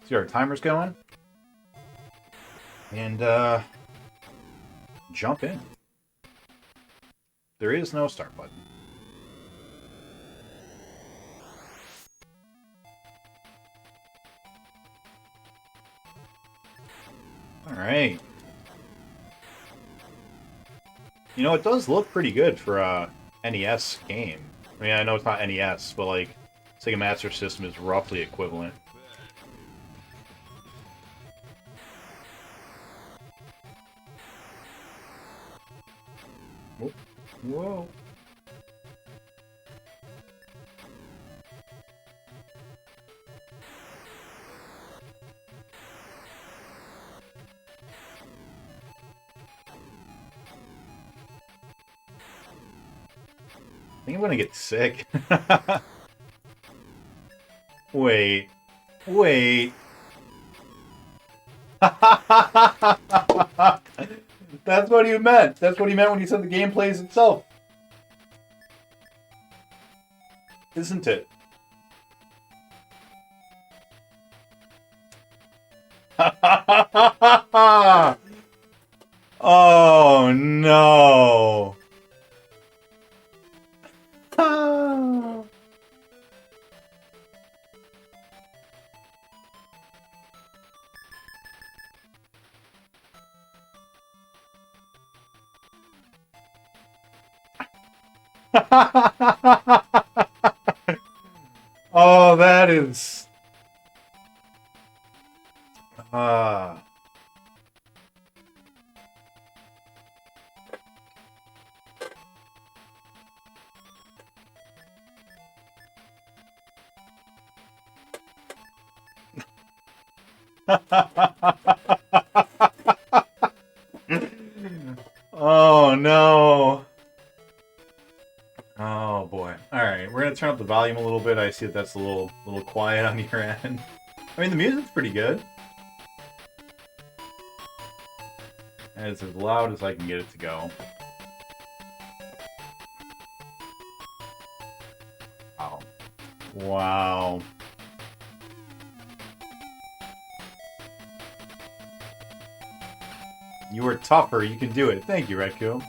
See our timer's going. And, jump in. There is no start button. Alright. You know, it does look pretty good for a NES game. I mean, I know it's not NES, but, like, Sega Master System is roughly equivalent. Whoa. I think I'm gonna get sick. Wait. Wait. That's what he meant. That's what he meant when he said the game plays itself. Isn't it? Oh no. Oh, that is... Oh, no. Oh, boy. Alright, we're going to turn up the volume a little bit. I see that that's a little quiet on your end. I mean, the music's pretty good. And it's as loud as I can get it to go. Wow. Wow. You were tougher. You can do it. Thank you, Redku.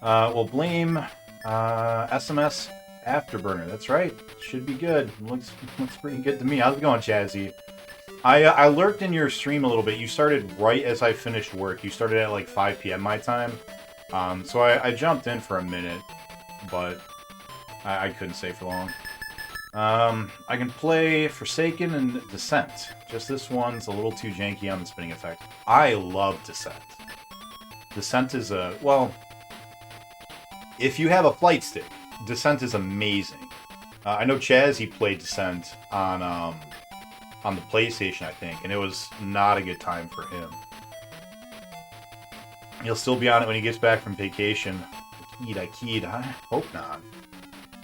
We'll blame SMS Afterburner. That's right. Should be good. Looks pretty good to me. How's it going, Chazzy? I lurked in your stream a little bit. You started right as I finished work. You started at like 5 p.m. my time. So I jumped in for a minute, but I couldn't stay for long. I can play Forsaken and Descent. Just this one's a little too janky on the spinning effect. I love Descent. Descent is well, if you have a flight stick, Descent is amazing. I know Chaz, he played Descent on the PlayStation, I think, and it was not a good time for him. He'll still be on it when he gets back from vacation. I hope not.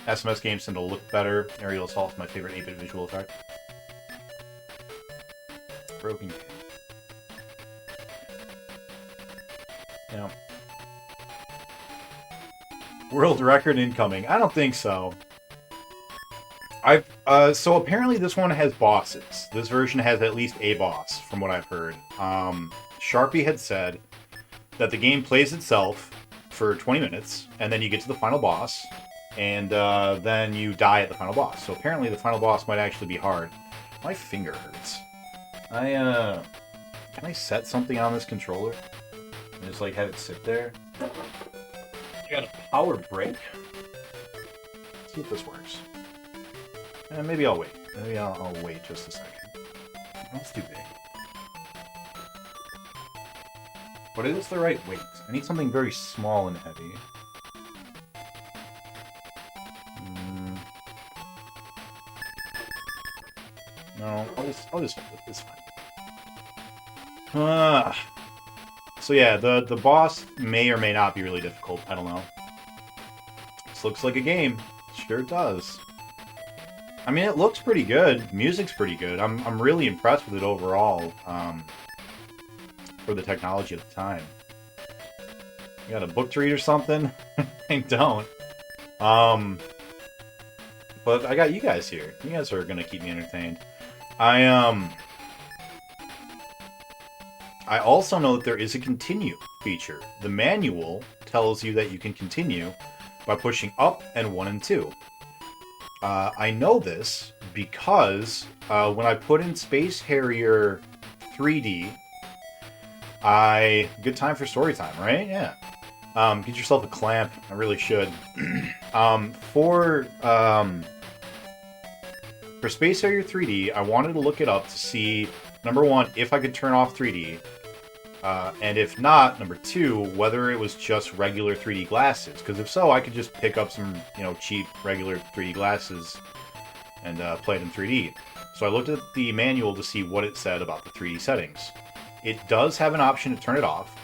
SMS games tend to look better. Aerial Assault's my favorite 8-bit visual effect. Broken game. Yeah. World record incoming. I don't think so. So apparently this one has bosses. This version has at least a boss, from what I've heard. Sharpie had said that the game plays itself for 20 minutes, and then you get to the final boss, and then you die at the final boss. So apparently the final boss might actually be hard. My finger hurts. Can I set something on this controller? And just like have it sit there? You got a power break. Let's see if this works. Maybe I'll wait. Maybe I'll wait just a second. That's too big. But it is the right weight. I need something very small and heavy. No, I'll just hold it. It's fine. So yeah, the boss may or may not be really difficult. I don't know. This looks like a game. Sure does. I mean, it looks pretty good. Music's pretty good. I'm really impressed with it overall. For the technology at the time. You got a book to read or something? I don't. But I got you guys here. You guys are gonna keep me entertained. I also know that there is a continue feature. The manual tells you that you can continue by pushing up and 1 and 2. I know this because when I put in Space Harrier 3D, good time for story time, right? Yeah. Get yourself a clamp. I really should. For Space Harrier 3D, I wanted to look it up to see, number one, if I could turn off 3D, and if not, number two, whether it was just regular 3D glasses. Because if so, I could just pick up some, cheap regular 3D glasses and play it in 3D. So I looked at the manual to see what it said about the 3D settings. It does have an option to turn it off.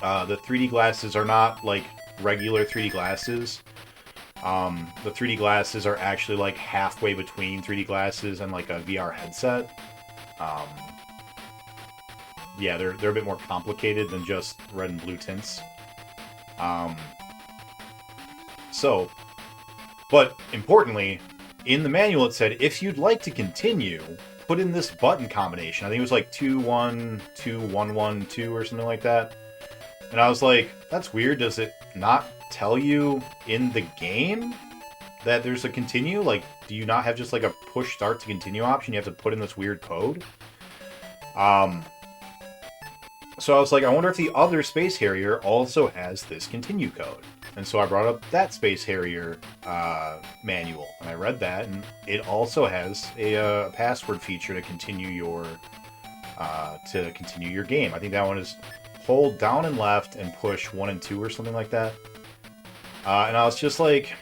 The 3D glasses are not like regular 3D glasses. The 3D glasses are actually like halfway between 3D glasses and like a VR headset. Yeah, they're a bit more complicated than just red and blue tints. But importantly, in the manual it said, if you'd like to continue, put in this button combination. I think it was like 2-1-2-1-1-2 or something like that. And I was like, that's weird. Does it not tell you in the game that there's a continue? Like, do you not have just like a push start to continue option? You have to put in this weird code. So I was like, I wonder if the other Space Harrier also has this continue code. And so I brought up that Space Harrier manual, and I read that, and it also has a password feature to continue your game. I think that one is hold down and left and push 1 and 2 or something like that. And I was just like,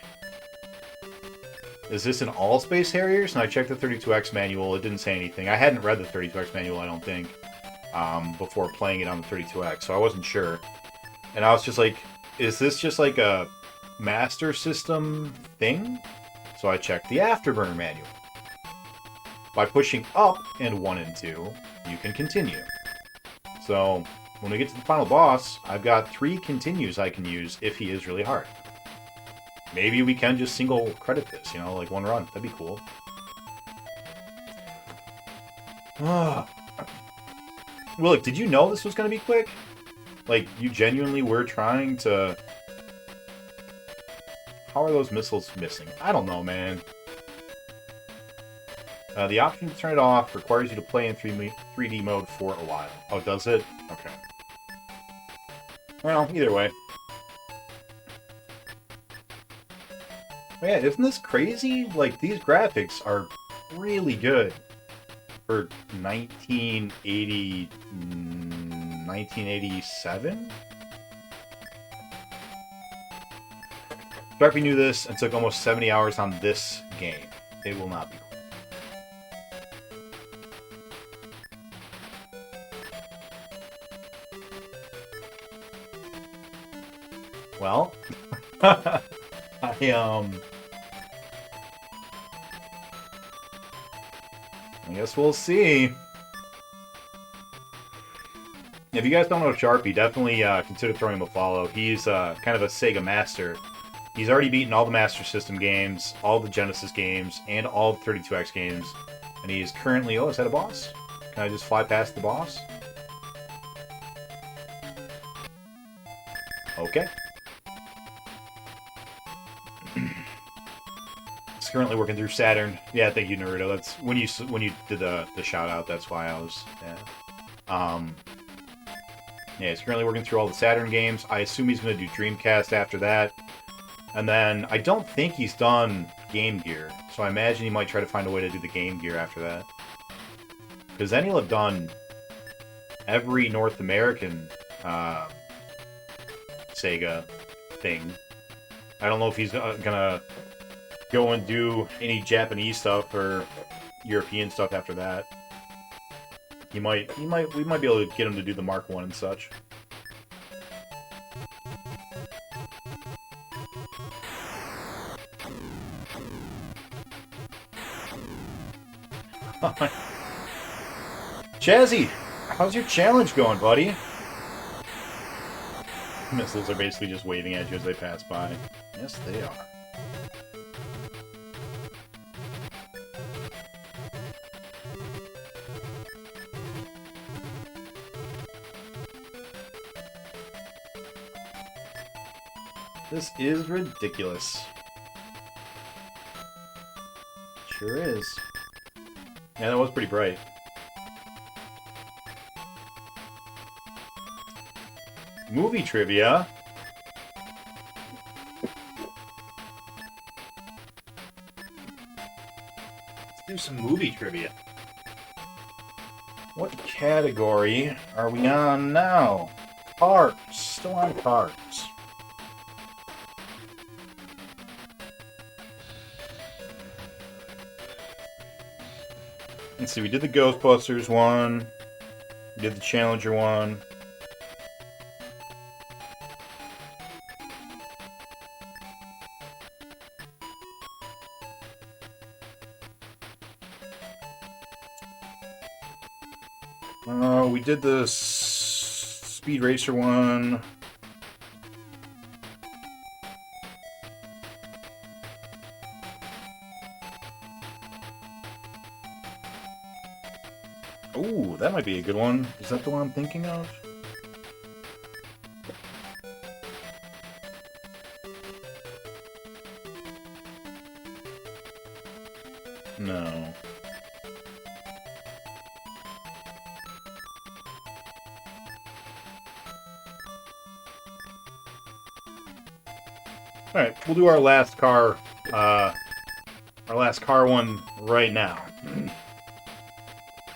is this in all Space Harriers? And I checked the 32X manual. It didn't say anything. I hadn't read the 32X manual, I don't think, before playing it on the 32X, so I wasn't sure. And I was just like, is this just like a Master System thing? So I checked the Afterburner manual. By pushing up and 1 and 2, you can continue. So when we get to the final boss, I've got 3 continues I can use if he is really hard. Maybe we can just single credit this, like one run. That'd be cool. Look, did you know this was going to be quick? Like, you genuinely were trying to... How are those missiles missing? I don't know, man. The option to turn it off requires you to play in 3D mode for a while. Oh, does it? Okay. Well, either way. But yeah, isn't this crazy? Like, these graphics are really good for 1987? Sharpie knew this and took almost 70 hours on this game. It will not be cool. Well, I guess we'll see. If you guys don't know Sharpie, definitely consider throwing him a follow. He's kind of a Sega master. He's already beaten all the Master System games, all the Genesis games, and all the 32X games. And he is currently... Oh, is that a boss? Can I just fly past the boss? Okay. He's currently working through Saturn. Yeah, thank you, Naruto. That's when you did the shout out. That's why I was. Yeah. Yeah, he's currently working through all the Saturn games. I assume he's going to do Dreamcast after that. And then I don't think he's done Game Gear, so I imagine he might try to find a way to do the Game Gear after that. Because then he'll have done every North American Sega thing. I don't know if he's gonna go and do any Japanese stuff or European stuff after that. We might be able to get him to do the Mark I and such. Chazzy, how's your challenge going, buddy? Missiles are basically just waving at you as they pass by. Yes, they are. This is ridiculous. Sure is. Yeah, that was pretty bright. Movie trivia. Let's do some movie trivia. What category are we on now? Cars. Still on cars. Let's see, we did the Ghostbusters one. We did the Challenger one. We did the Speed Racer one. Ooh, that might be a good one. Is that the one I'm thinking of? No. Alright, we'll do our last car one right now.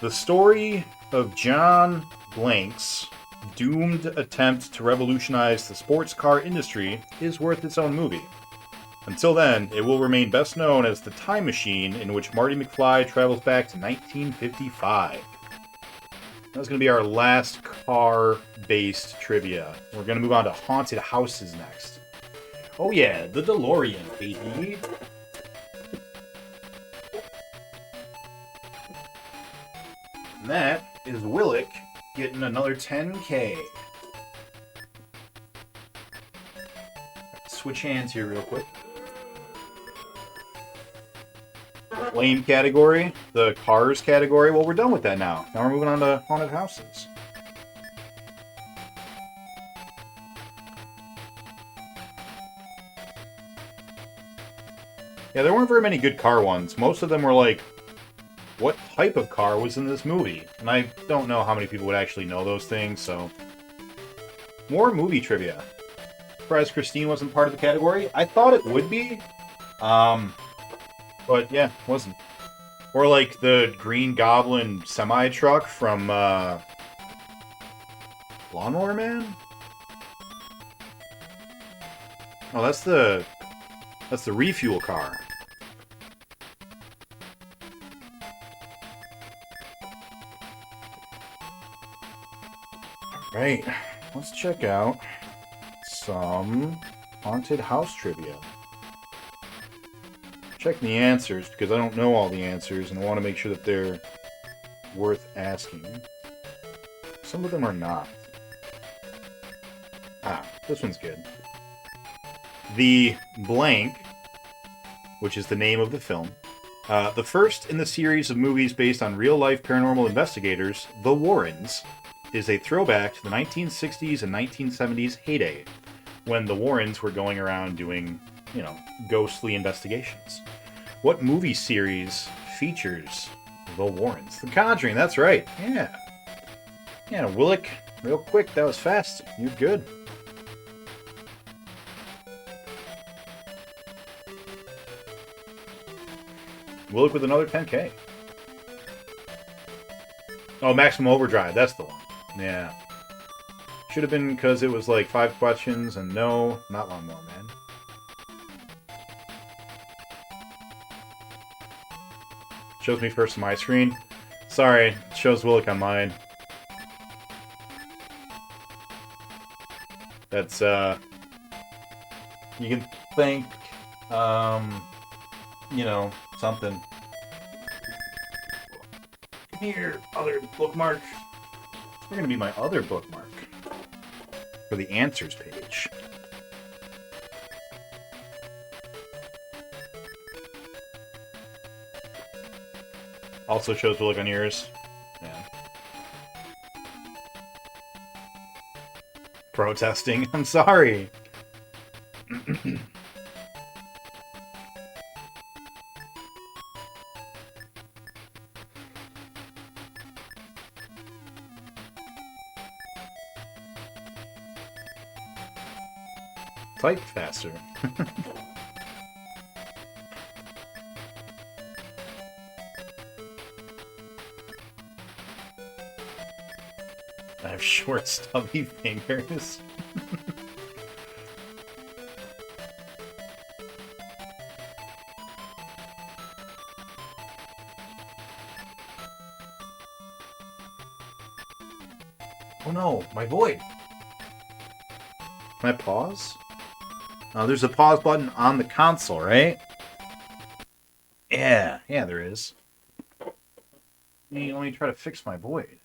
The story of John Blank's doomed attempt to revolutionize the sports car industry is worth its own movie. Until then, it will remain best known as the time machine in which Marty McFly travels back to 1955. That's going to be our last car-based trivia. We're going to move on to haunted houses next. Oh yeah, the DeLorean, baby. And that is Willick getting another 10K. Switch hands here real quick. Blame category, the cars category. Well, we're done with that now. Now we're moving on to haunted houses. Yeah, there weren't very many good car ones. Most of them were like, what type of car was in this movie? And I don't know how many people would actually know those things, so... More movie trivia. Surprised Christine wasn't part of the category. I thought it would be. But yeah, wasn't. Or like the Green Goblin semi-truck from, Lawnmower Man? Oh, that's the refuel car. Right, let's check out some haunted house trivia. Check the answers because I don't know all the answers and I want to make sure that they're worth asking. Some of them are not. Ah, this one's good. The Blank, which is the name of the film, the first in the series of movies based on real-life paranormal investigators, The Warrens, is a throwback to the 1960s and 1970s heyday, when the Warrens were going around doing, you know, ghostly investigations. What movie series features The Warrens? The Conjuring, that's right. Yeah. Yeah, Willick, real quick, that was fast. You're good. Willick with another 10K. Oh, Maximum Overdrive, that's the one. Yeah. Should have been because it was like 5 questions, and no, not Lawnmower Man. Shows me first on my screen. Sorry, it shows Willick on mine. That's, you can thank, you know, something. Come here, other bookmark. You're going to be my other bookmark for the answers page. Also shows Willick on yours. Yeah. Protesting. I'm sorry. Type faster. I have short, stubby fingers. Oh no, my void. Can I pause? There's a pause button on the console, right? Yeah, there is. Let me try to fix my void.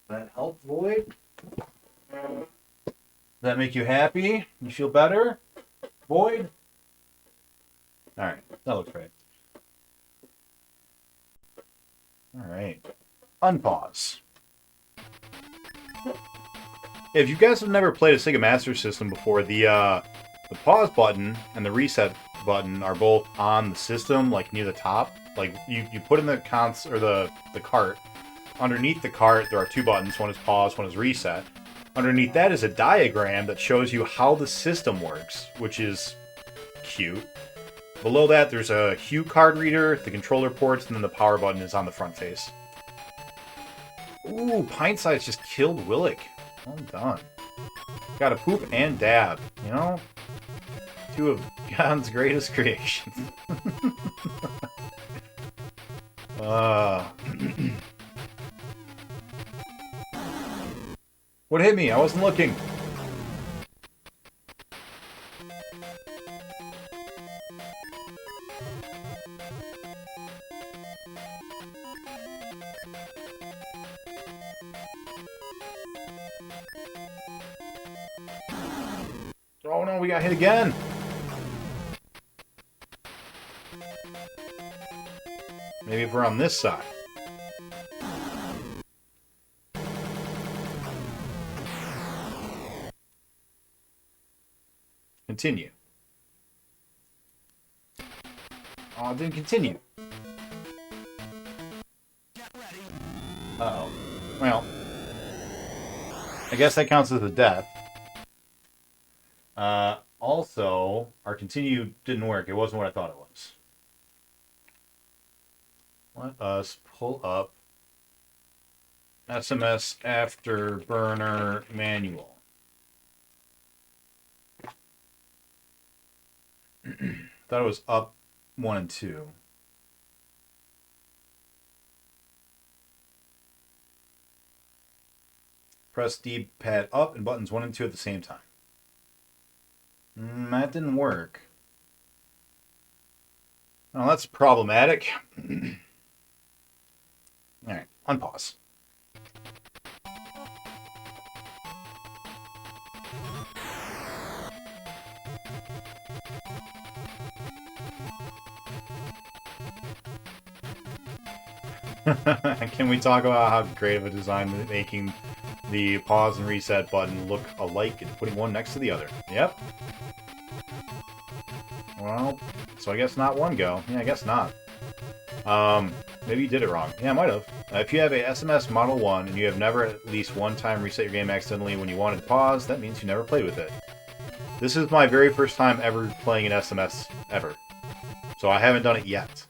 That help, void? Does that make you happy? You feel better? Void? Alright, that looks right. Alright. Unpause. If you guys have never played a Sega Master System before, the pause button and the reset button are both on the system, like near the top. Like you put in the the cart. Underneath the cart, there are two buttons. One is pause, one is reset. Underneath that is a diagram that shows you how the system works, which is cute. Below that, there's a Hue card reader, the controller ports, and then the power button is on the front face. Ooh, Pint Size just killed Willick. Well done. Got a poop and dab, you know? Two of God's greatest creations. What hit me? I wasn't looking. Oh no, we got hit again. Maybe if we're on this side. Continue. Oh, it didn't continue. Uh-oh. Well, I guess that counts as a death. Also, our continue didn't work. It wasn't what I thought it was. Let us pull up SMS Afterburner manual. Thought it was up 1 and 2. Press D-pad up and buttons 1 and 2 at the same time. That didn't work. Well, that's problematic. Alright, unpause. Can we talk about how great of a design making the pause and reset button look alike and putting one next to the other? Yep. Well, so I guess not one go. Yeah, I guess not. Maybe you did it wrong. Yeah, I might have. If you have a SMS Model 1 and you have never at least one time reset your game accidentally when you wanted to pause, that means you never played with it. This is my very first time ever playing an SMS ever. So I haven't done it yet.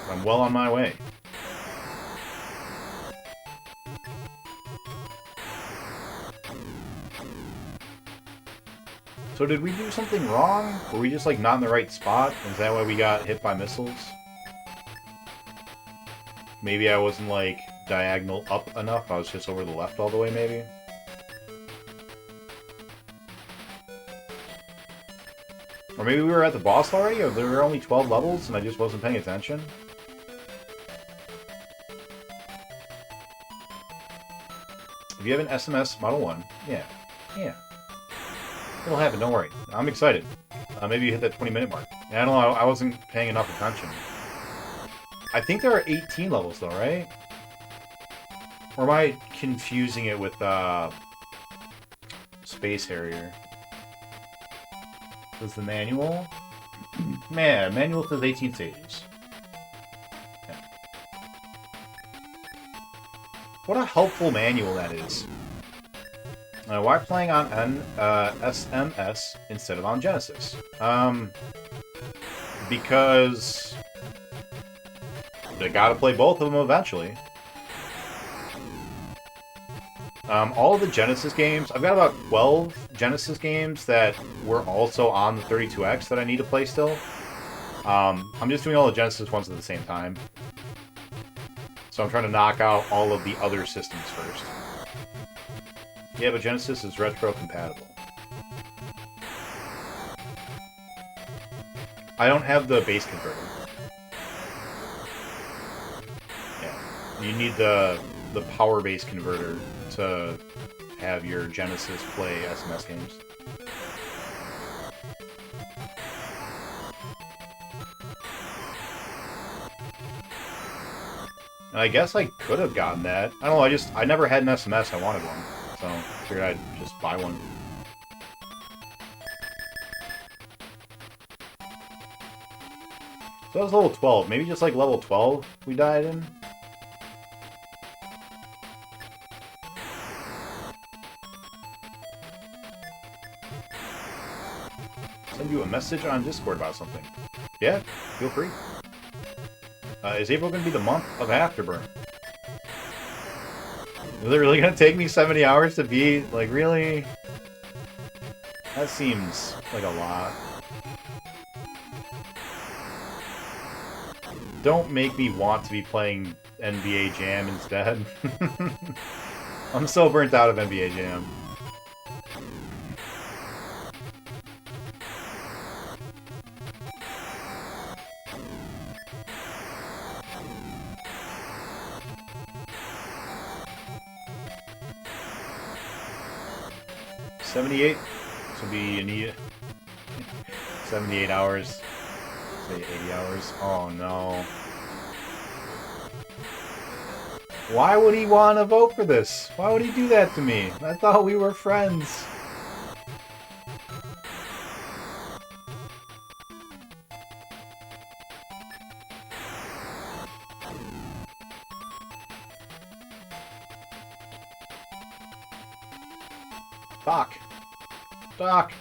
I'm well on my way. So did we do something wrong? Were we just like not in the right spot? Is that why we got hit by missiles? Maybe I wasn't like diagonal up enough. I was just over the left all the way maybe. Or maybe we were at the boss already, or there were only 12 levels and I just wasn't paying attention. If you have an SMS Model 1, yeah. It'll happen, don't worry. I'm excited. Maybe you hit that 20-minute mark. I don't know, I wasn't paying enough attention. I think there are 18 levels though, right? Or am I confusing it with Space Harrier? Does the manual? Man, manual says 18 stages. Yeah. What a helpful manual that is. Why playing on SMS instead of on Genesis? Because they gotta play both of them eventually. All of the Genesis games, I've got about 12 Genesis games that were also on the 32X that I need to play still. I'm just doing all the Genesis ones at the same time. So I'm trying to knock out all of the other systems first. Yeah, but Genesis is retro compatible. I don't have the base converter. Yeah, you need the power base converter to have your Genesis play SMS games. And I guess I could have gotten that. I don't know, I never had an SMS, I wanted one. So I figured I'd just buy one. So that was level 12. Maybe just like level 12 we died in? Send you a message on Discord about something. Yeah, feel free. Is April going to be the month of Afterburn? Is it really going to take me 70 hours to beat? Like, really? That seems like a lot. Don't make me want to be playing NBA Jam instead. I'm so burnt out of NBA Jam. $78. This will be you need 78 hours. Say 80 hours. Oh no. Why would he want to vote for this? Why would he do that to me? I thought we were friends. Doc. Doc.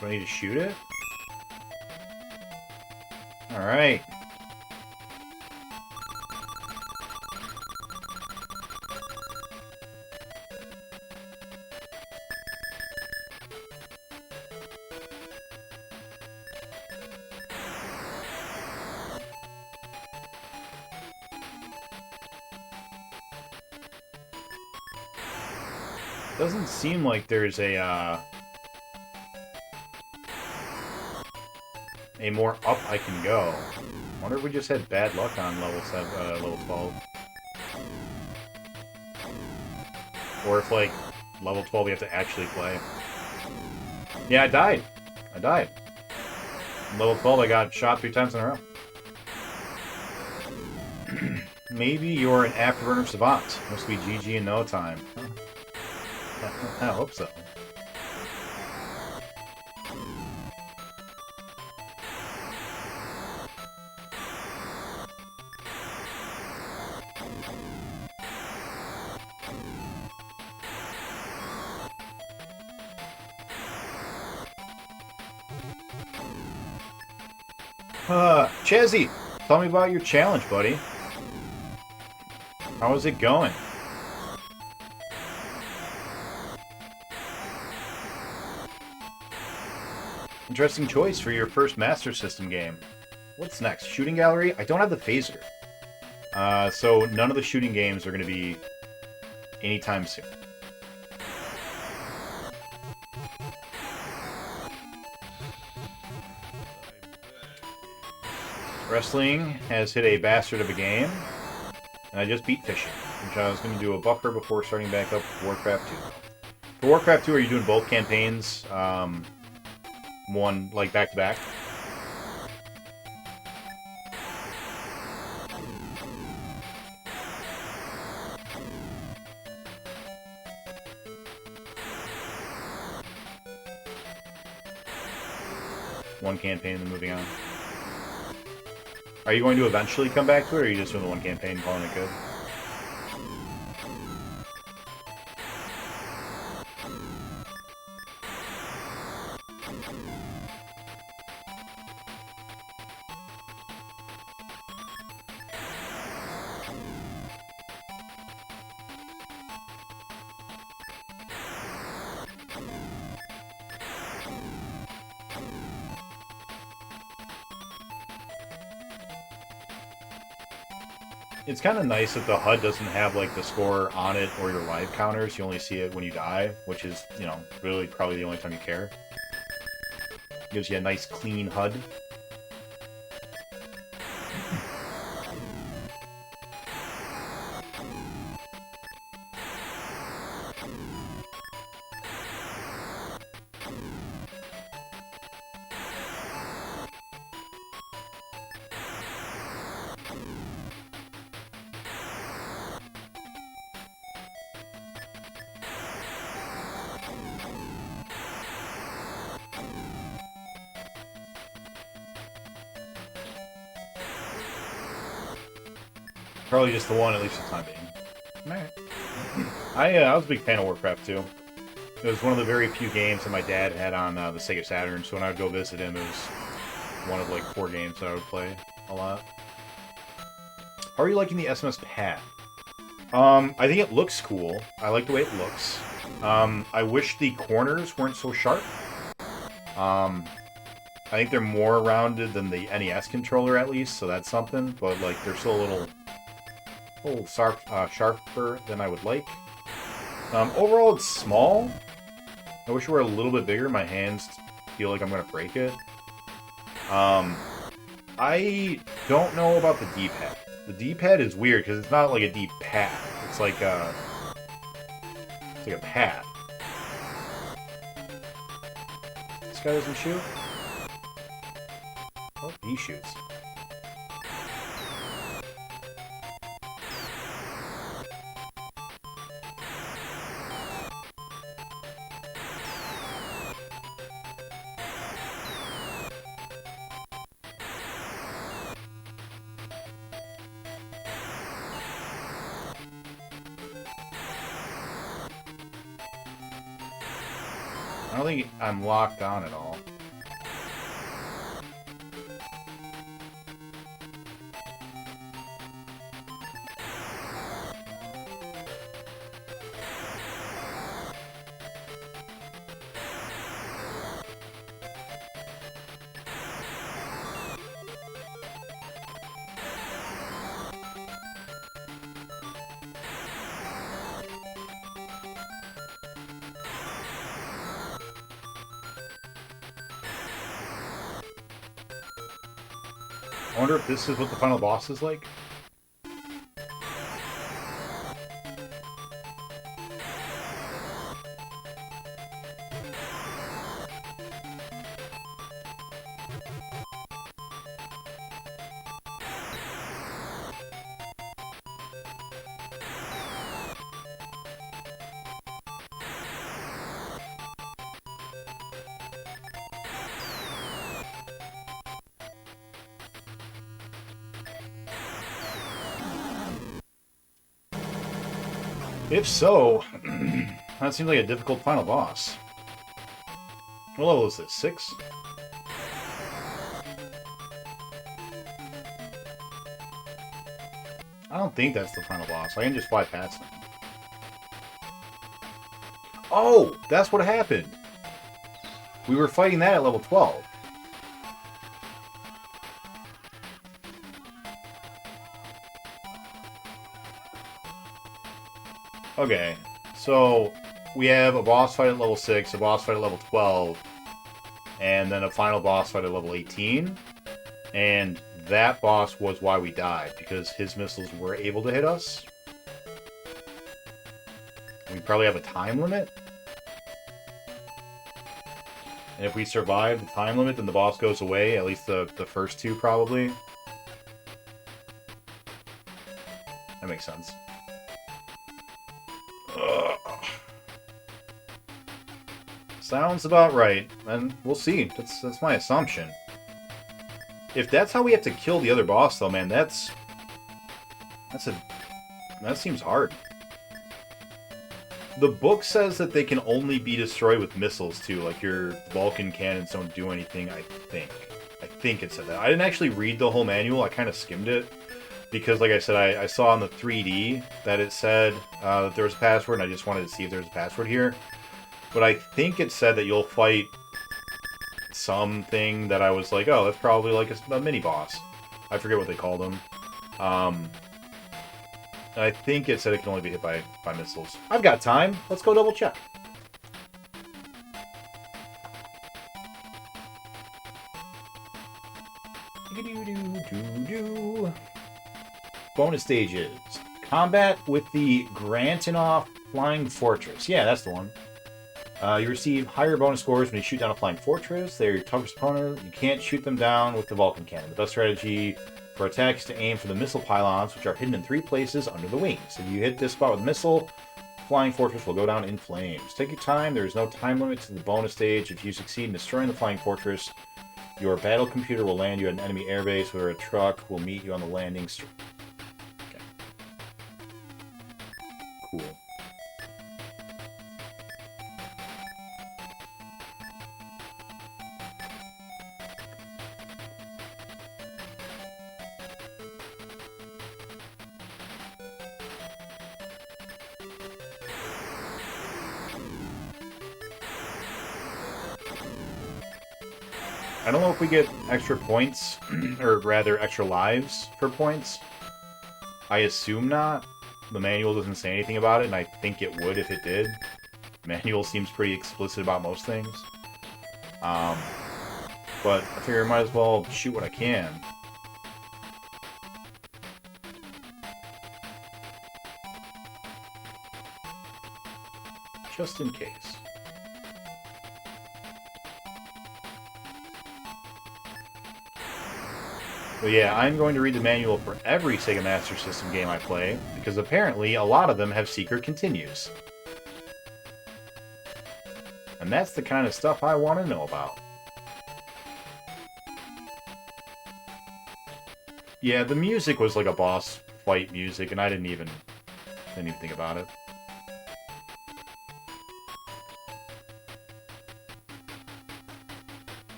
Do I need to shoot it? Alright. Doesn't seem like there's a more up I can go. Wonder if we just had bad luck on level 12. Or if, like, level 12 we have to actually play. Yeah, I died. I died. Level 12 I got shot 3 times in a row. Maybe you're an Afterburner savant. Must be GG in no time. I hope so. Chezzy, tell me about your challenge, buddy. How is it going? Interesting choice for your first Master System game. What's next? Shooting Gallery? I don't have the phaser. So none of the shooting games are going to be anytime soon. Wrestling has hit a bastard of a game, and I just beat fishing, which I was going to do a buffer before starting back up with Warcraft 2. For Warcraft 2, are you doing both campaigns, one, like, back-to-back? one campaign and then moving on. Are you going to eventually come back to it, or are you just doing the one campaign calling it good? It's kind of nice that the HUD doesn't have, like, the score on it or your live counters. You only see it when you die, which is, you know, really probably the only time you care. Gives you a nice, clean HUD. Probably just the one, at least for the time being. Alright. I was a big fan of Warcraft 2. It was one of the very few games that my dad had on the Sega Saturn, so when I would go visit him, it was one of, like, 4 games that I would play a lot. How are you liking the SMS pad? I think it looks cool. I like the way it looks. I wish the corners weren't so sharp. I think they're more rounded than the NES controller, at least, so that's something, but, like, they're still a little sharper than I would like. Overall, it's small. I wish it were a little bit bigger. My hands feel like I'm going to break it. I don't know about the D-pad. The D-pad is weird, because it's not like a D-pad. It's like a pad. This guy doesn't shoot? Oh, he shoots. I don't think I'm locked on at all. I wonder if this is what the final boss is like. If so, that seems like a difficult final boss. What level is this? 6? I don't think that's the final boss. I can just fly past him. Oh! That's what happened! We were fighting that at level 12. Okay, so we have a boss fight at level 6, a boss fight at level 12, and then a final boss fight at level 18. And that boss was why we died, because his missiles were able to hit us. We probably have a time limit. And if we survive the time limit, then the boss goes away, at least the first 2 probably. That makes sense. Sounds about right. And we'll see. That's my assumption. If that's how we have to kill the other boss, though, man, that seems hard. The book says that they can only be destroyed with missiles, too. Like, your Vulcan cannons don't do anything, I think. I think it said that. I didn't actually read the whole manual. I kind of skimmed it. Because, like I said, I saw on the 3D that it said that there was a password, and I just wanted to see if there was a password here. But I think it said that you'll fight something that I was like, oh, that's probably like a mini-boss. I forget what they called them. I think it said it can only be hit by missiles. I've got time. Let's go double check. Bonus stages. Combat with the Grantinoff Flying Fortress. Yeah, that's the one. You receive higher bonus scores when you shoot down a flying fortress. They're your toughest opponent. You can't shoot them down with the Vulcan cannon. The best strategy for attacks is to aim for the missile pylons, which are hidden in 3 places under the wings. If you hit this spot with a missile, flying fortress will go down in flames. Take your time. There is no time limit to the bonus stage. If you succeed in destroying the flying fortress, your battle computer will land you at an enemy airbase, where a truck will meet you on the landing strip. Okay. Cool. I don't know if we get extra points, or rather extra lives for points. I assume not. The manual doesn't say anything about it, and I think it would if it did. The manual seems pretty explicit about most things. But I figure I might as well shoot what I can. Just in case. But yeah, I'm going to read the manual for every Sega Master System game I play, because apparently a lot of them have secret continues. And that's the kind of stuff I want to know about. Yeah, the music was like a boss fight music, and I didn't even think about it.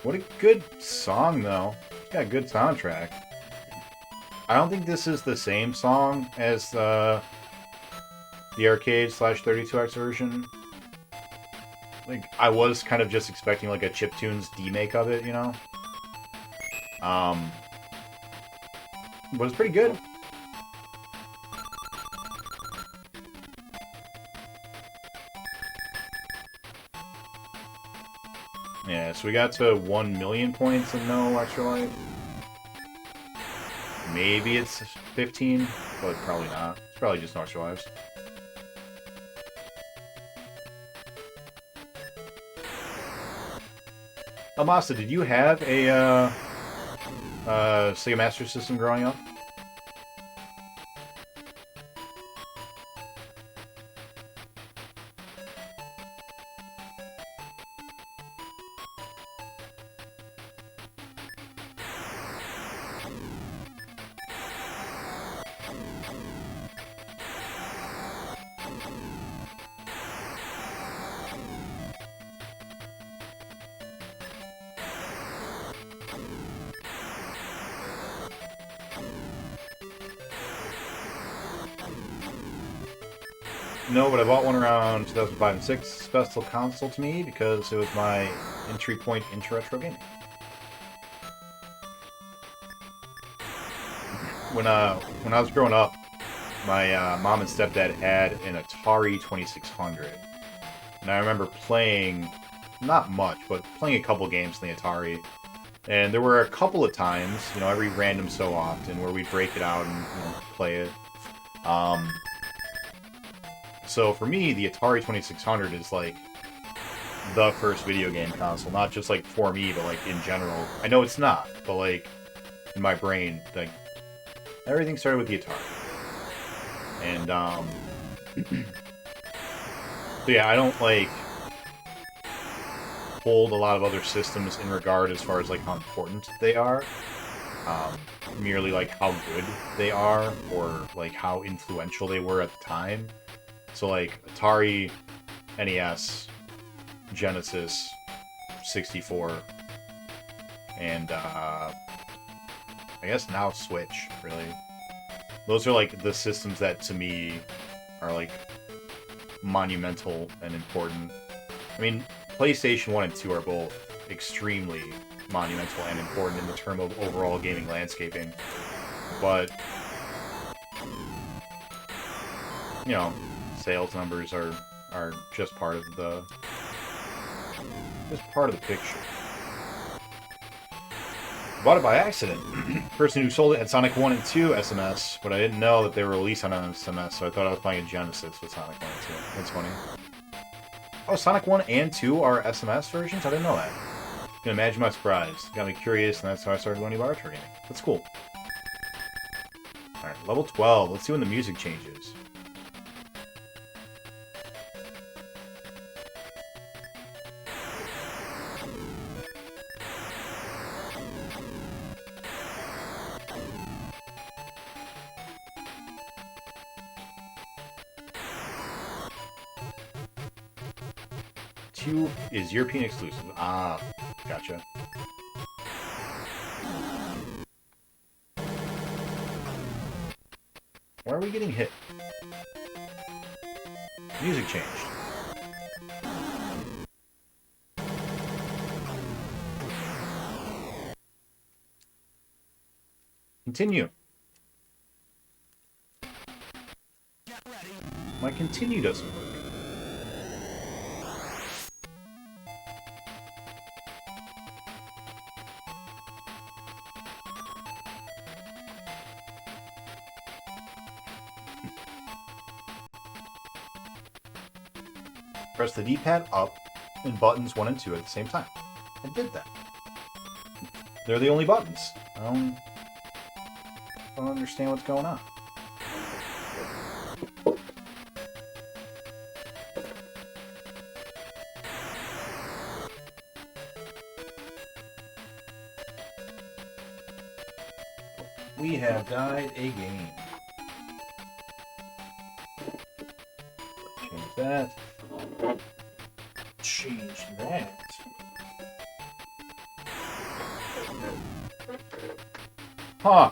What a good song, though. It's got a good soundtrack. I don't think this is the same song as the arcade/32X version. Like, I was kind of just expecting like a chiptunes remake of it, you know? But it's pretty good. Yeah, so we got to 1 million points and no extra life. Maybe it's 15, but probably not. It's probably just no extra lives. Amasa, did you have a Sega Master System growing up? No, but I bought one around 2005 and 6. Special console to me because it was my entry point into retro gaming. When I was growing up, my mom and stepdad had an Atari 2600. And I remember playing, not much, but playing a couple games on the Atari. And there were a couple of times, you know, every random so often, where we'd break it out and, you know, play it. So for me, the Atari 2600 is like the first video game console, not just like for me, but like in general. I know it's not, but like in my brain, like everything started with the Atari. And so yeah, I don't like hold a lot of other systems in regard as far as like how important they are. Merely like how good they are or like how influential they were at the time. So like Atari, NES, Genesis, 64, and I guess now Switch, really. Those are like the systems that to me are like monumental and important. I mean, PlayStation 1 and 2 are both extremely monumental and important in the term of overall gaming landscaping. But, you know, sales numbers are just part of the picture. Bought it by accident. Person who sold it had Sonic 1 and 2 SMS, but I didn't know that they were released on an SMS, so I thought I was playing a Genesis with Sonic 1 and 2. That's funny. Oh, Sonic 1 and 2 are SMS versions? I didn't know that. You can imagine my surprise. Got me curious, and that's how I started learning about retro gaming. That's cool. Alright, level 12. Let's see when the music changes. Is European exclusive. Ah, gotcha. Why are we getting hit? Music changed. Continue. My continue doesn't work. Press the D-pad up and buttons 1 and 2 at the same time. I did that. They're the only buttons. I don't understand what's going on. We have died a game. Change that. Change that. Huh.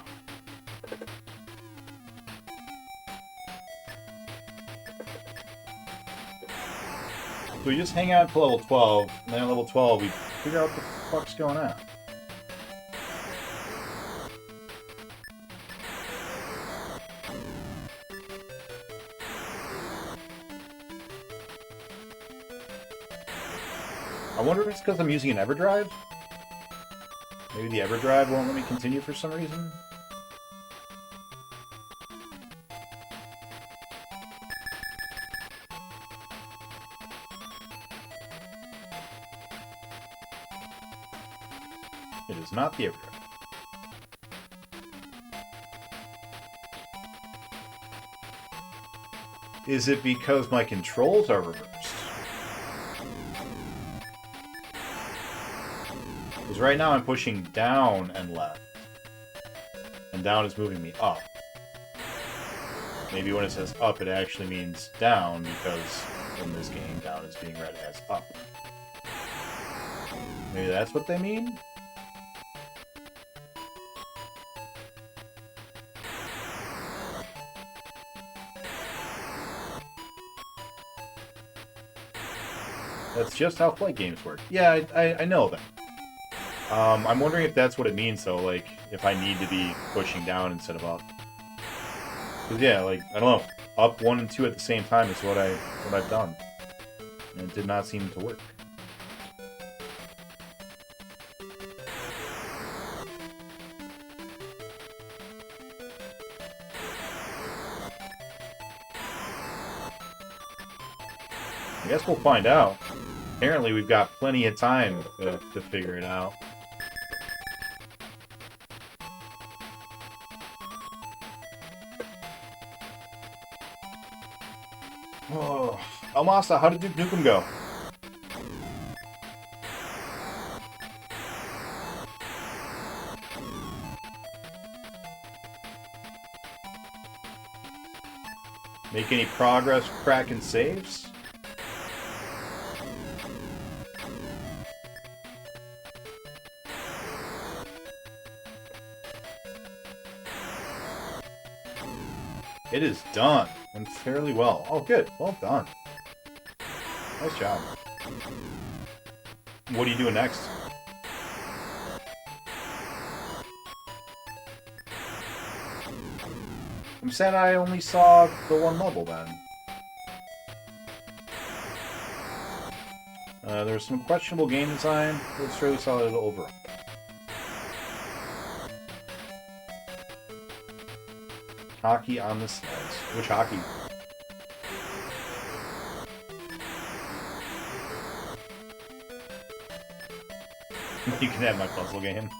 So we just hang out until level 12, and then at level 12 we figure out what the fuck's going on. I wonder if it's because I'm using an EverDrive? Maybe the EverDrive won't let me continue for some reason? It is not the EverDrive. Is it because my controls are reversed? Because right now I'm pushing down and left. And down is moving me up. Maybe when it says up, it actually means down, because in this game, down is being read as up. Maybe that's what they mean? That's just how flight games work. Yeah, I know that. I'm wondering if that's what it means, though, like, if I need to be pushing down instead of up. Because, yeah, like, I don't know, up 1 and 2 at the same time is what I've done. And it did not seem to work. I guess we'll find out. Apparently we've got plenty of time to figure it out. Oh, Almasa, how did Duke Nukem go? Make any progress cracking saves? It is done, and fairly well. Oh, good. Well done. Nice job. What are you doing next? I'm sad I only saw the one level then. There's some questionable game design, but it's fairly solid overall. Hockey on the SNES. Which hockey? You can have my puzzle game.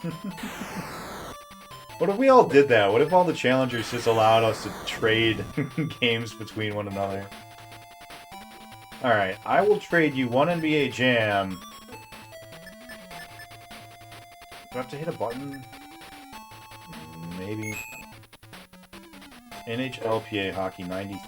What if we all did that? What if all the challengers just allowed us to trade games between one another? Alright, I will trade you one NBA Jam. Do I have to hit a button? Maybe. NHLPA Hockey 93.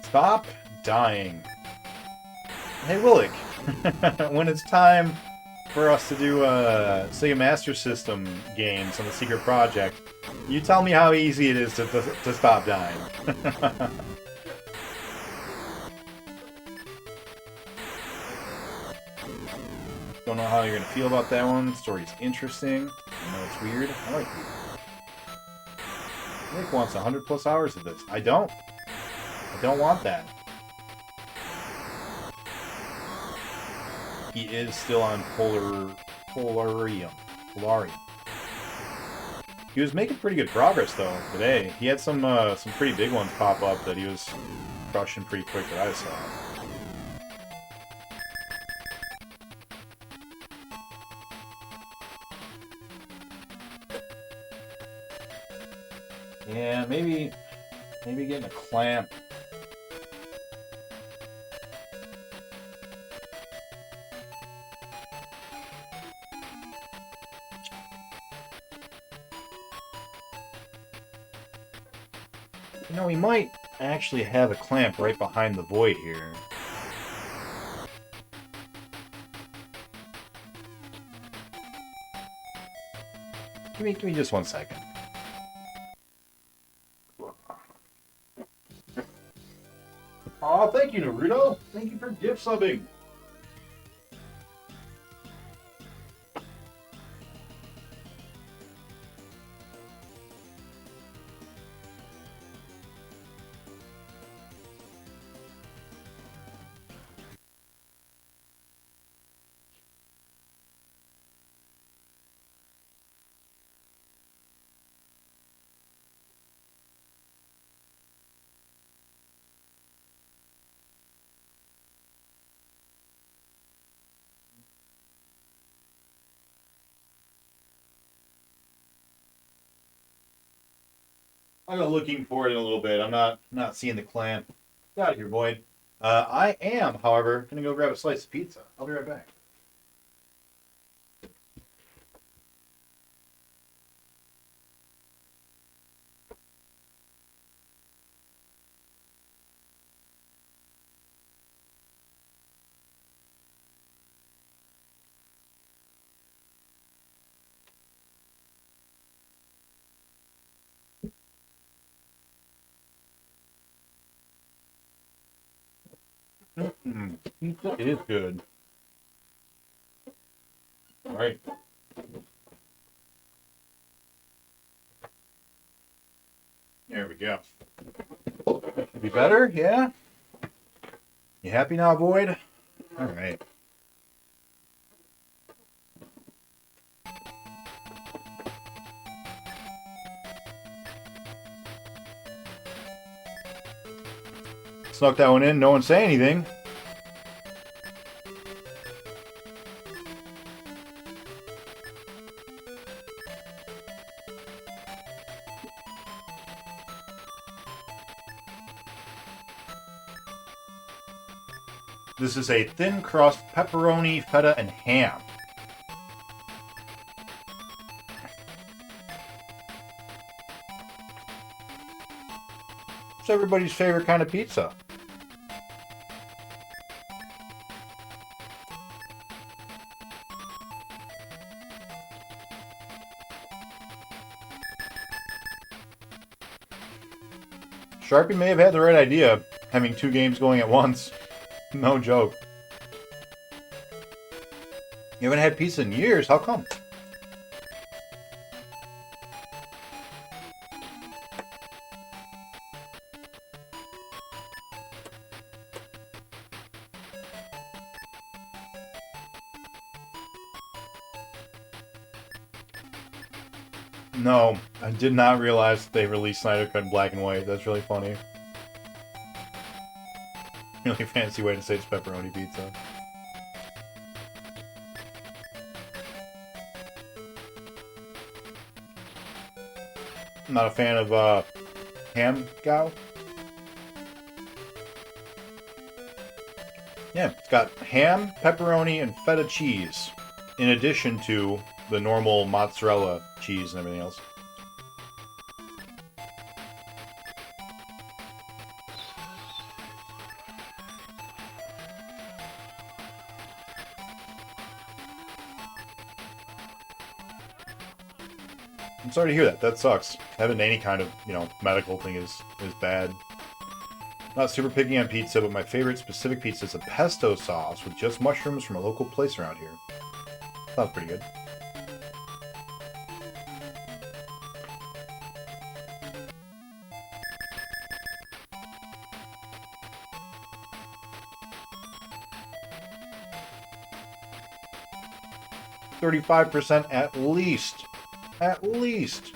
Stop dying. Hey, Willick. When it's time for us to do Sega Master System games on the Secret Project, you tell me how easy it is to stop dying. Don't know how you're going to feel about that one. The story's interesting. I know it's weird. I like it. Nick wants 100 plus hours of this. I don't. I don't want that. He is still on Polarium. He was making pretty good progress though today. He had some pretty big ones pop up that he was crushing pretty quick that I saw. Yeah, maybe getting a clamp. You know, we might actually have a clamp right behind the void here. Give me just 1 second. Aw, thank you, Naruto. Thank you for gift subbing. I'll go looking for it in a little bit. I'm not seeing the clamp. Get out of here, Void. I am, however, gonna go grab a slice of pizza. I'll be right back. Pizza is good. All right. There we go. Should be better, yeah? You happy now, Void? All right. Snuck that one in, no one say anything. This is a thin crust pepperoni, feta, and ham. It's everybody's favorite kind of pizza. Sharpie may have had the right idea, having 2 games going at once. No joke. You haven't had pizza in years, how come? No, I did not realize they released Snyder Cut in black and white. That's really funny. Really fancy way to say it's pepperoni pizza. I'm not a fan of ham gal. Yeah, it's got ham, pepperoni, and feta cheese, in addition to the normal mozzarella cheese and everything else. I'm sorry to hear that. That sucks. Having any kind of, medical thing is bad. Not super picky on pizza, but my favorite specific pizza is a pesto sauce with just mushrooms from a local place around here. Sounds pretty good. %35% at least. At least.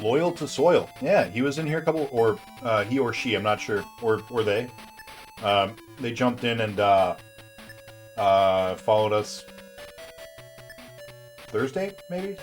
Loyal to soil. Yeah, he was in here a couple, or he or she, I'm not sure, or they. They jumped in and followed us Thursday, maybe?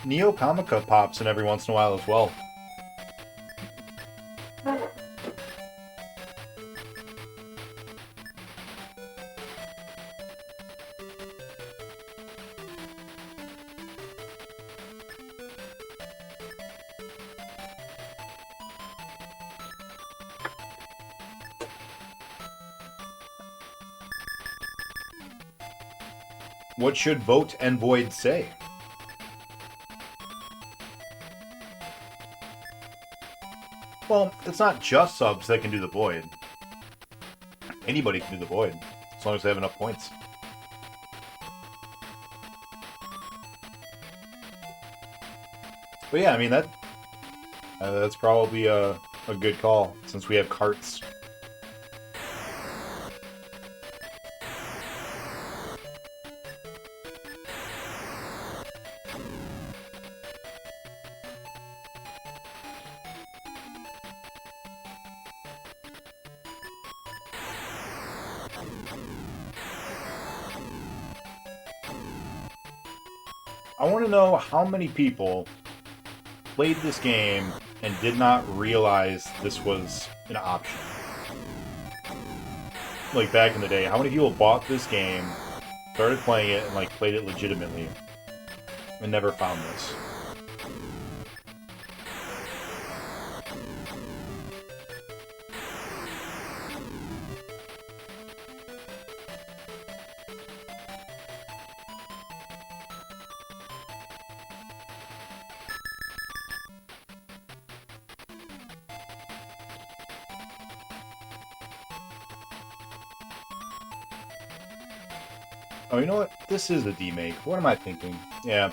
Neo Comica pops in every once in a while as well. What should Vote and Void say? Well, it's not just subs that can do the Void. Anybody can do the Void, as long as they have enough points. But yeah, I mean, that's probably a good call, since we have carts. I want to know how many people played this game and did not realize this was an option. like, back in the day, how many people bought this game, started playing it, and, like, played it legitimately, and never found this? Oh, you know what? This is a demake. What am I thinking? Yeah,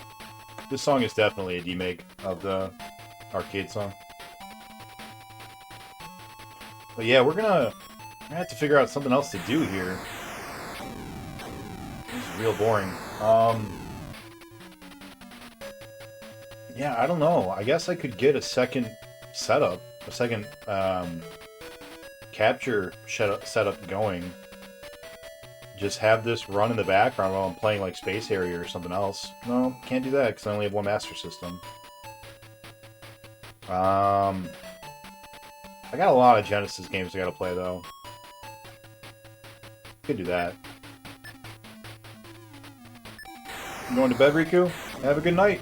this song is definitely a demake of the arcade song. But yeah, we're gonna have to figure out something else to do here. This is real boring. Yeah, I don't know. I guess I could get a second setup, a second capture setup going. Just have this run in the background while I'm playing like Space Harrier or something else. No, can't do that because I only have one Master System. I got a lot of Genesis games I gotta play though. Could do that. You going to bed, Riku? Have a good night.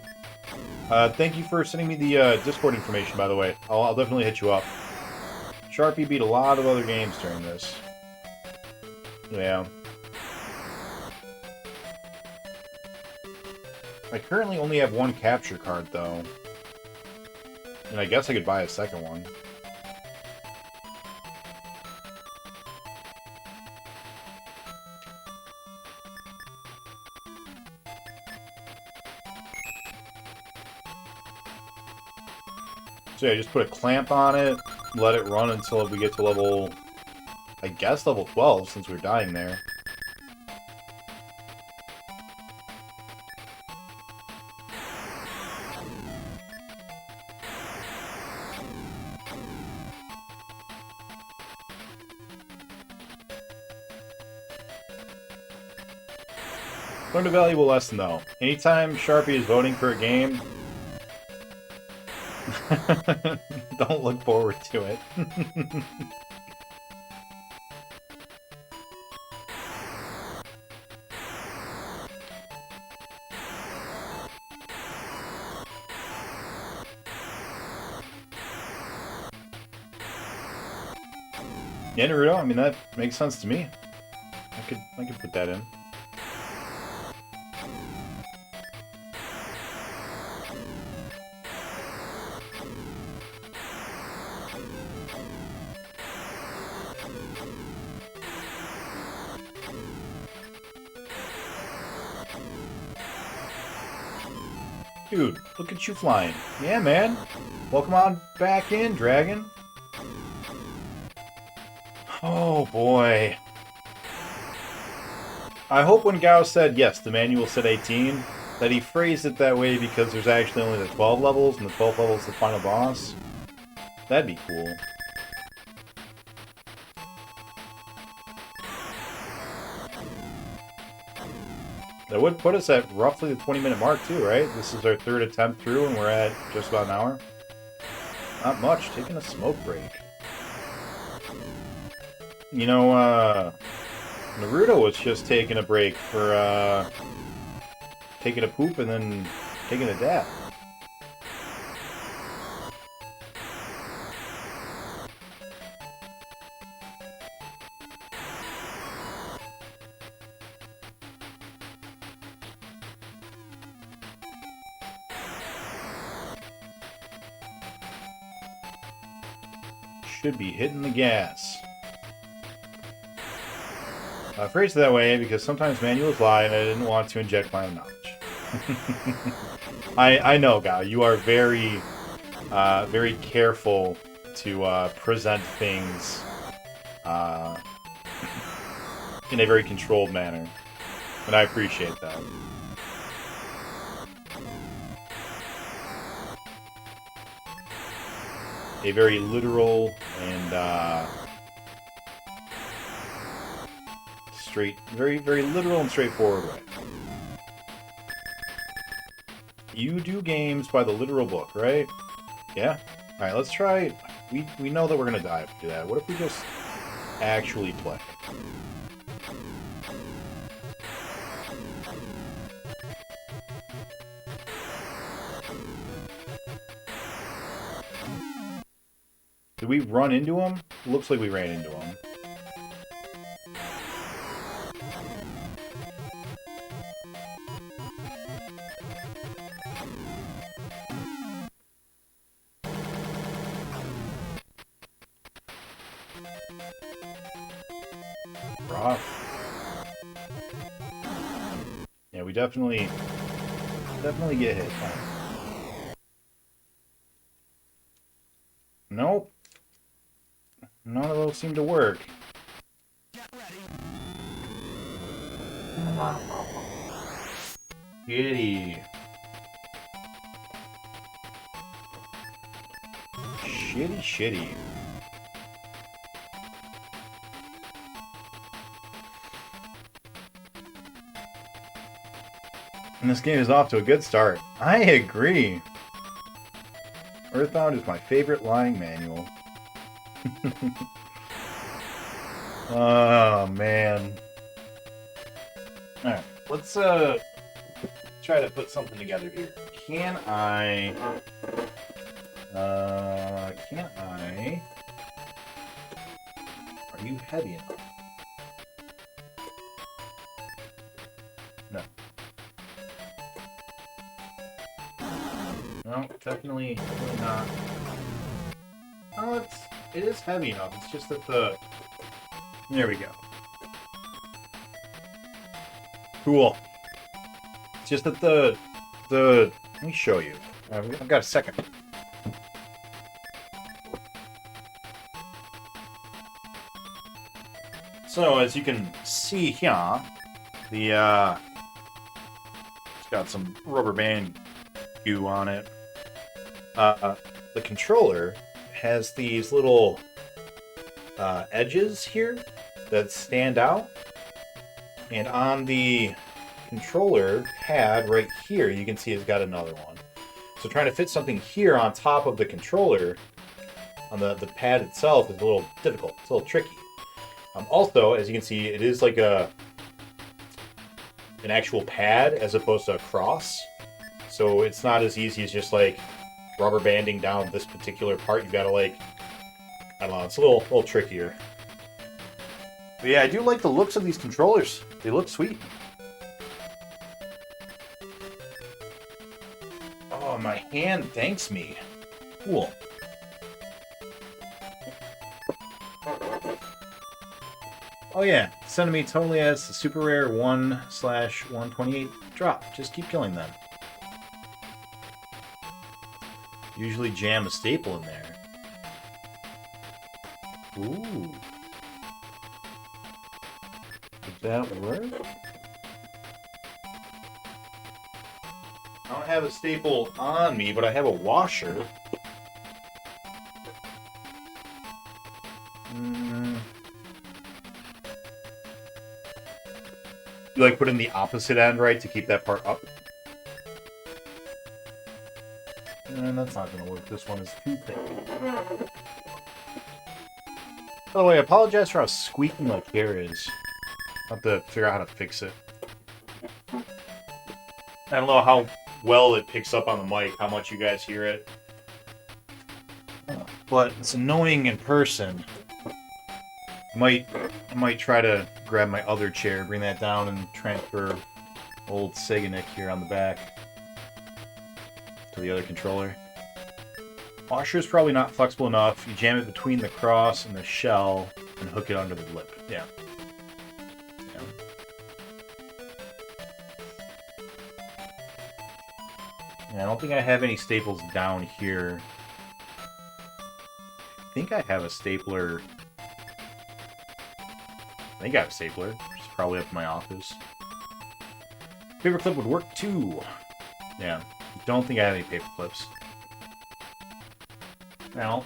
Thank you for sending me the Discord information, by the way. I'll definitely hit you up. Sharpie beat a lot of other games during this. Yeah. I currently only have one capture card, though. And I guess I could buy a second one. So yeah, just put a clamp on it, let it run until we get to level, I guess level 12, since we're dying there. Learned a valuable lesson, though. Anytime Sharpie is voting for a game, don't look forward to it. Yeah, Naruto, I mean, that makes sense to me. I could put that in. Dude, look at you flying. Yeah, man. Welcome on back in, Dragon. Oh, boy. I hope when Gao said, yes, the manual said 18, that he phrased it that way because there's actually only the 12 levels, and the 12th level is the final boss. That'd be cool. That would put us at roughly the 20-minute mark, too, right? This is our third attempt through, and we're at just about an hour. Not much. Taking a smoke break. You know, Naruto was just taking a break for, taking a poop and then taking a dab. Should be hitting the gas. I phrased it that way because sometimes manuals lie and I didn't want to inject my own knowledge. I know, Gao, you are very, very careful to present things in a very controlled manner, and I appreciate that. A very literal and very, very literal and straightforward way. You do games by the literal book, right? Yeah? Alright, let's try... We know that we're gonna die if we do that. What if we just actually play? Did we run into him? Looks like we ran into him. Yeah, we definitely get hit. Nope. None of those seem to work. Shitty. Shitty. And this game is off to a good start. I agree. Earthbound is my favorite lying manual. Oh, man. Alright, let's try to put something together here. Can I... Are you heavy enough? No. No, definitely not. Oh, it is heavy enough. It's just that the... There we go. Cool. It's just that the... Let me show you. I've got a second. So, as you can see here, it's got some rubber band goo on it. The controller has these little edges here that stand out, and on the controller pad right here you can see it's got another one. So trying to fit something here on top of the controller on the pad itself is a little difficult. It's a little tricky. Also, as you can see, it is like an actual pad as opposed to a cross, so it's not as easy as just like rubber banding down this particular part. You've got to, like, I don't know, it's a little trickier. But yeah, I do like the looks of these controllers. They look sweet. Oh, my hand thanks me. Cool. Oh yeah, sending me totally as the super rare 1/128 drop. Just keep killing them. Usually jam a staple in there. Ooh. Did that work? I don't have a staple on me, but I have a washer. You like put in the opposite end, right, to keep that part up? And that's not going to work. This one is too thick. By the way, I apologize for how squeaky my chair is. I'll have to figure out how to fix it. I don't know how well it picks up on the mic, how much you guys hear it. But it's annoying in person. I might try to grab my other chair, bring that down, and transfer old Seganick here on the back to the other controller. Washer is probably not flexible enough. You jam it between the cross and the shell and hook it under the lip. Yeah. I don't think I have any staples down here. I think I have a stapler. I think I have a stapler. It's probably up in my office. Paperclip would work too. Yeah. Don't think I have any paper clips. Well.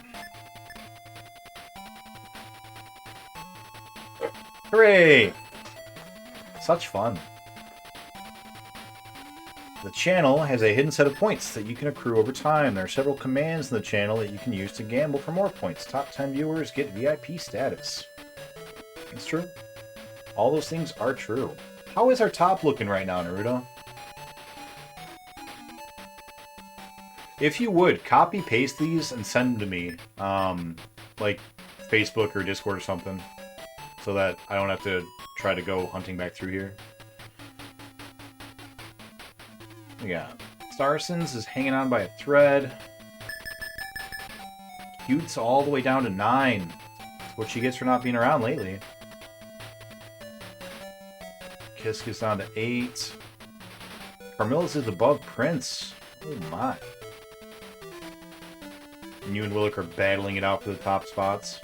Hooray! Such fun. The channel has a hidden set of points that you can accrue over time. There are several commands in the channel that you can use to gamble for more points. Top 10 viewers get VIP status. It's true. All those things are true. How is our top looking right now, Naruto? If you would, copy-paste these and send them to me. Like Facebook or Discord or something. So that I don't have to try to go hunting back through here. Yeah. Starsons is hanging on by a thread. Cute's all the way down to 9. That's what she gets for not being around lately. Kiss gets down to 8. Carmillus is above Prince. Oh my. And you and Willick are battling it out for the top spots.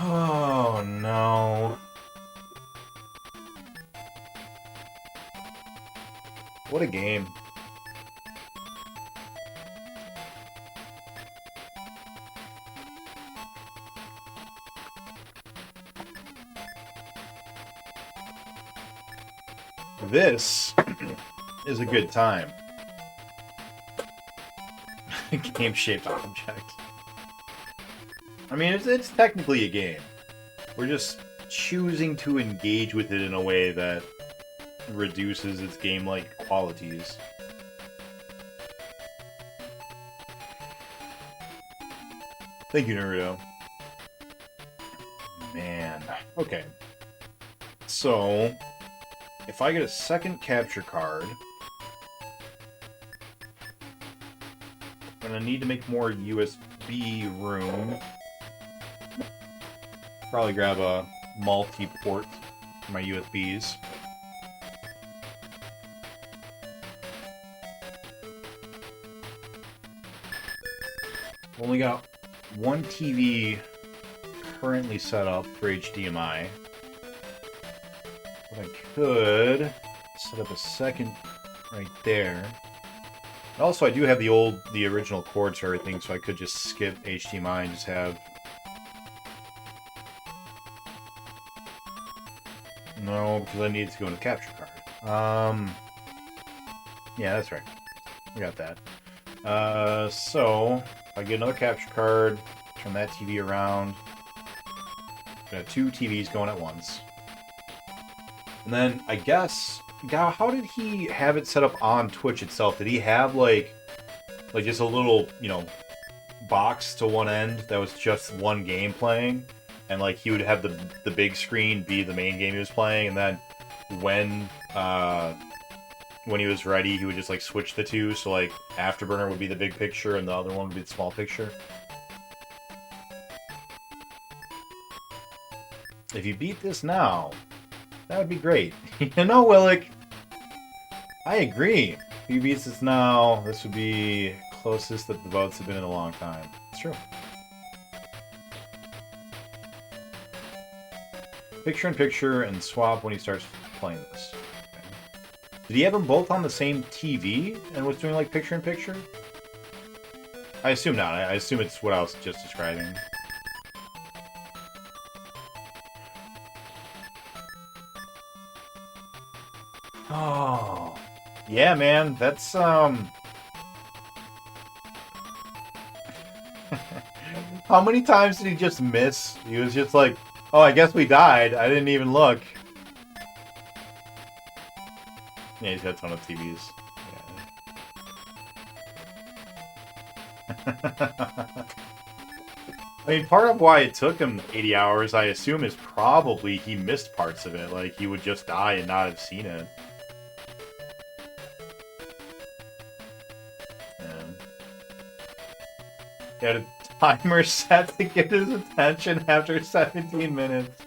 Oh no. What a game. This is a good time. Game-shaped object. I mean, it's technically a game. We're just choosing to engage with it in a way that reduces its game-like qualities. Thank you, Naruto. Man. Okay. So, if I get a second capture card, I'm gonna need to make more USB room. Probably grab a multi-port for my USBs. Only got one TV currently set up for HDMI. But I could set up a second right there. Also, I do have the original cords for everything, so I could just skip HDMI and just have... No, because I need to go into the capture card. Yeah, that's right. We got that. So, if I get another capture card, turn that TV around. Got 2 TVs going at once. And then, I guess... God, how did he have it set up on Twitch itself? Did he have, like just a little, box to one end that was just one game playing? And, like, he would have the big screen be the main game he was playing, and then when he was ready, he would just, like, switch the two, so, like, Afterburner would be the big picture, and the other one would be the small picture. If you beat this now, that would be great. You know, Willick, I agree. If he beats this now, this would be closest that the votes have been in a long time. It's true. Picture-in-picture and swap when he starts playing this. Okay. Did he have them both on the same TV and was doing, like, picture-in-picture? I assume not. I assume it's what I was just describing. Oh. Yeah, man. That's, How many times did he just miss? He was just like, oh, I guess we died. I didn't even look. Yeah, he's got a ton of TVs. Yeah. I mean, part of why it took him 80 hours, I assume, is probably he missed parts of it. Like, he would just die and not have seen it. He had a timer set to get his attention after 17 minutes.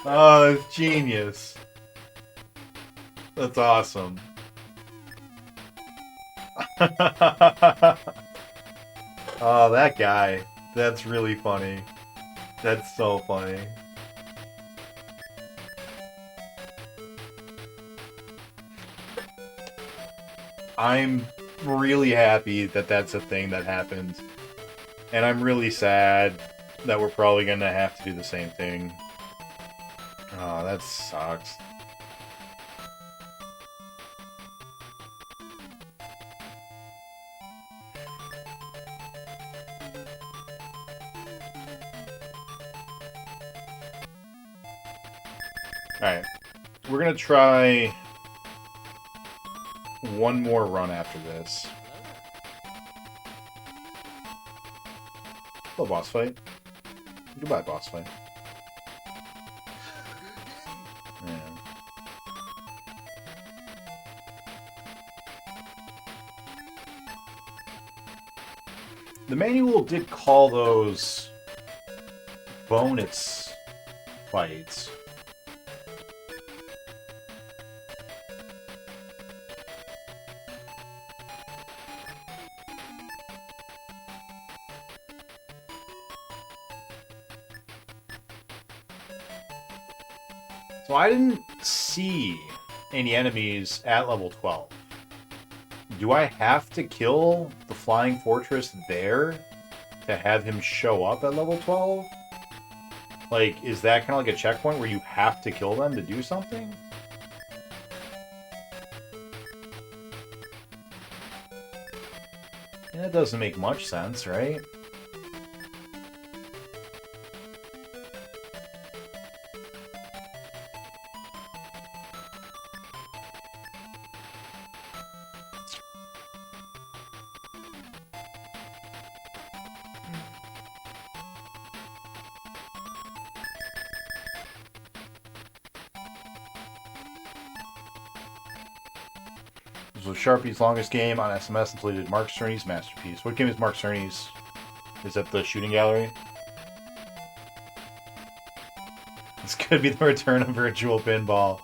Oh, that's genius. That's awesome. Oh, that guy. That's really funny. That's so funny. I'm really happy that that's a thing that happened. And I'm really sad that we're probably going to have to do the same thing. Oh, that sucks. Alright. We're gonna try one more run after this. Hello, boss fight. Goodbye, boss fight. Yeah. The manual did call those bonus fights. So I didn't see any enemies at level 12. Do I have to kill the Flying Fortress there to have him show up at level 12? Like, is that kind of like a checkpoint where you have to kill them to do something? Yeah, that doesn't make much sense, right? This was Sharpie's longest game on SMS until he did Mark Cerny's masterpiece. What game is Mark Cerny's? Is that the shooting gallery? This could be the return of virtual pinball.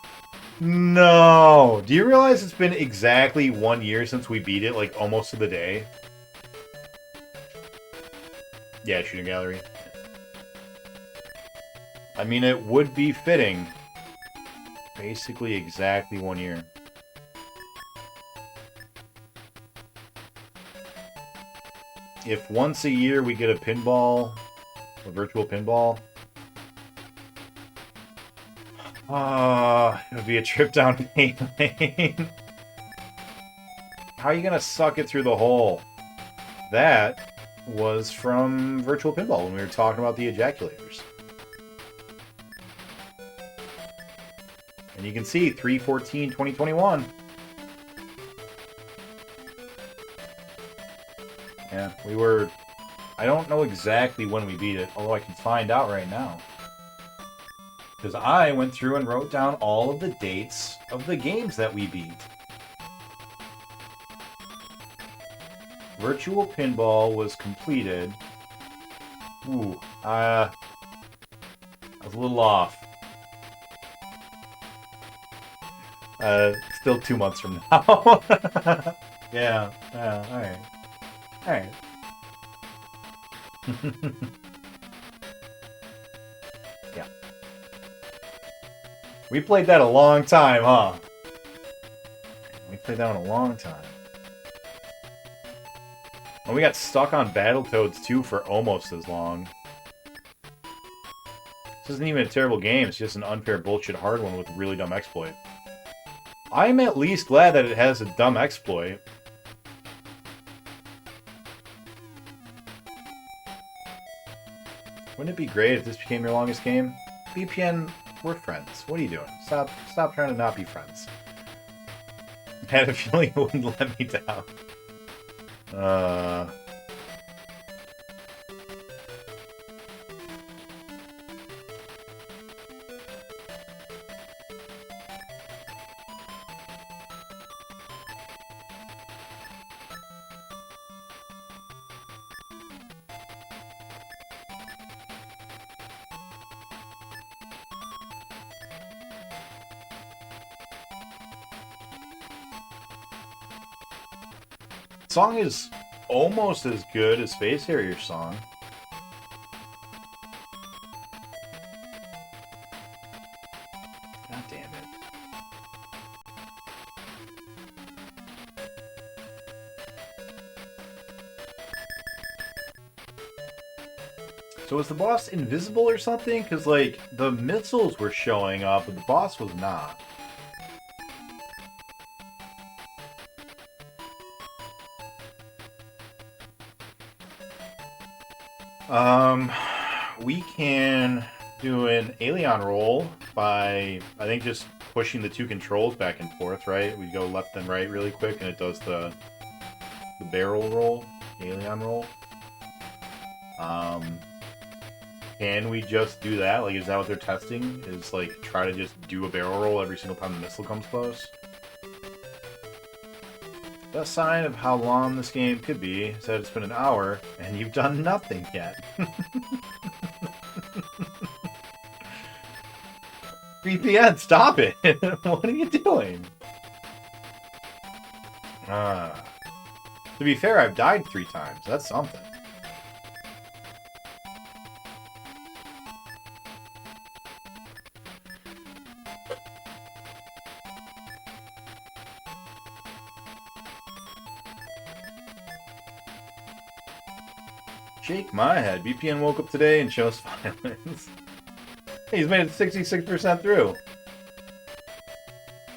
No! Do you realize it's been exactly 1 year since we beat it, like almost to the day? Yeah, shooting gallery. I mean, it would be fitting. Basically exactly 1 year. If once a year we get a pinball, a virtual pinball, it would be a trip down pain lane. How are you gonna suck it through the hole? That was from virtual pinball when we were talking about the ejaculators. And you can see 3/14/2021. Yeah, we were... I don't know exactly when we beat it, although I can find out right now. Because I went through and wrote down all of the dates of the games that we beat. Virtual Pinball was completed... Ooh, I was a little off. Still 2 months from now. Yeah, alright. Alright. Yeah. We played that a long time, huh? We played that one a long time. And we got stuck on Battletoads too for almost as long. This isn't even a terrible game, it's just an unfair bullshit hard one with a really dumb exploit. I'm at least glad that it has a dumb exploit. Wouldn't it be great if this became your longest game? BPN, we're friends. What are you doing? Stop trying to not be friends. I had a feeling you wouldn't let me down. Song is almost as good as Space Harrier's song. God damn it. So was the boss invisible or something? Because, like, the missiles were showing up, but the boss was not. We can do an Alien roll by, I think, just pushing the two controls back and forth, right? We go left and right really quick, and it does the barrel roll, alien roll. Can we just do that? Like, is that what they're testing? Is, like, try to just do a barrel roll every single time the missile comes close? The sign of how long this game could be said it's been an hour, and you've done nothing yet. VPN, stop it! What are you doing? To be fair, I've died 3 times. That's something. Shake my head. VPN woke up today and shows violence. He's made it 66% through.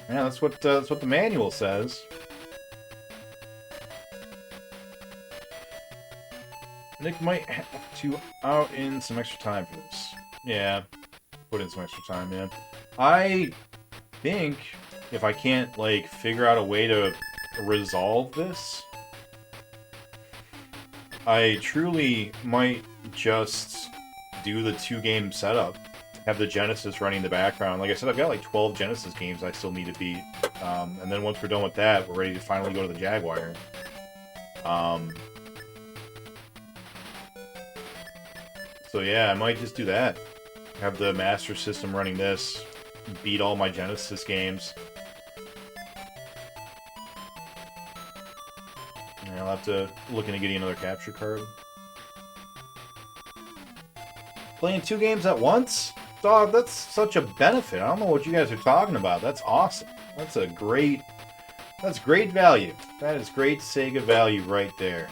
Yeah, that's what the manual says. Nick might have to out in some extra time for this. Yeah, put in some extra time, man. I think if I can't, like, figure out a way to resolve this, I truly might just do the 2-game setup. Have the Genesis running in the background. Like I said, I've got like 12 Genesis games I still need to beat. And then once we're done with that, we're ready to finally go to the Jaguar. So yeah, I might just do that. Have the Master System running this. Beat all my Genesis games. And I'll have to look into getting another capture card. Playing 2 games at once? Dog, that's such a benefit. I don't know what you guys are talking about. That's awesome. That's great value. That is great Sega value right there.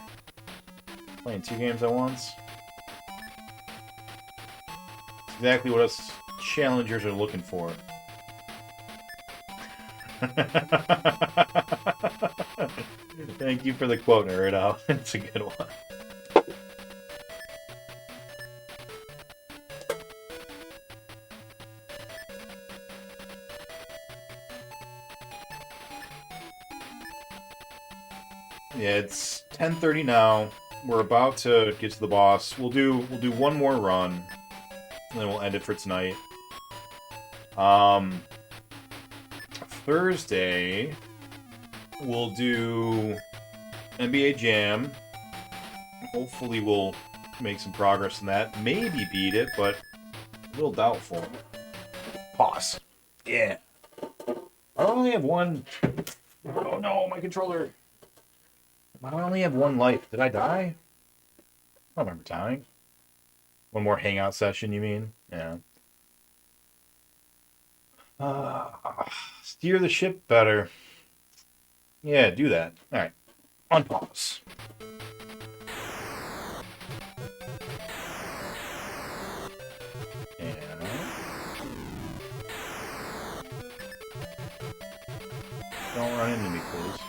Playing 2 games at once. It's exactly what us challengers are looking for. Thank you for the quote, Naruto. It's a good one. Yeah, it's 10:30 now. We're about to get to the boss. We'll do one more run, and then we'll end it for tonight. Thursday, we'll do NBA Jam. Hopefully we'll make some progress in that. Maybe beat it, but a little doubtful. Pause. Yeah. I only have one... Oh no, my controller. I only have 1 life. Did I die? I don't remember dying. One more hangout session, you mean? Yeah. Steer the ship better. Yeah, do that. Alright. Unpause. And... don't run into me, please.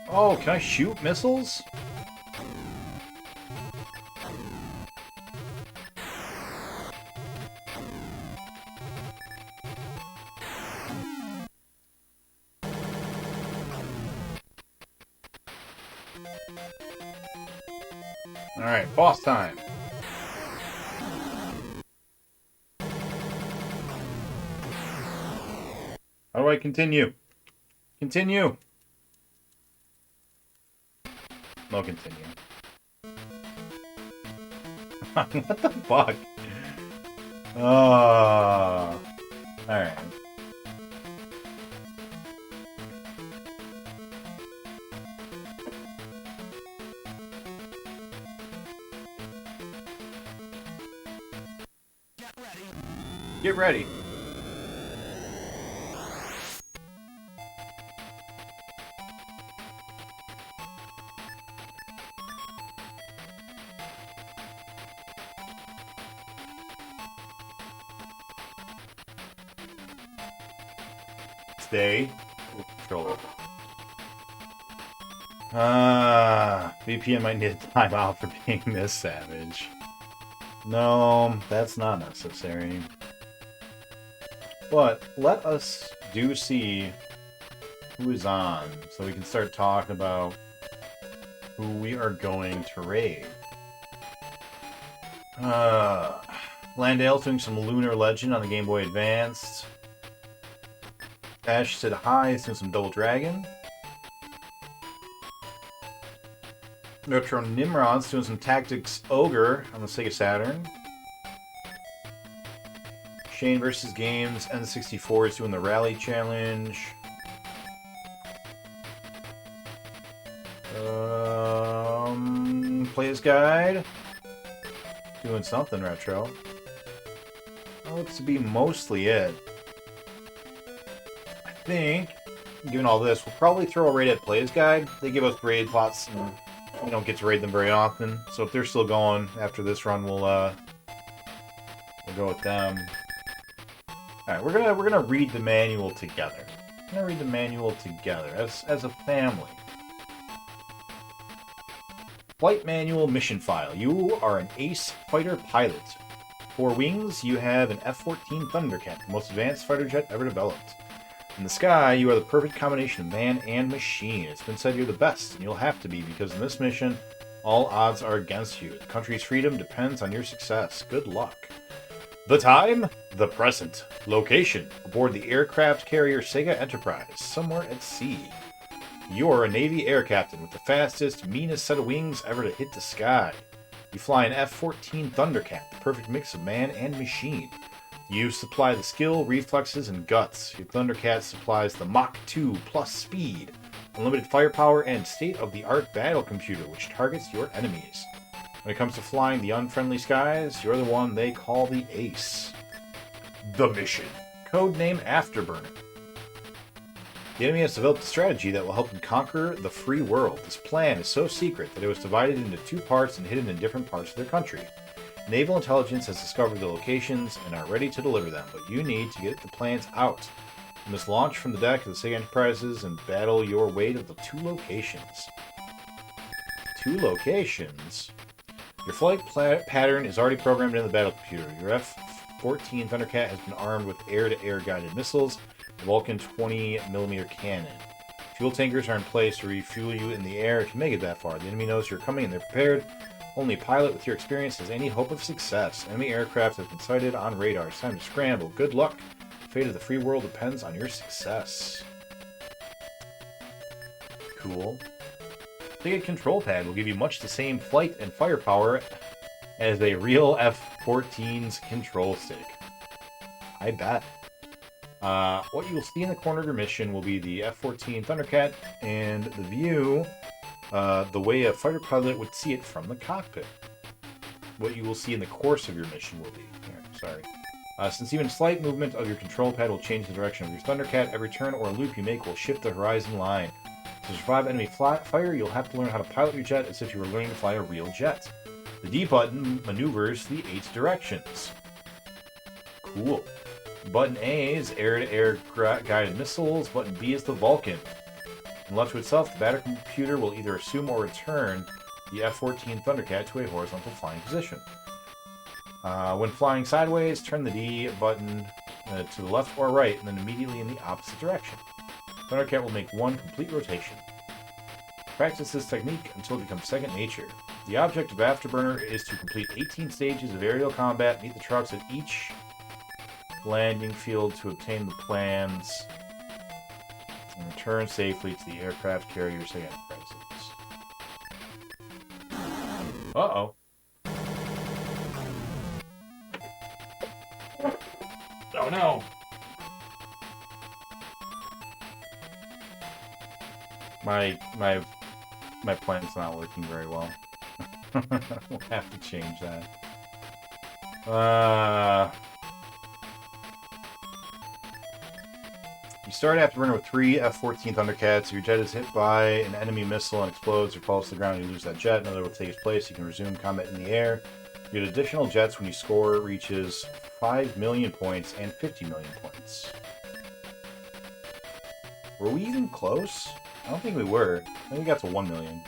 Oh, can I shoot missiles? Alright, boss time. How do I continue? Continue! No, continue. What the fuck? Oh. Alright. Get ready. Stay controller. VPN might need a timeout for being this savage. No, that's not necessary. But let us do see who is on, so we can start talking about who we are going to raid. Landale's doing some Lunar Legend on the Game Boy Advance. Ash said hi, he's doing some Double Dragon. Retro Nimrod's doing some Tactics Ogre on the Sega Saturn. Shane vs. Games N64 is doing the Rally Challenge. Player's Guide. Doing something retro. That looks to be mostly it. I think, given all this, we'll probably throw a raid at Player's Guide. They give us raid plots, and we don't get to raid them very often. So if they're still going after this run, we'll go with them. Alright, we're gonna read the manual together. We're gonna read the manual together as a family. Flight Manual Mission File. You are an ace fighter pilot. For wings, you have an F-14 Thundercat, the most advanced fighter jet ever developed. In the sky, you are the perfect combination of man and machine. It's been said you're the best, and you'll have to be, because in this mission, all odds are against you. The country's freedom depends on your success. Good luck. The time? The present. Location? Aboard the aircraft carrier Sega Enterprise, somewhere at sea. You're a Navy air captain with the fastest, meanest set of wings ever to hit the sky. You fly an F-14 Thundercat, the perfect mix of man and machine. You supply the skill, reflexes, and guts. Your Thundercat supplies the Mach 2 plus speed, unlimited firepower, and state-of-the-art battle computer, which targets your enemies. When it comes to flying the unfriendly skies, you're the one they call the Ace. The mission. Codename Afterburner. The enemy has developed a strategy that will help them conquer the free world. This plan is so secret that it was divided into two parts and hidden in different parts of their country. Naval intelligence has discovered the locations and are ready to deliver them, but you need to get the plans out. You must launch from the deck of the Sega Enterprises and battle your way to the two locations. Two locations? Your flight pattern is already programmed in the battle computer. Your F-14 Thundercat has been armed with air-to-air guided missiles, a Vulcan 20mm cannon. Fuel tankers are in place to refuel you in the air if you make it that far. The enemy knows you're coming and they're prepared. Only a pilot with your experience has any hope of success. Enemy aircraft have been sighted on radar. It's time to scramble. Good luck. The fate of the free world depends on your success. Cool. Sega control pad will give you much the same flight and firepower as a real F-14's control stick. I bet. What you will see in the corner of your mission will be the F-14 Thundercat and the view the way a fighter pilot would see it from the cockpit. What you will see in the course of your mission will be... Here, sorry. Since even slight movement of your control pad will change the direction of your Thundercat, every turn or loop you make will shift the horizon line. To survive enemy fire, you'll have to learn how to pilot your jet as if you were learning to fly a real jet. The D button maneuvers the 8 directions. Cool. Button A is air-to-air guided missiles. Button B is the Vulcan. And left to itself, the battle computer will either assume or return the F-14 Thundercat to a horizontal flying position. When flying sideways, turn the D button to the left or right, and then immediately in the opposite direction. Thundercat will make one complete rotation. Practice this technique until it becomes second nature. The object of Afterburner is to complete 18 stages of aerial combat, meet the trucks at each landing field to obtain the plans, and return safely to the aircraft carrier Seganick. Uh-oh. Oh no! My plan's not working very well. We'll have to change that. You start Afterburner with 3 F-14 Thundercats. If your jet is hit by an enemy missile and explodes or falls to the ground, you lose that jet. Another will take its place. You can resume combat in the air. You get additional jets when your score reaches 5 million points and 50 million points. Were we even close? I don't think we were. I think we got to 1 million.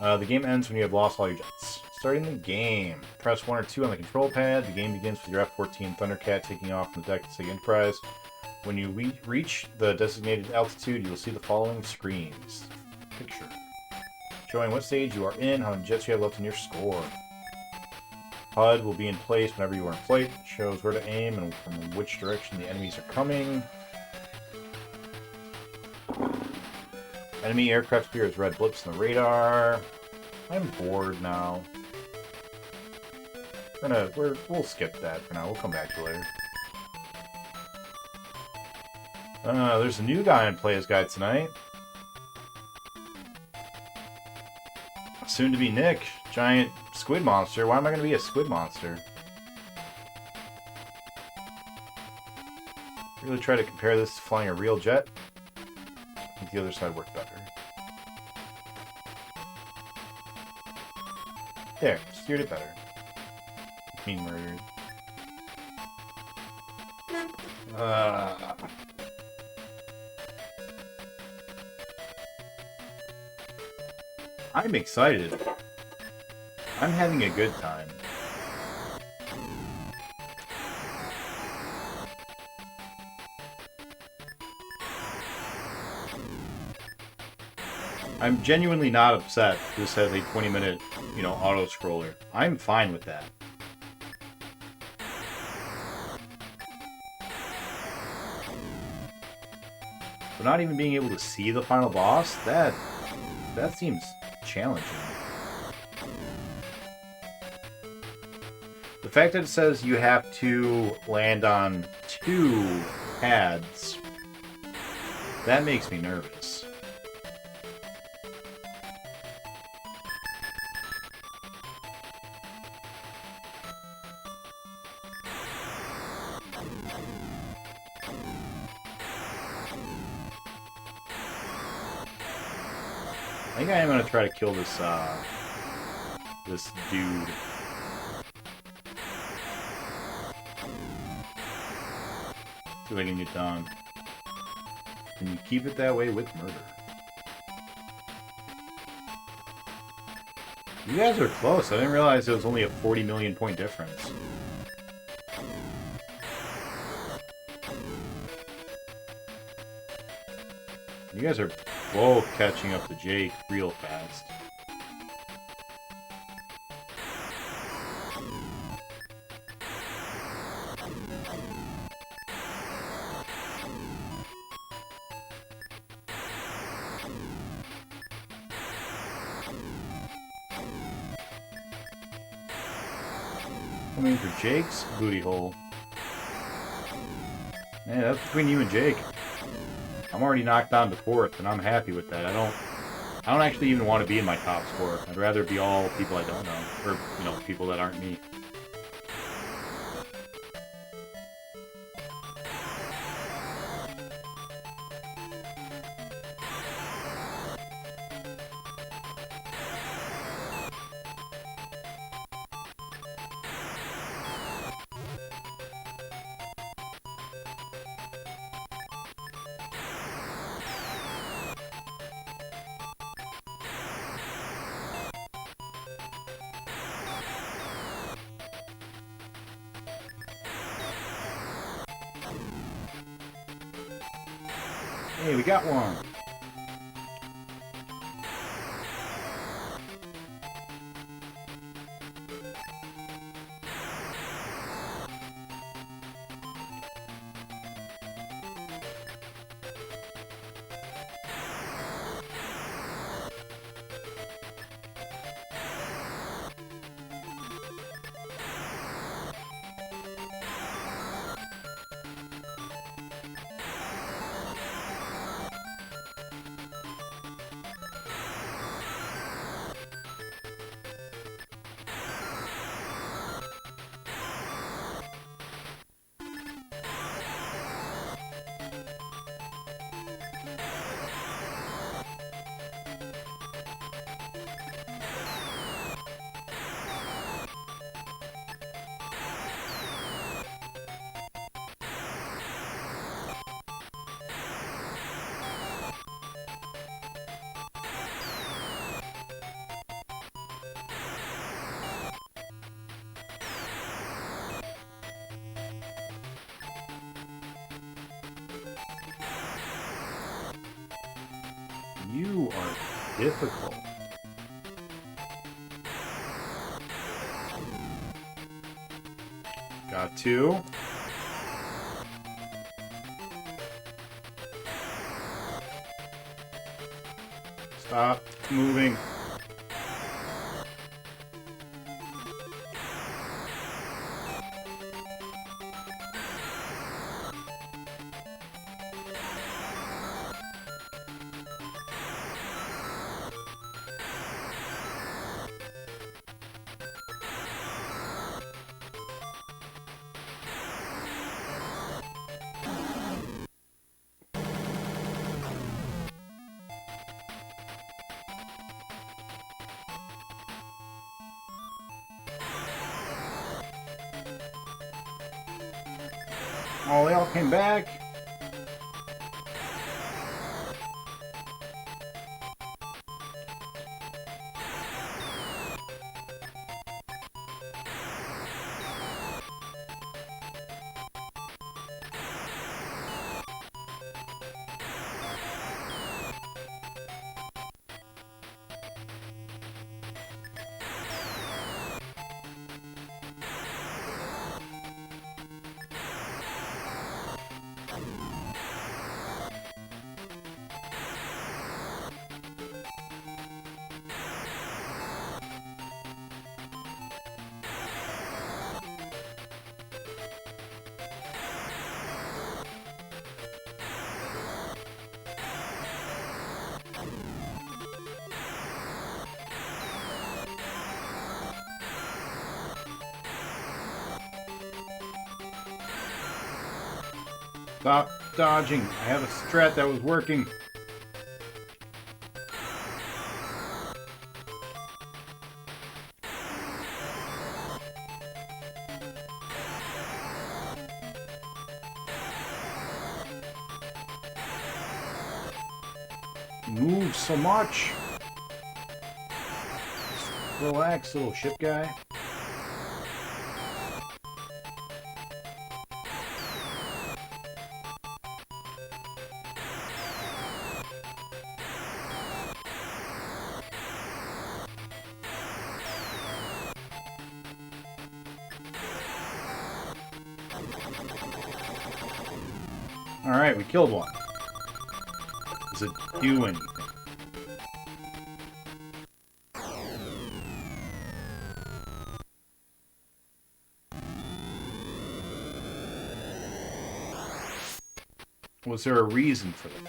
The game ends when you have lost all your jets. Starting the game. Press 1 or 2 on the control pad. The game begins with your F-14 Thundercat taking off from the deck of the Seganick Enterprise. When you reach the designated altitude, you will see the following screens. Picture. Showing what stage you are in, how many jets you have left in your score. HUD will be in place whenever you are in flight. Shows where to aim and from which direction the enemies are coming. Enemy aircraft appears red blips on the radar. I'm bored now. We'll skip that for now. We'll come back to it later. There's a new guy in Player's Guide tonight. Soon to be Nick, giant squid monster. Why am I going to be a squid monster? Really try to compare this to flying a real jet. I think the other side worked better. There, steered it better. Mean murdered. I'm excited. I'm having a good time. I'm genuinely not upset this has a 20-minute, auto-scroller. I'm fine with that. But not even being able to see the final boss, that seems challenging. The fact that it says you have to land on 2 pads, that makes me nervous. I think I am going to try to kill this, this dude. See if I can get done. Can you keep it that way with murder? You guys are close. I didn't realize it was only a 40 million point difference. You guys are both catching up to Jake real fast. Coming for Jake's booty hole. Man, that's between you and Jake. I'm already knocked down to 4th, and I'm happy with that. I don't actually even want to be in my top score. I'd rather be all people I don't know, or people that aren't me. Hey, we got one. You are difficult. Got two. Stop moving. Oh, they all came back. Stop dodging. I have a strat that was working. Move so much. Just relax, little ship guy. Alright, we killed one. Does it do anything? Was there a reason for that?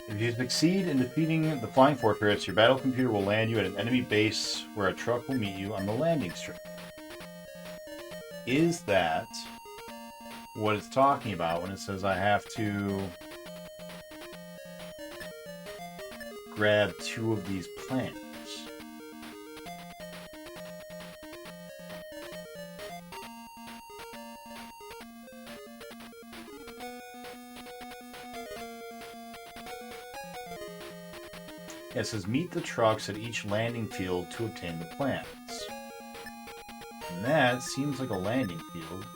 If you succeed in defeating the flying fortress, your battle computer will land you at an enemy base where a truck will meet you on the landing strip. Is that what it's talking about when it says I have to grab 2 of these plants? It says meet the trucks at each landing field to obtain the plants. And that seems like a landing field.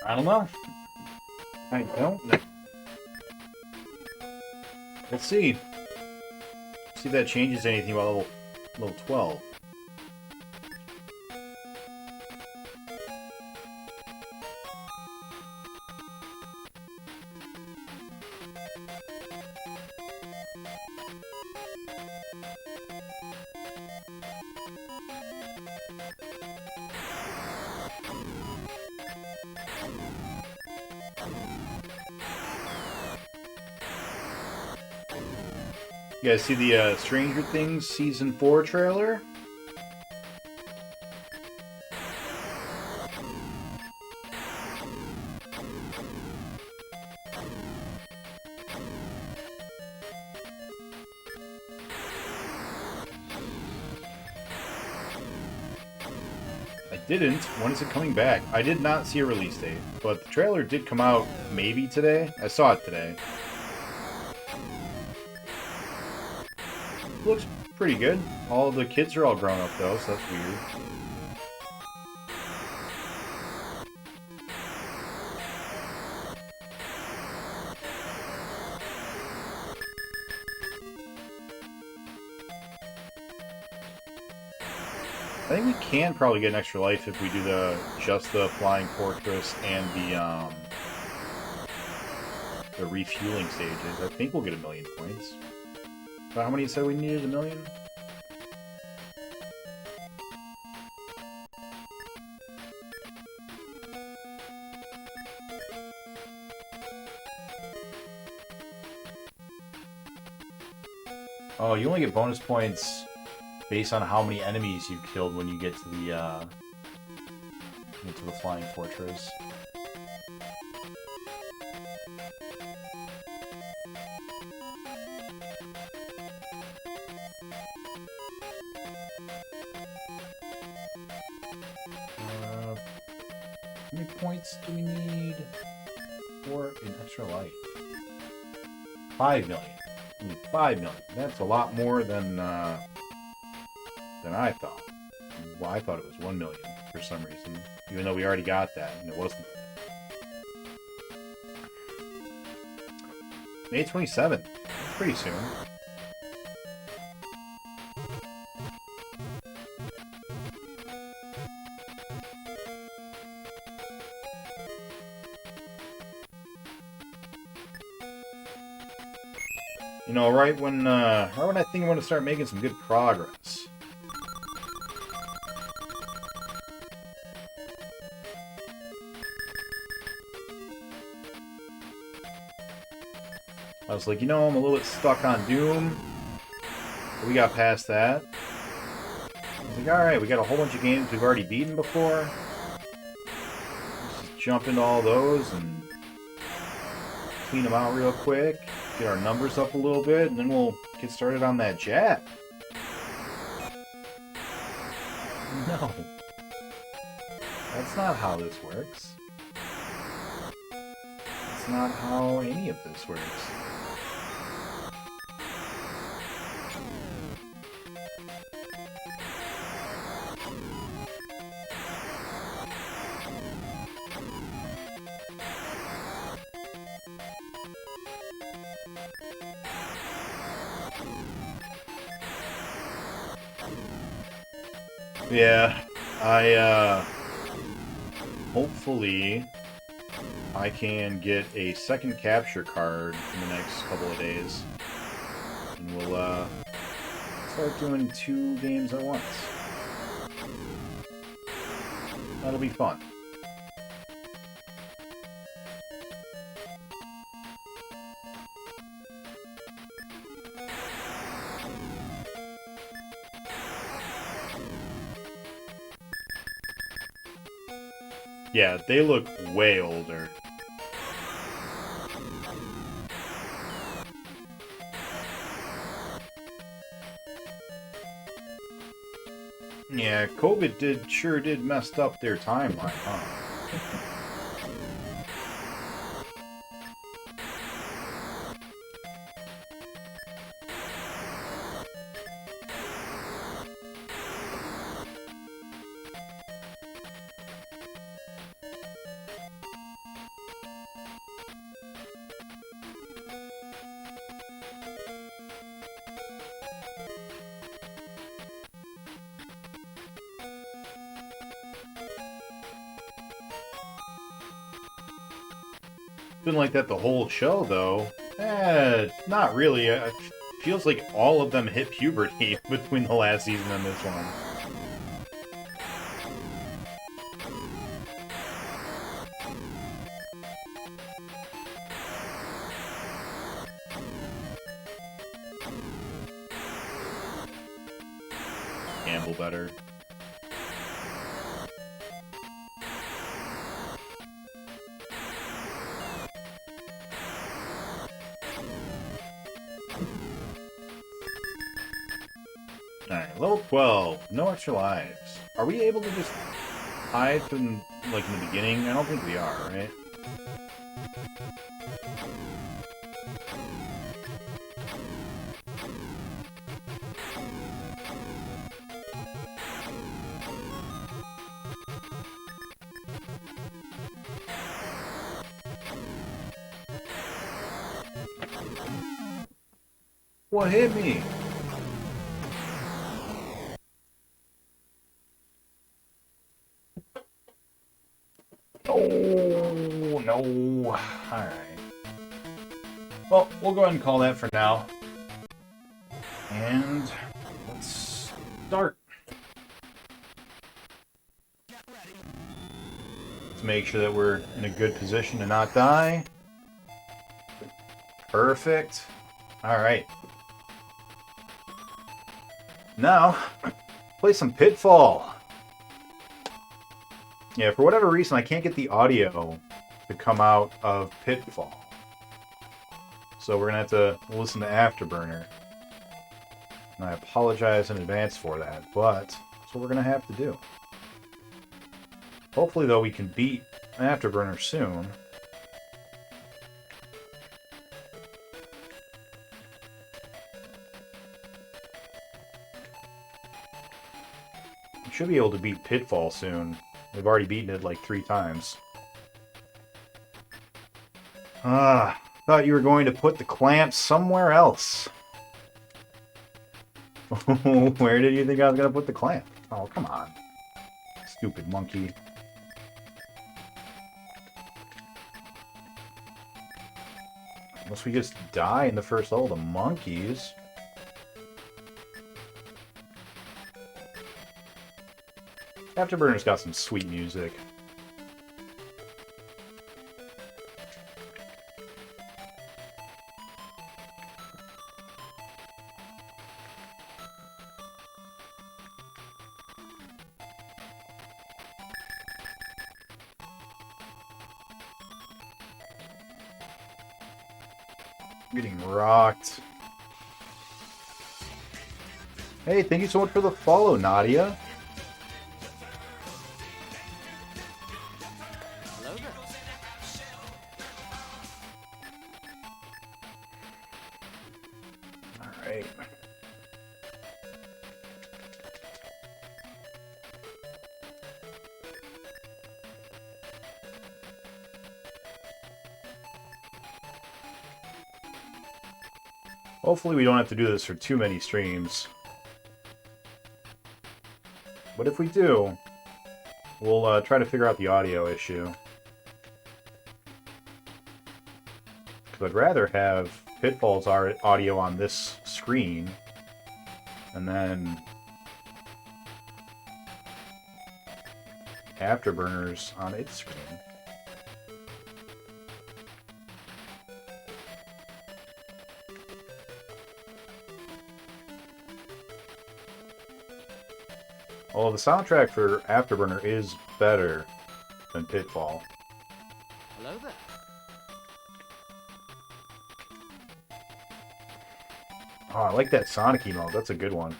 I don't know. I don't know. Let's see. See if that changes anything about level 12. You guys see the Stranger Things Season 4 trailer? didn't, when is it coming back? I did not see a release date, but the trailer did come out maybe today. I saw it today. Looks pretty good. All the kids are all grown up though, so that's weird. I think we can probably get an extra life if we do just the flying fortress and the refueling stages. I think we'll get 1,000,000 points. So how many said we needed? 1,000,000? Oh, you only get bonus points based on how many enemies you've killed when you get to the flying fortress. How many points do we need for an extra life? 5,000,000. 5,000,000. That's a lot more than I thought. Well, I thought it was 1,000,000 for some reason, even though we already got that, and it wasn't. May 27th. That's pretty soon. You know, right when I think I'm going to start making some good progress. I was like, you know, I'm a little bit stuck on Doom. But we got past that. I was like, alright, we got a whole bunch of games we've already beaten before. Let's just jump into all those and clean them out real quick. Get our numbers up a little bit, and then we'll get started on that jet. No. That's not how this works. That's not how any of this works. Yeah, hopefully I can get a second capture card in the next couple of days. And we'll, start doing 2 games at once. That'll be fun. Yeah, they look way older. Yeah, COVID sure did messed up their timeline, huh? Been like that the whole show, though. Not really. It feels like all of them hit puberty between the last season and this one. Gamble better. Alright, level 12. No extra lives. Are we able to just tied from, like, in the beginning? I don't think we are, right? What hit me? Oh, no. Alright. Well, we'll go ahead and call that for now. And let's start. Let's make sure that we're in a good position to not die. Perfect. Alright. Now, play some Pitfall. Yeah, for whatever reason, I can't get the audio to come out of Pitfall. So we're going to have to listen to Afterburner. And I apologize in advance for that, but that's what we're going to have to do. Hopefully, though, we can beat Afterburner soon. We should be able to beat Pitfall soon. We've already beaten it like 3 times. Thought you were going to put the clamps somewhere else. Where did you think I was going to put the clamp? Oh, come on. Stupid monkey. Unless we just die in the first level, the monkeys. Afterburner's got some sweet music. Getting rocked. Hey, thank you so much for the follow, Nadia. Hello there. All right. Hopefully we don't have to do this for too many streams. But if we do, we'll try to figure out the audio issue. Because I'd rather have Pitfall's audio on this screen, and then Afterburner's on its screen. Well, the soundtrack for Afterburner is better than Pitfall. Hello there. Oh, I like that Sonic emote. That's a good one.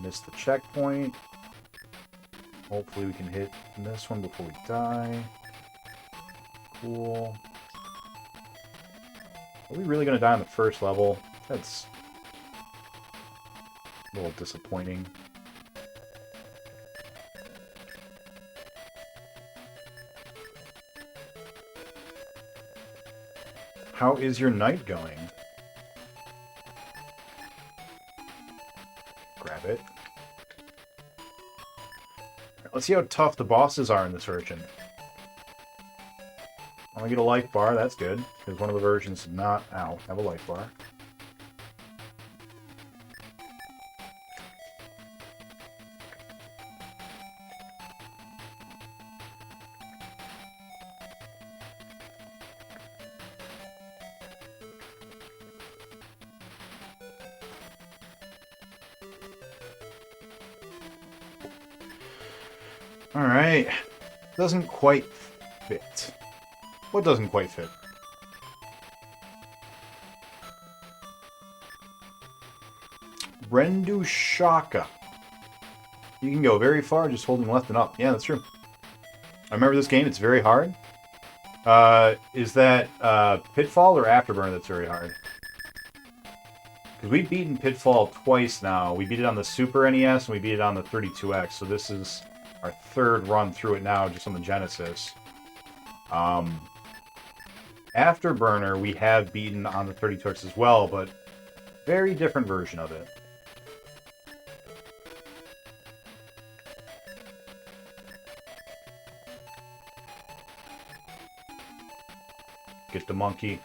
Missed the checkpoint. Hopefully we can hit this one before we die. Cool. Are we really going to die on the first level? That's a little disappointing. How is your night going? Grab it. Let's see how tough the bosses are in this version. I get a life bar, that's good, because one of the versions did not, have a life bar. Alright, doesn't quite fit. What doesn't quite fit? Rendushaka. You can go very far just holding left and up. Yeah, that's true. I remember this game. It's very hard. Is that Pitfall or Afterburner that's very hard? Because we've beaten Pitfall twice now. We beat it on the Super NES and we beat it on the 32X. So this is our third run through it now, just on the Genesis. Afterburner we have beaten on the 32X as well, but very different version of it. Get the monkey.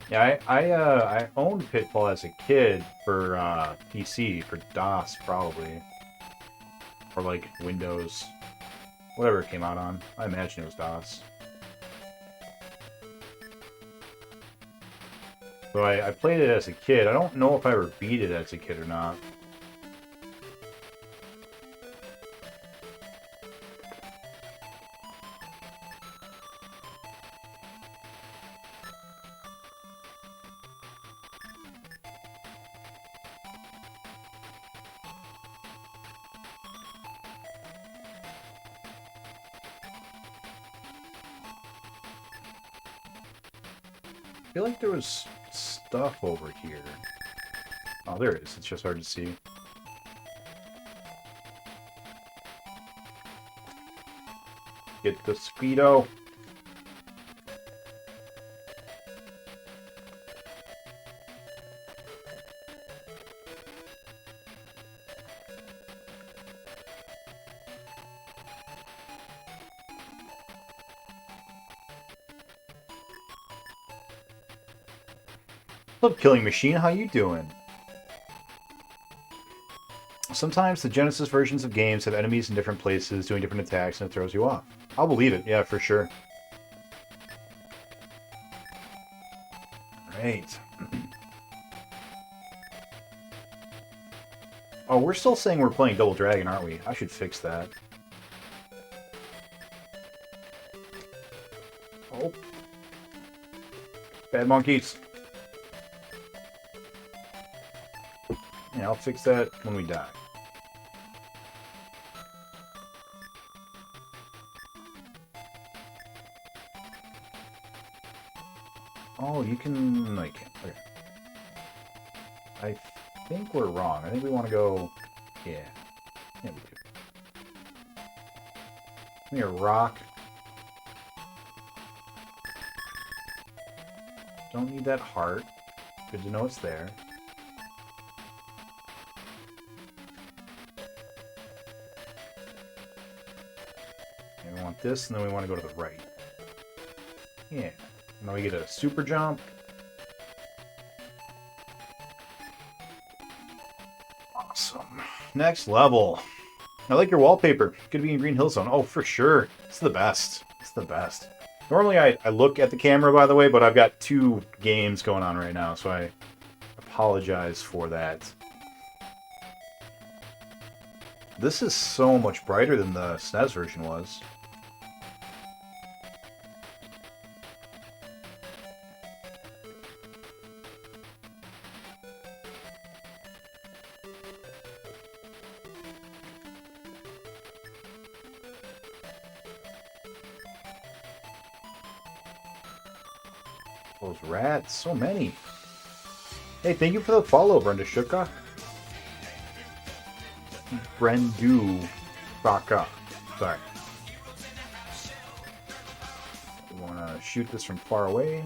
Yeah, I owned Pitfall as a kid for PC, for DOS probably. Or like Windows. Whatever it came out on. I imagine it was DOS. So I played it as a kid. I don't know if I ever beat it as a kid or not. I feel like there was stuff over here. Oh, there it is. It's just hard to see. Get the speedo. Hello, Killing Machine. How you doing? Sometimes the Genesis versions of games have enemies in different places doing different attacks and it throws you off. I'll believe it. Yeah, for sure. Right. Oh, we're still saying we're playing Double Dragon, aren't we? I should fix that. Oh. Bad monkeys. Yeah, I'll fix that when we die. Oh, you can... No, you can't. Okay. I think we're wrong. I think we want to go... Yeah. Yeah, we do. Give me a rock. Don't need that heart. Good to know it's there. And we want this, and then we want to go to the right. Yeah. Now we get a super jump. Awesome. Next level. I like your wallpaper. Could be in Green Hill Zone. Oh, for sure. It's the best. It's the best. Normally I look at the camera, by the way, but I've got two games going on right now, so I apologize for that. This is so much brighter than the SNES version was. Those rats, so many. Hey, thank you for the follow, Brenda Shuka. Brendu Baka. Sorry. We want to shoot this from far away.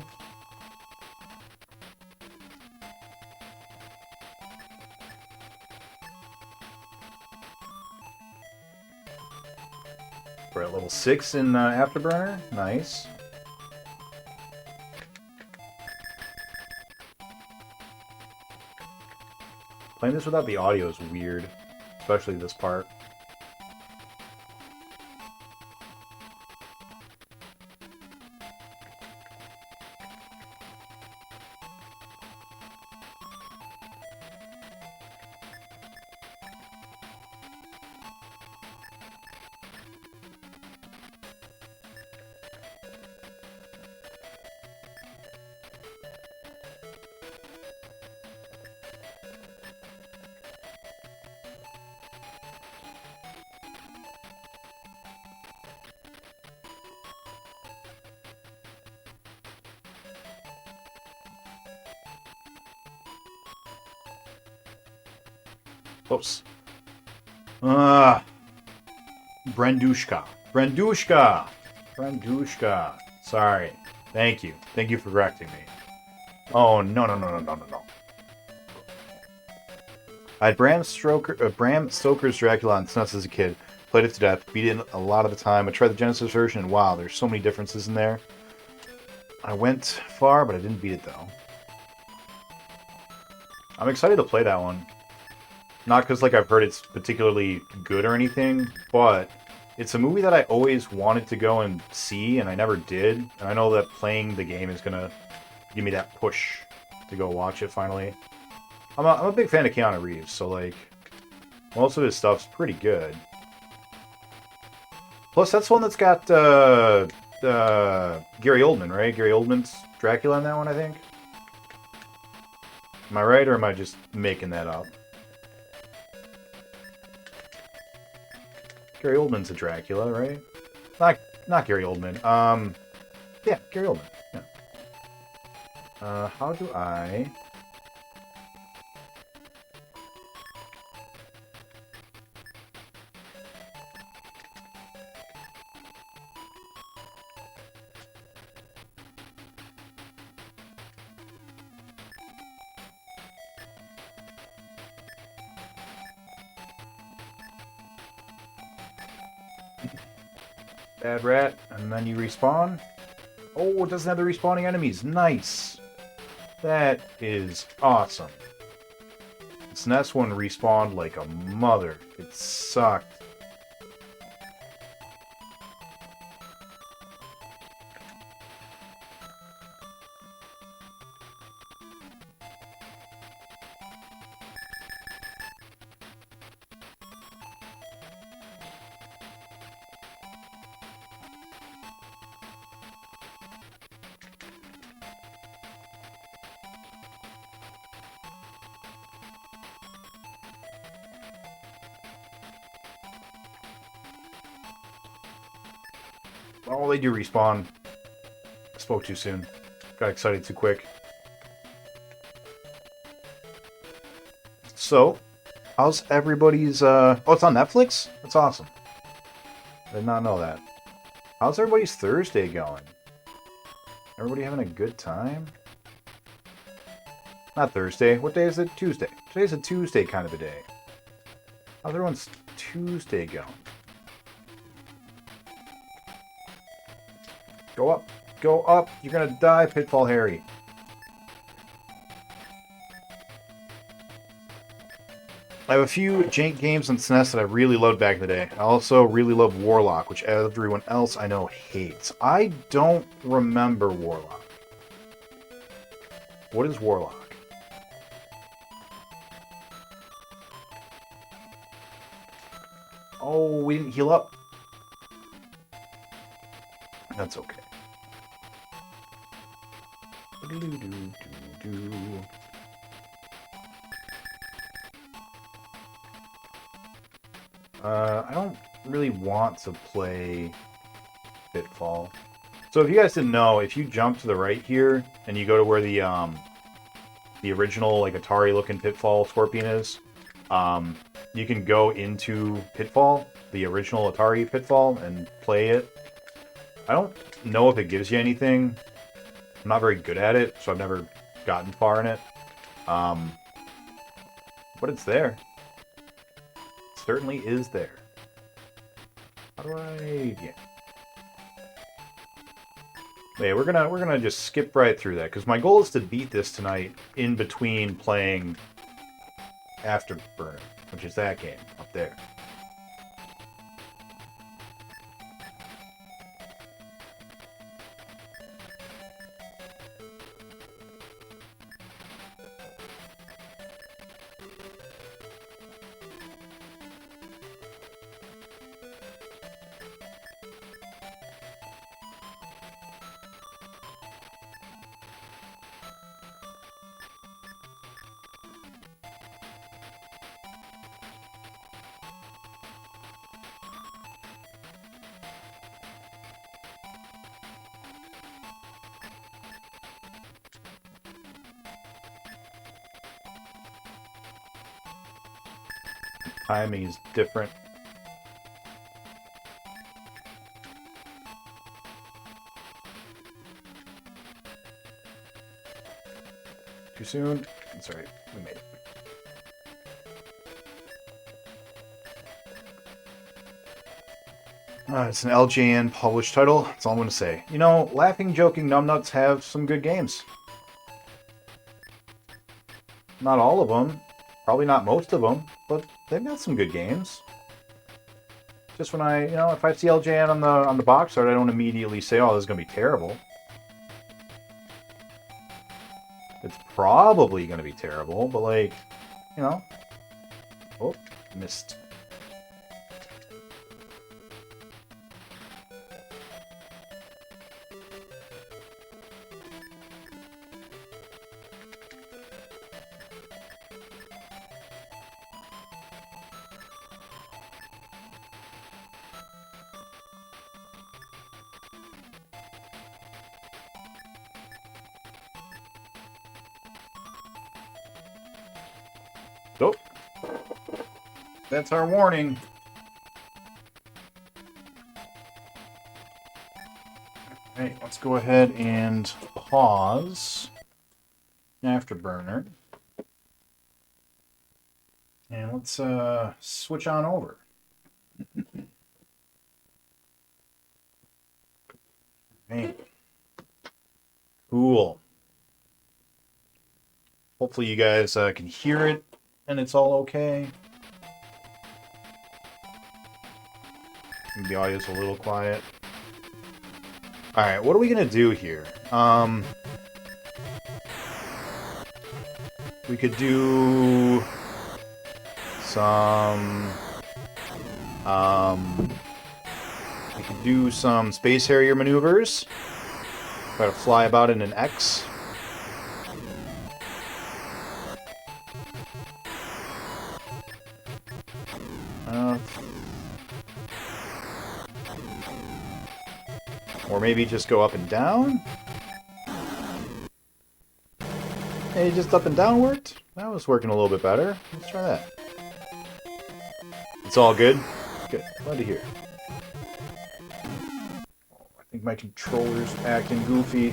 We're at level 6 in Afterburner. Nice. Playing this without the audio is weird, especially this part. Close. Brendushka. Brendushka. Brendushka. Sorry. Thank you. Thank you for correcting me. Oh, no, no, no, no, no, no, no. I had Bram Stoker's Dracula on SNES as a kid. Played it to death. Beat it a lot of the time. I tried the Genesis version, and wow, there's so many differences in there. I went far, but I didn't beat it, though. I'm excited to play that one. Not because, like, I've heard it's particularly good or anything, but it's a movie that I always wanted to go and see, and I never did. And I know that playing the game is going to give me that push to go watch it finally. I'm a big fan of Keanu Reeves, so, like, most of his stuff's pretty good. Plus, that's one that's got Gary Oldman, right? Gary Oldman's Dracula in that one, I think. Am I right, or am I just making that up? Gary Oldman's a Dracula, right? Not Gary Oldman. Yeah, Gary Oldman. Yeah. How do I... Bad rat, and then you respawn. Oh, it doesn't have the respawning enemies. Nice. That is awesome. This next one respawned like a mother. It sucked. Oh, they do respawn. I spoke too soon. Got excited too quick. So, how's everybody's, Oh, it's on Netflix? That's awesome. I did not know that. How's everybody's Thursday going? Everybody having a good time? Not Thursday. What day is it? Tuesday. Today's a Tuesday kind of a day. How's everyone's Tuesday going? Go up. Go up. You're gonna die, Pitfall Harry. I have a few jank games on SNES that I really loved back in the day. I also really love Warlock, which everyone else I know hates. I don't remember Warlock. What is Warlock? Oh, we didn't heal up. That's okay. I don't really want to play Pitfall. So if you guys didn't know, if you jump to the right here and you go to where the original like Atari looking Pitfall Scorpion is, you can go into Pitfall, the original Atari Pitfall, and play it. I don't know if it gives you anything. I'm not very good at it, so I've never gotten far in it. But it's there. It certainly is there. How do I... Yeah. Yeah, we're gonna just skip right through that, because my goal is to beat this tonight in between playing Afterburner, which is that game up there. timing is different. Too soon? That's alright. We made it. It's an LJN published title. That's all I'm going to say. You know, Laughing Joking Numbnuts have some good games. Not all of them. Probably not most of them. But they've got some good games. Just when I, if I see LJN on the box art, I don't immediately say, oh, this is going to be terrible. It's probably going to be terrible, but like, Oh, missed. Nope. That's our warning. Alright, let's go ahead and pause Afterburner. And let's switch on over. Hey. Cool. Hopefully you guys can hear it and it's all okay. The audio's a little quiet. Alright, what are we gonna do here? We could do some Space Harrier maneuvers. Try to fly about in an X. Or maybe just go up and down? Hey, just up and down worked? That was working a little bit better. Let's try that. It's all good? Good. Glad to hear. I think my controller's acting goofy.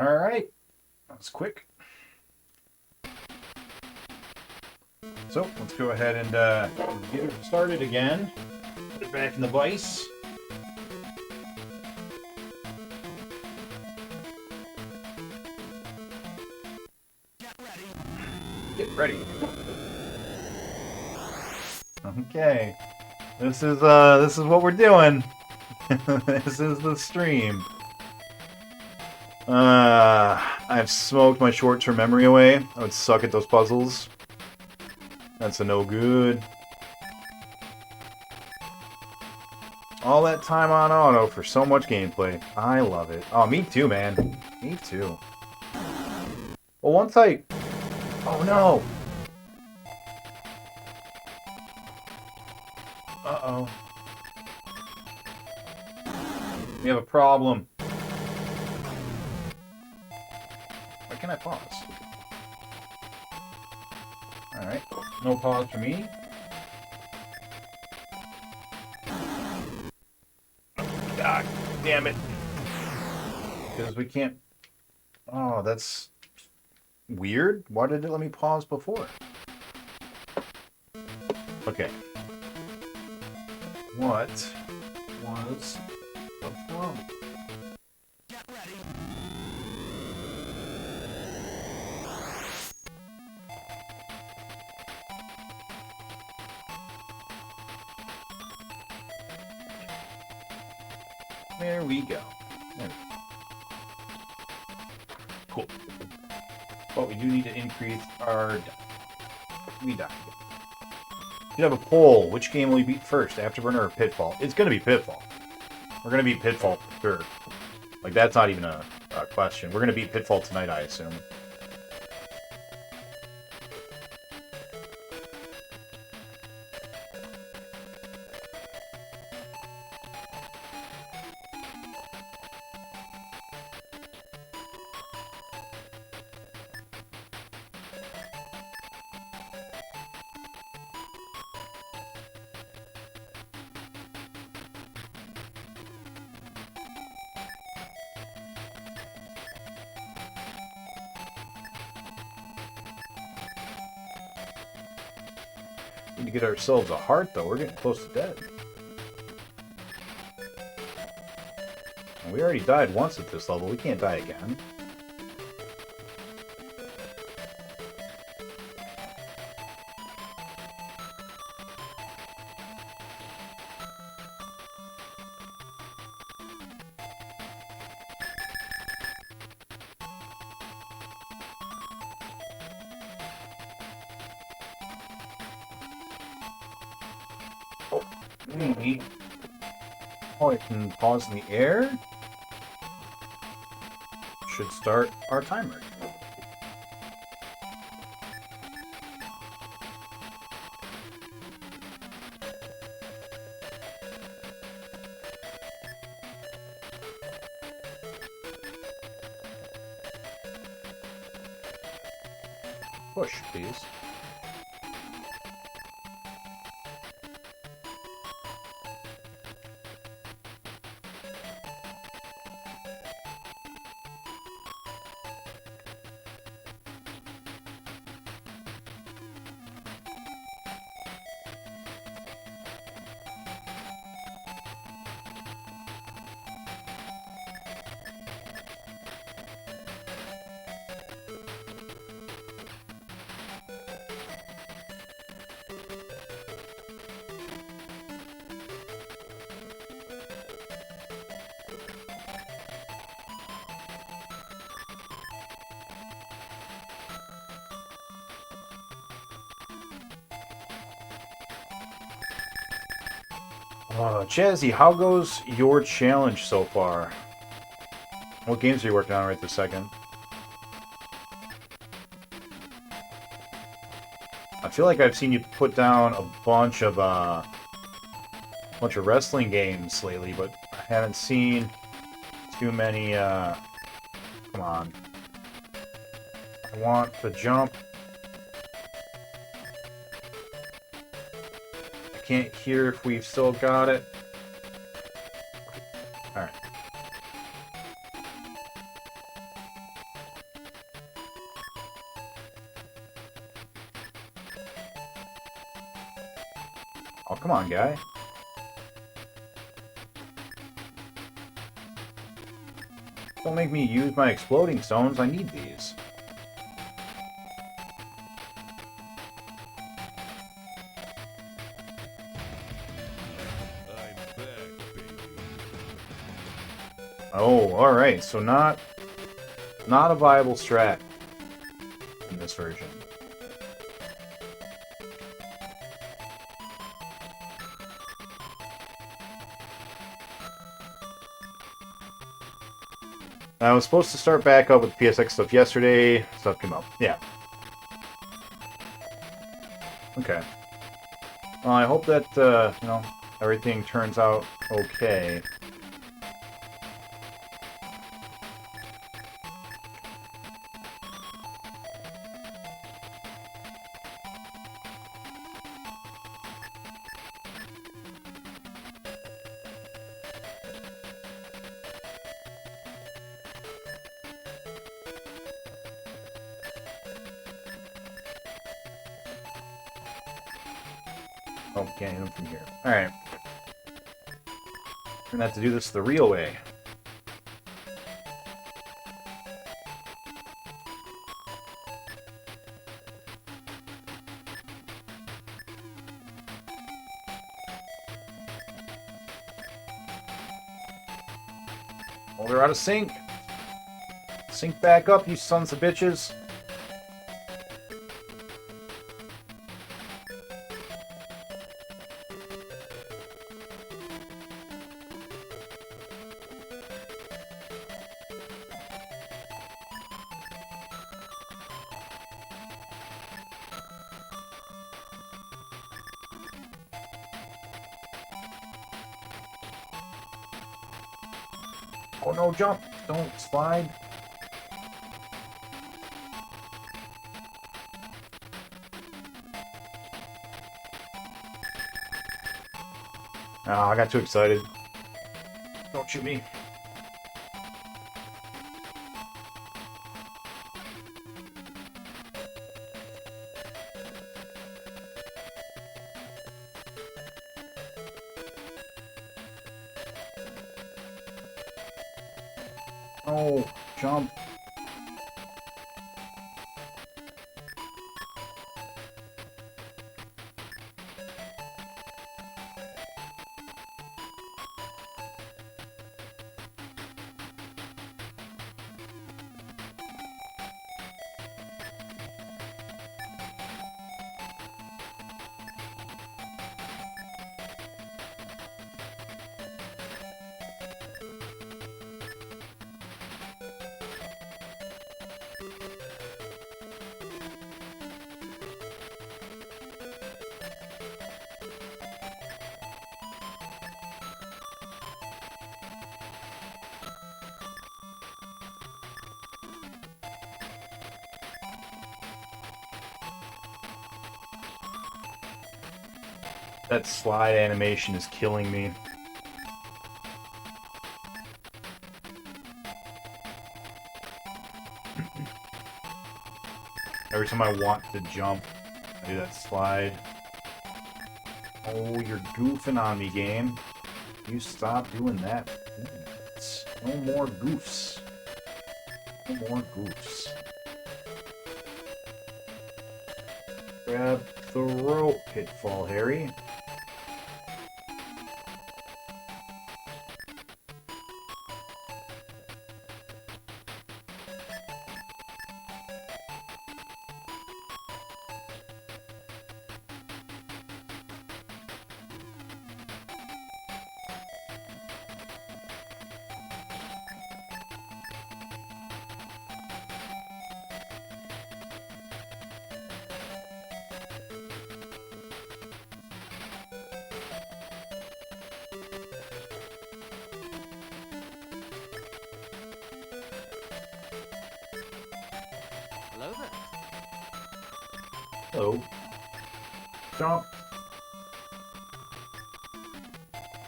Alright, that was quick. So, let's go ahead and get it started again. Put it back in the vise. Get ready. Okay. This is what we're doing. This is the stream. I've smoked my short-term memory away. I would suck at those puzzles. That's a no good. All that time on auto for so much gameplay. I love it. Oh, me too, man. Me too. Well, once I... Oh, no! Uh-oh. We have a problem. Why can't I pause? Alright. No pause for me. God damn it. Because we can't... Oh, that's... weird. Why did it let me pause before? Okay. What was the problem? Get ready. There we go. There we go. cool. But we do need to increase our... We die. You have a poll. Which game will we beat first, Afterburner or Pitfall? It's going to be Pitfall. We're going to beat Pitfall for sure. Like, that's not even a question. We're going to beat Pitfall tonight, I assume. We need to get ourselves a heart, though. We're getting close to dead. And we already died once at this level. We can't die again. Oh, I can pause in the air. Should start our timer. Push, please. Chazzy, how goes your challenge so far? What games are you working on right this second? I feel like I've seen you put down a bunch of wrestling games lately, but I haven't seen too many. Come on, I want the jump. I can't hear if we've still got it. All right. Oh, come on, guy. Don't make me use my exploding stones. I need these. Oh, alright. So not a viable strat in this version. I was supposed to start back up with PSX stuff yesterday. Stuff came up. Yeah. Okay. Well, I hope that, you know, everything turns out okay. Oh, can't hit him from here. Alright. We're gonna have to do this the real way. Well, they're out of sync. Sync back up, you sons of bitches. Oh no, jump! Don't slide. Oh, I got too excited. Don't shoot me. Oh, jump. That slide animation is killing me. Every time I want to jump, I do that slide. Oh, you're goofing on me, game. You stop doing that, please. No more goofs. No more goofs. Grab the rope, Pitfall Harry. Hello there. Hello. Jump.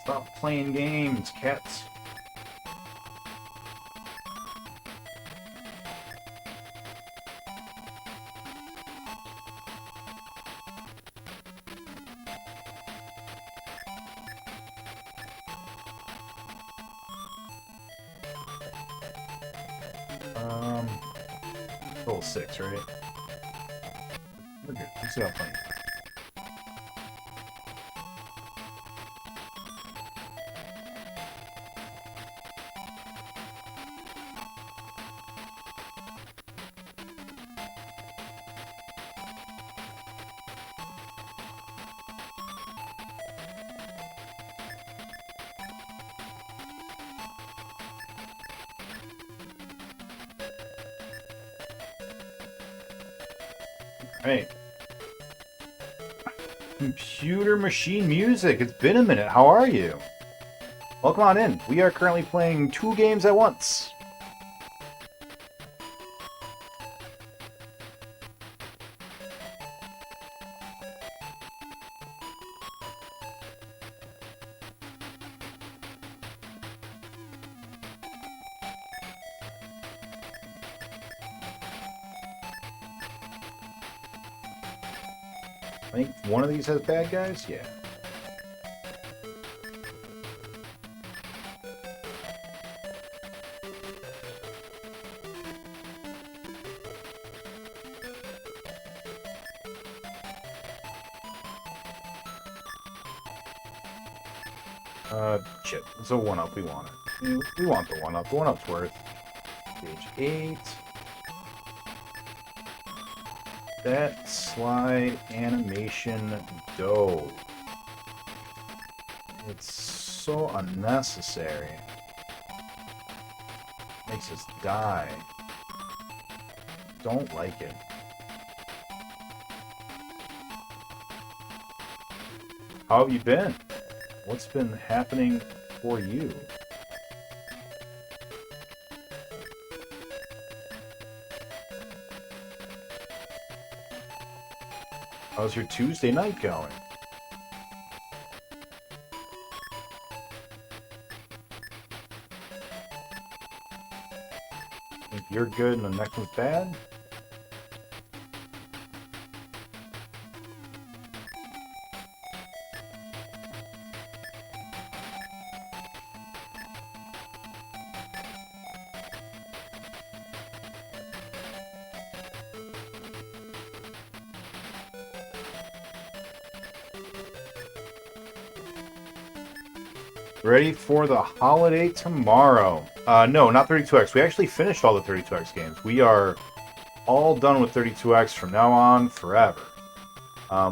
Stop playing games, cats. Level 6, right? We're good. Let's see how funny. Hey. Computer Machine Music, it's been a minute. How are you? Welcome on in. We are currently playing 2 games at once. I think one of these has bad guys? Yeah. Shit. It's a 1-up. We want it. We want the 1-up. The 1-up's worth. Page 8. That slide animation dough. It's so unnecessary. Makes us die. Don't like it. How have you been? What's been happening for you? How's your Tuesday night going? Think you're good and the next one's bad? Ready for the holiday tomorrow. No, not 32X. We actually finished all the 32X games. We are all done with 32X from now on forever.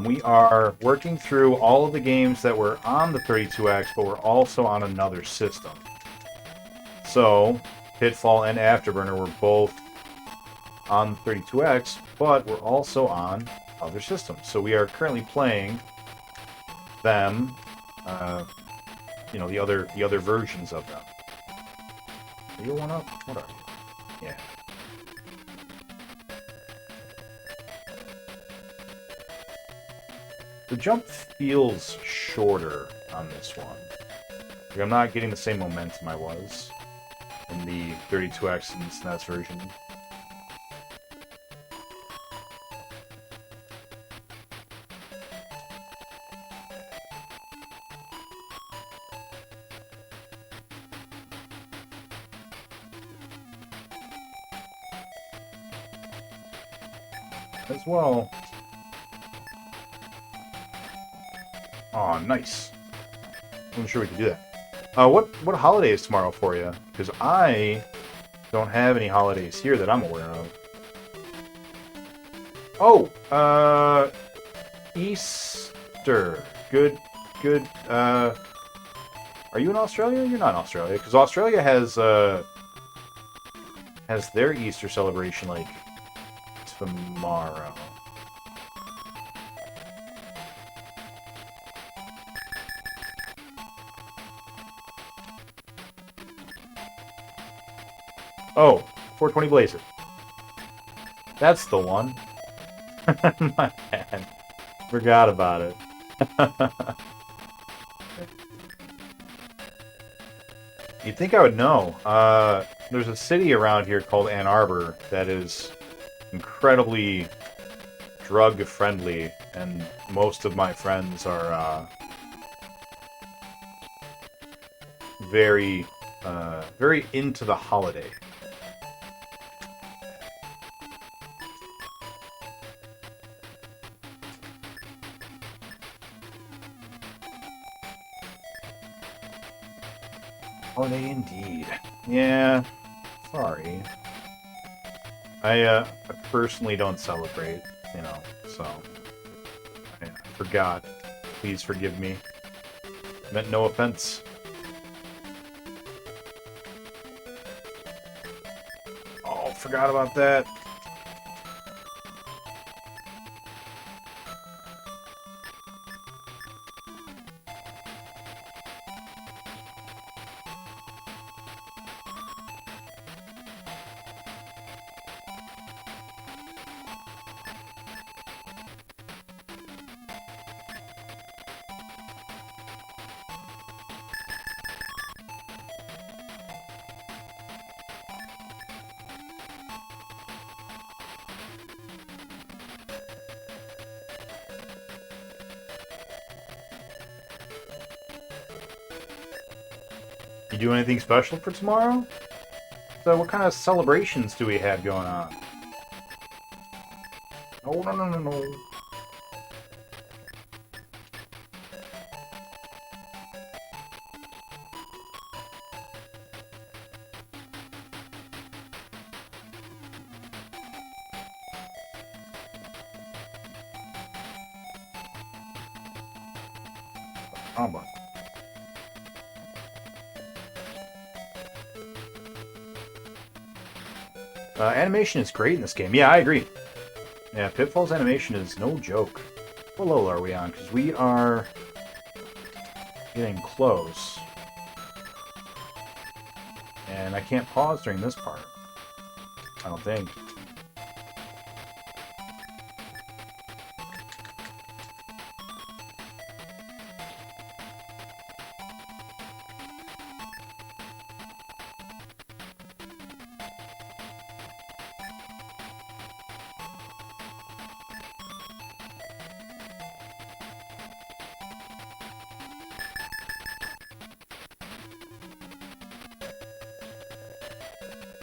We are working through all of the games that were on the 32X, but we're also on another system. So, Pitfall and Afterburner were both on 32X, but we're also on other systems. So we are currently playing them, you know, the other versions of them. Are you one up? What are you? Yeah. The jump feels shorter on this one. Like I'm not getting the same momentum I was in the 32X and SNES version. As well. Oh, nice. I'm sure we can do that. What holiday is tomorrow for you? Because I don't have any holidays here that I'm aware of. Oh, Easter. Good. Are you in Australia? You're not in Australia, because Australia has their Easter celebration like tomorrow. Oh, 420 Blazer. That's the one. My bad. Forgot about it. You'd think I would know. There's a city around here called Ann Arbor that is incredibly drug-friendly, and most of my friends are very into the holiday. Holiday indeed. Yeah, sorry. I personally don't celebrate, you know, so I forgot. Please forgive me. Meant no offense. Oh, forgot about that. You do anything special for tomorrow? So what kind of celebrations do we have going on? Oh, no. Wrong button. Animation is great in this game. Yeah, I agree. Yeah, Pitfall's animation is no joke. What level are we on? Because we are getting close. And I can't pause during this part. I don't think.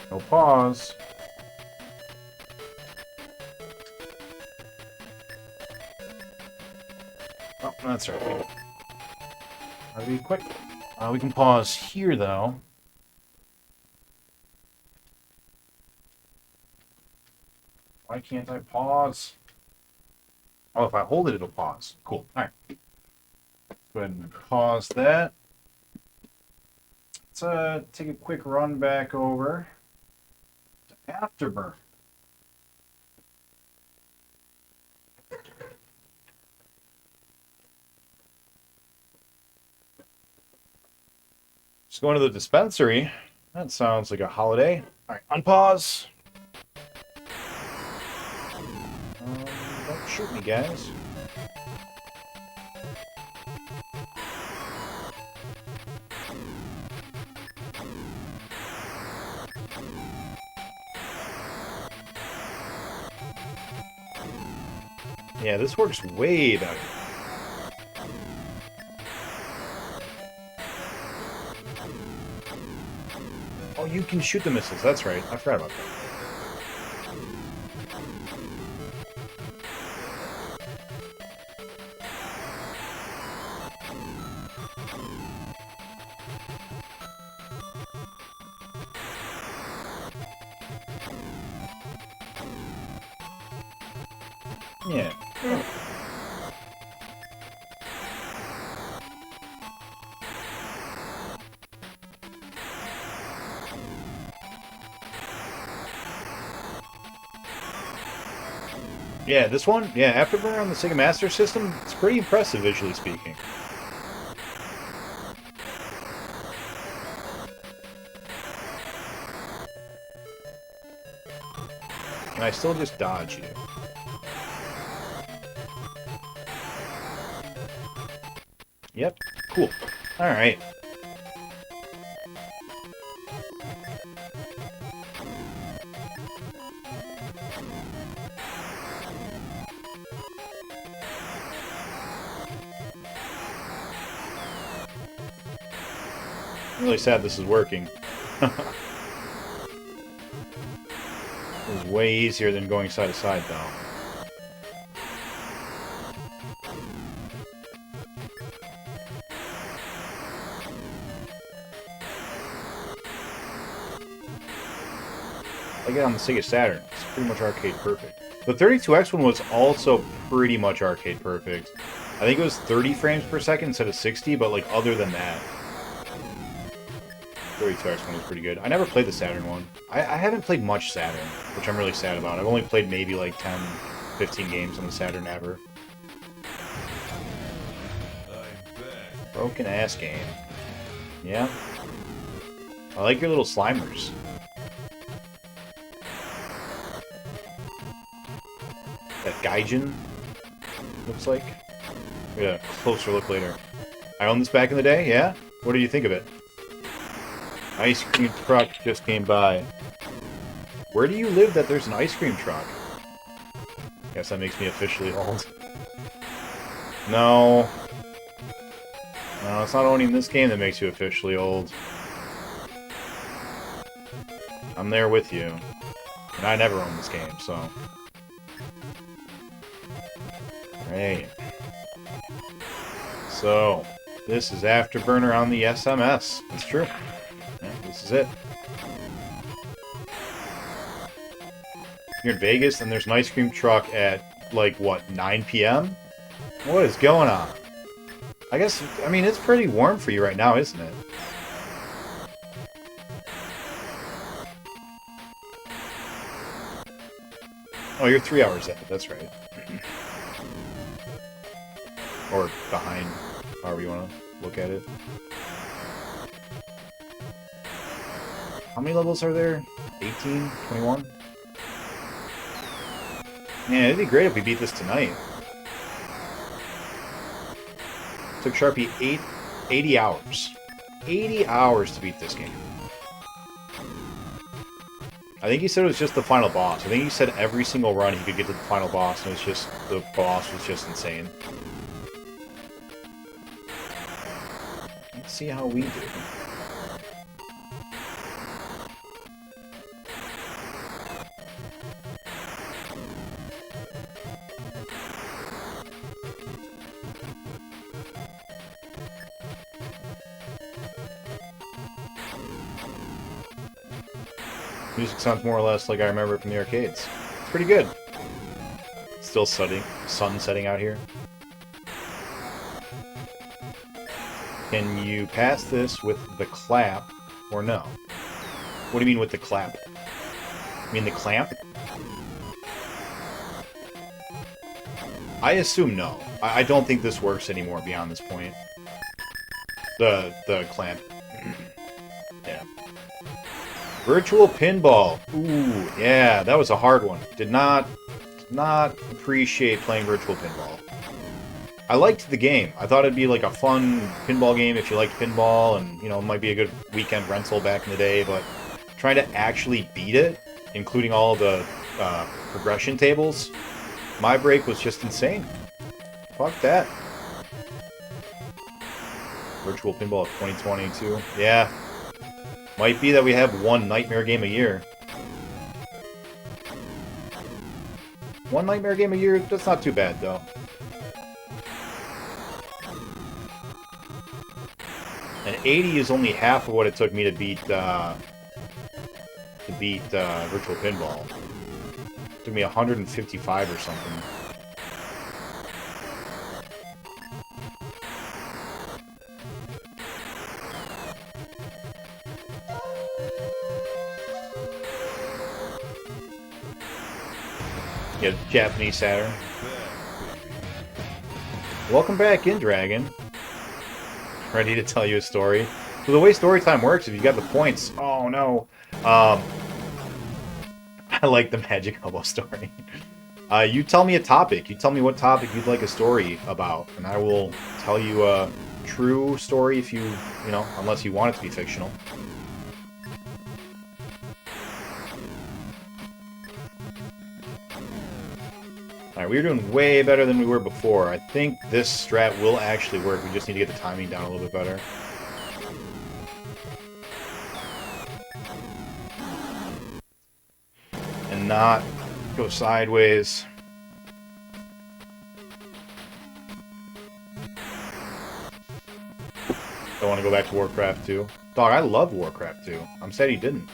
No pause. Oh, that's right. Gotta be quick. We can pause here, though. Why can't I pause? Oh, if I hold it, it'll pause. Cool. All right. Go ahead and pause that. Let's take a quick run back over to Afterburn. Just going to the dispensary. That sounds like a holiday. All right, unpause. Don't shoot me, guys. Yeah, this works way better. Oh, you can shoot the missiles. That's right. I forgot about that. Yeah. Yeah, this one, yeah, Afterburner on the Sega Master System, it's pretty impressive visually speaking. And I still just dodge you. Yep, cool. Alright. I'm really sad this is working. It was way easier than going side to side, though. I get on the Sega Saturn. It's pretty much arcade perfect. The 32X one was also pretty much arcade perfect. I think it was 30 frames per second instead of 60, but like other than that, 32X one was pretty good. I never played the Saturn one. I haven't played much Saturn, which I'm really sad about. I've only played maybe like 10, 15 games on the Saturn ever. Broken ass game. Yeah. I like your little Slimers. That Gaijin looks like. We got a closer look later. I owned this back in the day, yeah? What do you think of it? Ice cream truck just came by. Where do you live that there's an ice cream truck? Guess that makes me officially old. No. No, it's not owning this game that makes you officially old. I'm there with you. And I never owned this game, so... Right. So, this is Afterburner on the SMS. That's true. Yeah, this is it. You're in Vegas and there's an ice cream truck at, like, what, 9 p.m.? What is going on? I guess, I mean, it's pretty warm for you right now, isn't it? Oh, you're 3 hours ahead. That's right. Or behind, however you want to look at it. How many levels are there? 18? 21? Man, it'd be great if we beat this tonight. Took Sharpie 80 hours. 80 hours to beat this game. I think he said it was just the final boss. I think he said every single run he could get to the final boss, and it was just, the boss was just insane. Let's see how we do. Music sounds more or less like I remember it from the arcades. It's pretty good. Still sun setting out here. Can you pass this with the clap or no? What do you mean with the clap? You mean the clamp? I assume no. I don't think this works anymore beyond this point. The clamp. Yeah. Virtual pinball. Ooh, yeah, that was a hard one. Did not appreciate playing virtual pinball. I liked the game. I thought it'd be like a fun pinball game if you liked pinball, and you know, it might be a good weekend rental back in the day, but trying to actually beat it, including all of the progression tables, my break was just insane. Fuck that. Virtual pinball of 2022. Yeah. Might be that we have one nightmare game a year. One nightmare game a year, that's not too bad, though. And 80 is only half of what it took me to beat Virtual Pinball. It took me 155 or something. Yeah, Japanese Saturn. Welcome back in, Dragon. Ready to tell you a story. So the way story time works, if you got the points... Oh, no. I like the Magic Hobo story. You tell me a topic. You tell me what topic you'd like a story about, and I will tell you a true story if you know, unless you want it to be fictional. Alright, we were doing way better than we were before. I think this strat will actually work. We just need to get the timing down a little bit better. And not go sideways. Don't want to go back to Warcraft 2. Dog, I love Warcraft 2. I'm sad he didn't.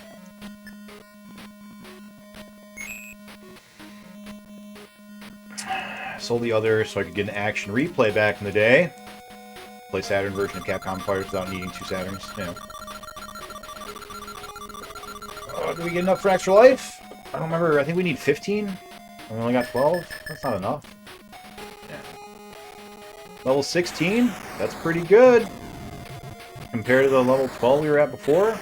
Sold the other so I could get an action replay back in the day. Play Saturn version of Capcom Fighters without needing two Saturns. Yeah. Oh, did we get enough for extra life? I don't remember. I think we need 15. We only got 12. That's not enough. Yeah. Level 16? That's pretty good. Compared to the level 12 we were at before.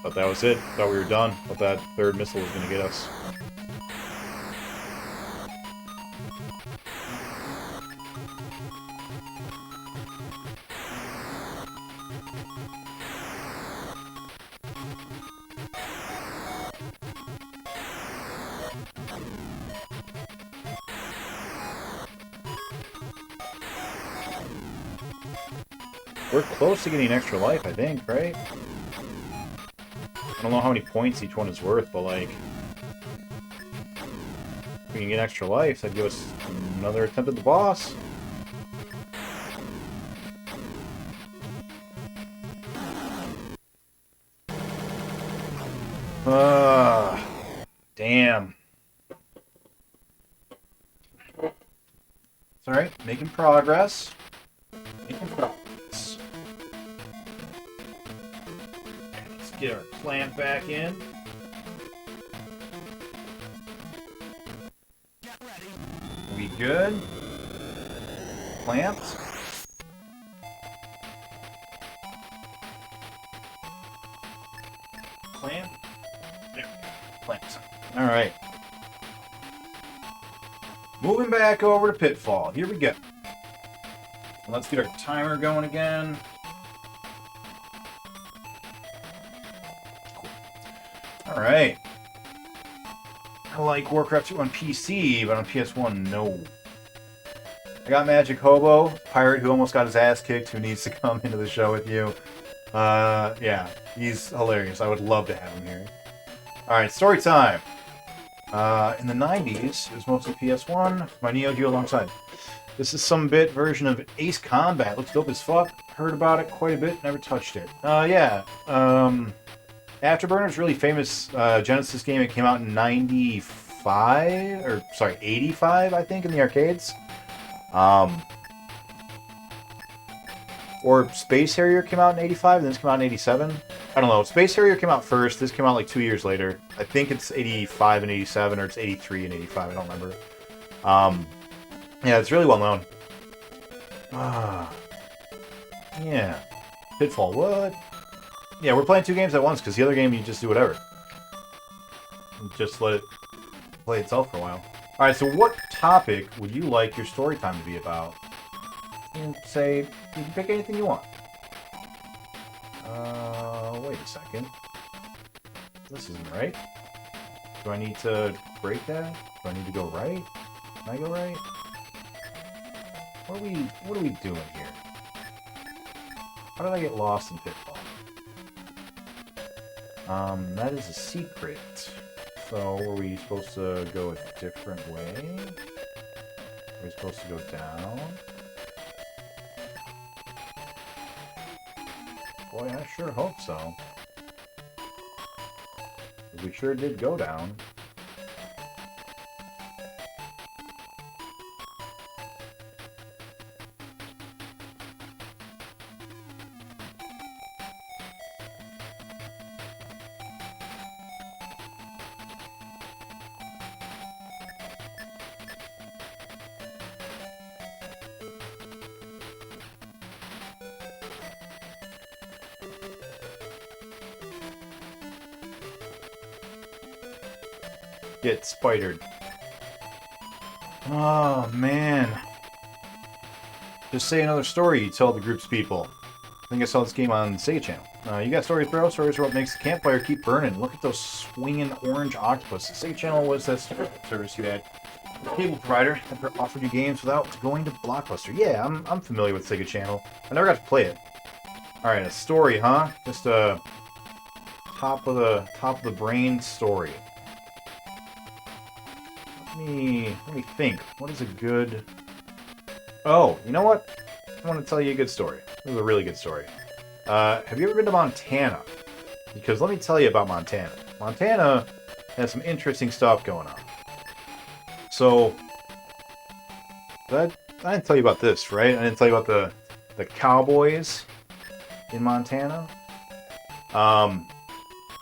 Thought that was it. Thought we were done. Thought that third missile was going to get us. We're close to getting extra life, I think, right? don't know how many points each one is worth, but like, if we can get extra life, that'd give us another attempt at the boss. Damn. It's alright, making progress. Making progress. Let's get our clamp back in. We good? Clamped. Clamp. There. Clamped. Alright. Moving back over to Pitfall. Here we go. Let's get our timer going again. Cool. Alright. I like Warcraft 2 on PC, but on PS1, no. I got Magic Hobo, pirate who almost got his ass kicked, who needs to come into the show with you. Yeah, he's hilarious. I would love to have him here. Alright, story time. In the 90s, it was mostly PS1, my Neo Geo alongside. This is some bit version of Ace Combat. Looks dope as fuck. Heard about it quite a bit, never touched it. Yeah. Afterburner's really famous Genesis game. It came out in 95, or sorry, 85, I think, in the arcades. Or Space Harrier came out in 85, and this came out in 87. I don't know. Space Harrier came out first. This came out like 2 years later. I think it's 85 and 87, or it's 83 and 85. I don't remember. Yeah, it's really well known. Yeah. Pitfall, what? Yeah, we're playing two games at once, because the other game you just do whatever. Just let it play itself for a while. Alright, so what topic would you like your story time to be about? And say, you can pick anything you want. Wait a second. This isn't right. Do I need to break that? Do I need to go right? Can I go right? What are we doing here? How did I get lost in Pitfall? That is a secret. So, were we supposed to go a different way? Are we supposed to go down? Boy, I sure hope so. We sure did go down. Get spidered. Oh, man. Just say another story, you tell the group's people. I think I saw this game on the Sega Channel. You got stories, bro? Stories are what makes the campfire keep burning. Look at those swinging orange octopus. The Sega Channel was that service you had. A cable provider that offered you games without going to Blockbuster. Yeah, I'm familiar with Sega Channel. I never got to play it. Alright, a story, huh? Just a top of the brain story. Let me think. What is a good... Oh, you know what? I want to tell you a good story. This is a really good story. Have you ever been to Montana? Because let me tell you about Montana. Montana has some interesting stuff going on. So, I didn't tell you about this, right? I didn't tell you about the cowboys in Montana.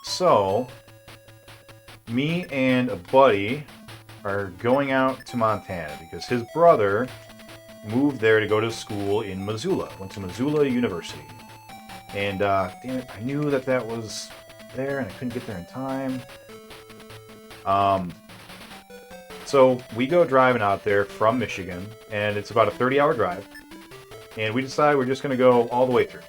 So, me and a buddy are going out to Montana because his brother moved there to go to school in Missoula. Went to Missoula University. And, damn it, I knew that was there and I couldn't get there in time. So we go driving out there from Michigan, and it's about a 30-hour drive. And we decide we're just going to go all the way through.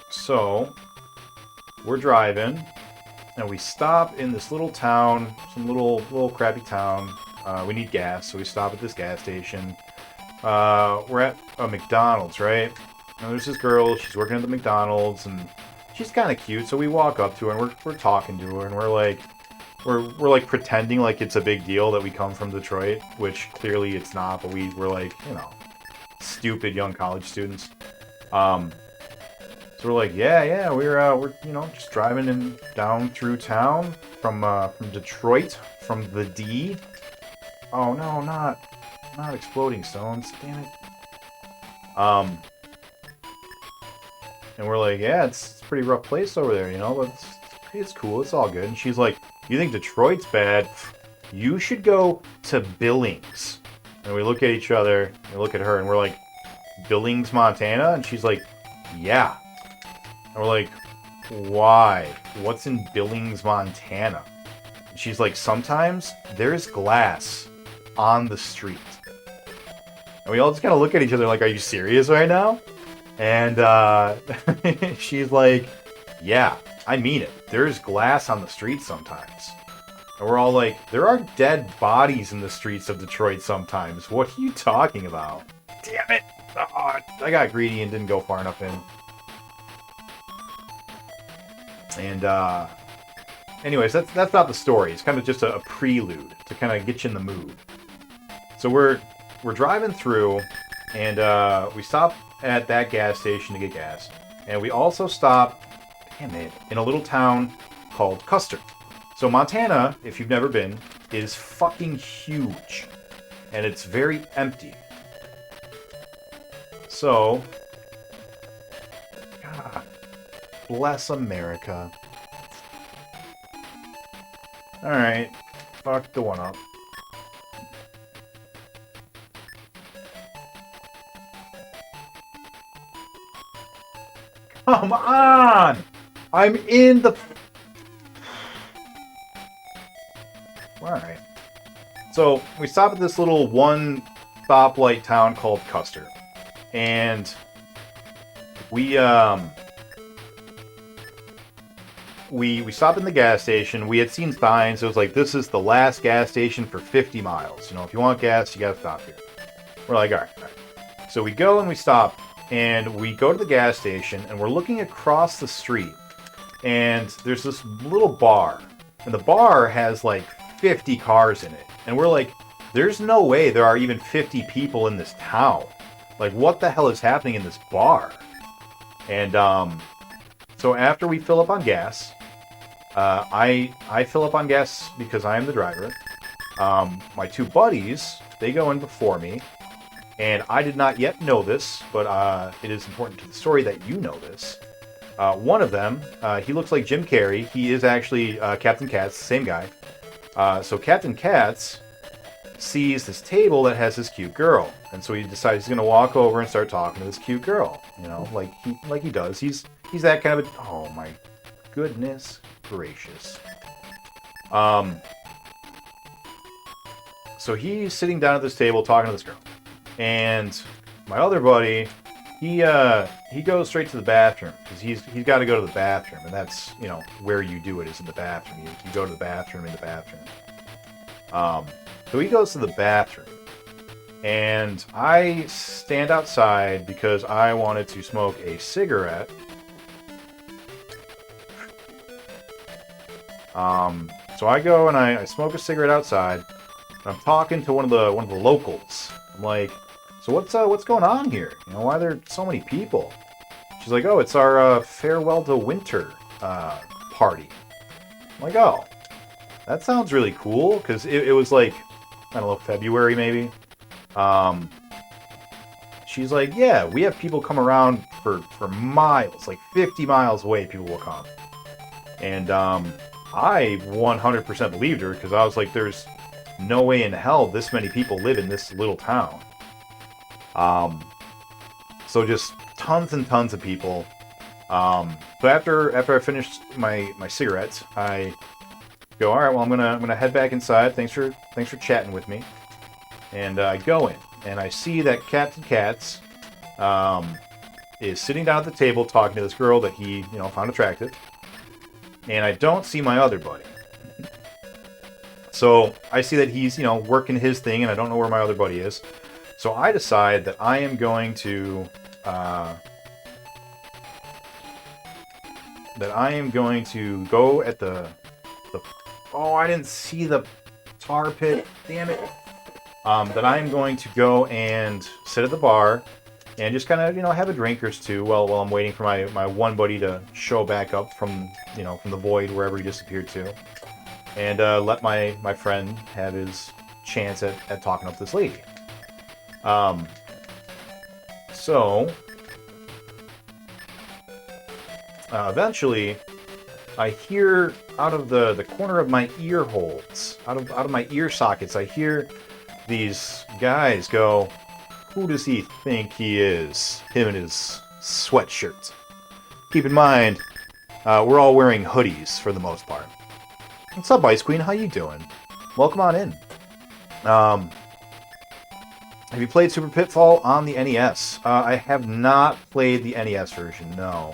So we're driving, and we stop in this little town, some little crappy town. We need gas, so we stop at this gas station. We're at a McDonald's, right? And there's this girl, she's working at the McDonald's, and she's kind of cute, so we walk up to her, and we're talking to her, and we're like, we're pretending like it's a big deal that we come from Detroit, which clearly it's not, but we're like, you know, stupid young college students. So we're like, yeah, we're you know, just driving down through town from Detroit, from the D. Oh no, not exploding stones, damn it. And we're like, yeah, it's a pretty rough place over there, you know, but it's cool, it's all good. And she's like, you think Detroit's bad? You should go to Billings. And we look at each other, and look at her, and we're like, Billings, Montana? And she's like, yeah. And we're like, why? What's in Billings, Montana? And she's like, sometimes there's glass on the street. And we all just kind of look at each other like, are you serious right now? And she's like, yeah, I mean it. There's glass on the street sometimes. And we're all like, there are dead bodies in the streets of Detroit sometimes. What are you talking about? Damn it! Oh, I got greedy and didn't go far enough in. And, anyways, that's not the story. It's kind of just a prelude to kind of get you in the mood. So we're driving through, and we stop at that gas station to get gas. And we also stop, damn it, in a little town called Custer. So Montana, if you've never been, is fucking huge. And it's very empty. So, God bless America. Alright, fuck the one up. Come on! I'm in the... Alright. So, we stop at this little one stoplight town called Custer. And we stopped in the gas station. We had seen signs. It was like, this is the last gas station for 50 miles. You know, if you want gas, you gotta stop here. We're like, all right. So we go and we stop. And we go to the gas station, and we're looking across the street, and there's this little bar, and the bar has like 50 cars in it, and we're like, there's no way there are even 50 people in this town. Like, what the hell is happening in this bar? And so after we fill up on gas, I fill up on gas because I am the driver. My two buddies, they go in before me. And I did not yet know this, but it is important to the story that you know this. One of them, he looks like Jim Carrey. He is actually Captain Katz, same guy. So Captain Katz sees this table that has this cute girl, and so he decides he's going to walk over and start talking to this cute girl. You know, like he does. He's that kind of a... Oh my goodness gracious. So he's sitting down at this table talking to this girl. And my other buddy, he goes straight to the bathroom because he's got to go to the bathroom, and that's, you know, where you do it is in the bathroom. You go to the bathroom in the bathroom. So he goes to the bathroom, and I stand outside because I wanted to smoke a cigarette. So I go and I smoke a cigarette outside. And I'm talking to one of the locals. I'm like, so what's going on here? You know, why are there so many people? She's like, oh, it's our farewell to winter party. I'm like, oh, that sounds really cool, because it was like, I don't know, February maybe. She's like, yeah, we have people come around for miles, like 50 miles away, people will come. And I 100% believed her, because I was like, there's no way in hell this many people live in this little town. So just tons and tons of people. So after I finished my cigarettes, I go, all right, well, I'm gonna head back inside. Thanks for chatting with me. And I go in, and I see that Captain Katz is sitting down at the table talking to this girl that he, you know, found attractive. And I don't see my other buddy. So I see that he's, you know, working his thing, and I don't know where my other buddy is. So I decide that I am going to go at the oh, I didn't see the tar pit. Damn it. That I am going to go and sit at the bar and just kind of, have a drink or two while I'm waiting for my one buddy to show back up from the void wherever he disappeared to, and let my friend have his chance at talking up this lady. So eventually, I hear out of the corner of my ear holes, out of my ear sockets, I hear these guys go, "Who does he think he is? Him and his sweatshirt." Keep in mind, we're all wearing hoodies for the most part. What's up, Ice Queen? How you doing? Welcome on in. Have you played Super Pitfall on the NES? I have not played the NES version, no.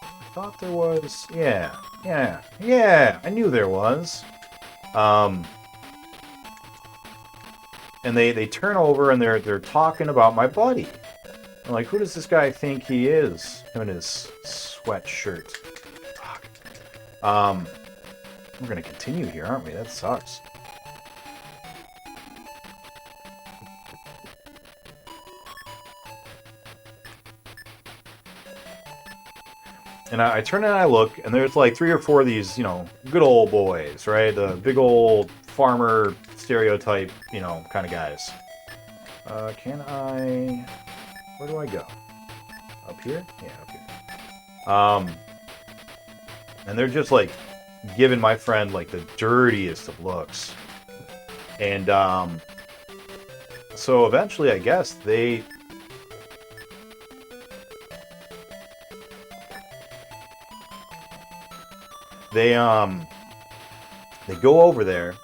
I thought there was... Yeah, I knew there was. And they turn over and they're talking about my buddy. I'm like, who does this guy think he is? Him and his sweatshirt. Fuck. We're gonna continue here, aren't we? That sucks. And I turn and I look, and there's like 3 or 4 of these, good old boys, right? The big old farmer stereotype, kind of guys. Can I... Where do I go? Up here? Yeah, up here. And they're just like giving my friend like the dirtiest of looks. And so eventually, I guess they go over there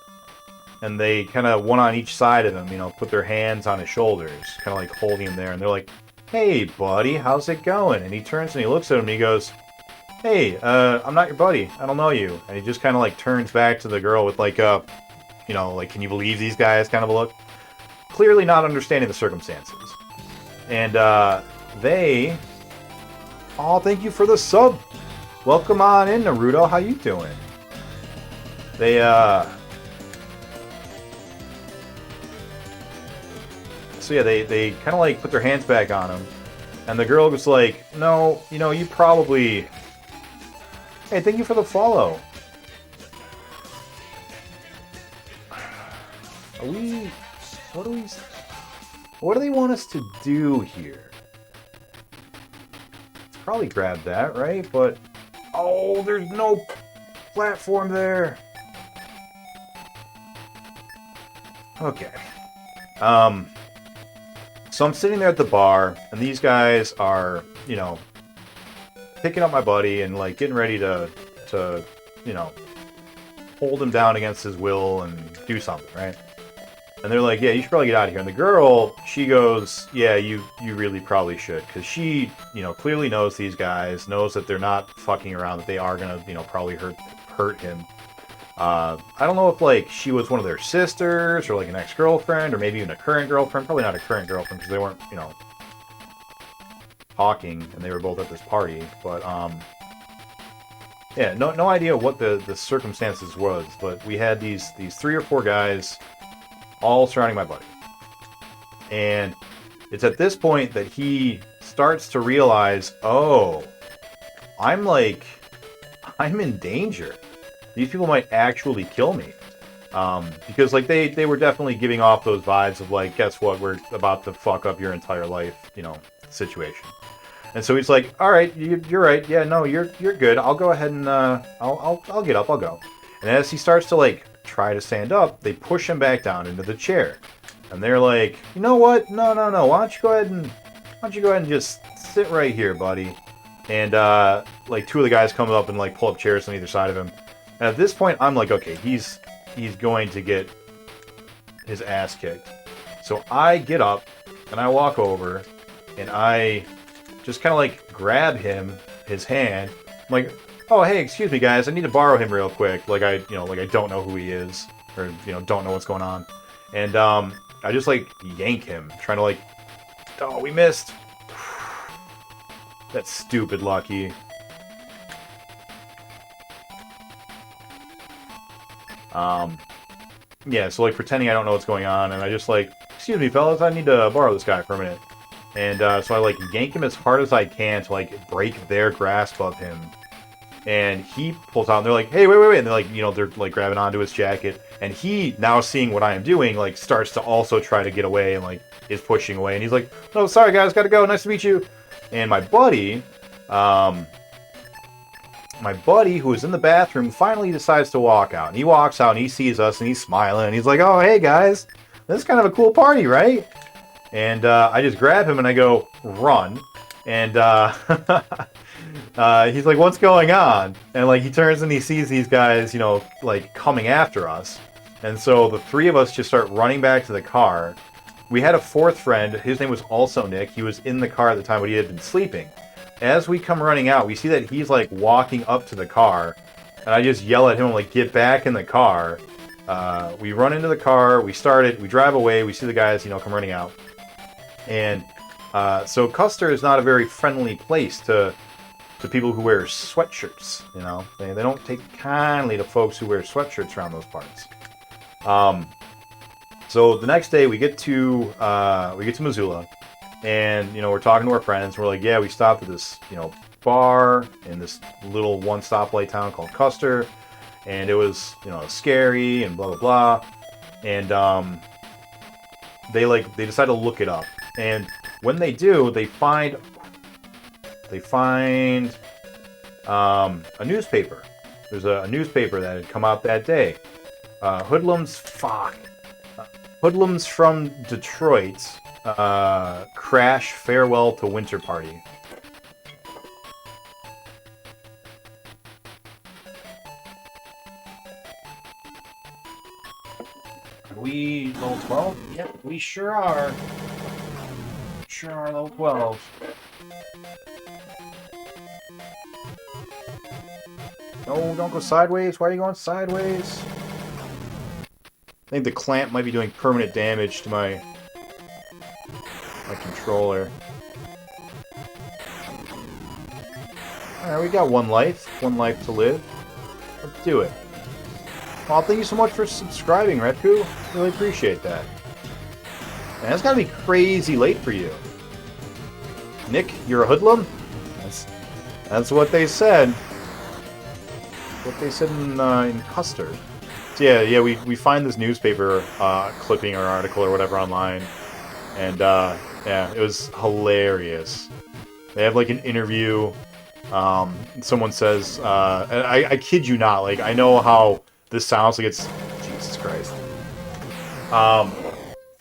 and they kind of one on each side of him, put their hands on his shoulders, kind of like holding him there, and they're like, "Hey buddy, how's it going?" And he turns and he looks at him and he goes, "Hey, I'm not your buddy, I don't know you." And he just kind of like turns back to the girl with like a like, "Can you believe these guys?" kind of a look, clearly not understanding the circumstances. And they... Oh, thank you for the sub. Welcome on in, Naruto. How you doing? They, So yeah, they kind of like put their hands back on him. And the girl was like, "No, you probably... Hey, thank you for the follow. Are we... What do they want us to do here? Probably grab that, right? But... Oh, there's no platform there. Okay. So I'm sitting there at the bar, and these guys are, picking up my buddy and, like, getting ready to hold him down against his will and do something, right? And they're like, "Yeah, you should probably get out of here." And the girl, she goes, "Yeah, you really probably should." Because she, clearly knows these guys, knows that they're not fucking around, that they are gonna, probably hurt him. I don't know if, like, she was one of their sisters, or, like, an ex-girlfriend, or maybe even a current girlfriend. Probably not a current girlfriend, because they weren't, talking, and they were both at this party. But, yeah, no idea what the circumstances was, but we had these 3 or 4 guys all surrounding my buddy. And it's at this point that he starts to realize, oh, I'm in danger. These people might actually kill me. Because, like, they were definitely giving off those vibes of, like, guess what, we're about to fuck up your entire life, situation. And so he's like, "All right, you're right. Yeah, no, you're good. I'll go ahead and I'll get up. I'll go." And as he starts to, like, try to stand up, they push him back down into the chair. And they're like, "You know what? No. Why don't you go ahead and just sit right here, buddy?" And like 2 of the guys come up and like pull up chairs on either side of him. And at this point, I'm like, okay, he's going to get his ass kicked. So I get up and I walk over and I just kind of like grab his hand. I'm like, "Oh, hey, excuse me, guys. I need to borrow him real quick." Like I don't know who he is, or don't know what's going on. And I just like yank him, trying to like, oh, we missed. That's stupid lucky. Yeah, so like pretending I don't know what's going on, and I just like, excuse me, fellas, I need to borrow this guy for a minute. And so I like yank him as hard as I can to like break their grasp of him. And he pulls out, and they're like, hey, wait. And they're like, you know, they're like grabbing onto his jacket. And he, now seeing what I am doing, like starts to also try to get away and like is pushing away. And he's like, no, sorry guys, gotta go. Nice to meet you. And my buddy, who was in the bathroom, finally decides to walk out. And he walks out and he sees us and he's smiling. And he's like, oh, hey guys, this is kind of a cool party, right? And I just grab him and I go, run. And he's like, what's going on? And like he turns and he sees these guys, you know, like coming after us. And so the three of us just start running back to the car. We had a fourth friend. His name was also Nick. He was in the car at the time, but he had been sleeping. As we come running out, we see that he's like walking up to the car. And I just yell at him, like, get back in the car. We run into the car. We start it. We drive away. We see the guys, you know, come running out. And so Custer is not a very friendly place to people who wear sweatshirts, you know. They don't take kindly to folks who wear sweatshirts around those parts. So the next day we get to Missoula, and you know we're talking to our friends. We're like, yeah, we stopped at this, you know, bar in this little one stoplight town called Custer, and it was, you know, scary and blah blah blah. And they decide to look it up, and when they do, they find a newspaper. There's a newspaper that had come out that day. Hoodlums from Detroit crash farewell to winter party. Are we level 12? Yep, we sure are. Sure are level 12. No, don't go sideways. Why are you going sideways? I think the clamp might be doing permanent damage to my controller. Alright, we got one life to live. Let's do it. Well, thank you so much for subscribing, Retku. Really appreciate that. Man, it's gotta be crazy late for you. Nick, you're a hoodlum? That's what they said. What they said in Custer. So yeah, we find this newspaper clipping or article or whatever online, and yeah, it was hilarious. They have like an interview. Someone says, and I kid you not, like I know how this sounds like it's Jesus Christ.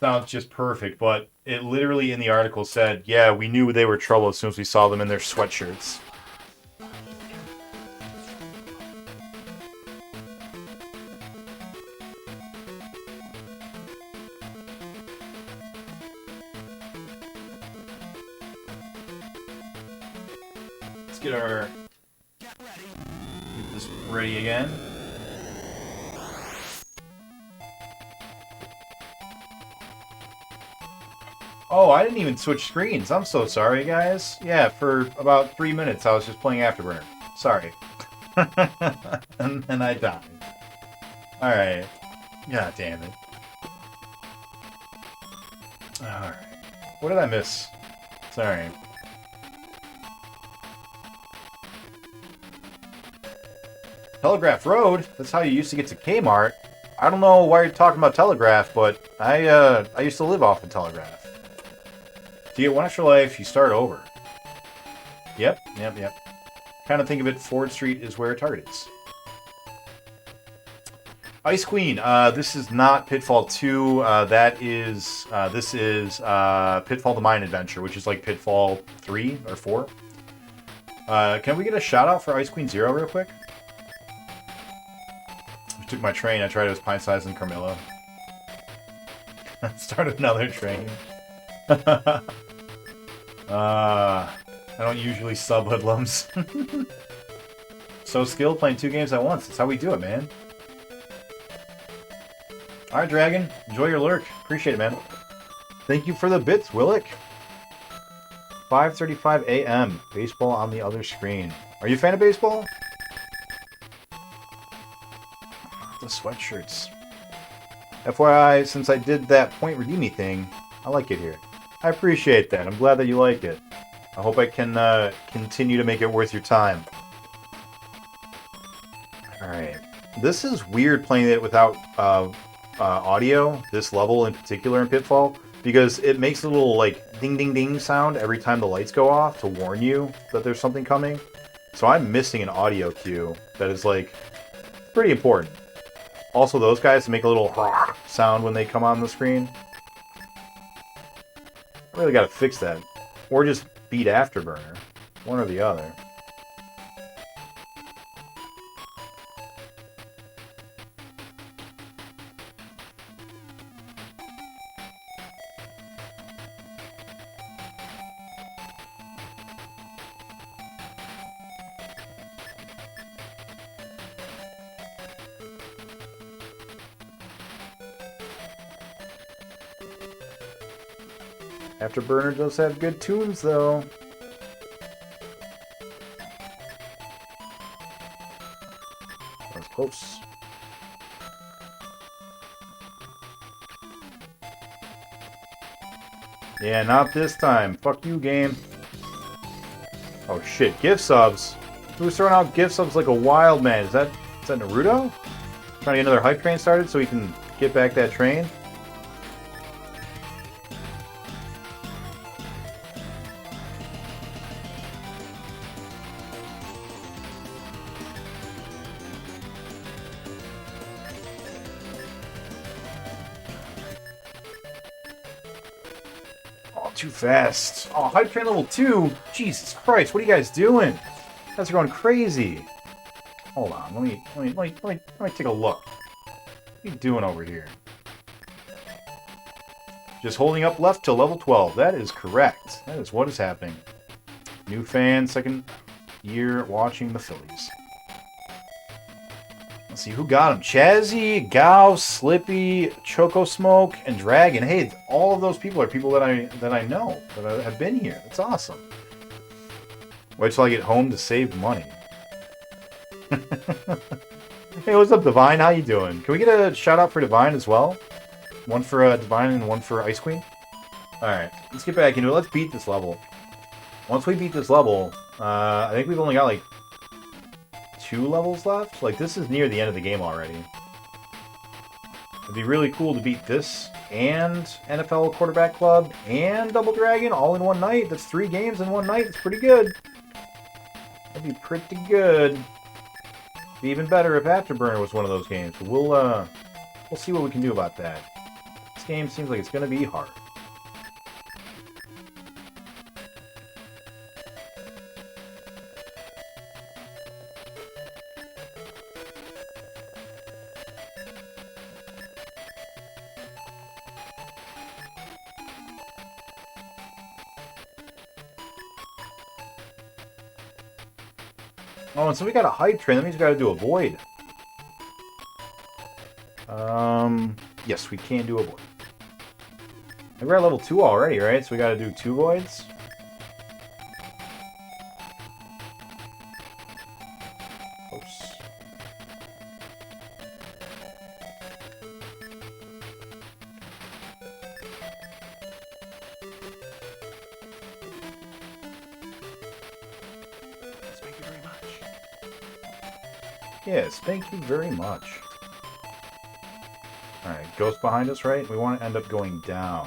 Sounds just perfect, but it literally in the article said, yeah, we knew they were trouble as soon as we saw them in their sweatshirts. Get this ready again. Oh, I didn't even switch screens. I'm so sorry, guys. Yeah, for about 3 minutes I was just playing Afterburner. Sorry. and then I died. Alright. God damn it. Alright. What did I miss? Sorry. Telegraph Road? That's how you used to get to Kmart. I don't know why you're talking about Telegraph, but I used to live off of Telegraph. Do you get one extra life, you start over. Yep. Kind of think of it, Ford Street is where it targets. Ice Queen, this is not Pitfall 2, this is Pitfall the Mine Adventure, which is like Pitfall 3 or 4. Can we get a shout out for Ice Queen 0 real quick? I took my train, I tried it was pint size in Carmilla. Started another train. I don't usually sub hoodlums. So skilled playing 2 games at once. That's how we do it, man. Alright, Dragon. Enjoy your lurk. Appreciate it, man. Thank you for the bits, Willick. 5:35 a.m. Baseball on the other screen. Are you a fan of baseball? The sweatshirts. FYI, since I did that point redeem me thing, I like it here. I appreciate that. I'm glad that you like it. I hope I can continue to make it worth your time. Alright. This is weird playing it without audio, this level in particular in Pitfall, because it makes a little, like, ding ding ding sound every time the lights go off to warn you that there's something coming. So I'm missing an audio cue that is, like, pretty important. Also, those guys make a little sound when they come on the screen. I really gotta fix that. Or just beat Afterburner. One or the other. Afterburner does have good tunes, though. That was close. Yeah, not this time. Fuck you, game. Oh shit, gift subs. Who's throwing out gift subs like a wild man? Is that Naruto? Trying to get another hype train started so he can get back that train? Too fast. Oh, hype train level 2? Jesus Christ, what are you guys doing? You guys are going crazy. Hold on, let me take a look. What are you doing over here? Just holding up left till level 12. That is correct. That is what is happening. New fan, second year watching the Phillies. Let's see, who got him? Chazzy, Gao, Slippy, Choco Smoke, and Dragon. Hey, all of those people are people that I know, that have been here. That's awesome. Wait till I get home to save money. Hey, what's up, Divine? How you doing? Can we get a shout out for Divine as well? One for Divine and one for Ice Queen? Alright, let's get back into it. Let's beat this level. Once we beat this level, I think we've only got like 2 levels left? Like, this is near the end of the game already. It'd be really cool to beat this and NFL Quarterback Club and Double Dragon all in one night. That's 3 games in one night. It's pretty good. That'd be pretty good. It'd be even better if Afterburner was one of those games. But we'll see what we can do about that. This game seems like it's going to be hard. Oh, and so we got a hype train. That means we got to do a void. Yes, we can do a void. And we're at level 2 already, right? So we got to do 2 voids. Oops. Thank you very much. Yes, thank you very much. Alright, ghost behind us, right? We want to end up going down.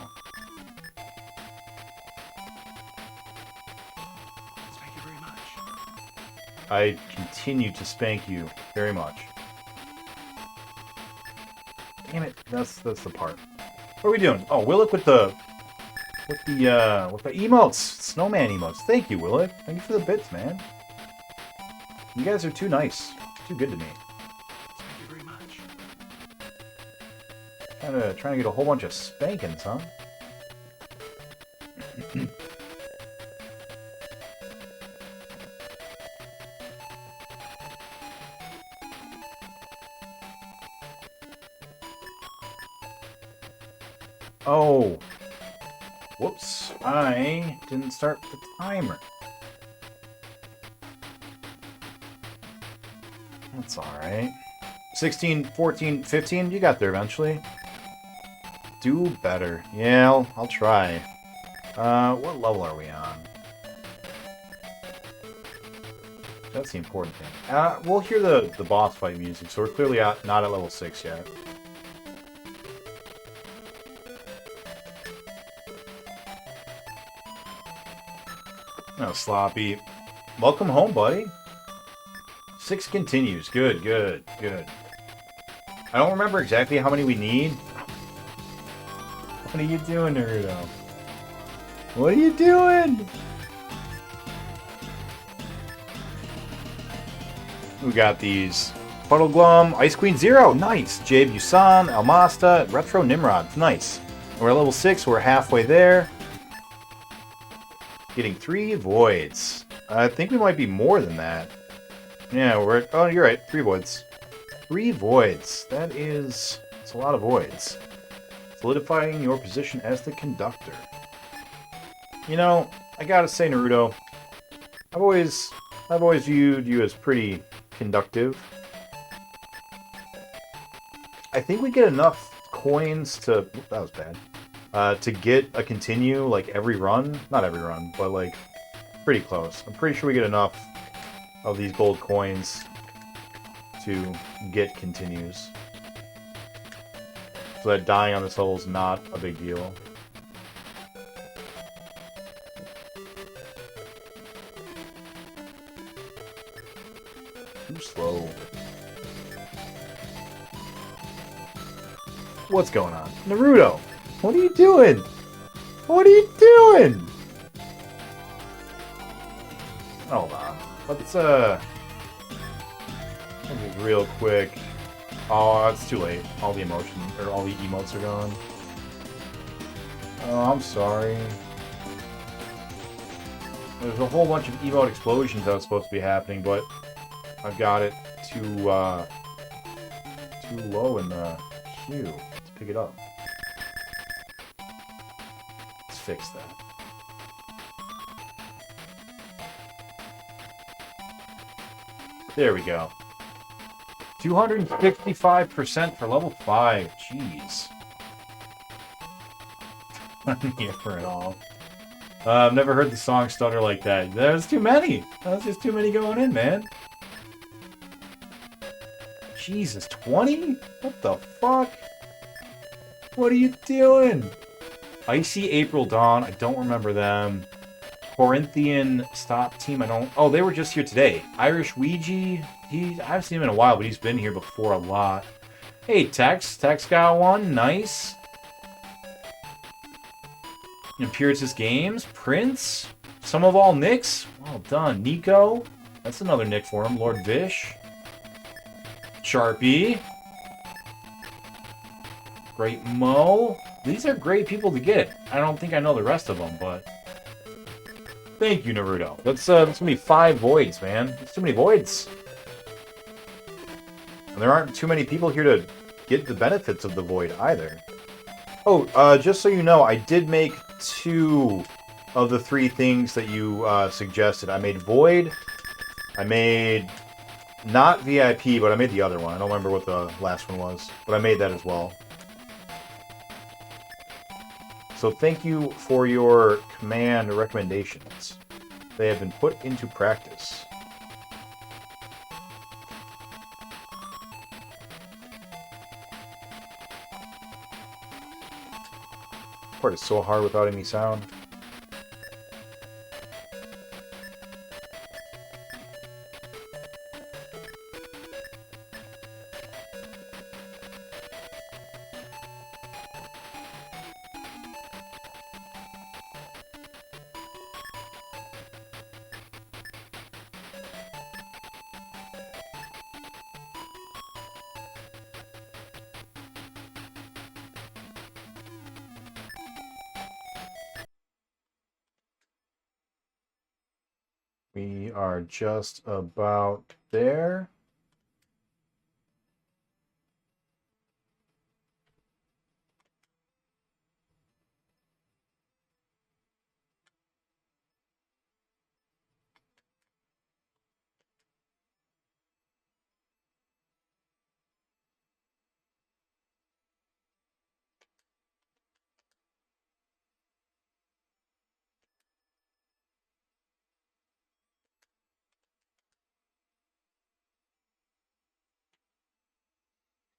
Thank you very much. I continue to spank you very much. Damn it, that's the part. What are we doing? Oh, Willick with the emotes, snowman emotes. Thank you, Willick. Thank you for the bits, man. You guys are too nice, too good to me. Thank you very much. Trying to get a whole bunch of spankings, huh? Oh. Whoops. I didn't start the timer. That's alright. 16, 14, 15. You got there eventually. Do better. Yeah, I'll try. What level are we on? That's the important thing. We'll hear the boss fight music, so we're clearly not at level 6 yet. Oh, sloppy. Welcome home, buddy. 6 continues. Good, good, good. I don't remember exactly how many we need. What are you doing, Naruto? What are you doing? We got these. Puddle Glum, Ice Queen 0, nice. Jabe Yusan, Almasta, Retro Nimrod, nice. We're at level 6, we're halfway there. Getting 3 voids. I think we might be more than that. Yeah, we're at, oh, you're right, 3 voids. 3 voids. It's a lot of voids. Solidifying your position as the conductor. You know, I gotta say, Naruto, I've always viewed you as pretty conductive. I think we get enough coins to... That was bad. To get a continue, like, every run. Not every run, but, like, pretty close. I'm pretty sure we get enough of these gold coins to get continues. So that dying on this level is not a big deal. Too slow. What's going on? Naruto! What are you doing? What are you doing? Hold on. Let's real quick. Oh, it's too late. All the emotes are gone. Oh, I'm sorry. There's a whole bunch of emote explosions that was supposed to be happening, but I've got it too low in the queue to pick it up. Let's fix that. There we go. 265% for level 5. Jeez. I'm here for it all. I've never heard the song stutter like that. There's too many. That's just too many going in, man. Jesus, 20? What the fuck? What are you doing? Icy April Dawn. I don't remember them. Corinthian Stop Team. I don't... Oh, they were just here today. Irish Ouija. I haven't seen him in a while, but he's been here before a lot. Hey, Tex. Tex got one. Nice. Imperitus Games. Prince. Some of all Nicks. Well done. Nico. That's another Nick for him. Lord Vish. Sharpie. Great Mo. These are great people to get. I don't think I know the rest of them, but... Thank you, Naruto. That's gonna be 5 voids, man. That's too many voids. And there aren't too many people here to get the benefits of the void either. Oh, just so you know, I did make 2 of the 3 things that you suggested. I made void. I made not VIP, but I made the other one. I don't remember what the last one was, but I made that as well. So thank you for your command recommendations. They have been put into practice. This part is so hard without any sound. We are just about there.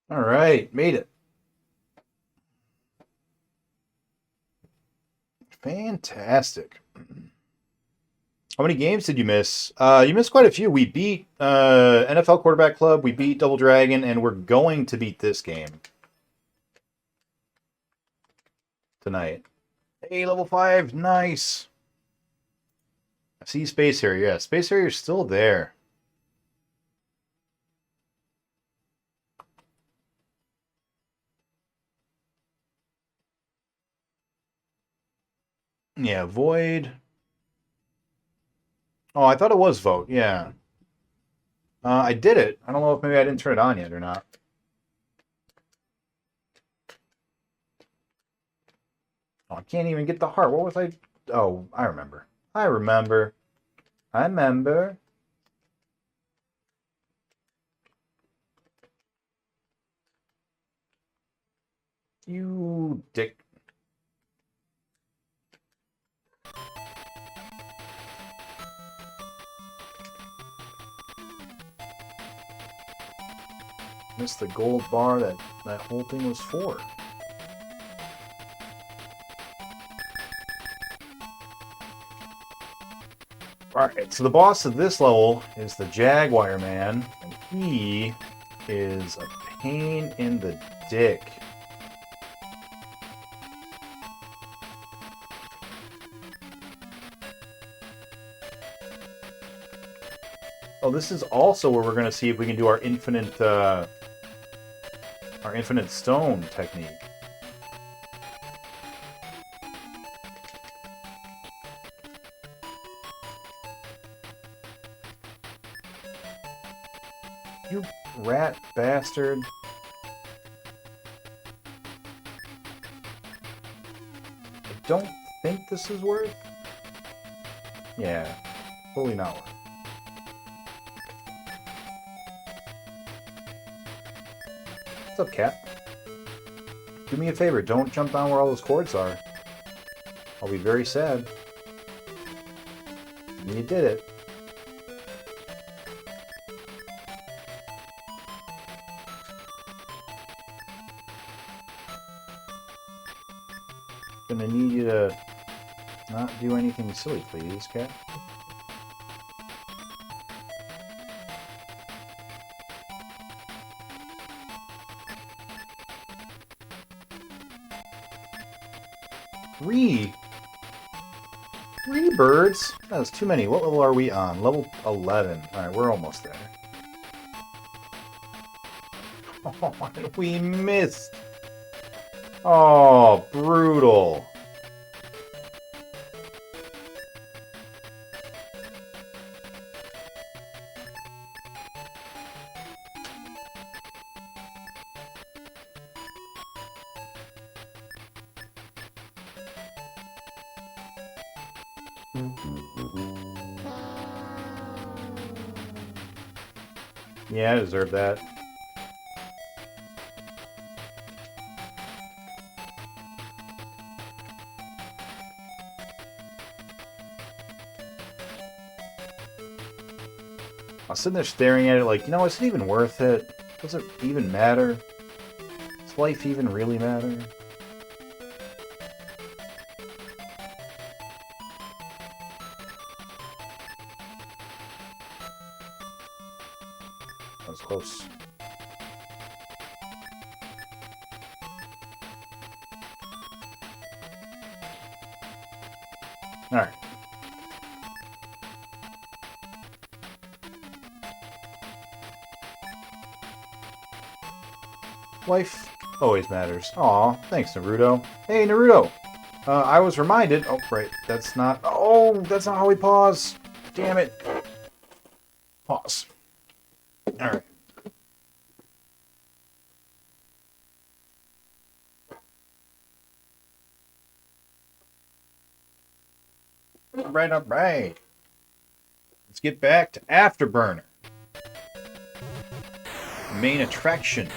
All right, made it. Fantastic. How many games did you miss? You missed quite a few. We beat NFL Quarterback Club, we beat Double Dragon, and we're going to beat this game tonight. Hey, level 5, nice. I see Space Harrier. Yeah, Space Harrier's still there. Yeah, Void. Oh, I thought it was Vote. Yeah. I did it. I don't know if maybe I didn't turn it on yet or not. Oh, I can't even get the heart. What was I? Oh, I remember. I remember. I remember. You dick. Missed the gold bar that whole thing was for. Alright, so the boss of this level is the Jaguar Man, and he is a pain in the dick. Oh, this is also where we're going to see if we can do our infinite stone technique. You rat bastard. I don't think this is worth. Yeah, totally not worth. What's up, cat? Do me a favor, don't jump down where all those cords are. I'll be very sad. You did it. Gonna need you to not do anything silly, please, cat. Three birds? That was too many. What level are we on? Level 11. Alright, we're almost there. Oh, we missed. Oh, brutal. Yeah, I deserve that. I was sitting there staring at it like, is it even worth it? Does it even matter? Does life even really matter? That was close. Alright. Life always matters. Aw, thanks, Naruto. Hey, Naruto! I was reminded... Oh, right. That's not... Oh, that's not how we pause. Damn it. Pause. Alright. Alright. Let's get back to Afterburner. Main attraction.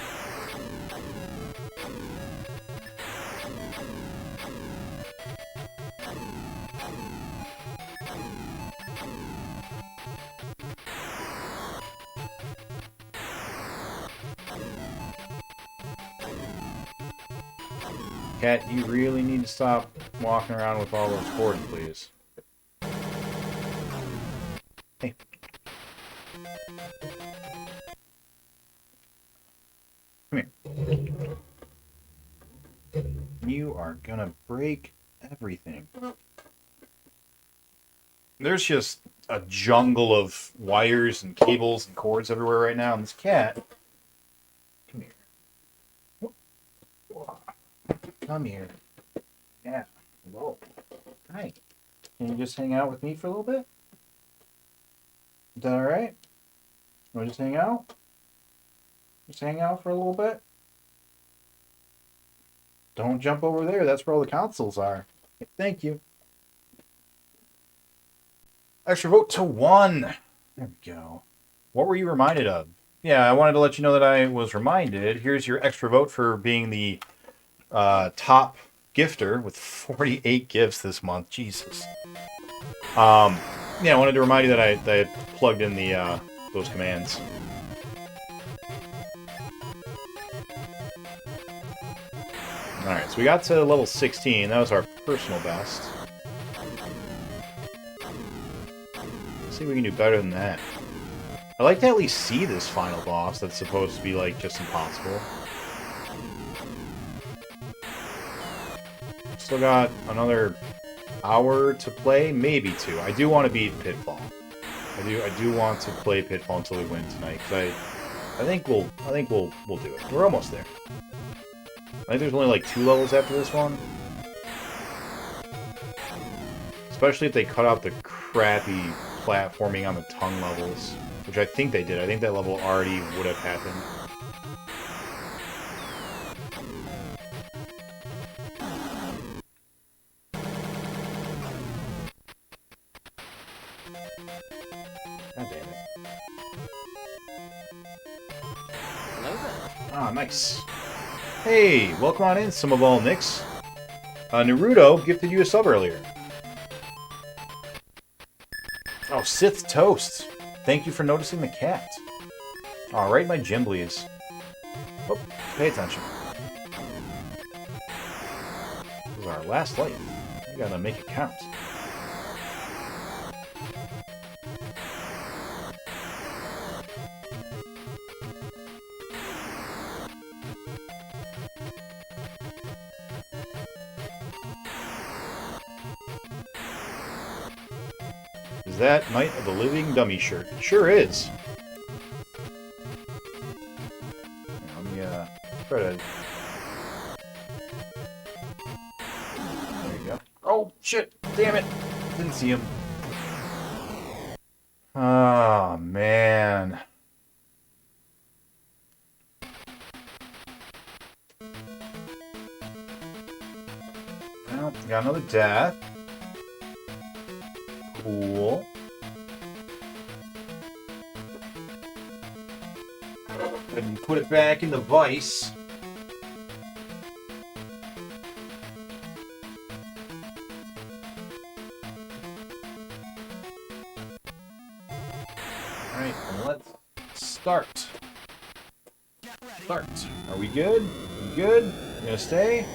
Cat, you really need to stop walking around with all those cords, please. Hey. Come here. You are gonna break everything. There's just a jungle of wires and cables and cords everywhere right now, and this cat... Come here. Come here. Yeah. Whoa. Hi. Can you just hang out with me for a little bit? Is that alright? Want to just hang out? Just hang out for a little bit? Don't jump over there. That's where all the consoles are. Thank you. Extra vote to 1. There we go. What were you reminded of? Yeah, I wanted to let you know that I was reminded. Here's your extra vote for being the top gifter with 48 gifts this month. Jesus. Yeah, I wanted to remind you that I plugged in the those commands. Alright, so we got to level 16. That was our personal best. Let's see if we can do better than that. I'd like to at least see this final boss that's supposed to be, like, just impossible. Still got another hour to play, maybe 2. I do want to beat Pitfall. I do want to play Pitfall until we win tonight, because I think we'll do it. We're almost there. I think there's only like 2 levels after this one. Especially if they cut out the crappy platforming on the tongue levels. Which I think they did. I think that level already would have happened. God damn it. Hello there. Ah, nice. Hey, welcome on in, some of all Nicks. Naruto gifted you a sub earlier. Oh, Sith Toast. Thank you for noticing the cat. Alright, my Gimblies. Oh, pay attention. This is our last life. We gotta make it count. Is that Night of the Living Dummy shirt? It sure is. Let me try to... There you go. Oh, shit! Damn it! Didn't see him. Oh, man. Well, got another death. Cool. And put it back in the vise. Alright, and let's start. Start. Are we good? We good? You gonna stay?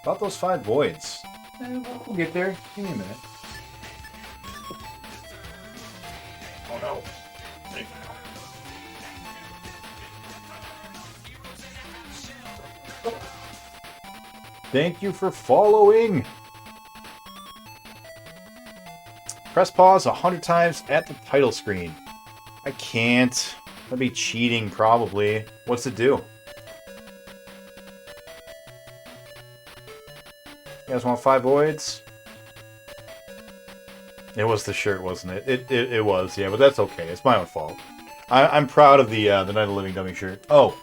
About those 5 voids. We'll get there. Give me a minute. Oh no. There you go. Thank you for following. Press pause 100 times at the title screen. I can't. That'd be cheating, probably. What's it do? You guys want 5 voids? It was the shirt, wasn't it? It was, yeah, but that's okay. It's my own fault. I'm proud of the Night of the Living Dummy shirt. Oh,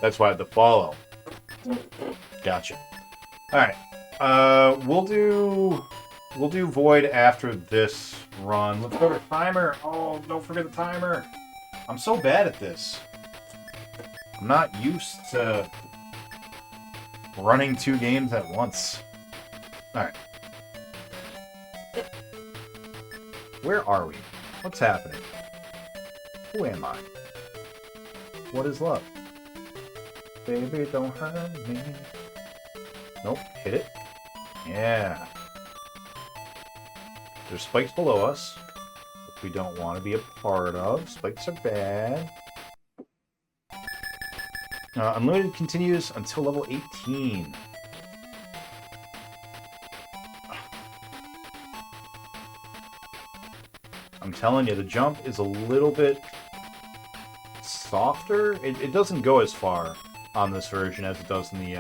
that's why I had to follow. Gotcha. All right, we'll do void after this run. Let's go to timer. Oh, don't forget the timer. I'm so bad at this. I'm not used to running 2 games at once. Alright. Where are we? What's happening? Who am I? What is love? Baby, don't hurt me. Nope, hit it. Yeah. There's spikes below us, which we don't want to be a part of. Spikes are bad. Unlimited continues until level 18. I'm telling you, the jump is a little bit softer. It doesn't go as far on this version as it does in the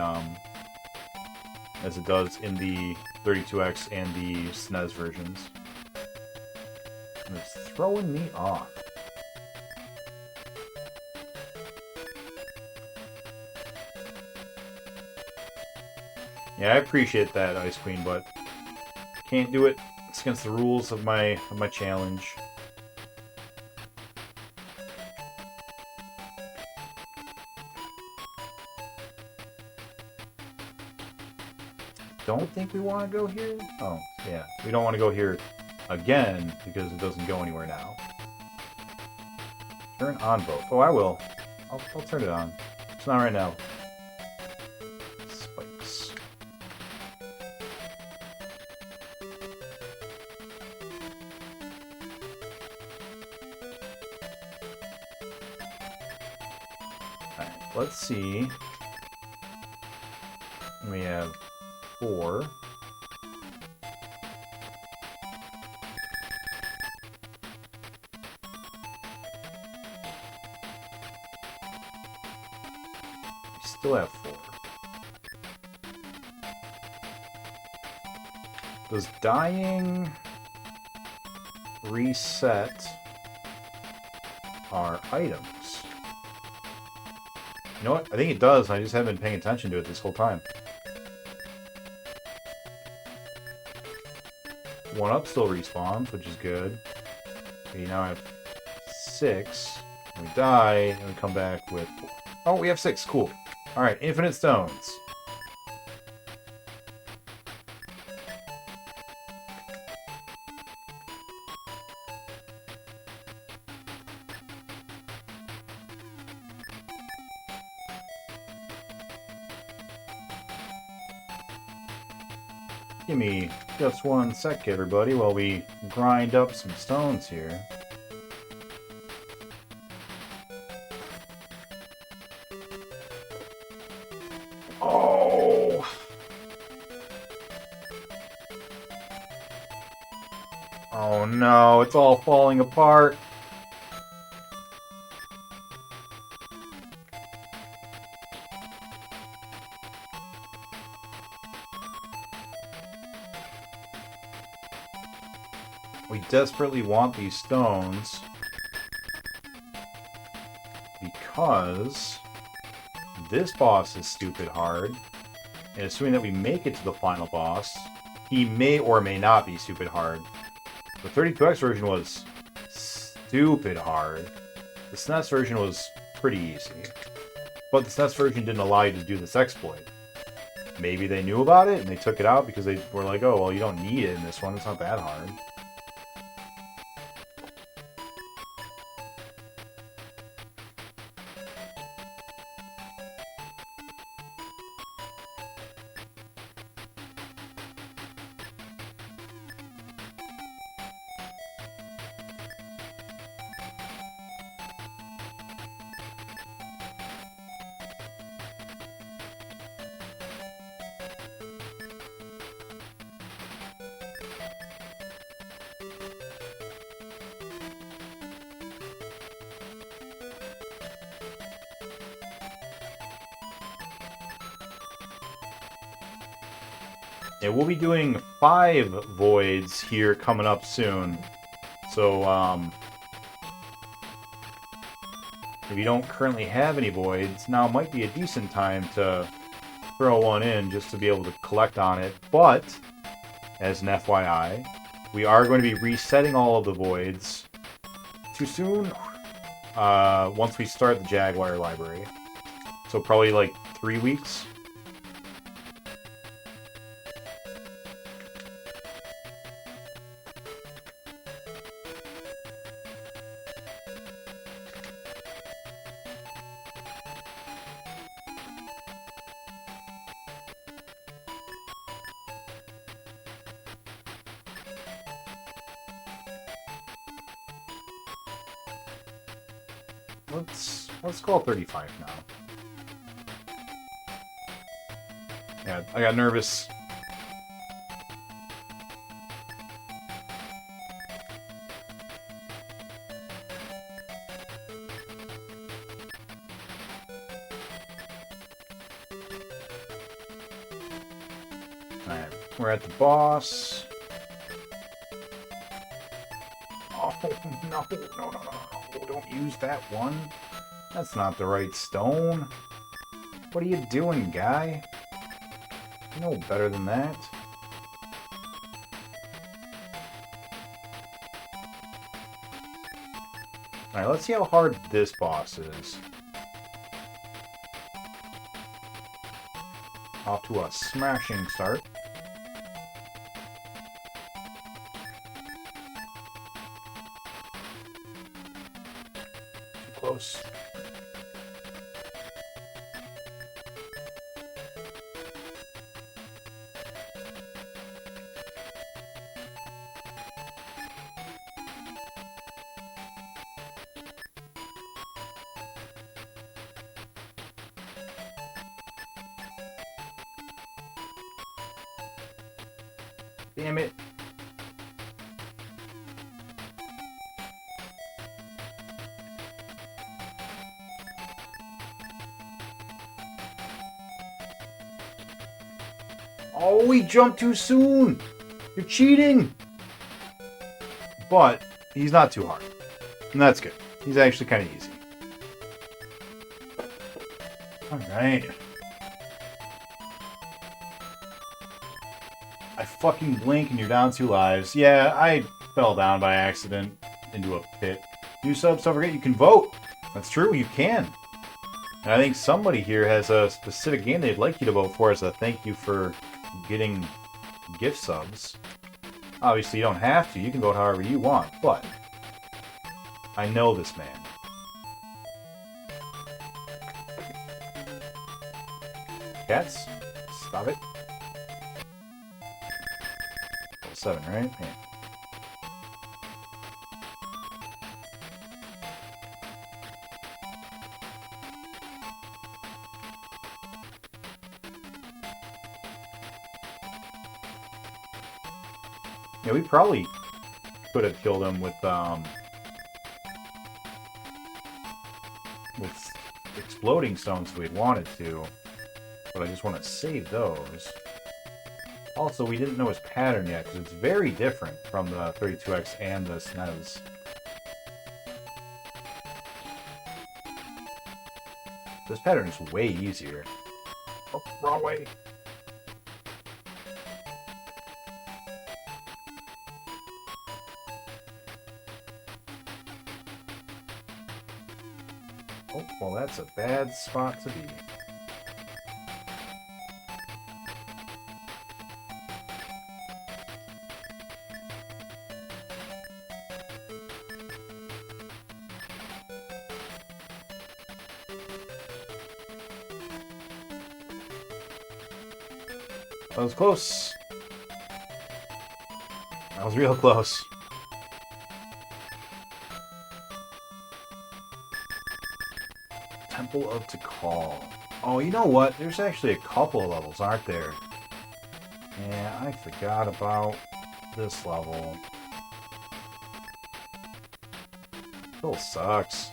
32X and the SNES versions. And it's throwing me off. Yeah, I appreciate that, Ice Queen, but can't do it. It's against the rules of my challenge. Don't think we want to go here? Oh, yeah. We don't want to go here again because it doesn't go anywhere now. Turn on vote. Oh, I will. I'll turn it on. It's not right now. Spikes. Alright, let's see. We have 4. We still have 4. Does dying reset our items? You know what? I think it does. I just haven't been paying attention to it this whole time. 1-up still respawns, which is good. Okay, now I have 6. We die, and we come back with 4. Oh, we have 6. Cool. Alright, infinite stones. Give me just 1 sec, everybody, while we grind up some stones here. Oh! Oh no, it's all falling apart. We desperately want these stones because this boss is stupid hard, and assuming that we make it to the final boss, he may or may not be stupid hard. The 32X version was stupid hard. The SNES version was pretty easy, but the SNES version didn't allow you to do this exploit. Maybe they knew about it and they took it out because they were like, oh, well, you don't need it in this one, it's not that hard. Yeah, we'll be doing 5 voids here coming up soon. So, if you don't currently have any voids, now might be a decent time to throw one in just to be able to collect on it. But, as an FYI, we are going to be resetting all of the voids too soon once we start the Jaguar library. So probably like 3 weeks. let's call 35 now. Yeah, I got nervous. Alright, we're at the boss. Oh, no, don't use that one. That's not the right stone. What are you doing, guy? You know better than that. Alright, let's see how hard this boss is. Off to a smashing start. Too close. Damn it. Oh, we jumped too soon. You're cheating. But he's not too hard. And that's good. He's actually kind of easy. Alright. I fucking blink and you're down 2 lives. Yeah, I fell down by accident into a pit. New subs, don't forget you can vote. That's true, you can. And I think somebody here has a specific game they'd like you to vote for as a thank you for getting gift subs. Obviously, you don't have to. You can vote however you want, but I know this man. Cats, stop it. 7, right? Yeah. Yeah, we probably could have killed him with exploding stones if we'd wanted to, but I just want to save those. Also, we didn't know his pattern yet, because it's very different from the 32X and the SNES. This pattern is way easier. Oh, wrong way! Oh, well, that's a bad spot to be. That was close. That was real close. Temple of Tikal. Oh, you know what? There's actually a couple of levels, aren't there? Yeah, I forgot about this level. Still sucks.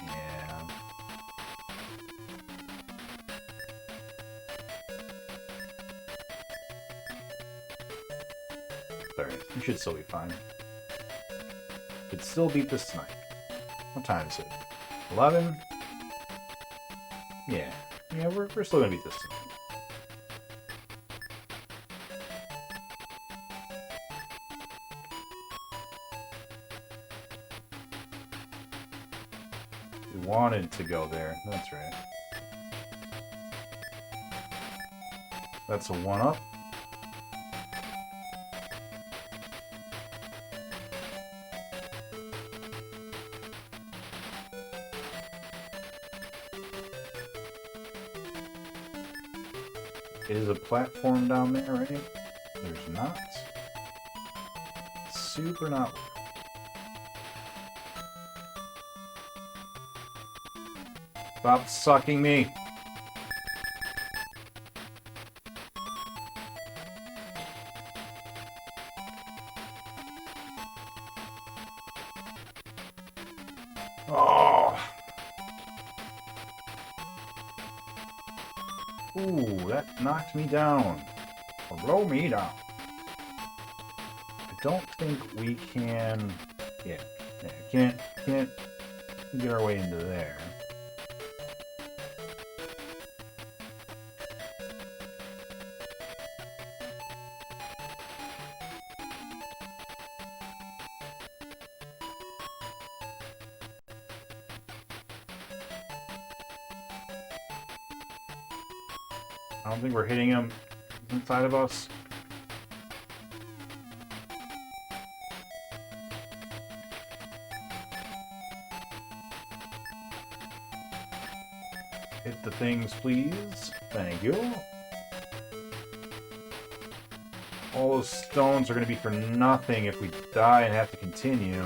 Yeah. Sorry, you should still be fine. Could still beat this tonight. What time is it? 11? Yeah. Yeah, we're still gonna beat this tonight. We wanted to go there. That's right. That's a 1-up. is a platform down there, right? There's not. Super not. Stop sucking me. Oh. Ooh, that knocked me down. Or blow me down. I don't think we can. Yeah, can't get our way into there. I don't think we're hitting him inside of us. Hit the things, please. Thank you. All those stones are going to be for nothing if we die and have to continue.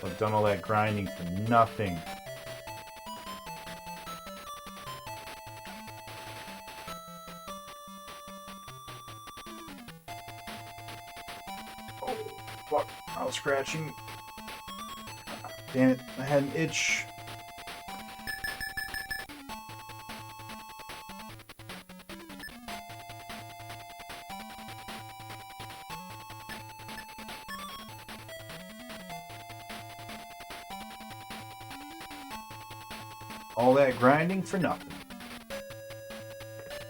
I've done all that grinding for nothing. Oh, fuck. I was scratching. Damn it. I had an itch. All that grinding for nothing.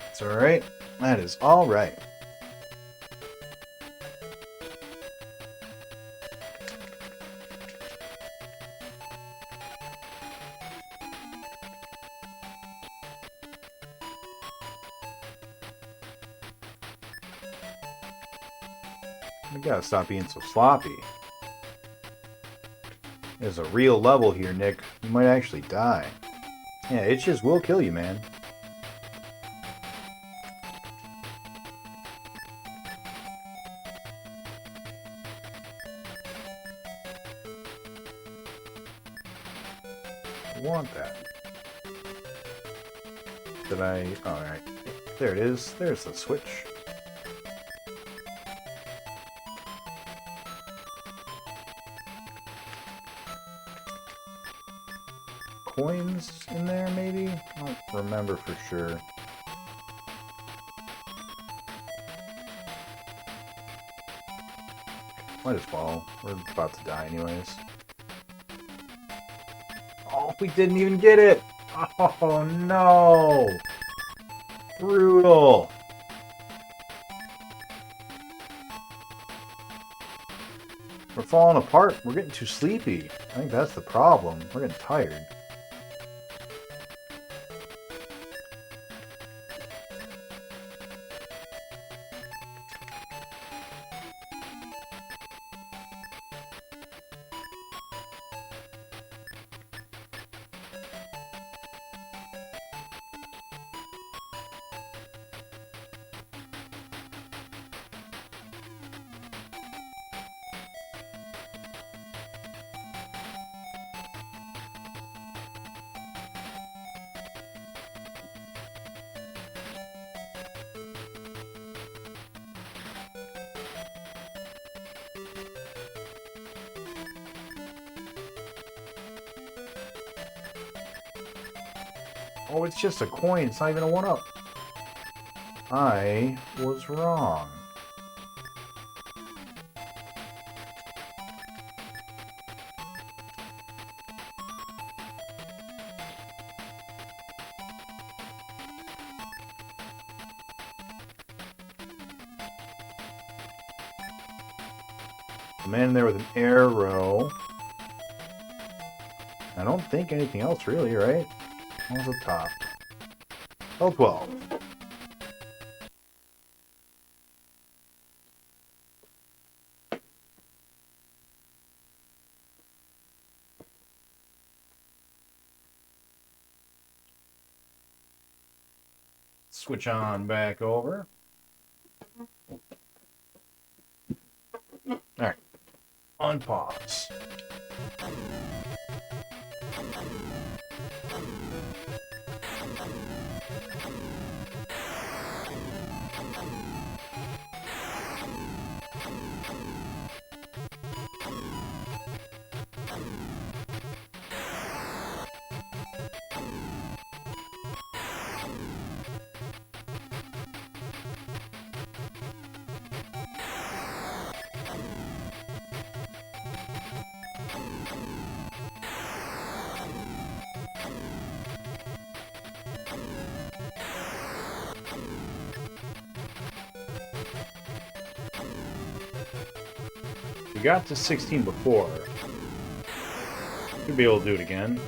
It's alright. That is alright. We gotta stop being so sloppy. There's a real level here, Nick. You might actually die. Yeah, itches will kill you, man. I want that. Did I... Oh, alright. There it is. There's the switch. Coins in there, maybe? I don't remember for sure. Might as well. We're about to die anyways. Oh, we didn't even get it! Oh, no! Brutal! We're falling apart. We're getting too sleepy. I think that's the problem. We're getting tired. Oh, it's just a coin. It's not even a 1-up. I was wrong. The man in there with an arrow. I don't think anything else really, right? What was up top? Oh, 12. Switch on back over. Alright. Unpause. We got to 16 before. Should be able to do it again.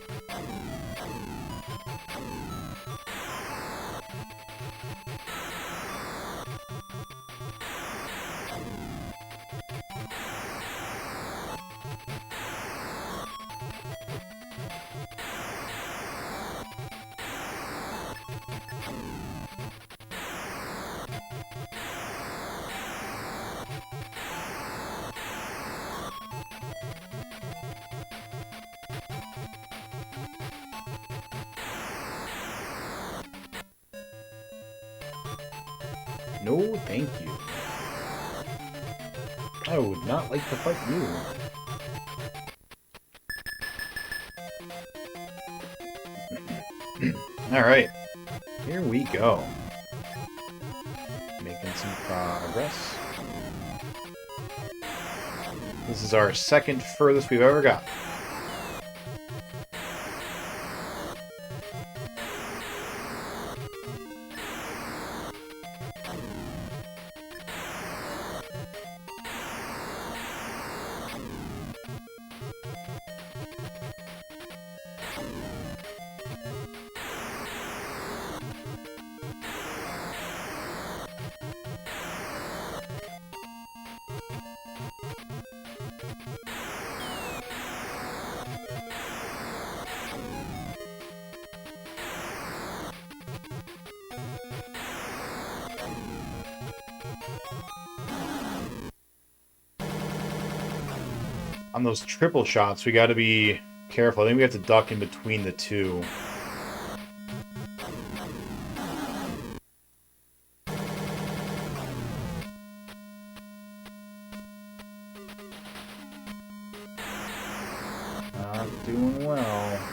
No, thank you. I would not like to fight you. Alright. Here we go. Making some progress. This is our second furthest we've ever got. On those triple shots, we got to be careful. I think we have to duck in between the two. Not doing well.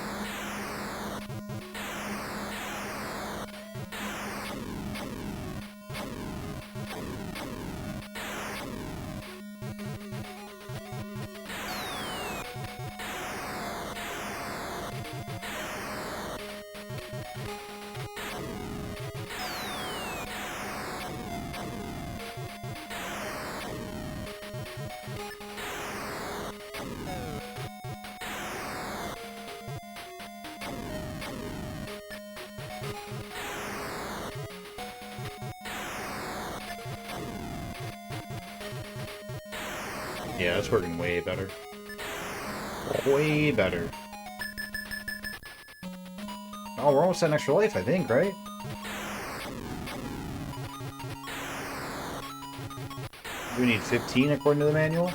Yeah, that's working way better. Way better. Oh, we're almost at an extra life, I think, right? We need 15 according to the manual.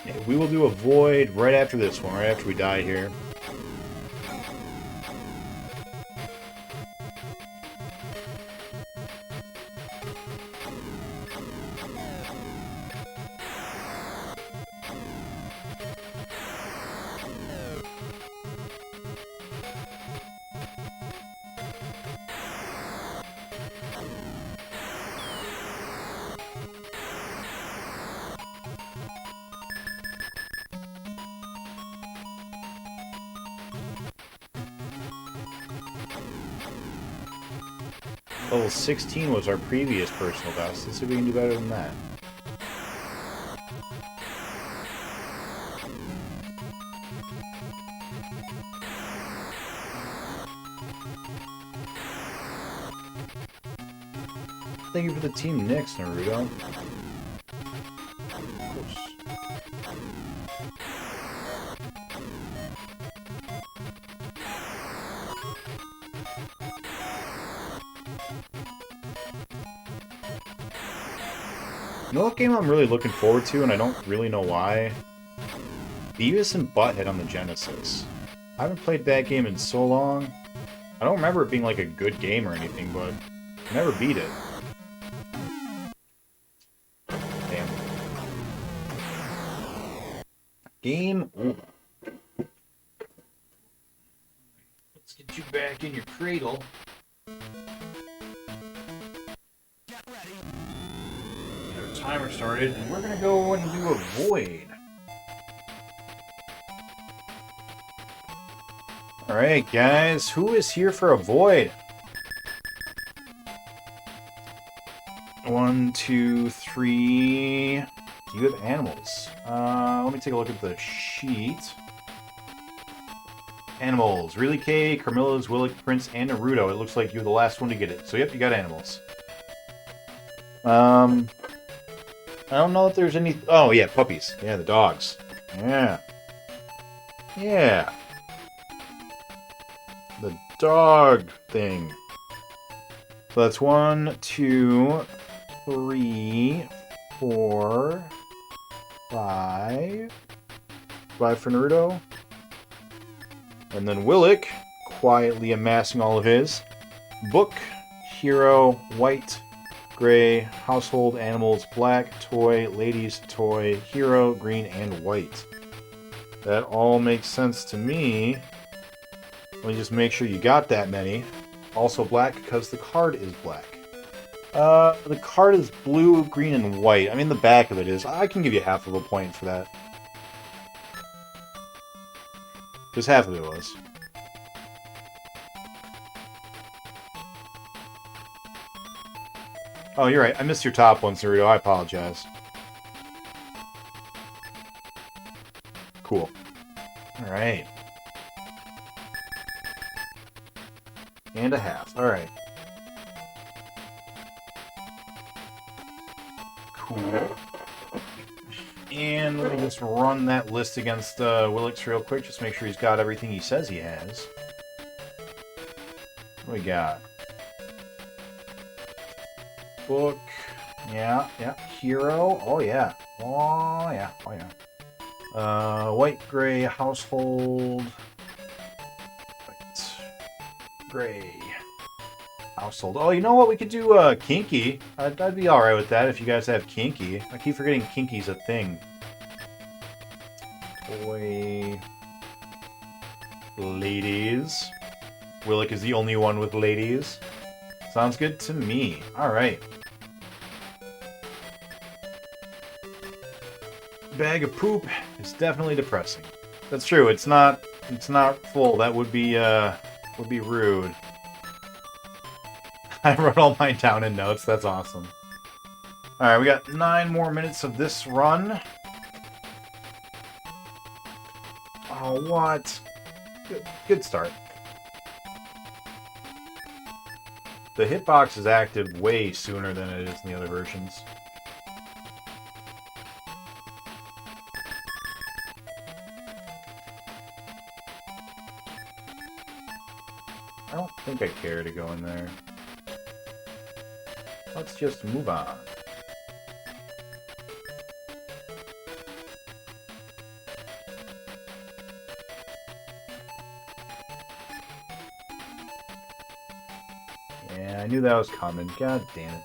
Yeah, we will do a void right after this one, right after we die here. Level 16 was our previous personal best. Let's see if we can do better than that. Thank you for the Team Nix, Naruto. Of course. You know what game I'm really looking forward to, and I don't really know why? Beavis and Butthead on the Genesis. I haven't played that game in so long. I don't remember it being like a good game or anything, but I never beat it. Damn. Game over. Let's get you back in your cradle. Get ready. Get our timer started, and we're gonna go and do a void. Alright, guys, who is here for a void? 1, 2, 3. Do you have animals? Let me take a look at the sheet. Animals. Really K, Carmilla's, Willick, Prince, and Naruto. It looks like you're the last one to get it. So, yep, you got animals. I don't know if there's any... Oh, yeah, puppies. Yeah, the dogs. Yeah. Yeah. The dog thing. So that's 1, 2, 3, 4, 5. 5 for Naruto. And then Willick, quietly amassing all of his. Book, hero, white, gray, household animals, black, toy, ladies, toy, hero, green, and white. That all makes sense to me. Let me just make sure you got that many. Also black because the card is black. The card is blue, green, and white. I mean, the back of it is. I can give you half of a point for that. Just half of it was. Oh, you're right. I missed your top one, Naruto. I apologize. Cool. Alright. And a half. Alright. Cool. And let me just run that list against Willick's real quick. Just make sure he's got everything he says he has. What we got? Book. Yeah, yeah. Hero. Oh, yeah. Oh, yeah. Oh, yeah. White, gray, household. White, gray, household. Oh, you know what? We could do kinky. I'd be alright with that if you guys have kinky. I keep forgetting kinky's a thing. Boy. Ladies. Willick is the only one with ladies. Sounds good to me. Alright. Bag of poop is definitely depressing. That's true. It's not full. That would be rude. I wrote all mine down in notes. That's awesome. Alright, we got 9 more minutes of this run. Oh, what? Good start. The hitbox is active way sooner than it is in the other versions. I don't think I care to go in there. Let's just move on. Yeah, I knew that was coming. God damn it.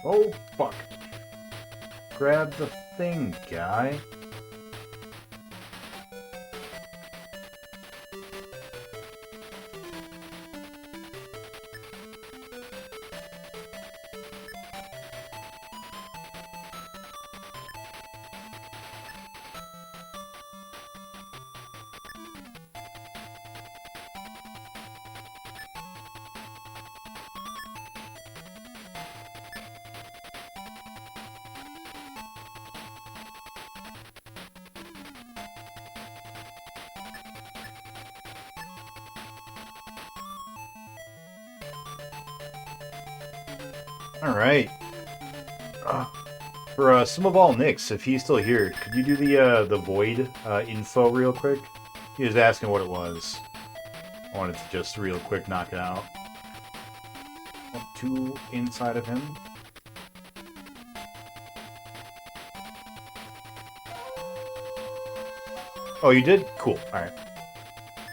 Oh, fuck. Grab the thing, guy. Alright. For Simaball Nix, if he's still here, could you do the void info real quick? He was asking what it was. I wanted to just real quick knock it out. Up to inside of him. Oh, you did? Cool. Alright.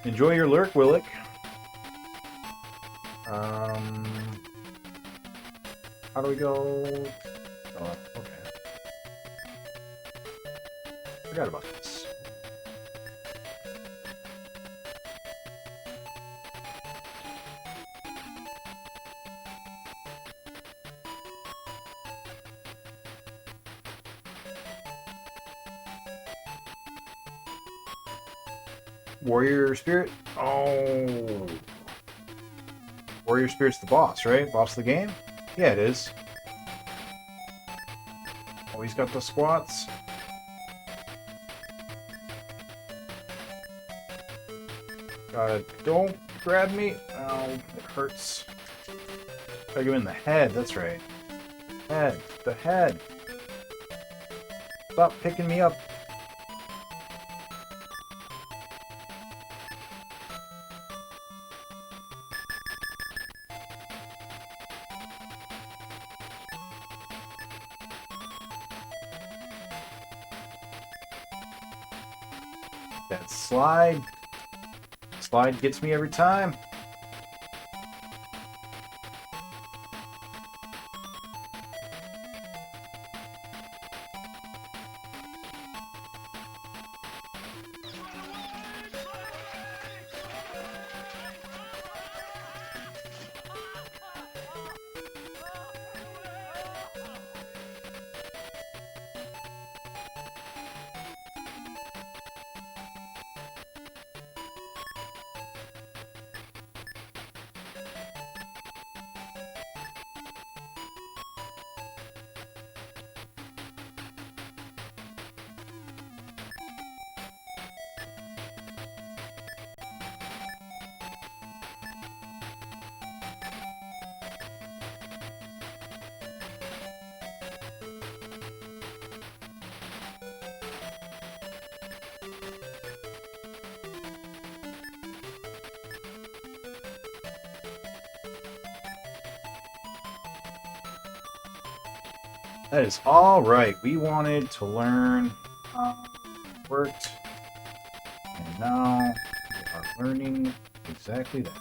Enjoy your lurk, Willick. How do we go? Oh, okay. Forgot about this. Warrior Spirit? Oh. Warrior Spirit's the boss, right? Boss of the game? Yeah, it is. Oh, he's got the squats. Don't grab me. Ow, it hurts. Gotta go in the head, that's right. Head. The head. Stop picking me up. That slide. Slide gets me every time. That is all right. We wanted to learn how it worked, and now we are learning exactly that.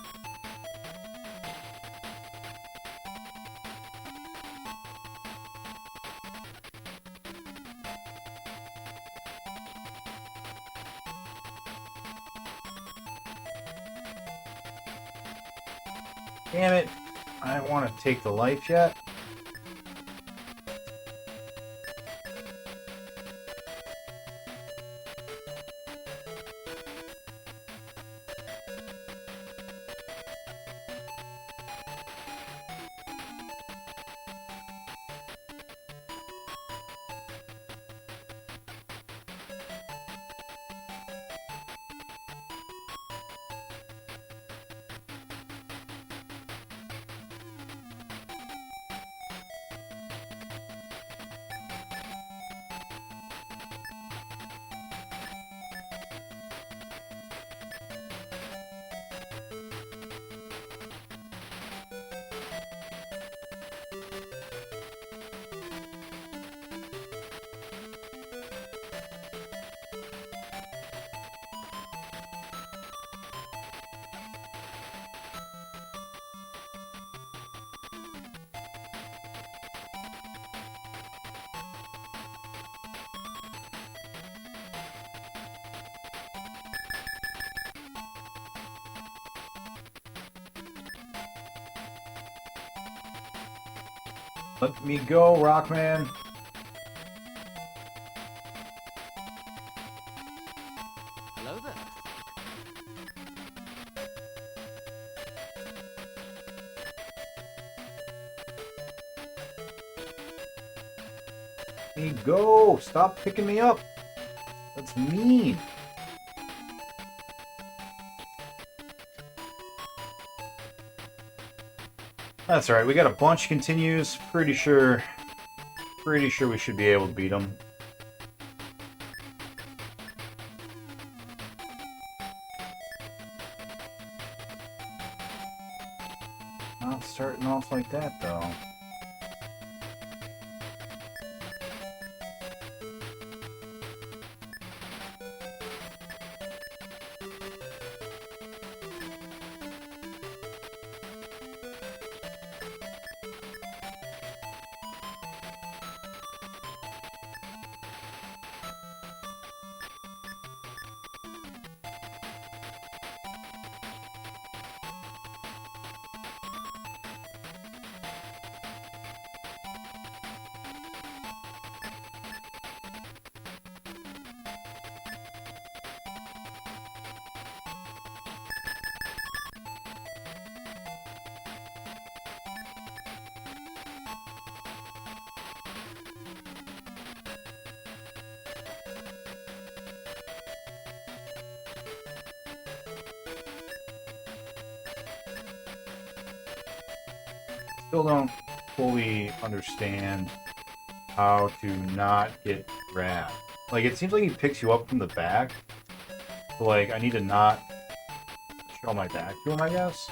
Damn it. I don't want to take the life yet. Let me go, Rockman. Hello there. Let me go. Stop picking me up. That's mean. That's alright, we got a bunch of continues. Pretty sure we should be able to beat them. Not starting off like that, though. Still don't fully understand how to not get grabbed. Like, it seems like he picks you up from the back. So, like, I need to not show my back to him, I guess.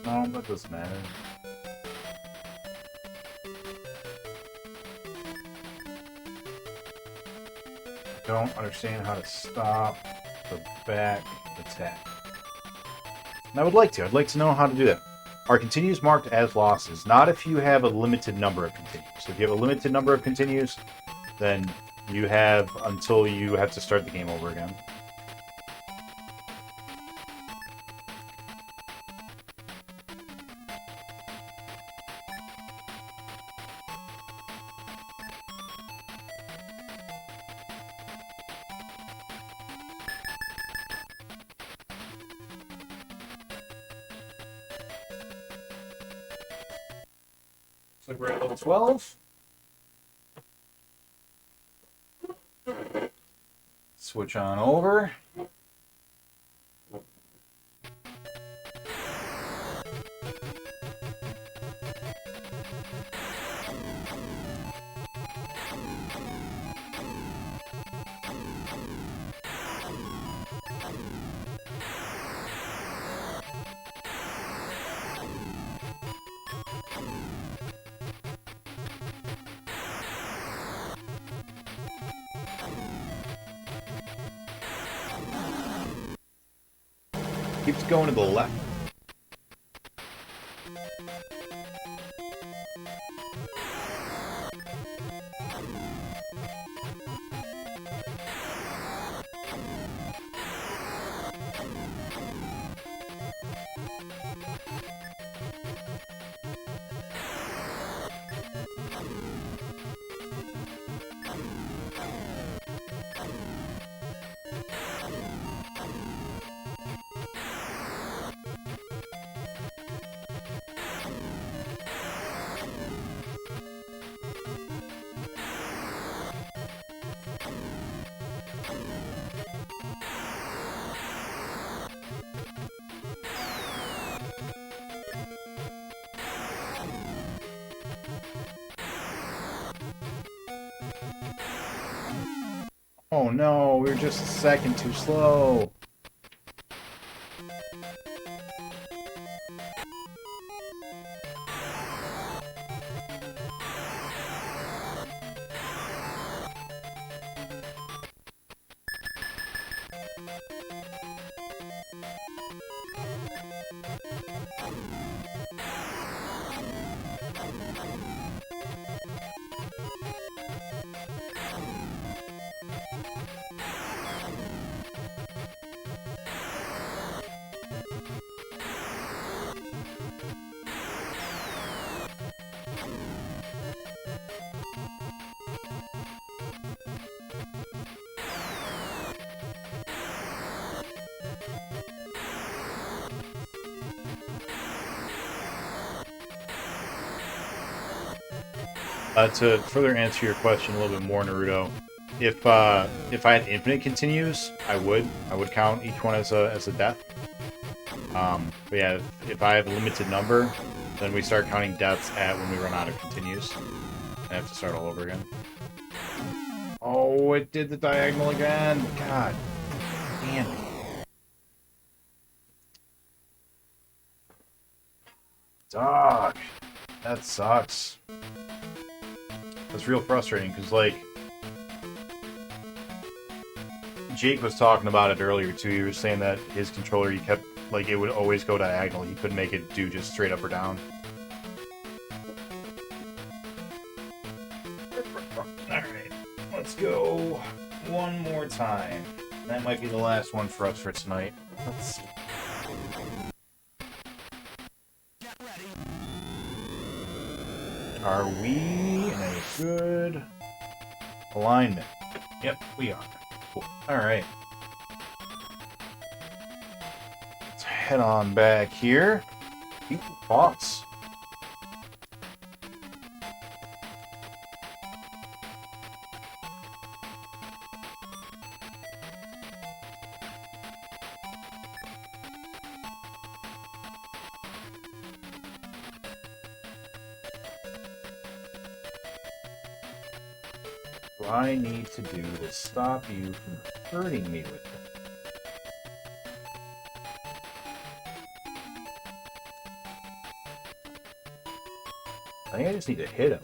No, that doesn't matter. I don't understand how to stop the back attack. And I would like to. I'd like to know how to do that. Are continues marked as losses? Not if you have a limited number of continues. If you have a limited number of continues, then you have until you have to start the game over again. Looks like we're at level 12. Switch on over. Keeps going to the left. Oh no, we were just a second too slow. To further answer your question a little bit more, Naruto, if I had infinite continues, I would count each one as a death. But yeah, if I have a limited number, then we start counting deaths at when we run out of continues. I have to start all over again. Oh, it did the diagonal again. God damn it. Dog. That sucks. That's real frustrating, because, like, Jake was talking about it earlier, too. He was saying that his controller, he kept, like, it would always go diagonal. He couldn't make it do just straight up or down. Alright, let's go one more time. That might be the last one for us for tonight. Let's see. Get ready. Are we in a good alignment? Yep, we are. Cool. Alright. Let's head on back here. Beat the boss. What I need to do to stop you from hurting me with it. I think I just need to hit him.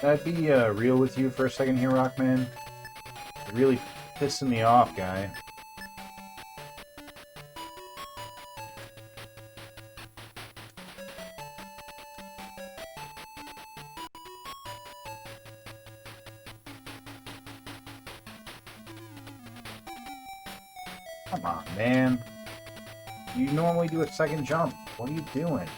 Can I be real with you for a second here, Rockman? You're really pissing me off, guy. Come on, man. You normally do a second jump. What are you doing?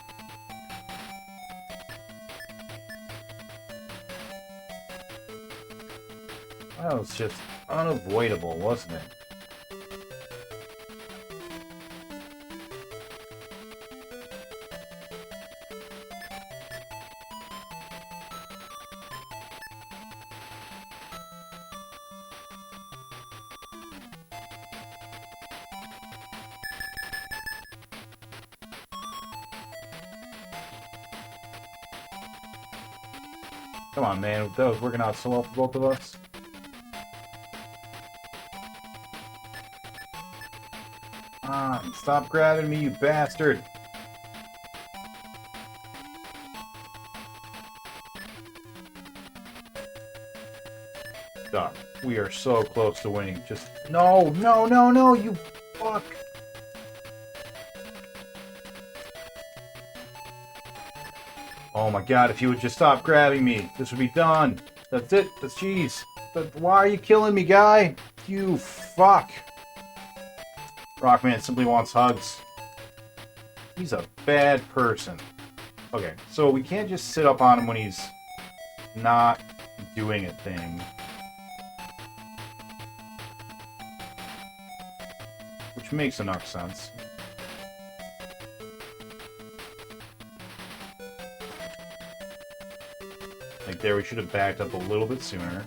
That was just unavoidable, wasn't it? Come on, man. That was working out so well for both of us. Stop grabbing me, you bastard! Stop. We are so close to winning. Just... No! No, no, no, you fuck! Oh my god, if you would just stop grabbing me, this would be done. That's it. That's jeez. But why are you killing me, guy? You fuck. Rockman simply wants hugs. He's a bad person. Okay, so we can't just sit up on him when he's not doing a thing. Which makes enough sense. Like there, we should have backed up a little bit sooner.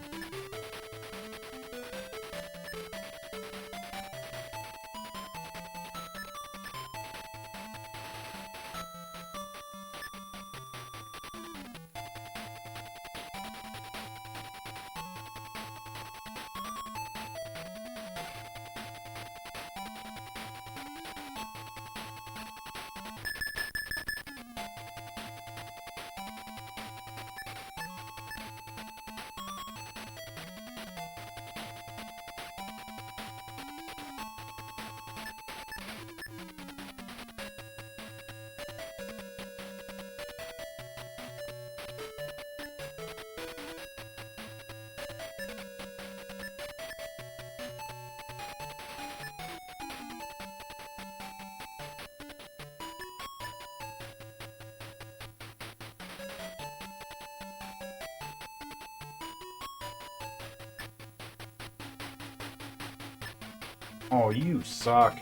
Oh, you suck.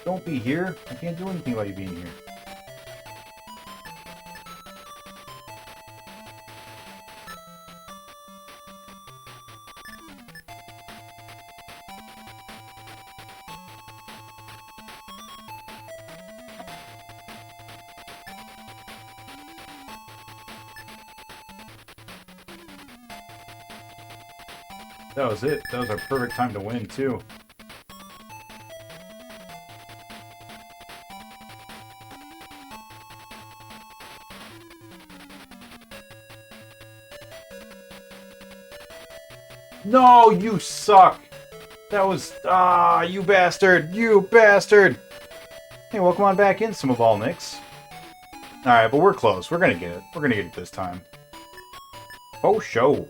Don't be here. I can't do anything about you being here. That was it. That was our perfect time to win, too. No, you suck! That was... Ah, you bastard! You bastard! Hey, welcome on back in, Smobalniks. Alright, but we're close. We're gonna get it. We're gonna get it this time. Oh, show.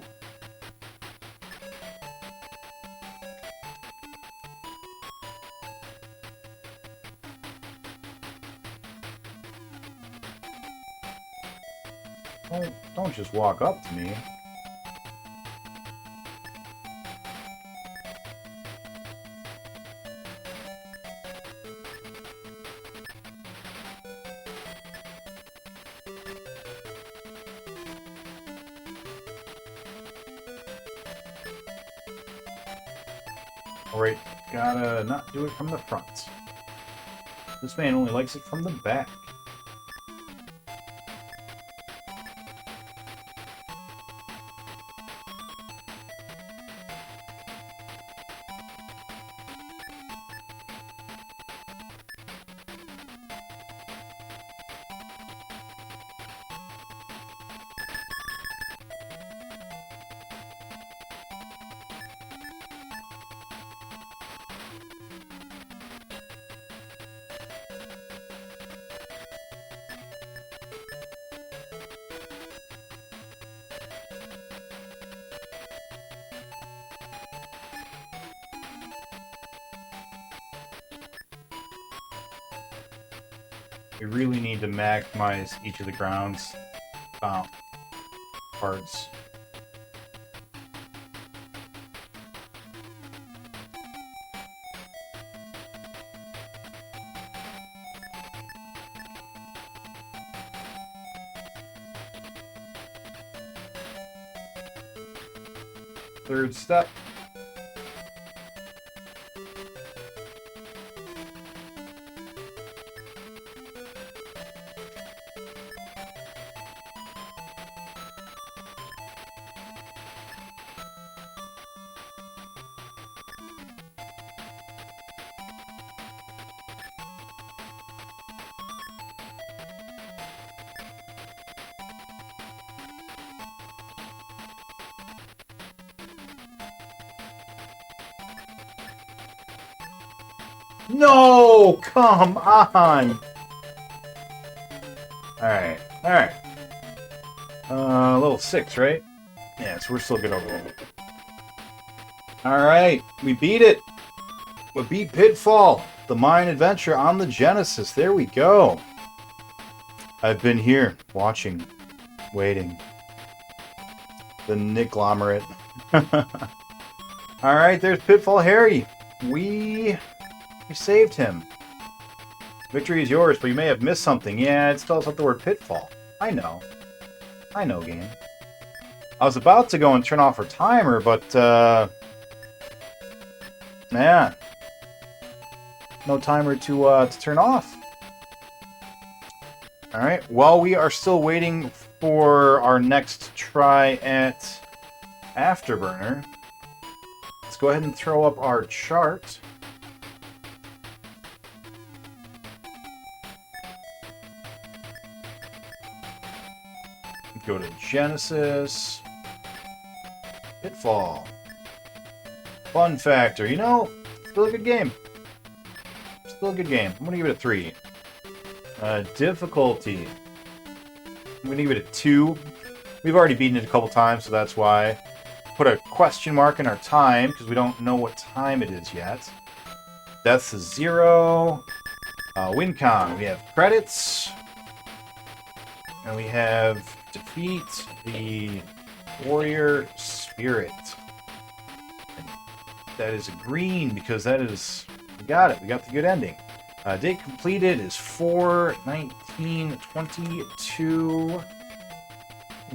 Don't just walk up to me. Alright, gotta not do it from the front. This man only likes it from the back. We really need to maximize each of the grounds parts. Third step. No! Come on! Alright, alright. Level 6, right? Yeah, so we're still good overall. Alright, we beat it! We beat Pitfall, the Mayan adventure on the Genesis. There we go. I've been here, watching, waiting. The Nicklomerate. Alright, there's Pitfall Harry. We saved him. Victory is yours, but you may have missed something. Yeah, it spells out the word Pitfall. I know. I know, game. I was about to go and turn off our timer, but, man. No timer to turn off. Alright, while we are still waiting for our next try at Afterburner, let's go ahead and throw up our chart. Go to Genesis. Pitfall. Fun factor. You know, still a good game. Still a good game. I'm going to give it a 3. Difficulty. I'm going to give it a 2. We've already beaten it a couple times, so that's why. put a question mark in our time because we don't know what time it is yet. Deaths is 0. WinCon, we have credits. And we have defeat the warrior spirit. And that is a green because that is... We got it. We got the good ending. Date completed is 4/19/22.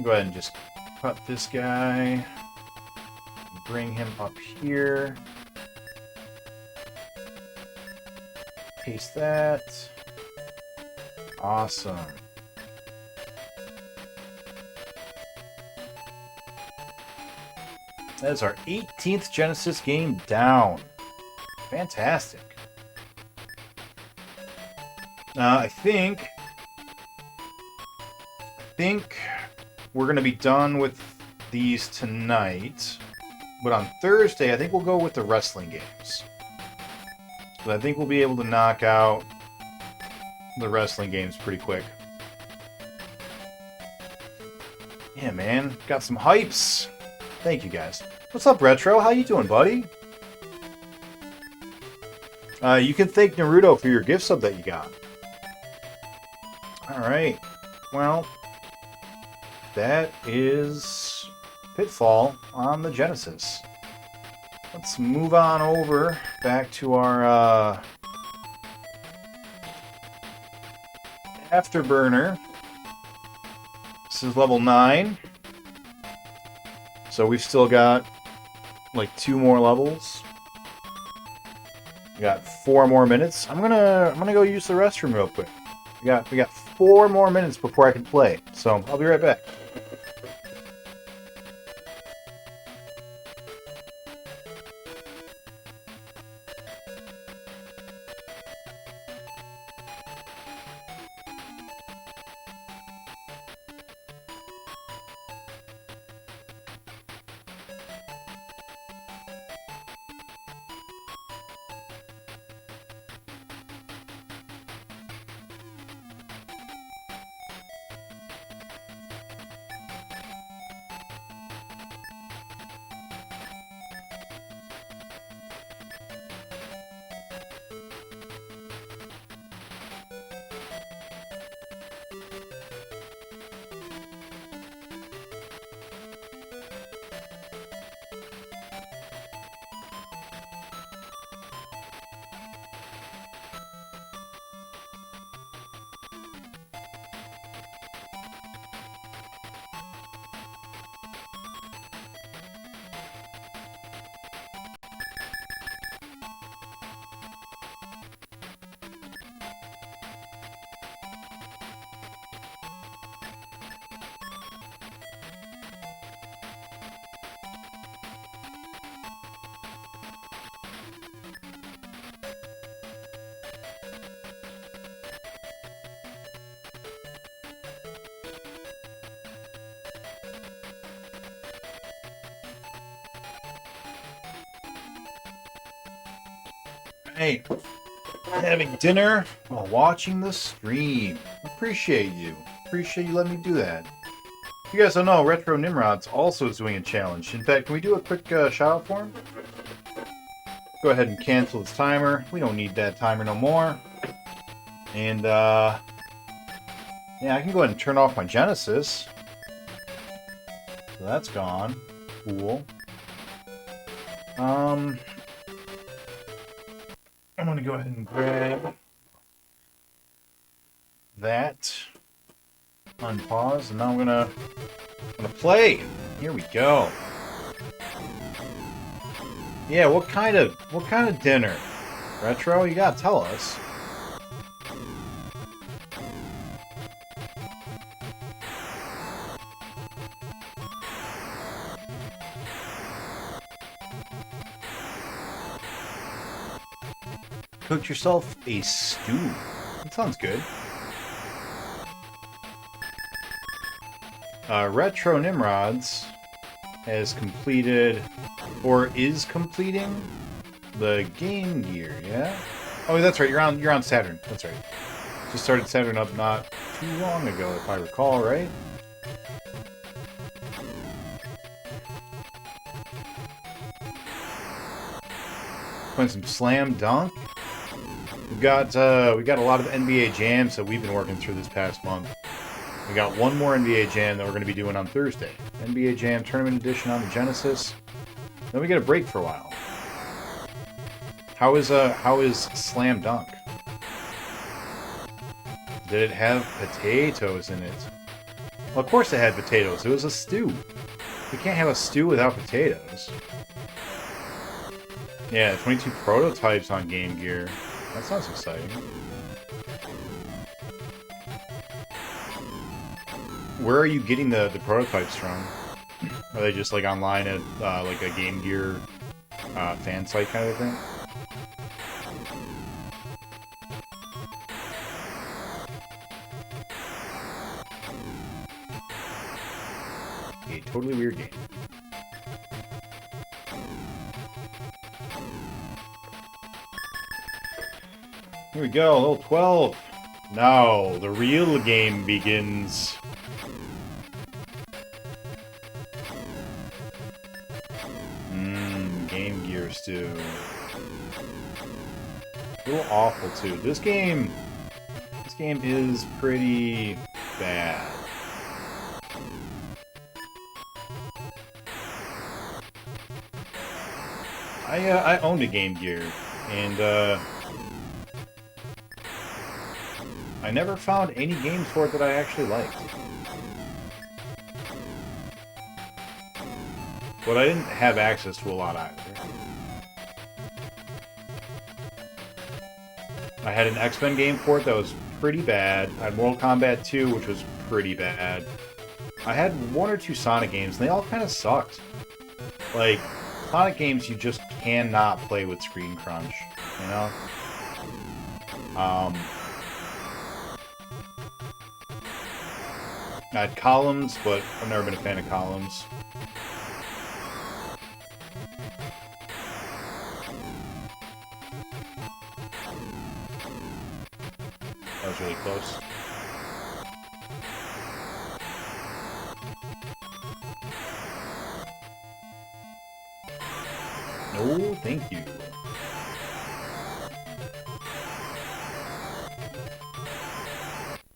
Go ahead and just cut this guy. Bring him up here. Paste that. Awesome. That is our 18th Genesis game down. Fantastic. I think we're going to be done with these tonight. But on Thursday, I think we'll go with the wrestling games. So I think we'll be able to knock out the wrestling games pretty quick. Yeah, man. Got some hypes. Thank you, guys. What's up, Retro? How you doing, buddy? You can thank Naruto for your gift sub that you got. Alright. Well, that is Pitfall on the Genesis. Let's move on over back to our Afterburner. This is level 9. So we've still got like 2 more levels. We got 4 more minutes. I'm gonna go use the restroom real quick. We got 4 more minutes before I can play. So I'll be right back. Hey, having dinner while watching the stream. Appreciate you. Appreciate you letting me do that. If you guys don't know, Retro Nimrod's also is doing a challenge. In fact, can we do a quick shout out for him? Go ahead and cancel this timer. We don't need that timer no more. And, yeah, I can go ahead and turn off my Genesis. So that's gone. Cool. I'm going to go ahead and grab that, unpause, and now I'm gonna play. Here we go. Yeah, what kind of dinner? Retro, you gotta tell us. Cooked yourself a stew. That sounds good. Retro Nimrods has completed, or is completing, the Game Gear, yeah? Oh, that's right, you're on Saturn. That's right. Just started Saturn up not too long ago, if I recall, right? Playing some Slam Dunk. We got a lot of NBA jams that we've been working through this past month. We got one more NBA jam that we're going to be doing on Thursday. NBA Jam Tournament Edition on the Genesis. Then we get a break for a while. How is Slam Dunk? Did it have potatoes in it? Well, of course it had potatoes. It was a stew. You can't have a stew without potatoes. Yeah, 22 prototypes on Game Gear. That sounds exciting. Where are you getting the prototypes from? Are they just like online at like a Game Gear fan site kind of thing? A totally weird game. Here we go, level 12. Now, the real game begins. Game Gear stew. A little awful, too. This game is pretty bad. I owned a Game Gear, and I never found any games for it that I actually liked. But I didn't have access to a lot either. I had an X-Men game for it that was pretty bad. I had Mortal Kombat 2, which was pretty bad. I had one or two Sonic games, and they all kind of sucked. Like, Sonic games you just cannot play with screen crunch, you know? I had columns, but I've never been a fan of columns. That was really close. No, thank you.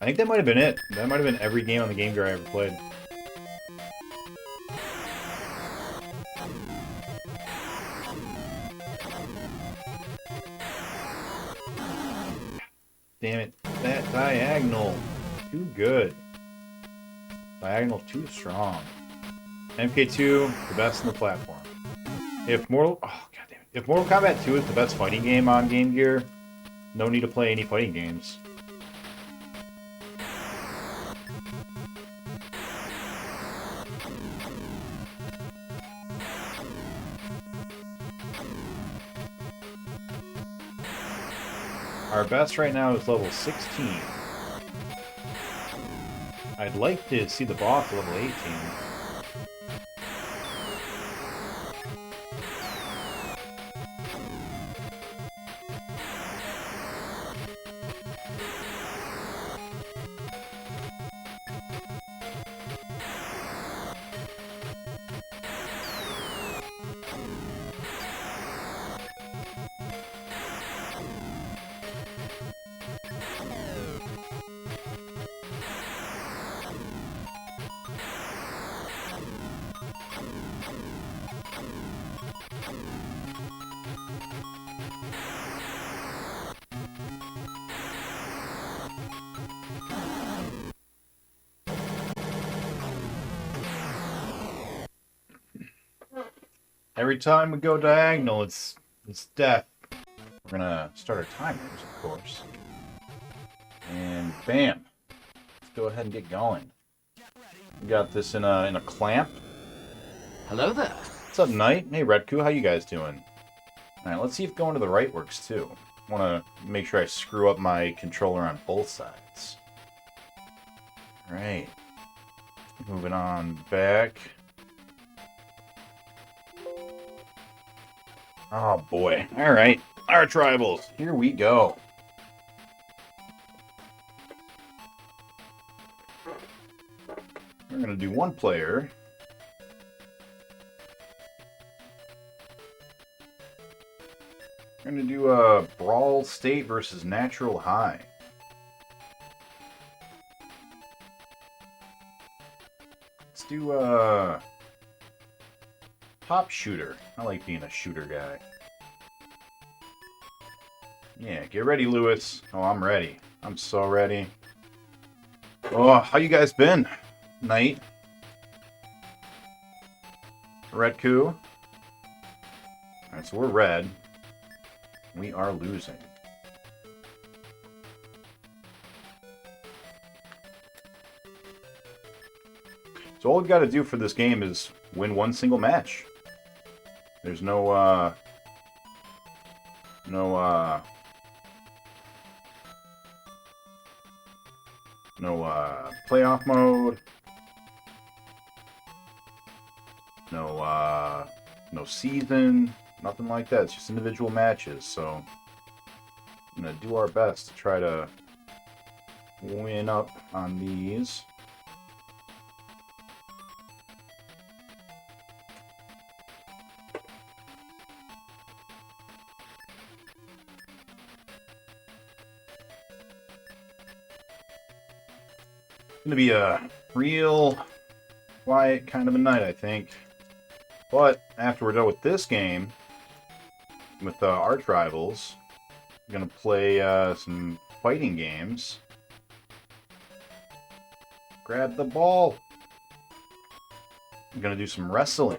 I think that might have been it. That might have been every game on the Game Gear I ever played. Damn it. That diagonal. Too good. Diagonal too strong. MK2, the best in the platform. If Mortal Kombat 2 is the best fighting game on Game Gear, no need to play any fighting games. Our best right now is level 16. I'd like to see the boss level 18. Every time we go diagonal, it's death. We're gonna start our timers, of course. And bam. Let's go ahead and get going. We got this in a clamp. Hello there. What's up, Knight? Hey, Redku, how you guys doing? Alright, let's see if going to the right works too. I wanna make sure I screw up my controller on both sides. Alright. Moving on back. Oh boy. Alright. Our tribals. Here we go. We're going to do one player. We're going to do a Brawl State versus Natural High. Let's do a Pop Shooter. I like being a shooter guy. Yeah, get ready, Lewis. Oh, I'm ready. I'm so ready. Oh, how you guys been? Knight? Red Coup? Alright, so we're red. We are losing. So all we've got to do for this game is win one single match. There's no playoff mode. No season. Nothing like that. It's just individual matches. So I'm gonna do our best to try to win up on these. It's gonna be a real quiet kind of a night, I think. But after we're done with this game, with Arch Rivals, I'm gonna play some fighting games. Grab the ball. I'm gonna do some wrestling.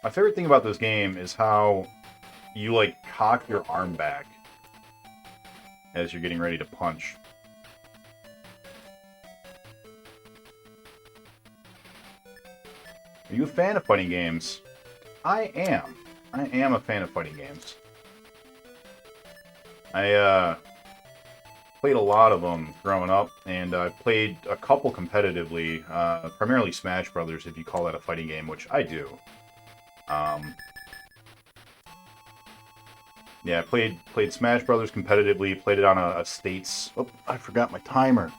My favorite thing about this game is how you like cock your arm back as you're getting ready to punch. Are you a fan of fighting games? I am. I am a fan of fighting games. I played a lot of them growing up, and I played a couple competitively, primarily Smash Brothers, if you call that a fighting game, which I do. Yeah, I played Smash Brothers competitively, played it on a states... Oh, I forgot my timer.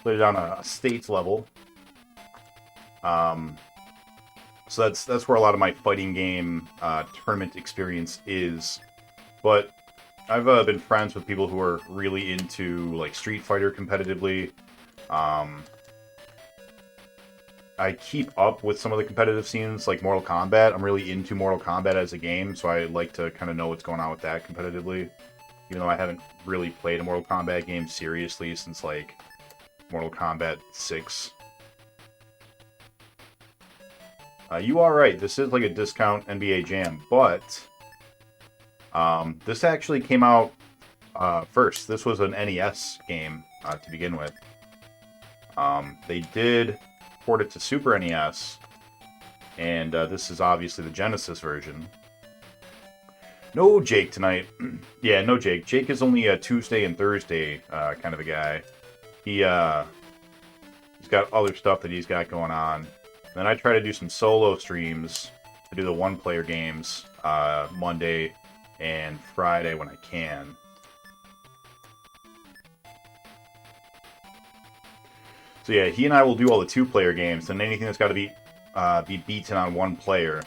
Played it on a states level. So that's where a lot of my fighting game tournament experience is. But I've been friends with people who are really into like Street Fighter competitively. I keep up with some of the competitive scenes, like Mortal Kombat. I'm really into Mortal Kombat as a game, so I like to kind of know what's going on with that competitively. Even though I haven't really played a Mortal Kombat game seriously since, like, Mortal Kombat 6. You are right, this is like a discount NBA Jam, but this actually came out first. This was an NES game to begin with. They did port it to Super NES, and this is obviously the Genesis version. No Jake tonight. Yeah, no Jake. Jake is only a Tuesday and Thursday kind of a guy. He's got other stuff that he's got going on. And then I try to do some solo streams to do the one-player games Monday and Friday when I can. So yeah, he and I will do all the two-player games, and anything that's got to be beaten on one player,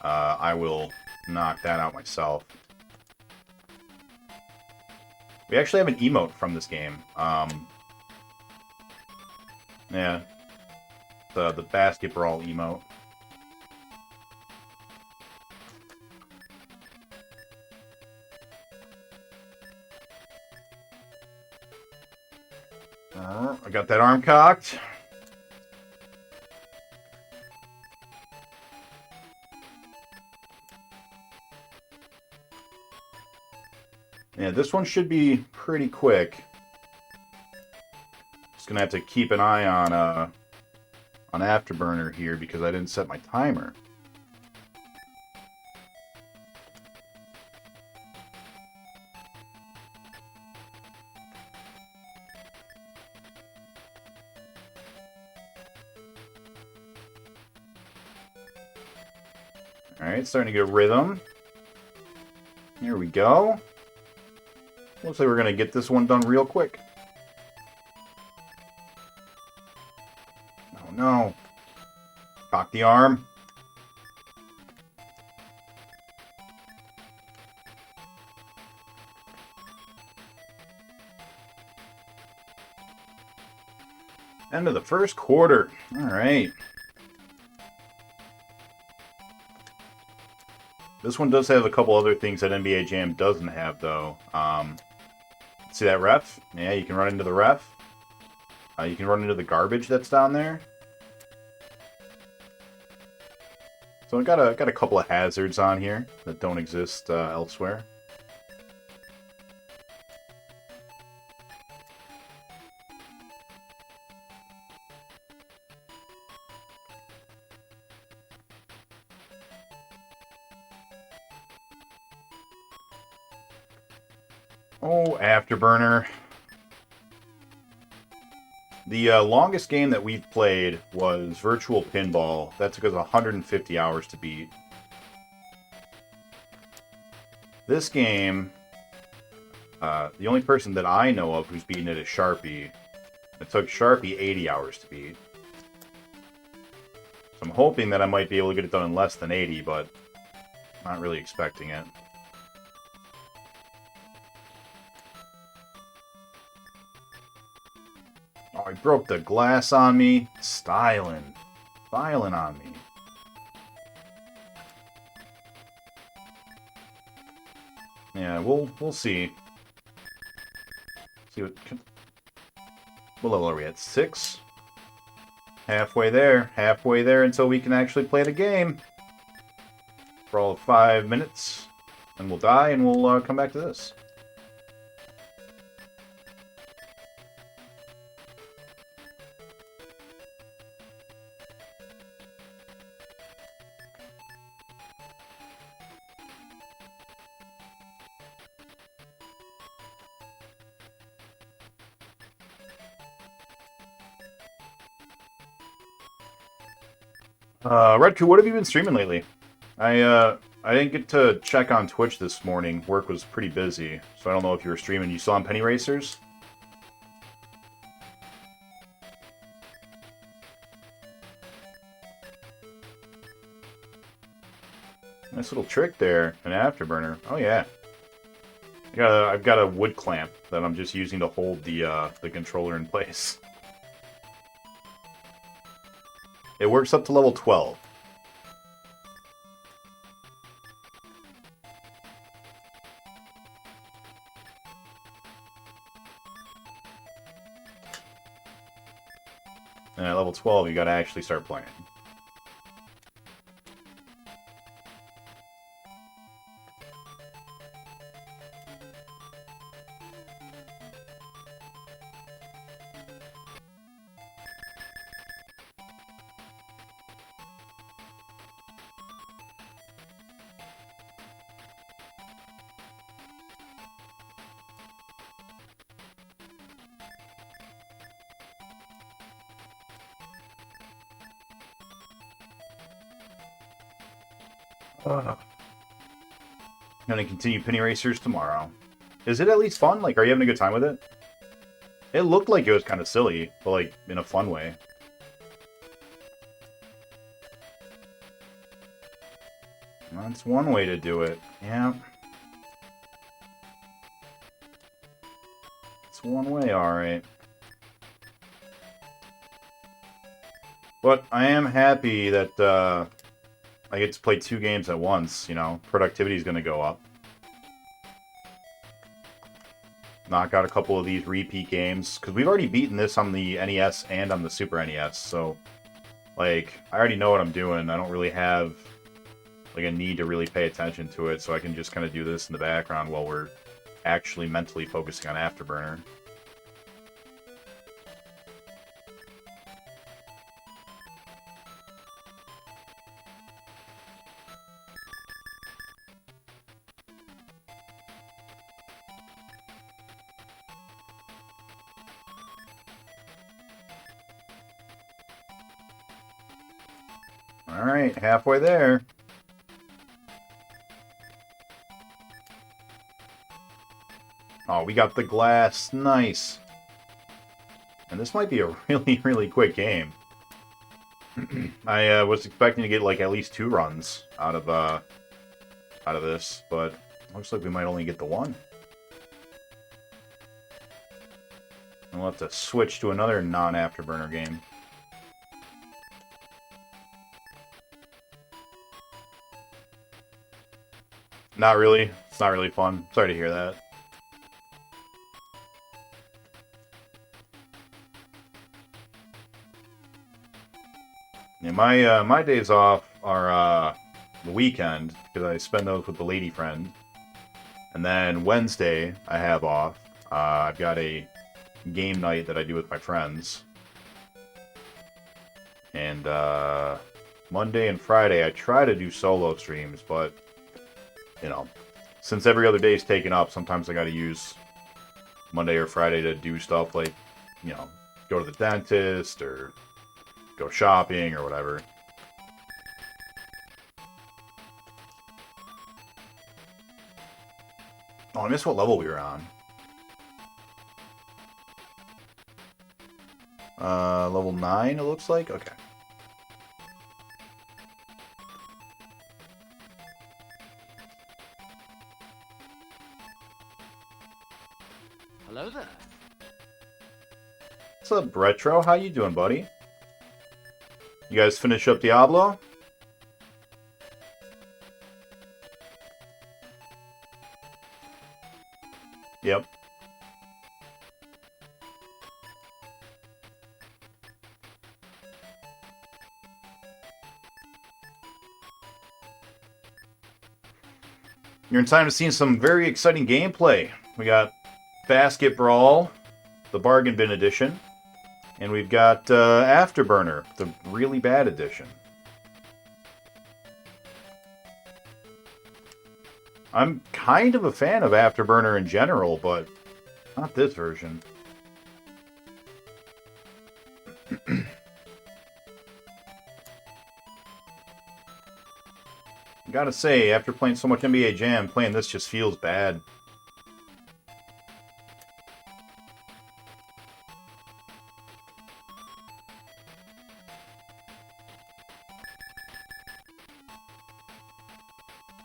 I will knock that out myself. We actually have an emote from this game. Yeah, the basket brawl emote. I got that arm cocked. Yeah, this one should be pretty quick. Just gonna have to keep an eye on Afterburner here because I didn't set my timer. Alright, starting to get rhythm. Here we go. Looks like we're going to get this one done real quick. Oh no. Cock the arm. End of the first quarter. All right. This one does have a couple other things that NBA Jam doesn't have, though. See that ref? Yeah, you can run into the ref. You can run into the garbage that's down there. So I got a couple of hazards on here that don't exist elsewhere. Oh, Afterburner. The longest game that we've played was Virtual Pinball. That took us 150 hours to beat. This game, the only person that I know of who's beaten it is Sharpie. It took Sharpie 80 hours to beat. So I'm hoping that I might be able to get it done in less than 80, but not really expecting it. Oh, he broke the glass on me. Styling. Styling on me. Yeah, we'll see. See what level are we at? 6? Halfway there. Halfway there until we can actually play the game. For all of 5 minutes. And we'll die and we'll come back to this. Redku, what have you been streaming lately? I didn't get to check on Twitch this morning. Work was pretty busy, so I don't know if you were streaming. You saw on Penny Racers? Nice little trick there, an afterburner. Oh yeah. I've got a wood clamp that I'm just using to hold the controller in place. It works up to level 12. And at level 12, you gotta actually start playing. I'm gonna continue Penny Racers tomorrow. Is it at least fun? Like, are you having a good time with it? It looked like it was kind of silly, but like, in a fun way. That's one way to do it. Yeah. It's one way, alright. But I am happy that, I get to play 2 games at once, you know. Productivity is going to go up. Knock out a couple of these repeat games. Because we've already beaten this on the NES and on the Super NES. So, like, I already know what I'm doing. I don't really have, like, a need to really pay attention to it. So I can just kind of do this in the background while we're actually mentally focusing on Afterburner. Alright, halfway there. Oh, we got the glass. Nice. And this might be a really, really quick game. I was expecting to get, like, at least 2 runs out of this, but looks like we might only get the 1. And we'll have to switch to another non-Afterburner game. Not really. It's not really fun. Sorry to hear that. Yeah, my days off are the weekend, because I spend those with the lady friend. And then Wednesday, I have off. I've got a game night that I do with my friends. And Monday and Friday, I try to do solo streams, but, you know, since every other day is taken up, sometimes I got to use Monday or Friday to do stuff like, you know, go to the dentist or go shopping or whatever. Oh, I missed what level we were on. Level 9, it looks like? Okay. Hello there. What's up, Retro? How you doing, buddy? You guys finish up Diablo? Yep. You're in time to see some very exciting gameplay. We got Basket Brawl, the Bargain Bin Edition, and we've got Afterburner, the really bad edition. I'm kind of a fan of Afterburner in general, but not this version. Gotta say, after playing so much NBA Jam, playing this just feels bad.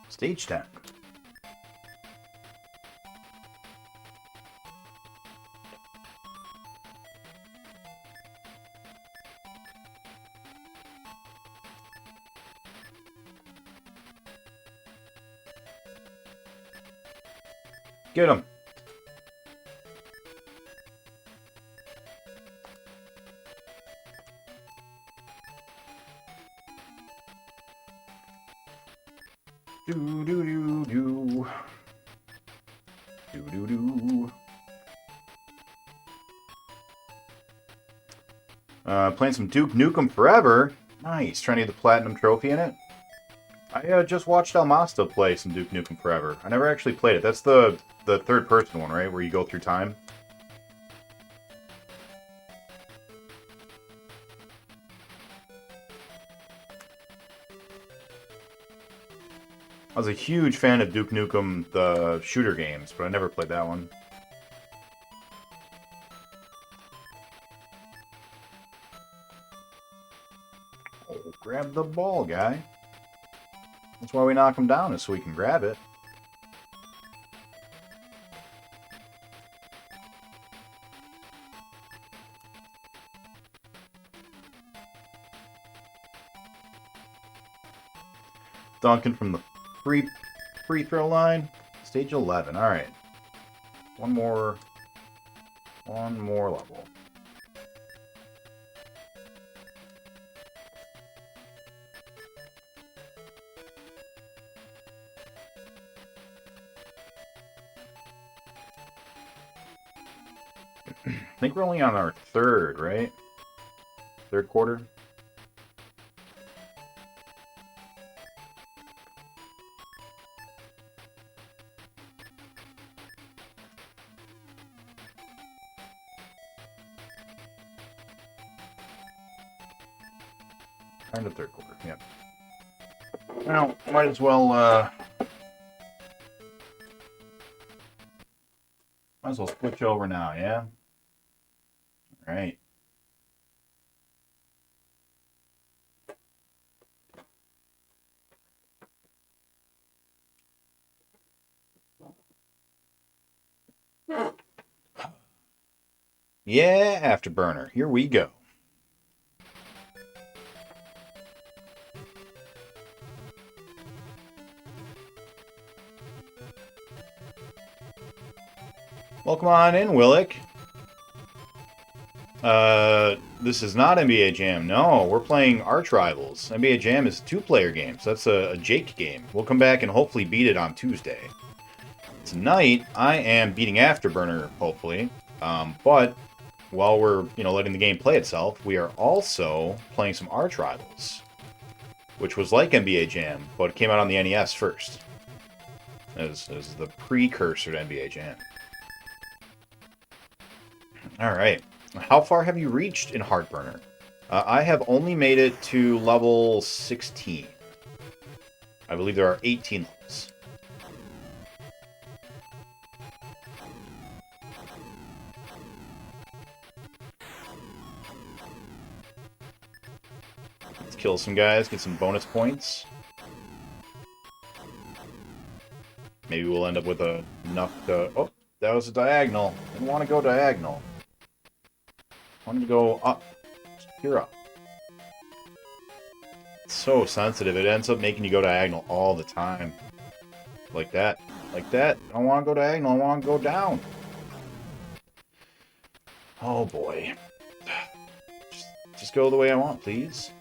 Stage 10. Get him. Do do do do. Do do do. Playing some Duke Nukem Forever. Nice. Trying to get the Platinum Trophy in it. I just watched Almasta play some Duke Nukem Forever. I never actually played it. That's the third-person one, right? Where you go through time? I was a huge fan of Duke Nukem, the shooter games, but I never played that one. Oh, grab the ball, guy. That's why we knock him down, is so we can grab it. Duncan from the free throw line. Stage 11. All right. One more level. I think we're only on our third, right? Third quarter. Kind of third quarter, yep. Well, might as well switch over now, yeah? All right. Yeah, Afterburner. Here we go. Welcome on in, Willick. This is not NBA Jam. No, we're playing Arch Rivals. NBA Jam is a two-player game, so that's a Jake game. We'll come back and hopefully beat it on Tuesday. Tonight, I am beating Afterburner, hopefully. But while we're, letting the game play itself, we are also playing some Arch Rivals, which was like NBA Jam, but it came out on the NES first. It was the precursor to NBA Jam. Alright. How far have you reached in Heartburner? I have only made it to level 16. I believe there are 18 levels. Let's kill some guys, get some bonus points. Maybe we'll end up with enough to... Oh, that was a diagonal. I didn't want to go diagonal. I wanted to go up. You're up. It's so sensitive. It ends up making you go diagonal all the time. Like that. Like that. I don't want to go diagonal. I want to go down. Oh, boy. Just go the way I want, please.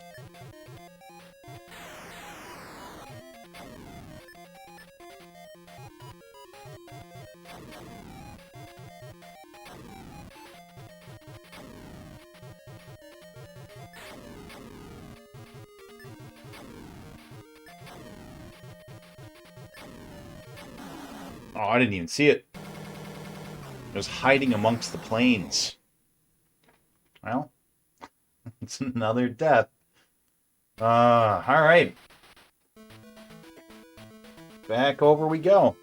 Oh, I didn't even see it. It was hiding amongst the planes. Well, it's another death. Alright. Back over we go.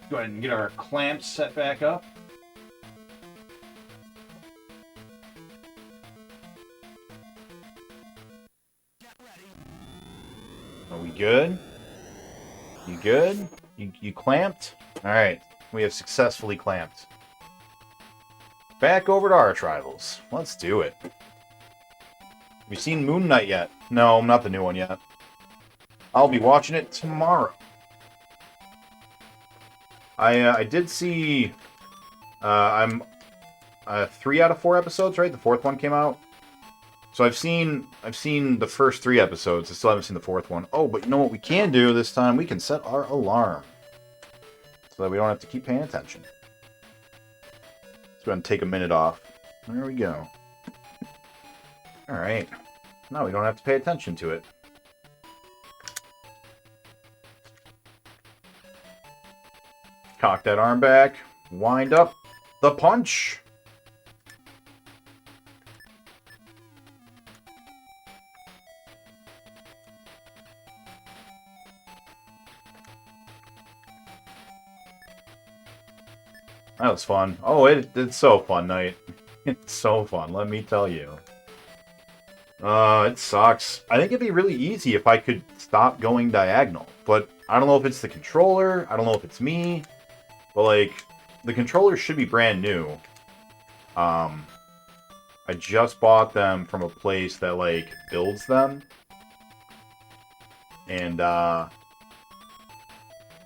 Go ahead and get our clamps set back up. Are we good? You good? You clamped? Alright, we have successfully clamped. Back over to Arch Rivals. Let's do it. Have you seen Moon Knight yet? No, not the new one yet. I'll be watching it tomorrow. I did see... I'm 3 out of 4 episodes, right? The 4th one came out. So I've seen the first 3 episodes. I still haven't seen the 4th one. Oh, but you know what we can do this time? We can set our alarm. So that we don't have to keep paying attention. Let's go ahead and take a minute off. There we go. Alright. Now we don't have to pay attention to it. Cock that arm back. Wind up the punch. That was fun. Oh, it's so fun, Knight. It's so fun, let me tell you. It sucks. I think it'd be really easy if I could stop going diagonal. But I don't know if it's the controller. I don't know if it's me. But, like, the controllers should be brand new. I just bought them from a place that, like, builds them. And,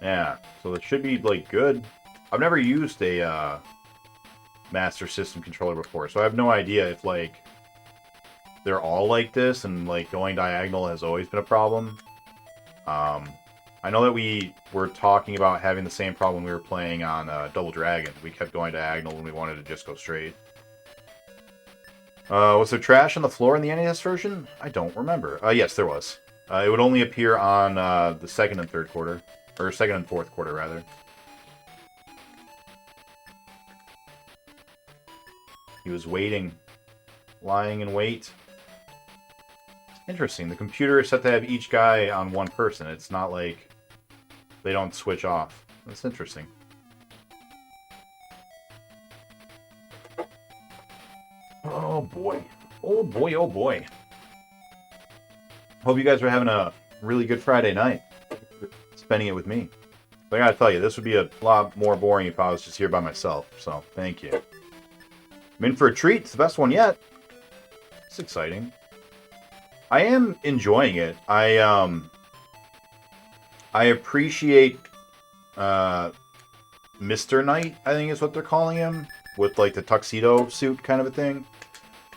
yeah. So it should be, like, good. I've never used a Master System controller before, so I have no idea if, like, they're all like this, and, like, going diagonal has always been a problem. I know that we were talking about having the same problem we were playing on Double Dragon. We kept going diagonal when we wanted to just go straight. Was there trash on the floor in the NES version? I don't remember. Yes, there was. It would only appear on the second and third quarter. Or second and fourth quarter, rather. He was waiting. Lying in wait. Interesting. The computer is set to have each guy on one person. It's not like they don't switch off. That's interesting. Oh boy. Oh boy, oh boy. Hope you guys are having a really good Friday night. Spending it with me. But I gotta tell you, this would be a lot more boring if I was just here by myself. So, thank you. I'm in for a treat. It's the best one yet. It's exciting. I am enjoying it. I appreciate Mr. Knight, I think is what they're calling him, with like the tuxedo suit kind of a thing.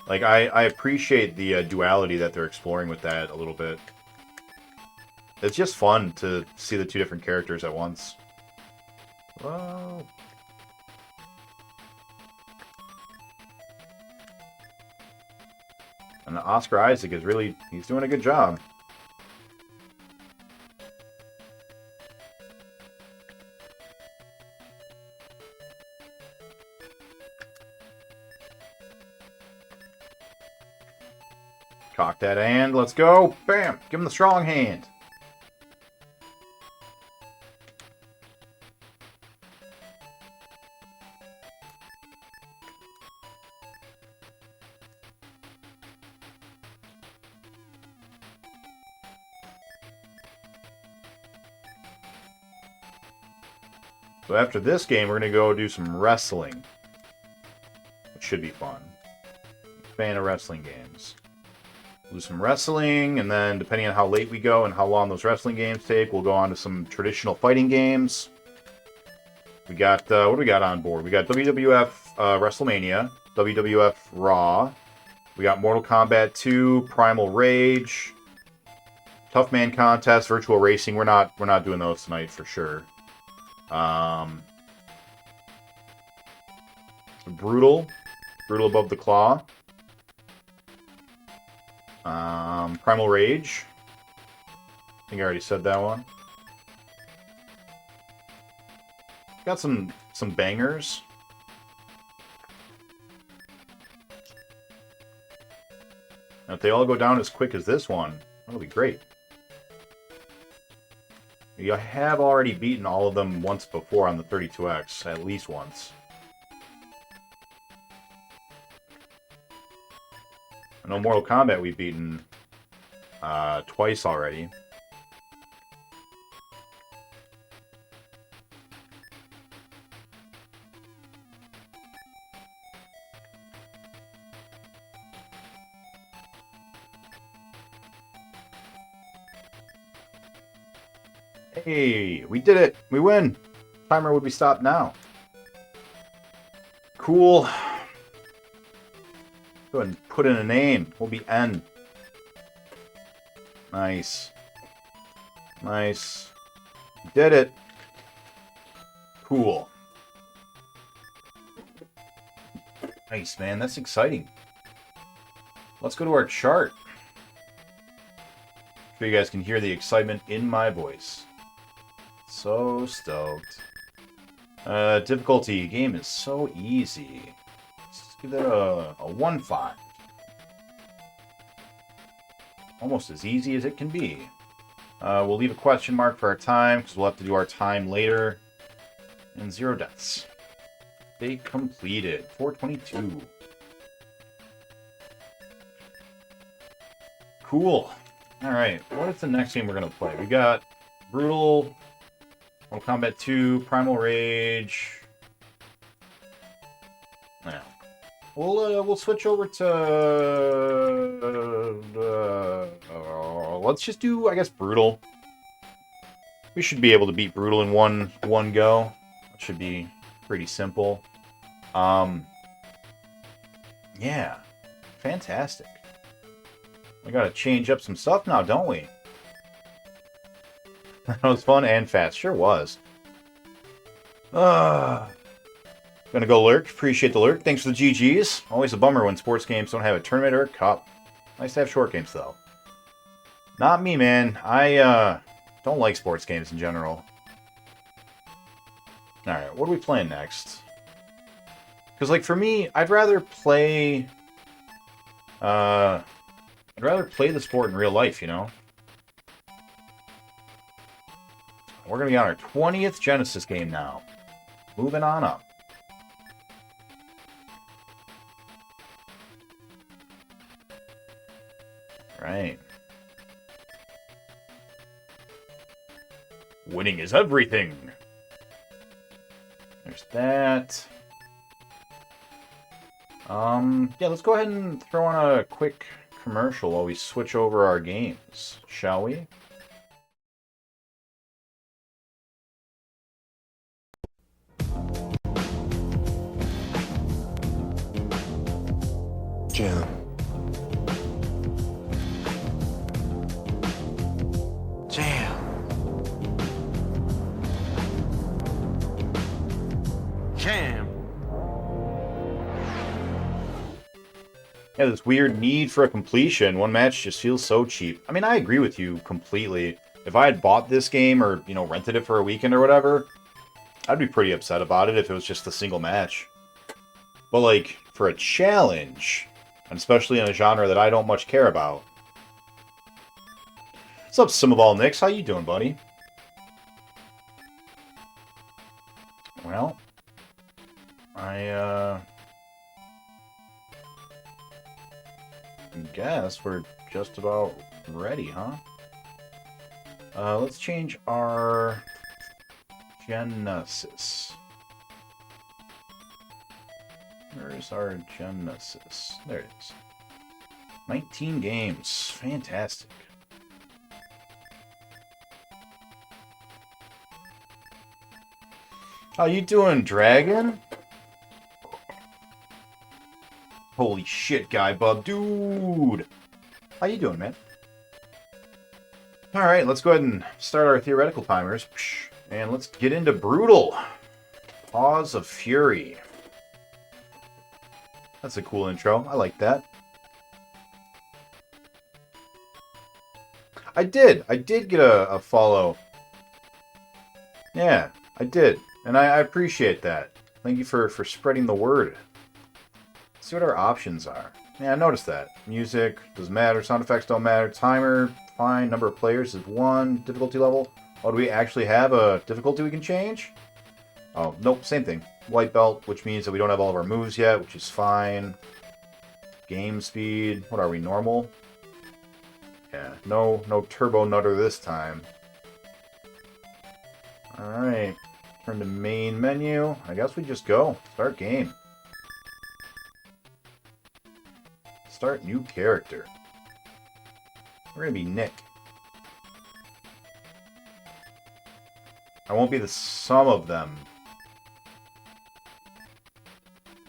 Like I appreciate the duality that they're exploring with that a little bit. It's just fun to see the two different characters at once. Whoa. And Oscar Isaac is really, he's doing a good job. Cock that hand, let's go. Bam! Give him the strong hand. So after this game, we're going to go do some wrestling. It should be fun. Fan of wrestling games. We'll do some wrestling, and then depending on how late we go and how long those wrestling games take, we'll go on to some traditional fighting games. We got, what do we got on board? We got WWF WrestleMania, WWF Raw. We got Mortal Kombat 2, Primal Rage, Tough Man Contest, Virtual Racing. We're not doing those tonight for sure. Brutal Above the Claw. Primal Rage. I think I already said that one. Got some bangers. Now, if they all go down as quick as this one, that'll be great. You have already beaten all of them once before on the 32X, at least once. I know Mortal Kombat we've beaten twice already. Hey, we did it! We win! Timer would be stopped now. Cool. Go ahead and put in a name. We'll be N. Nice. Nice. Did it. Cool. Nice, man. That's exciting. Let's go to our chart. I'm sure you guys can hear the excitement in my voice. So stoked. Difficulty. Game is so easy. Let's give that a 1-5. Almost as easy as it can be. We'll leave a question mark for our time, because we'll have to do our time later. And 0 deaths. They completed. 422. Cool. Alright, what is the next game we're going to play? We got Brutal, Mortal Kombat 2, Primal Rage. Yeah. We'll switch over to let's just do, I guess, Brutal. We should be able to beat Brutal in one go. That should be pretty simple. Yeah, fantastic. We gotta change up some stuff now, don't we? That was fun and fast. Sure was. Gonna go lurk. Appreciate the lurk. Thanks for the GGs. Always a bummer when sports games don't have a tournament or a cup. Nice to have short games, though. Not me, man. I don't like sports games in general. Alright, what are we playing next? Because, like, for me, I'd rather play the sport in real life, you know? We're going to be on our 20th Genesis game now. Moving on up. Right. Winning is everything. There's that. Yeah, let's go ahead and throw on a quick commercial while we switch over our games, shall we? Jim. Jam. Jam. Yeah, this weird need for a completion. One match just feels so cheap. I mean, I agree with you completely. If I had bought this game or, you know, rented it for a weekend or whatever, I'd be pretty upset about it if it was just a single match. But, like, for a challenge, and especially in a genre that I don't much care about. What's up, Simaball Nix? How you doing, buddy? Well, I guess we're just about ready, huh? Let's change our Genesis. Where is our Genesis? There it is. 19 games. Fantastic. How you doing, Dragon? Holy shit, Guy Bub. Dude! How you doing, man? Alright, let's go ahead and start our theoretical timers. And let's get into Brutal. Paws of Fury. That's a cool intro. I like that. I did get a follow. Yeah, I did. And I appreciate that. Thank you for spreading the word. Let's see what our options are. Yeah, I noticed that. Music doesn't matter. Sound effects don't matter. Timer, fine. Number of players is 1. Difficulty level. Oh, do we actually have a difficulty we can change? Oh, nope, same thing. White belt, which means that we don't have all of our moves yet, which is fine. Game speed. What are we, normal? Yeah, no turbo nutter this time. Alright. Turn to main menu. I guess we just go. Start game. Start new character. We're gonna be Nick. I won't be the sum of them.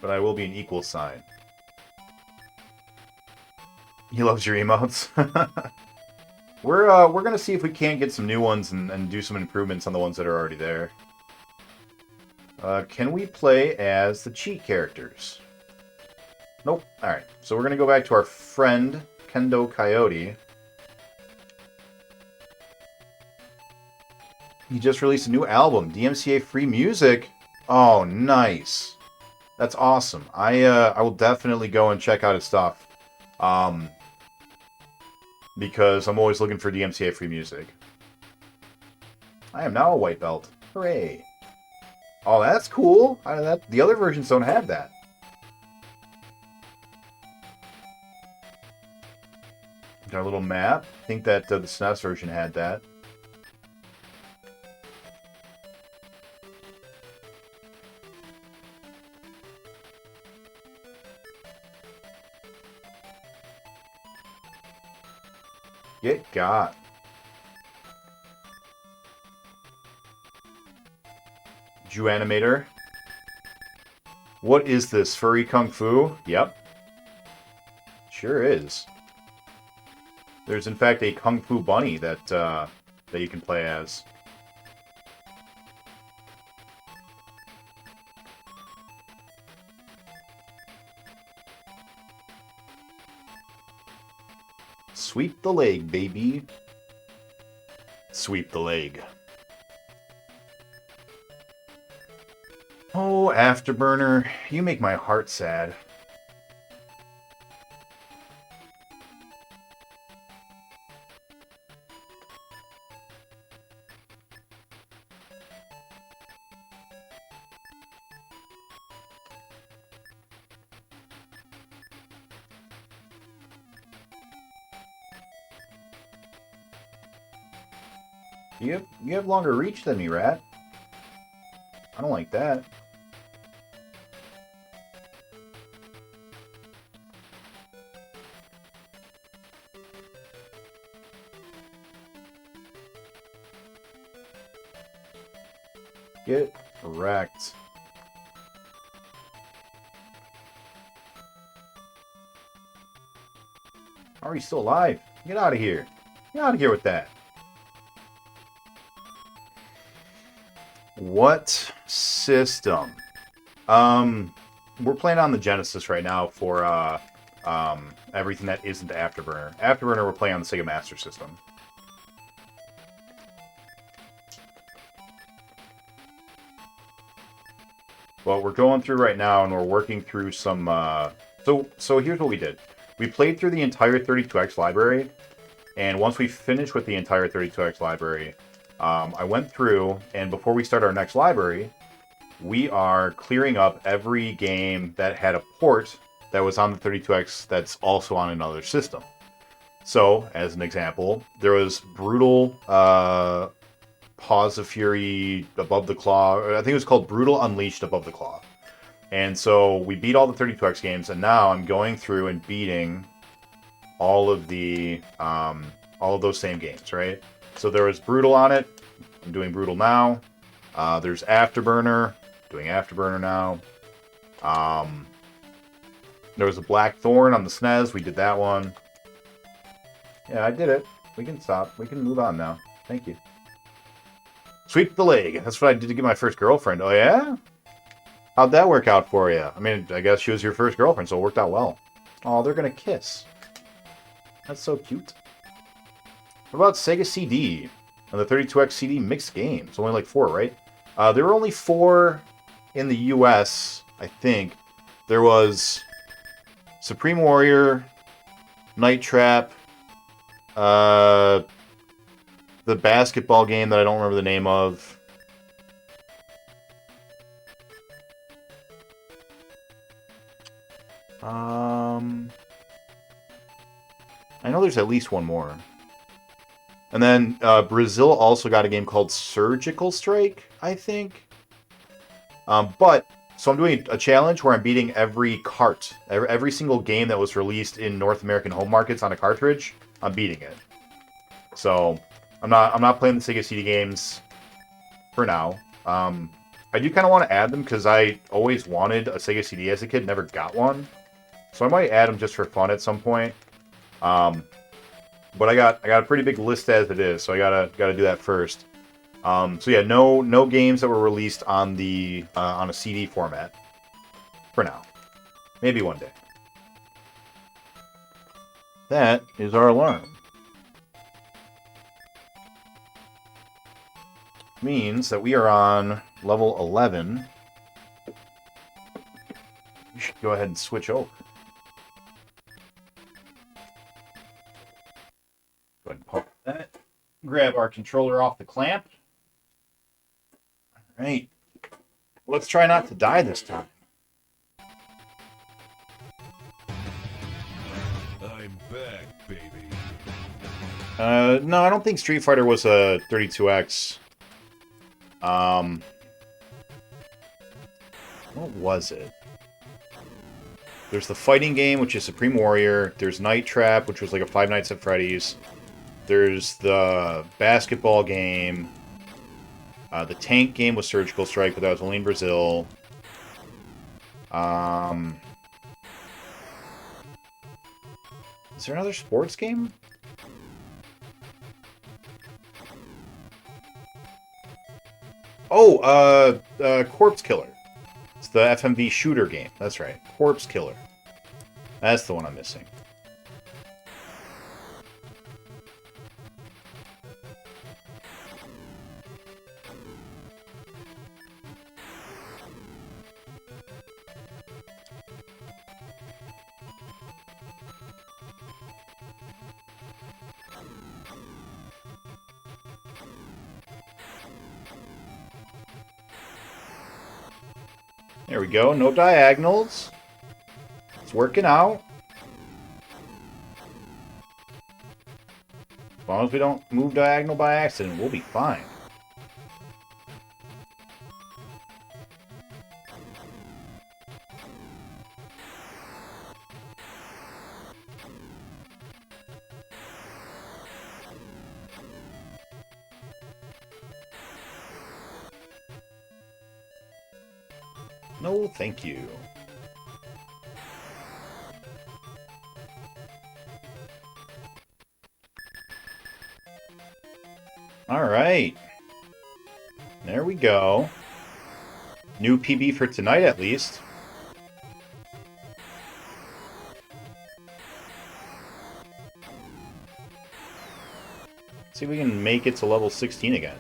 But I will be an equal sign. He loves your emotes. We're gonna see if we can't get some new ones and do some improvements on the ones that are already there. Can we play as the cheat characters? Nope. Alright, so we're gonna go back to our friend, Kendo Coyote. He just released a new album, DMCA Free Music. Oh, nice. That's awesome. I will definitely go and check out his stuff. Because I'm always looking for DMCA free music. I am now a white belt. Hooray. Oh, that's cool. The other versions don't have that. Got a little map. I think that the SNES version had that. Get got. Jew animator. What is this? Furry Kung Fu? Yep. Sure is. There's in fact a Kung Fu bunny that you can play as. Sweep the leg, baby. Sweep the leg. Oh, Afterburner, you make my heart sad. You have longer reach than me, Rat. I don't like that. Get wrecked. How are you still alive? Get out of here. Get out of here with that. What system? We're playing on the Genesis right now for everything that isn't Afterburner. Afterburner we're playing on the Sega Master System. Well, we're going through right now and we're working through some so here's what we did. We played through the entire 32X library, and once we finished with the entire 32X library, I went through, and before we start our next library, we are clearing up every game that had a port that was on the 32X that's also on another system. So, as an example, there was Brutal Paws of Fury Above the Claw. I think it was called Brutal Unleashed Above the Claw. And so we beat all the 32X games, and now I'm going through and beating all of the all of those same games, right? So there was Brutal on it. I'm doing Brutal now. There's Afterburner. Doing Afterburner now. There was a Blackthorn on the SNES. We did that one. Yeah, I did it. We can stop. We can move on now. Thank you. Sweep the leg. That's what I did to get my first girlfriend. Oh, yeah? How'd that work out for you? I mean, I guess she was your first girlfriend, so it worked out well. Oh, they're going to kiss. That's so cute. What about Sega CD? And the 32X CD mixed games. Only like 4, right? There were only 4 in the US, I think. There was Supreme Warrior, Night Trap, the basketball game that I don't remember the name of. I know there's at least one more. And then Brazil also got a game called Surgical Strike, I think. So I'm doing a challenge where I'm beating every cart. Every single game that was released in North American home markets on a cartridge, I'm beating it. So I'm not playing the Sega CD games for now. I do kind of want to add them because I always wanted a Sega CD as a kid, never got one. So I might add them just for fun at some point. But I got a pretty big list as it is, so I gotta do that first. So yeah, no games that were released on the on a CD format for now. Maybe one day. That is our alarm. Means that we are on level 11. We should go ahead and switch over. Go ahead and pop that. Grab our controller off the clamp. All right. Let's try not to die this time. I'm back, baby. No, I don't think Street Fighter was a 32X. What was it? There's the fighting game, which is Supreme Warrior. There's Night Trap, which was like a Five Nights at Freddy's. There's the basketball game. The tank game was Surgical Strike, but that was only in Brazil. Is there another sports game? Oh, Corpse Killer. It's the FMV shooter game. That's right. Corpse Killer. That's the one I'm missing. There we go. No diagonals. It's working out. As long as we don't move diagonal by accident, we'll be fine. No, thank you. Alright. There we go. New PB for tonight, at least. See if we can make it to level 16 again.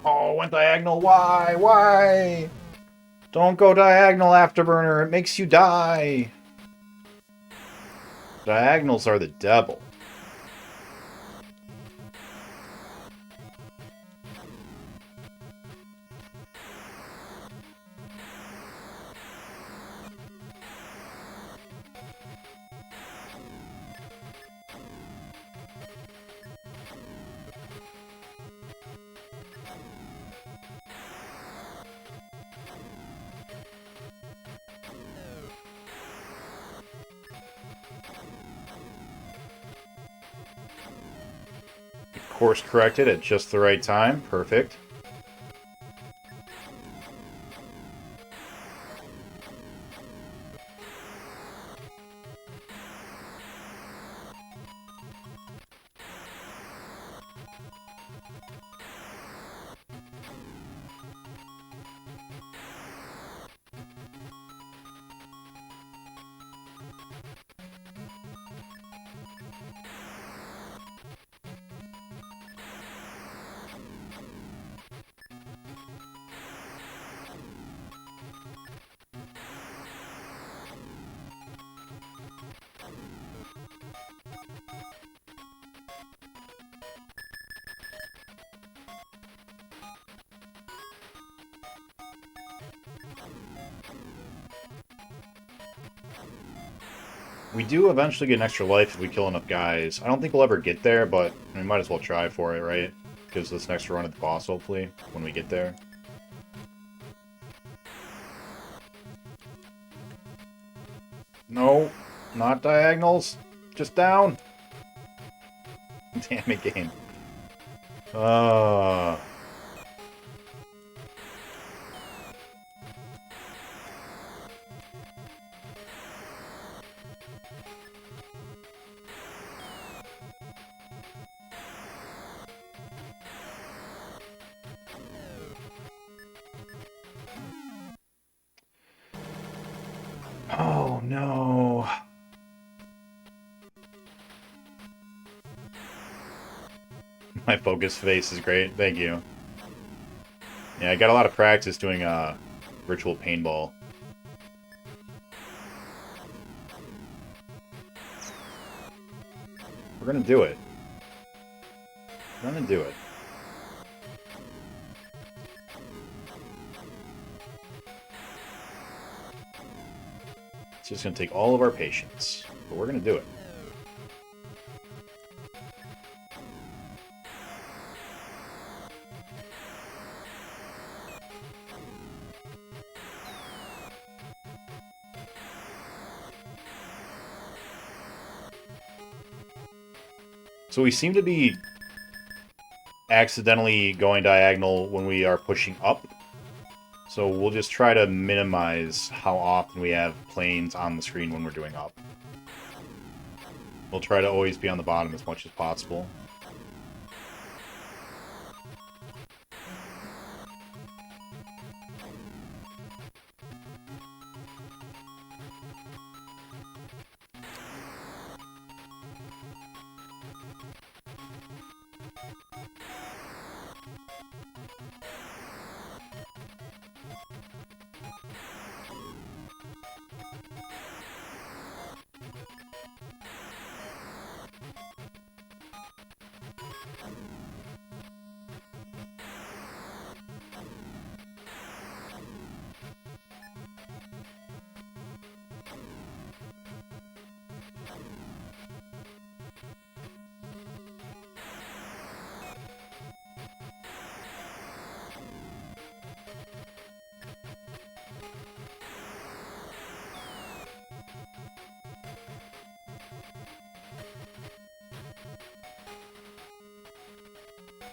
Oh, went diagonal. Why? Why? Don't go diagonal, Afterburner. It makes you die. Diagonals are the devil. Course corrected at just the right time. Perfect. We do eventually get an extra life if we kill enough guys. I don't think we'll ever get there, but we might as well try for it, right? Gives this an extra run at the boss, hopefully, when we get there. No, not diagonals. Just down. Damn it, game. Oh, no. My focus face is great. Thank you. Yeah, I got a lot of practice doing virtual paintball. We're gonna do it. We're gonna do it. It's just gonna take all of our patience, but we're gonna do it. So we seem to be accidentally going diagonal when we are pushing up. So we'll just try to minimize how often we have planes on the screen when we're doing up. We'll try to always be on the bottom as much as possible.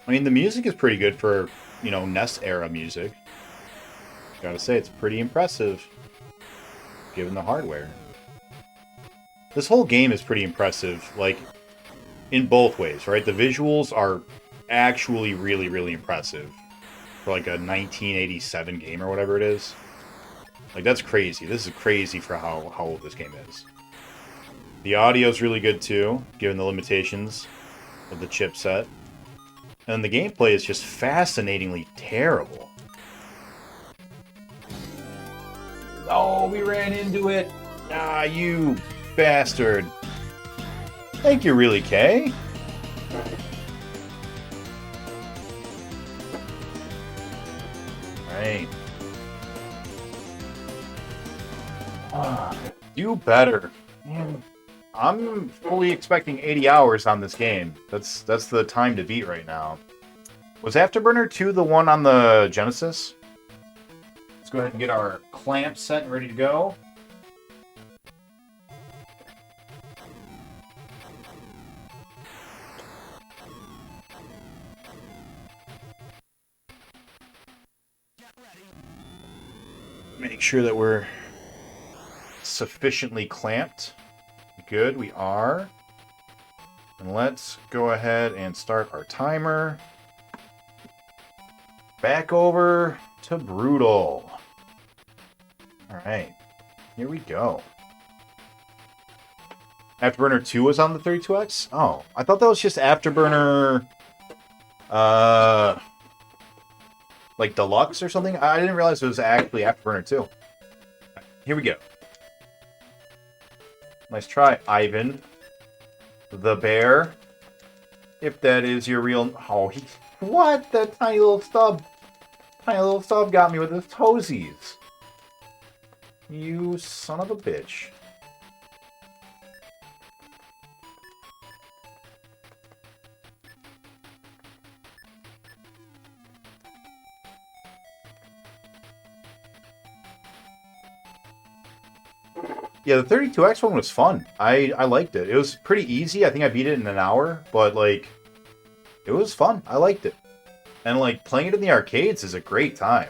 I mean, the music is pretty good for, you know, NES era music. Gotta say, it's pretty impressive, given the hardware. This whole game is pretty impressive, like, in both ways, right? The visuals are actually really, really impressive for, like, a 1987 game or whatever it is. Like, that's crazy. This is crazy for how old this game is. The audio's really good, too, given the limitations of the chipset. And the gameplay is just fascinatingly terrible. Oh, we ran into it! Ah, you bastard. Thank you, really, Kay? Right. Do better. Man, I'm fully expecting 80 hours on this game. That's the time to beat right now. Was Afterburner 2 the one on the Genesis? Let's go ahead and get our clamp set and ready to go. Make sure that we're sufficiently clamped. Good, we are. And let's go ahead and start our timer. Back over to Brutal. Alright, here we go. Afterburner 2 was on the 32X? Oh, I thought that was just Afterburner... like Deluxe or something? I didn't realize it was actually Afterburner 2. Here we go. Nice try, Ivan. The bear. If that is your real... Oh, he... What? That tiny little stub. Tiny little stub got me with his toesies. You son of a bitch. Yeah, the 32X one was fun. I liked it. It was pretty easy. I think I beat it in an hour, but, like, it was fun. I liked it. And, like, playing it in the arcades is a great time.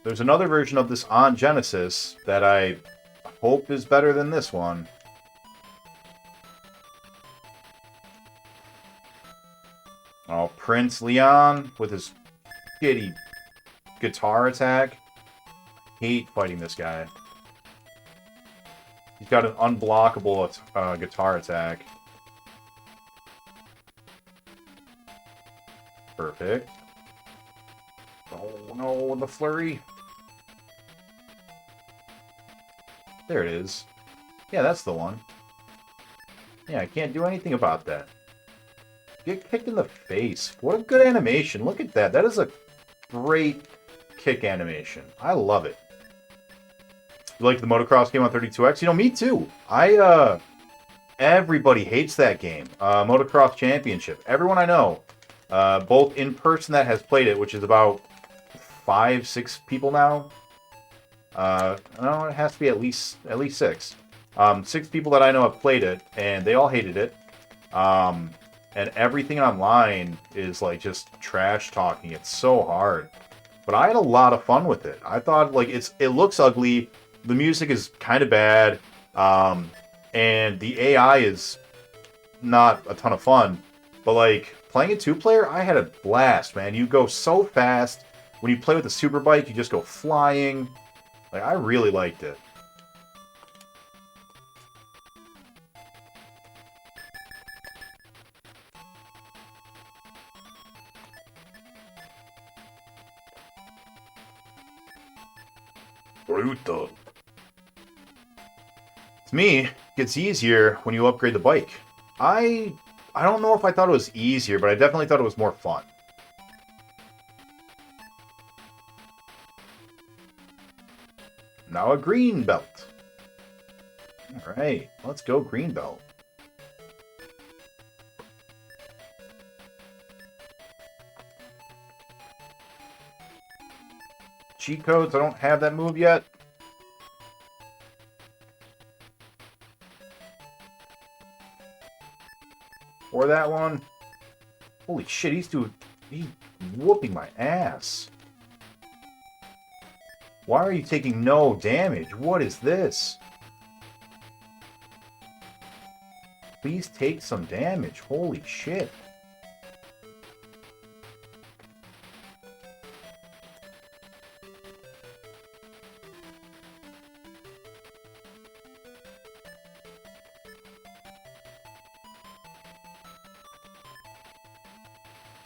There's another version of this on Genesis that I hope is better than this one. Oh, Prince Leon with his shitty guitar attack. Hate fighting this guy. He's got an unblockable guitar attack. Perfect. Oh no, the flurry. There it is. Yeah, that's the one. Yeah, I can't do anything about that. Get kicked in the face. What a good animation. Look at that. That is a great kick animation. I love it. You like the motocross game on 32X? You know, me too. Everybody hates that game. Motocross Championship. Everyone I know, both in person that has played it, which is about 5, 6 people now. No, it has to be at least 6. 6 people that I know have played it, and they all hated it. And everything online is like just trash talking. It's so hard. But I had a lot of fun with it. I thought, like, it looks ugly. The music is kind of bad, and the AI is not a ton of fun. But, like, playing a 2-player, I had a blast, man. You go so fast. When you play with the super bike, you just go flying. Like, I really liked it. Brutal. To me, it gets easier when you upgrade the bike. I don't know if I thought it was easier, but I definitely thought it was more fun. Now a green belt. Alright, let's go green belt. Cheat codes, I don't have that move yet. Or that one. Holy shit, he's whooping my ass. Why are you taking no damage? What is this? Please take some damage. Holy shit.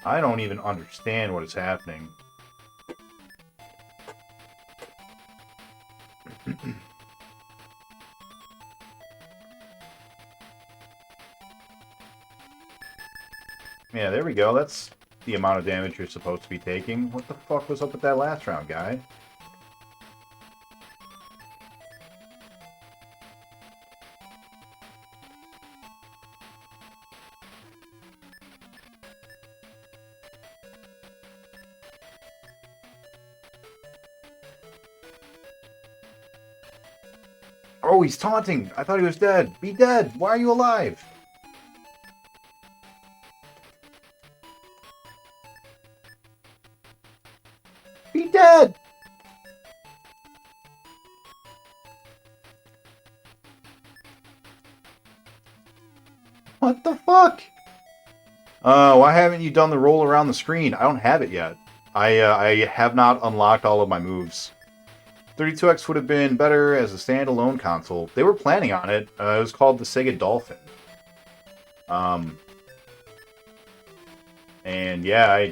I don't even understand what is happening. Yeah, there we go. That's the amount of damage you're supposed to be taking. What the fuck was up with that last round, guy? Oh, he's taunting! I thought he was dead! Be dead! Why are you alive? Be dead! What the fuck? Why haven't you done the roll around the screen? I don't have it yet. I have not unlocked all of my moves. 32X would have been better as a standalone console. They were planning on it. It was called the Sega Dolphin. And yeah,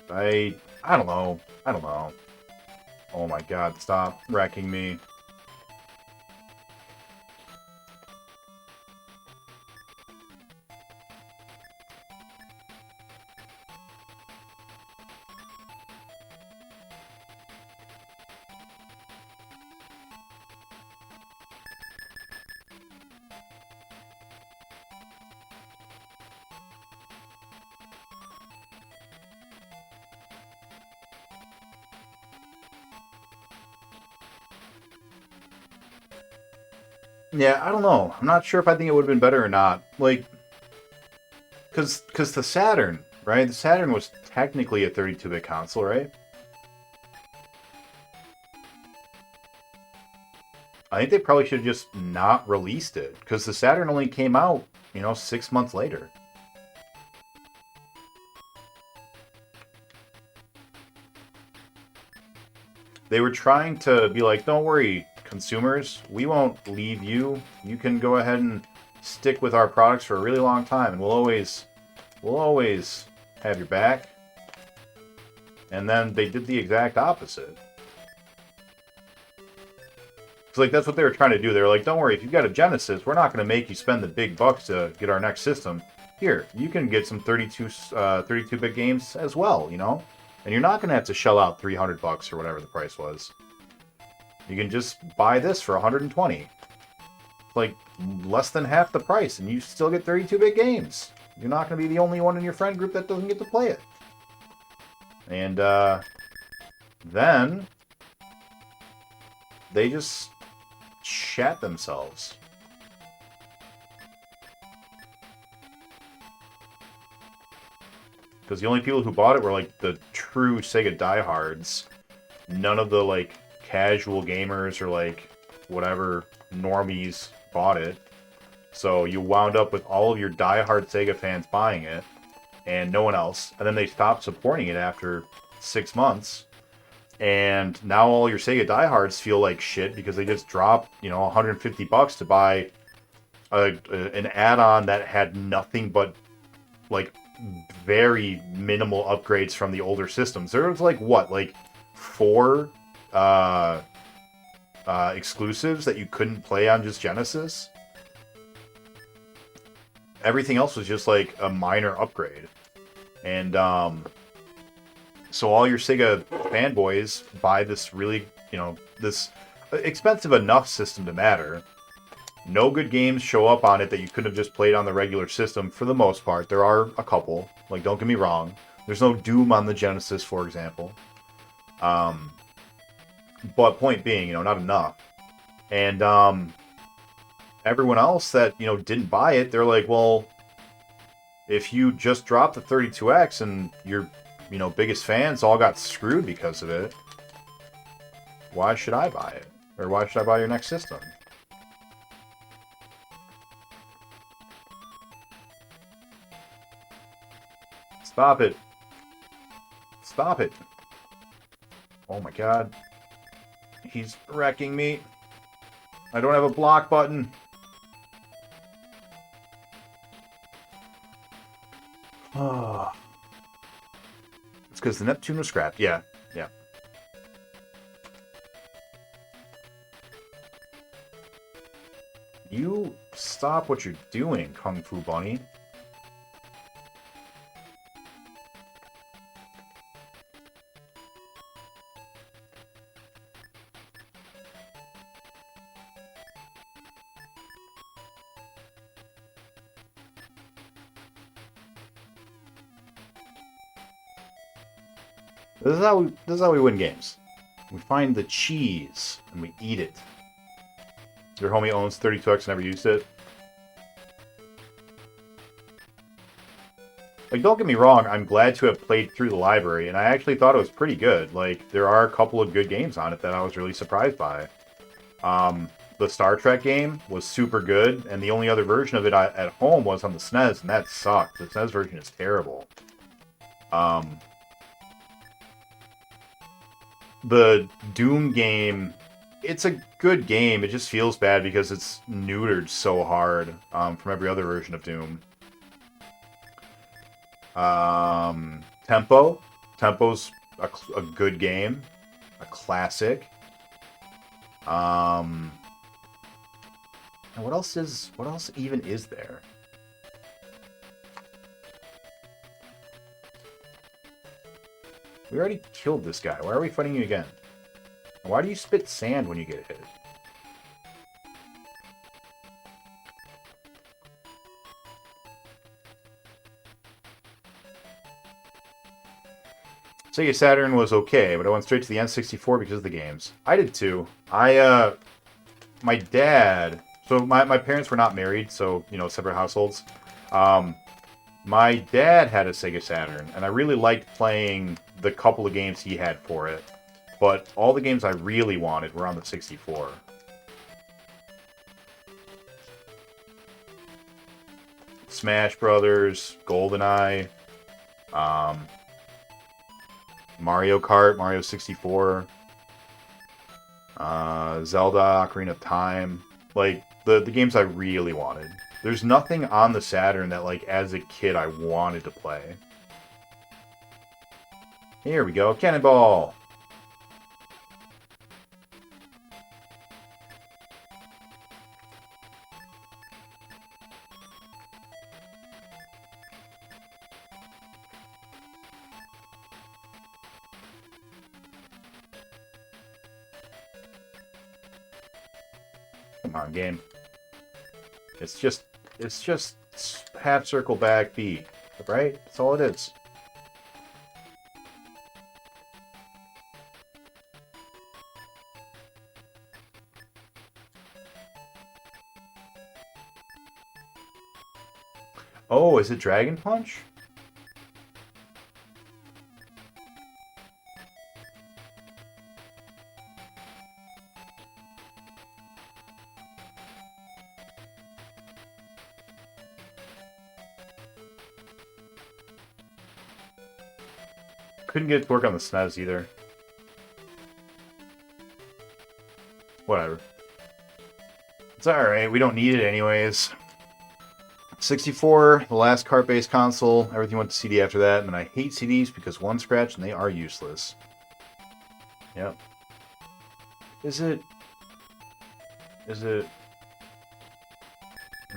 I don't know. I don't know. Oh my god, stop wrecking me. Yeah, I don't know. I'm not sure if I think it would have been better or not. Like, because the Saturn, right? The Saturn was technically a 32-bit console, right? I think they probably should have just not released it, because the Saturn only came out, 6 months later. They were trying to be like, don't worry, consumers, we won't leave you. You can go ahead and stick with our products for a really long time, and we'll always have your back. And then they did the exact opposite. It's like, that's what they were trying to do. They were like, don't worry, if you've got a Genesis, we're not going to make you spend the big bucks to get our next system. Here, you can get some 32-bit games as well, And you're not going to have to shell out $300 or whatever the price was. You can just buy this for $120. Like, less than half the price, and you still get 32-bit games. You're not going to be the only one in your friend group that doesn't get to play it. And, then they just shat themselves. Because the only people who bought it were, like, the true Sega diehards. None of the, like, casual gamers or, like, whatever normies bought it. So you wound up with all of your diehard Sega fans buying it, and no one else. And then they stopped supporting it after 6 months. And now all your Sega diehards feel like shit because they just dropped, $150 to buy an add-on that had nothing but, like, very minimal upgrades from the older systems. There was, like, what? Like, 4 exclusives that you couldn't play on just Genesis? Everything else was just, like, a minor upgrade. And, so all your Sega fanboys buy this really, this expensive enough system to matter. No good games show up on it that you couldn't have just played on the regular system for the most part. There are a couple. Like, don't get me wrong. There's no Doom on the Genesis, for example. But point being, not enough. And everyone else that, didn't buy it, they're like, well, if you just dropped the 32X and your, biggest fans all got screwed because of it, why should I buy it? Or why should I buy your next system? Stop it. Stop it. Oh my god. He's wrecking me. I don't have a block button. Oh. It's because the Neptune was scrapped. Yeah, yeah. You stop what you're doing, Kung Fu Bunny. This is how we win games. We find the cheese and we eat it. Your homie owns 32X, never used it. Like, don't get me wrong, I'm glad to have played through the library, and I actually thought it was pretty good. Like, there are a couple of good games on it that I was really surprised by. The Star Trek game was super good, and the only other version of it at home was on the SNES, and that sucked. The SNES version is terrible. The Doom game, it's a good game. It just feels bad because it's neutered so hard from every other version of Doom. Tempo's a good game, a classic. And what else even is there? We already killed this guy. Why are we fighting you again? Why do you spit sand when you get hit? Sega Saturn was okay, but I went straight to the N64 because of the games. I did too. My dad... So my parents were not married, so, separate households. My dad had a Sega Saturn, and I really liked playing the couple of games he had for it. But all the games I really wanted were on the 64. Smash Brothers, GoldenEye, Mario Kart, Mario 64, Zelda, Ocarina of Time. Like, the games I really wanted. There's nothing on the Saturn that, like, as a kid I wanted to play. Here we go, Cannonball! Come on, game. It's just half circle back B, right? That's all it is. Oh, is it Dragon Punch? Couldn't get it to work on the SNES either. Whatever. It's alright, we don't need it anyways. 64, the last cart-based console, everything went to CD after that, and I hate CDs because one scratch and they are useless. Yep. Is it...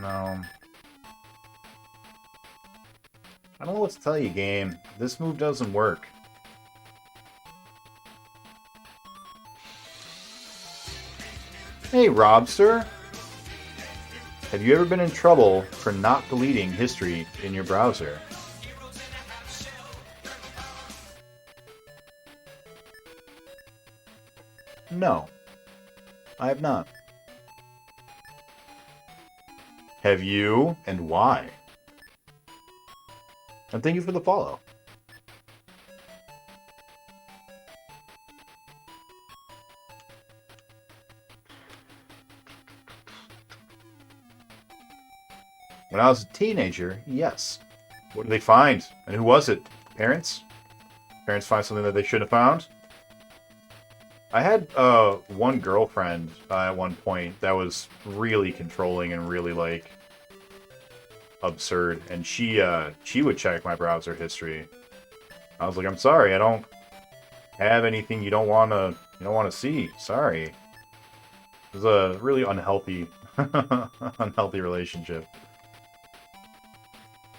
No. I don't know what to tell you, game. This move doesn't work. Hey, Robster. Have you ever been in trouble for not deleting history in your browser? No, I have not. Have you, and why? And thank you for the follow. When I was a teenager, yes. What did they find? And who was it? Parents? Parents find something that they shouldn't have found? I had one girlfriend at one point that was really controlling and really, like, absurd. And she would check my browser history. I was like, I'm sorry, I don't have anything you don't want to see. Sorry. It was a really unhealthy unhealthy relationship.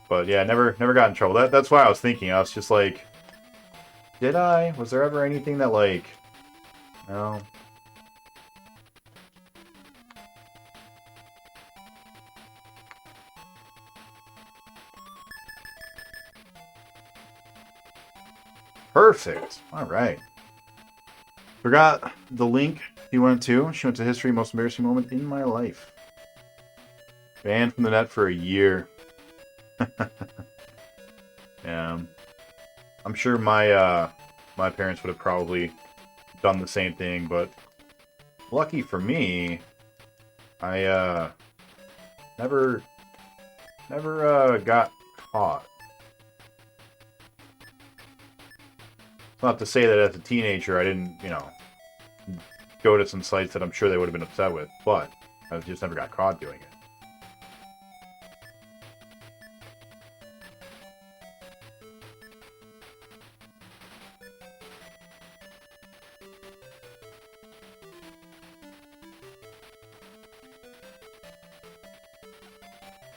But yeah, never got in trouble. That's why I was thinking. I was just like, did I? Was there ever anything that, like, no? Perfect. All right. Forgot the link she went to. She went to history, most embarrassing moment in my life. Banned from the net for a year. Yeah. I'm sure my my parents would have probably done the same thing, but lucky for me, I never got caught. Not to say that as a teenager I didn't, you know, go to some sites that I'm sure they would have been upset with, but I just never got caught doing it.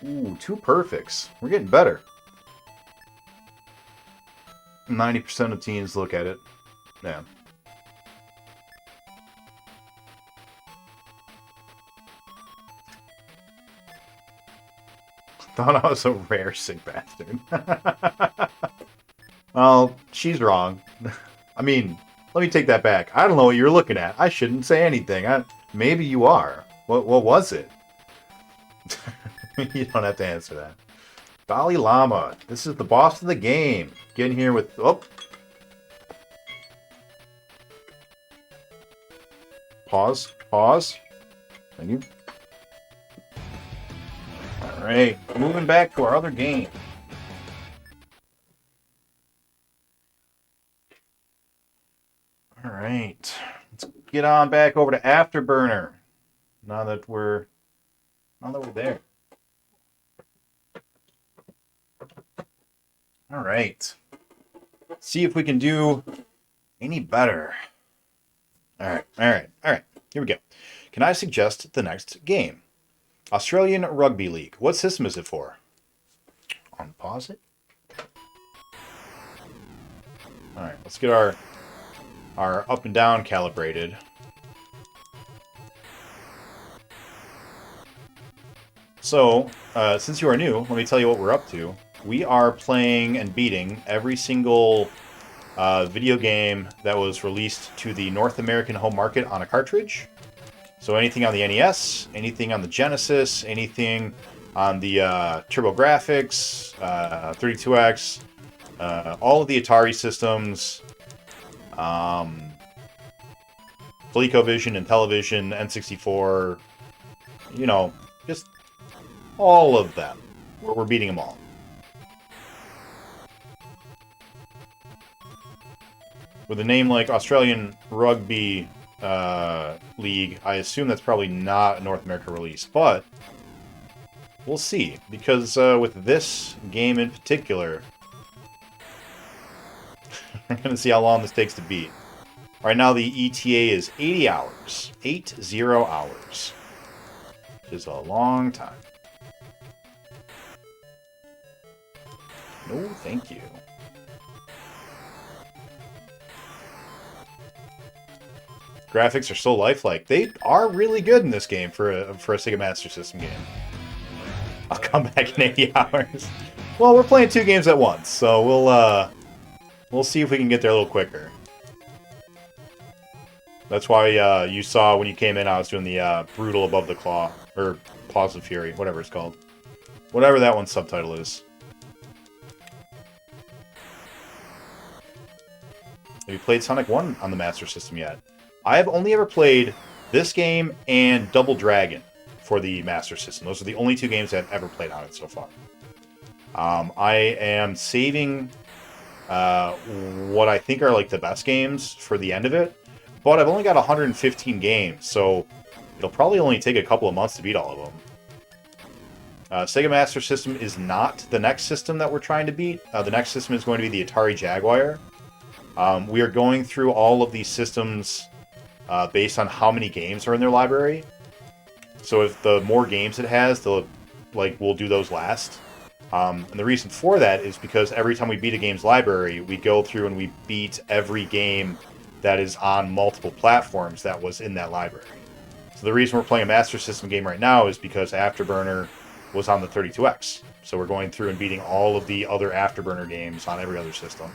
Ooh, 2 perfects. We're getting better. 90% of teens look at it. Yeah. Thought I was a rare sick bastard. Well, she's wrong. I mean, let me take that back. I don't know what you're looking at. I shouldn't say anything. Maybe you are. What was it? You don't have to answer that. Dalai Lama. This is the boss of the game. Get in here with... Oh. Pause. Pause. Thank you. Alright. Moving back to our other game. Alright. Let's get on back over to Afterburner. Now that we're there. All right. See if we can do any better. All right. Here we go. Can I suggest the next game? Australian Rugby League. What system is it for? Unpause it. All right. Let's get our up and down calibrated. So, since you are new, let me tell you what we're up to. We are playing and beating every single video game that was released to the North American home market on a cartridge. So anything on the NES, anything on the Genesis, anything on the TurboGrafx, 32X, all of the Atari systems, ColecoVision and Television, N64, you know, just all of them. We're beating them all. With a name like Australian Rugby League, I assume that's probably not a North America release, but we'll see. Because with this game in particular, we're going to see how long this takes to beat. Right now, the ETA is 80 hours. 80 hours. Which is a long time. No, thank you. Graphics are so lifelike. They are really good in this game for a Sega Master System game. I'll come back in 80 hours. Well, we're playing 2 games at once, so we'll see if we can get there a little quicker. That's why you saw when you came in, I was doing the Brutal Above the Claw, or Paws of Fury, whatever it's called. Whatever that one's subtitle is. Have you played Sonic 1 on the Master System yet? I have only ever played this game and Double Dragon for the Master System. Those are the only 2 games I've ever played on it so far. I am saving what I think are like the best games for the end of it, but I've only got 115 games, so it'll probably only take a couple of months to beat all of them. Sega Master System is not the next system that we're trying to beat. The next system is going to be the Atari Jaguar. We are going through all of these systems based on how many games are in their library. So if the more games it has, we'll do those last. And the reason for that is because every time we beat a game's library, we go through and we beat every game that is on multiple platforms that was in that library. So the reason we're playing a Master System game right now is because Afterburner was on the 32X. So we're going through and beating all of the other Afterburner games on every other system.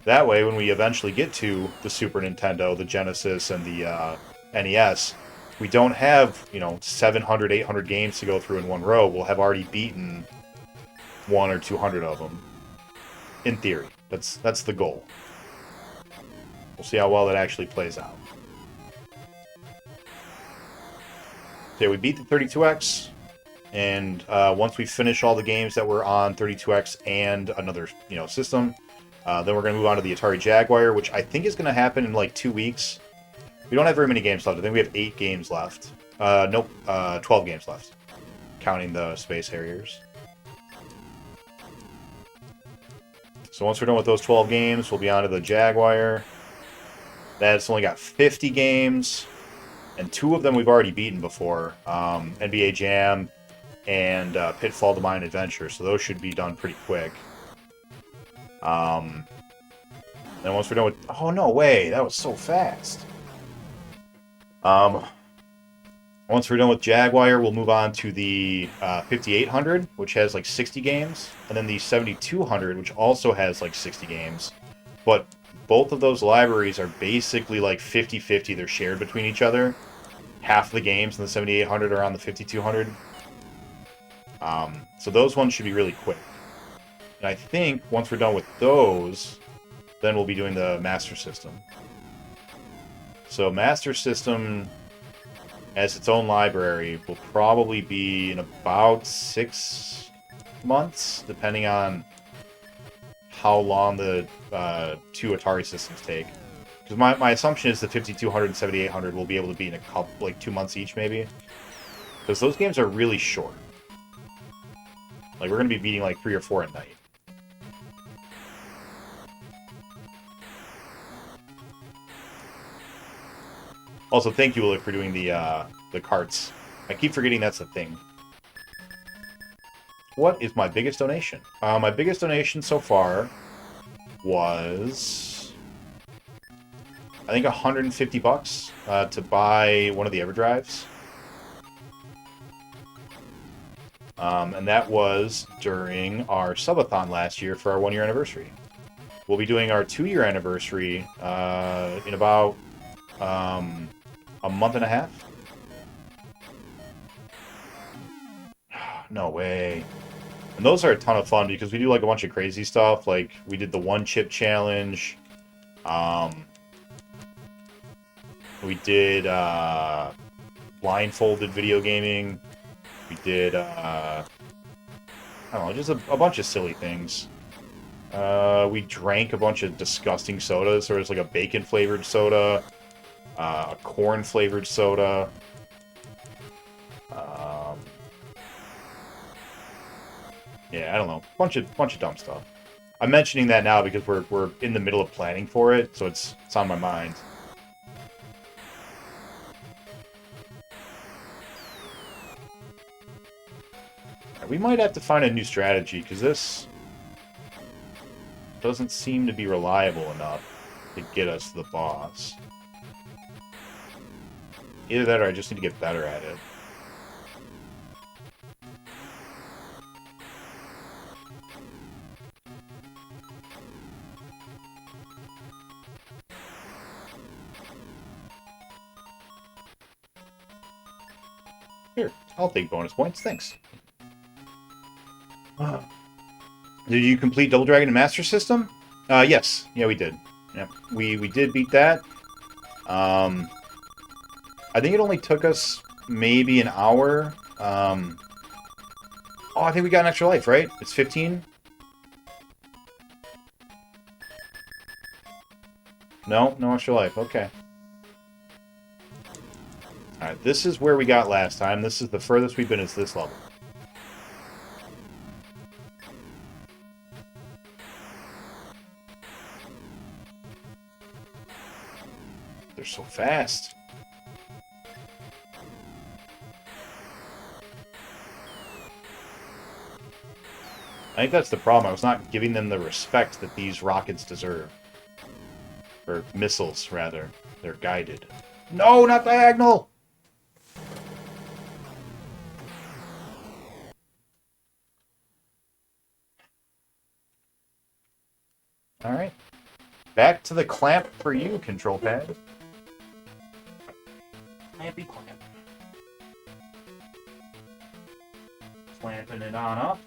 That way, when we eventually get to the Super Nintendo, the Genesis, and the NES, we don't have, 700, 800 games to go through in one row. We'll have already beaten 100 or 200 of them. In theory. That's the goal. We'll see how well that actually plays out. Okay, we beat the 32X. And once we finish all the games that were on 32X and another, system, then we're going to move on to the Atari Jaguar, which I think is going to happen in like 2 weeks. We don't have very many games left. I think we have 8 games left. Nope, 12 games left, counting the Space Harriers. So once we're done with those 12 games, we'll be on to the Jaguar. That's only got 50 games, and 2 of them we've already beaten before. NBA Jam and Pitfall: The Mayan Adventure, so those should be done pretty quick. Then once we're done with... Oh, no way! That was so fast! Once we're done with Jaguar, we'll move on to the 5800, which has like 60 games, and then the 7200, which also has like 60 games. But both of those libraries are basically like 50-50. They're shared between each other. Half the games in the 7800 are on the 5200. So those ones should be really quick. And I think once we're done with those, then we'll be doing the Master System. So Master System, as its own library, will probably be in about 6 months, depending on how long the 2 Atari systems take. Because my assumption is the 5200 and 7800 will be able to be in a couple, like 2 months each, maybe. Because those games are really short. Like, we're going to be beating like 3 or 4 at night. Also, thank you, Ulrich, for doing the carts. I keep forgetting that's a thing. What is my biggest donation? My biggest donation so far was, I think, $150 to buy one of the EverDrives. And that was during our subathon last year for our 1-year anniversary. We'll be doing our 2-year anniversary in about a month and a half. No way. And those are a ton of fun because we do like a bunch of crazy stuff. Like we did the 1-chip challenge. We did blindfolded video gaming. We did I don't know, just a bunch of silly things. We drank a bunch of disgusting sodas. There was like a bacon flavored soda, a corn flavored soda. Yeah, I don't know. Bunch of dumb stuff. I'm mentioning that now because we're in the middle of planning for it, so it's on my mind. We might have to find a new strategy because this doesn't seem to be reliable enough to get us to the boss. Either that or I just need to get better at it. Here, I'll take bonus points, thanks. Did you complete Double Dragon and Master System? Yes. Yeah, we did. Yep, we did beat that. I think it only took us maybe an hour. Oh, I think we got an extra life, right? It's 15? No, no extra life. Okay. Alright, this is where we got last time. This is the furthest we've been is this level. They're so fast. I think that's the problem. I was not giving them the respect that these rockets deserve. Or missiles, rather. They're guided. No, not diagonal! Alright. Back to the clamp for you, control pad. Clampy clamp. Clamping it on up.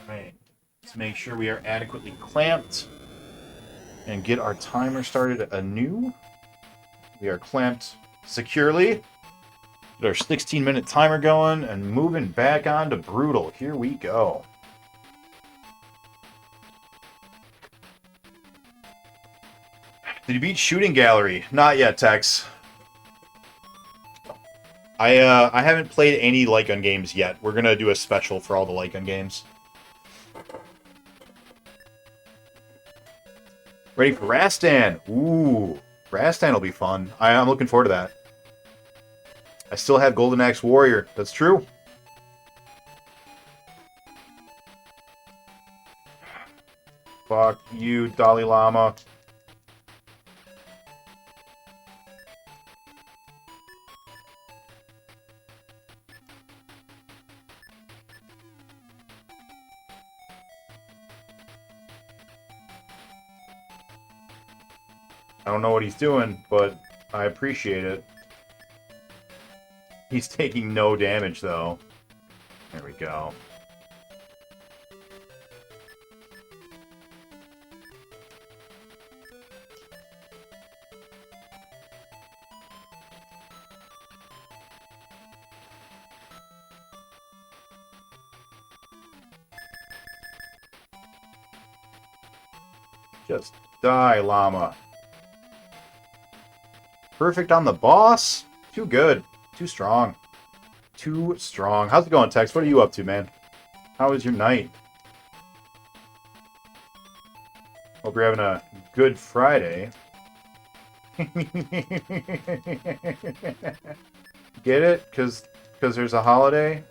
Alright. Let's make sure we are adequately clamped. And get our timer started anew. We are clamped securely. Get our 16-minute timer going and moving back on to brutal. Here we go. Did you beat Shooting Gallery? Not yet, Tex. I haven't played any light gun games yet. We're gonna do a special for all the light gun games. Ready for Rastan. Ooh, Rastan will be fun. I'm looking forward to that. I still have Golden Axe Warrior. That's true. Fuck you, Dalai Lama. I don't know what he's doing, but I appreciate it. He's taking no damage, though. There we go. Just die, llama. Perfect on the boss? Too good. Too strong. Too strong. How's it going, Tex? What are you up to, man? How was your night? Hope you're having a good Friday. Get it? Because there's a holiday?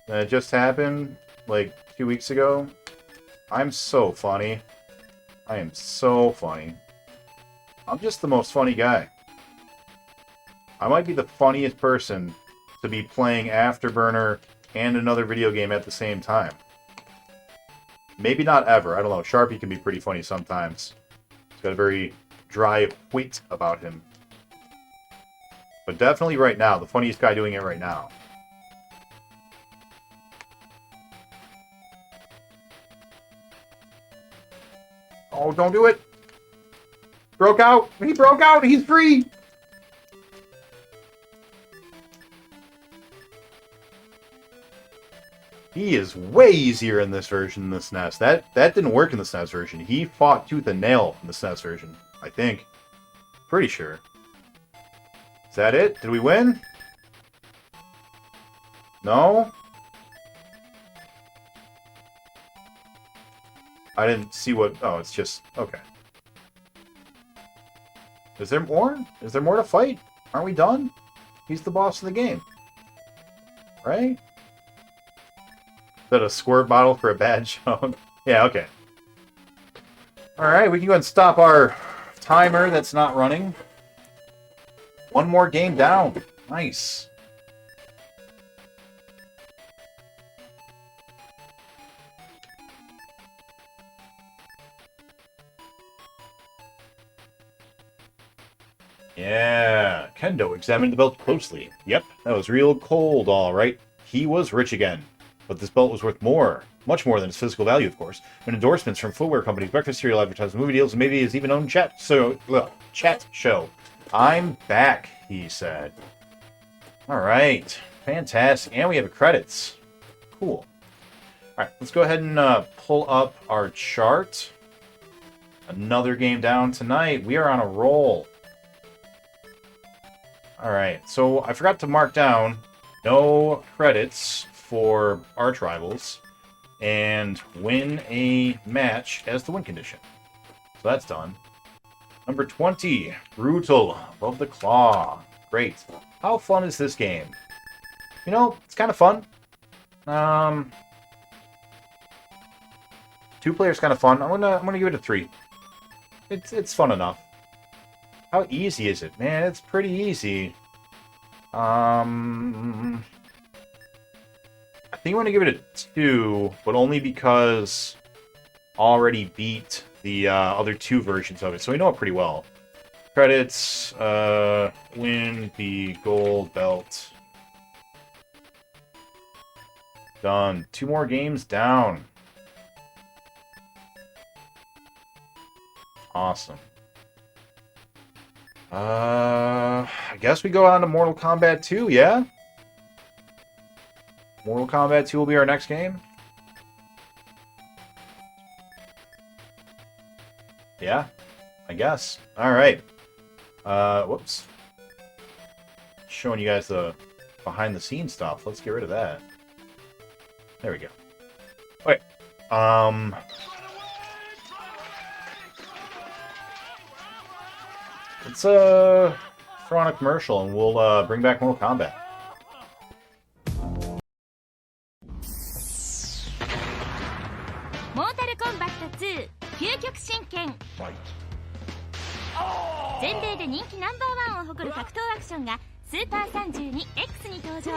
And it just happened, like, 2 weeks ago? I'm so funny. I am so funny. I'm just the most funny guy. I might be the funniest person to be playing Afterburner and another video game at the same time. Maybe not ever. I don't know. Sharpie can be pretty funny sometimes. He's got a very dry wit about him. But definitely right now. The funniest guy doing it right now. Oh, don't do it! Broke out! He broke out! He's free! He is way easier in this version than the SNES. That didn't work in the SNES version. He fought tooth and nail in the SNES version. I think. Pretty sure. Is that it? Did we win? No? I didn't see what... Oh, it's just... Okay. Is there more? Is there more to fight? Aren't we done? He's the boss of the game. Right? Is that a squirt bottle for a bad joke? Yeah, okay. Alright, we can go ahead and stop our timer that's not running. One more game down. Nice. Yeah, Kendo examined the belt closely. Yep, that was real cold, all right. He was rich again, but this belt was worth more. Much more than its physical value, of course. And endorsements from footwear companies, breakfast cereal advertisements, movie deals, and maybe his even own chat show. I'm back, he said. All right. Fantastic. And we have credits. Cool. All right, let's go ahead and pull up our chart. Another game down tonight. We are on a roll. All right, so I forgot to mark down no credits for arch rivals and win a match as the win condition. So that's done. Number 20, Brutal, above the claw. Great. How fun is this game? You know, it's kind of fun. 2 players kind of fun. I'm gonna give it a 3. It's fun enough. How easy is it? Man, it's pretty easy. I think I'm gonna give it a 2, but only because I already beat the other 2 versions of it, so we know it pretty well. Credits, win the gold belt. Done. 2 more games down. Awesome. I guess we go on to Mortal Kombat 2, yeah? Mortal Kombat 2 will be our next game? Yeah, I guess. Alright. Whoops. Showing you guys the behind-the-scenes stuff. Let's get rid of that. There we go. Okay. Let's throw on a commercial and we'll bring back Mortal Kombat. モータルコンバット2究極真剣全米で人気ナンバーワンを誇る格闘アクションがスーパー 32X に登場。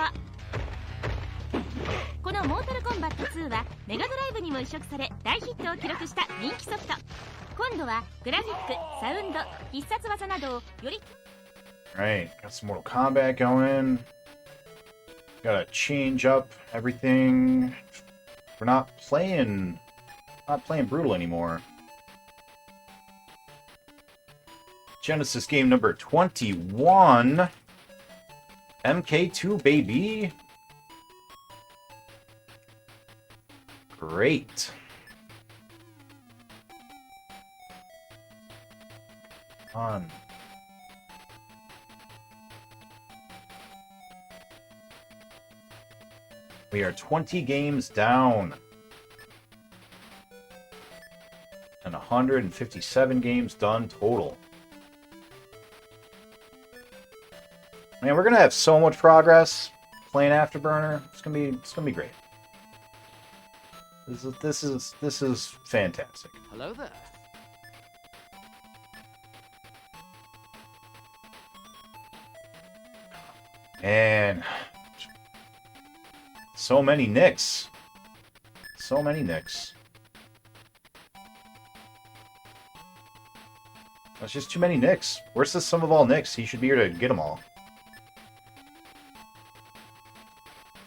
このモータルコンバット2はメガドライブにも移植され大ヒットを記録した人気ソフト。今度はグラフィック、サウンド、必殺技などをより Alright, got some Mortal Kombat going. Gotta change up everything. We're not playing Brutal anymore. Genesis game number 21. MK2, baby. Great. On. We are 20 games down. And 157 games done total. Man, we're gonna have so much progress playing Afterburner. It's gonna be great. This is fantastic. Hello there. And so many nicks. So many nicks. That's just too many nicks. Where's the sum of all nicks? He should be here to get them all.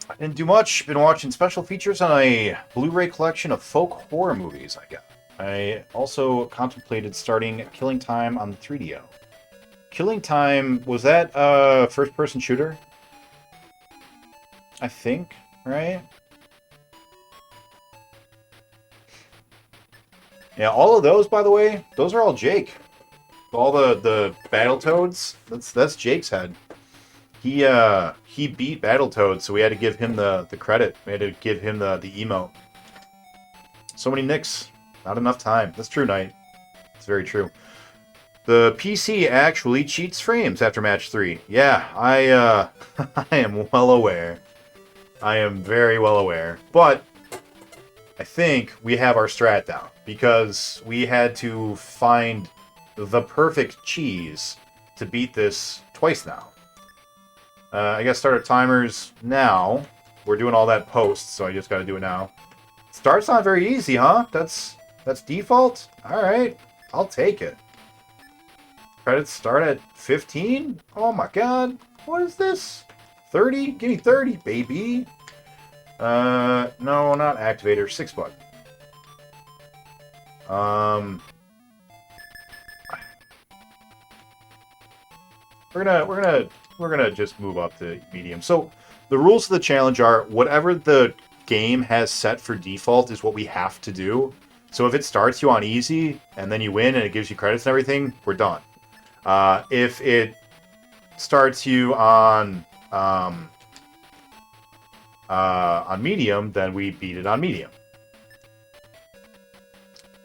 I didn't do much. Been watching special features on a Blu-ray collection of folk horror movies I got. I also contemplated starting Killing Time on the 3DO. Killing Time, was that a first-person shooter? I think, right? Yeah, all of those, by the way, those are all Jake. All the Battletoads, that's Jake's head. He beat Battletoads, so we had to give him the credit. We had to give him the emote. So many nicks, not enough time. That's true, Knight. It's very true. The PC actually cheats frames after match 3. Yeah, I I am well aware. I am very well aware. But I think we have our strat down because we had to find the perfect cheese to beat this twice now. I guess start our timers now. We're doing all that post, so I just got to do it now. Start's not very easy, huh? That's default? Alright, I'll take it. Credits start at 15? Oh my god, what is this? 30? Give me 30, baby. No, not activator. 6 button. We're gonna just move up to medium. So the rules of the challenge are whatever the game has set for default is what we have to do. So if it starts you on easy and then you win and it gives you credits and everything, we're done. If it starts you on medium, then we beat it on medium.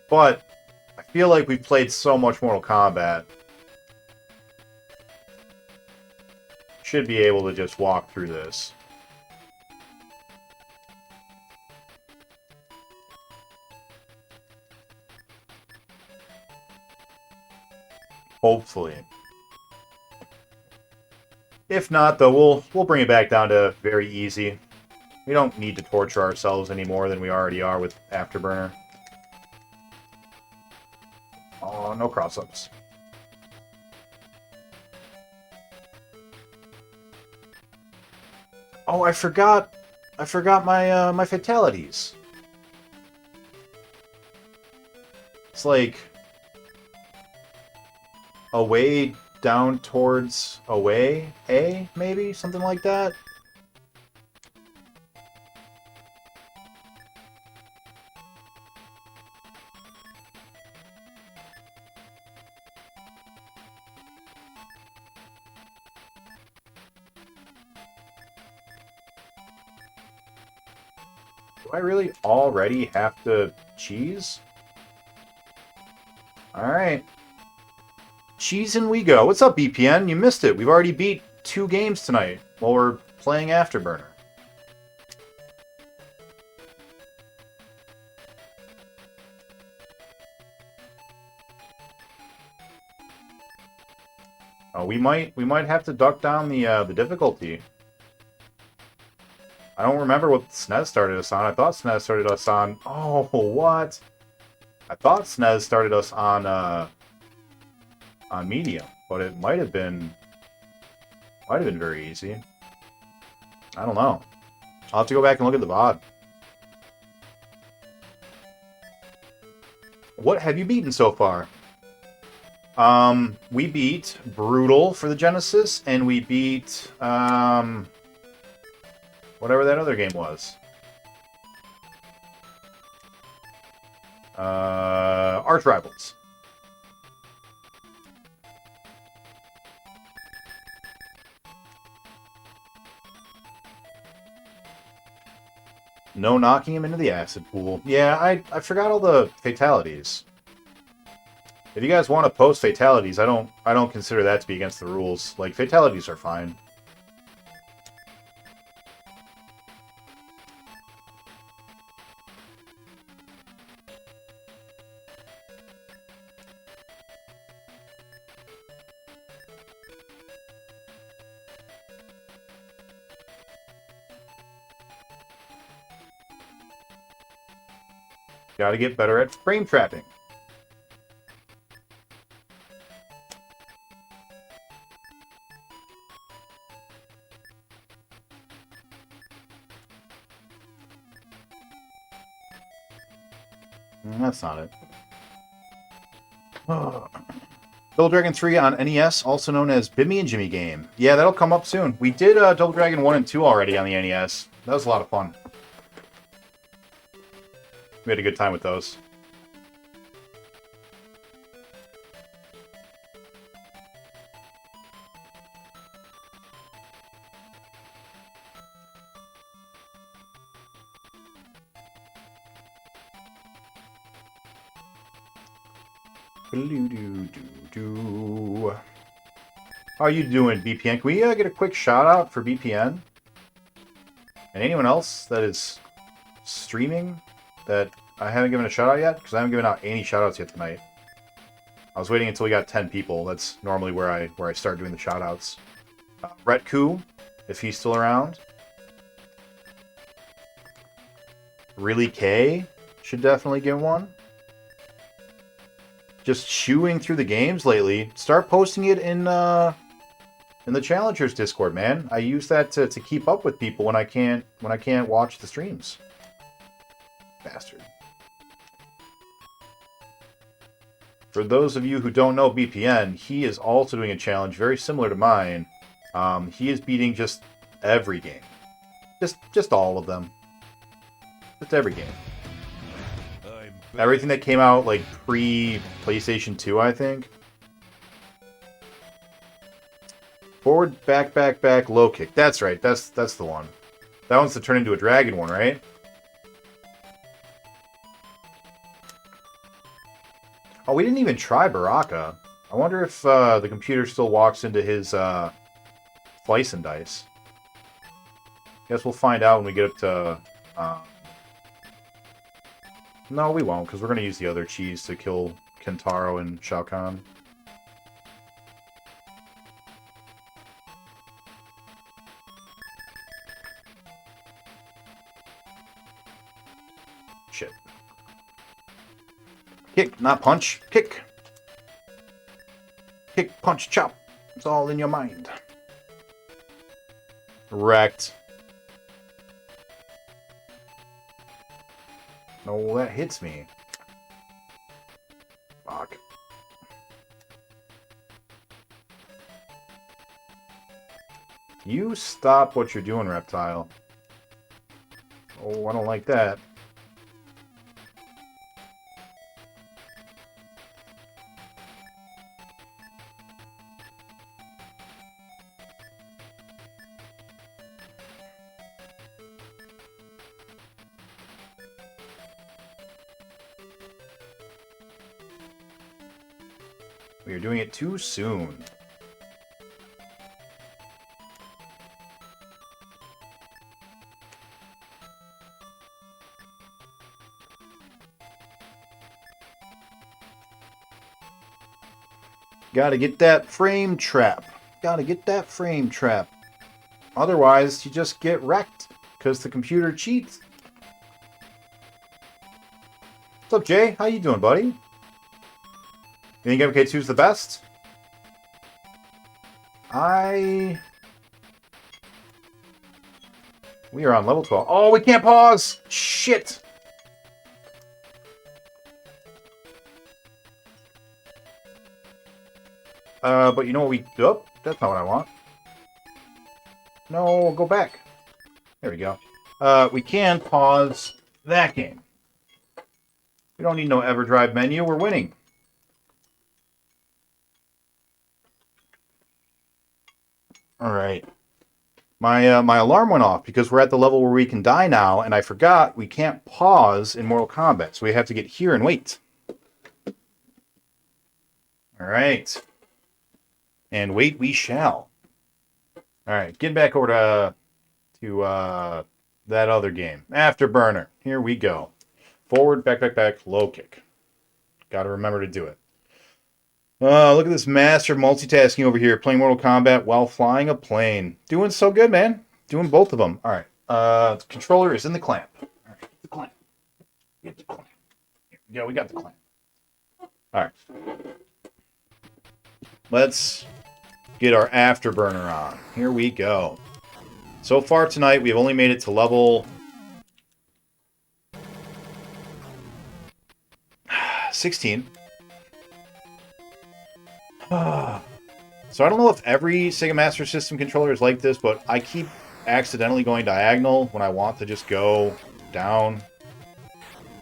But I feel like we've played so much Mortal Kombat. Should be able to just walk through this. Hopefully. If not, though, we'll bring it back down to very easy. We don't need to torture ourselves any more than we already are with Afterburner. Oh, no cross-ups. Oh, I forgot my my fatalities. It's like away down towards away, A, maybe? Something like that? Do I really already have to cheese? Alright. Cheesing we go. What's up, BPN? You missed it. We've already beat 2 games tonight while we're playing Afterburner. Oh, we might have to duck down the difficulty. I don't remember what SNES started us on. I thought SNES started us on... Oh, what? I thought SNES started us on medium, but it might have been very easy. I don't know. I'll have to go back and look at the VOD. What have you beaten so far? We beat Brutal for the Genesis, and we beat whatever that other game was. Arch Rivals. No knocking him into the acid pool. Yeah, I forgot all the fatalities. If you guys want to post fatalities, I don't consider that to be against the rules. Like, fatalities are fine. Gotta get better at frame trapping. That's not it. Double Dragon 3 on NES, also known as Bimmy and Jimmy game. Yeah, that'll come up soon. We did Double Dragon 1 and 2 already on the NES. That was a lot of fun. We had a good time with those. How are you doing, BPN? Can we get a quick shout out for BPN? And anyone else that is streaming that I haven't given a shout out yet? Because I haven't given out any shout outs yet tonight. I was waiting until we got 10 people. That's normally where I start doing the shout outs. Brett Koo, if he's still around. Really K should definitely get one. Just chewing through the games lately. Start posting it in in the Challengers Discord, man. I use that to keep up with people when I can't watch the streams. Bastard. For those of you who don't know BPN, he is also doing a challenge very similar to mine. He is beating just every game. Just all of them. Just every game. Everything that came out like pre-PlayStation 2, I think. Forward, back, back, back, low kick. That's right. That's the one. That one's to turn into a dragon one, right? Oh, we didn't even try Baraka. I wonder if the computer still walks into his slice and dice. Guess we'll find out when we get up to... No, we won't, because we're going to use the other cheese to kill Kentaro and Shao Kahn. Shit. Kick, not punch. Kick. Kick, punch, chop. It's all in your mind. Wrecked. No, that hits me. Fuck. You stop what you're doing, Reptile. Oh, I don't like that. We are doing it too soon. Gotta get that frame trap. Gotta get that frame trap. Otherwise, you just get wrecked because the computer cheats. What's up, Jay? How you doing, buddy? You think MK2 is the best? We are on level 12. Oh, we can't pause! Shit! But you know what we... Oh, that's not what I want. No, go back. There we go. We can pause that game. We don't need no EverDrive menu. We're winning. Alright. My alarm went off because we're at the level where we can die now, and I forgot we can't pause in Mortal Kombat, so we have to get here and wait. Alright. And wait we shall. Alright, get back over to that other game. Afterburner. Here we go. Forward, back, back, back, low kick. Gotta remember to do it. Look at this master multitasking over here, playing Mortal Kombat while flying a plane. Doing so good, man. Doing both of them. All right. The controller is in the clamp. All right, get the clamp. Get the clamp. Yeah, we got the clamp. All right. Let's get our afterburner on. Here we go. So far tonight, we've only made it to level 16. So I don't know if every Sega Master System controller is like this, but I keep accidentally going diagonal when I want to just go down.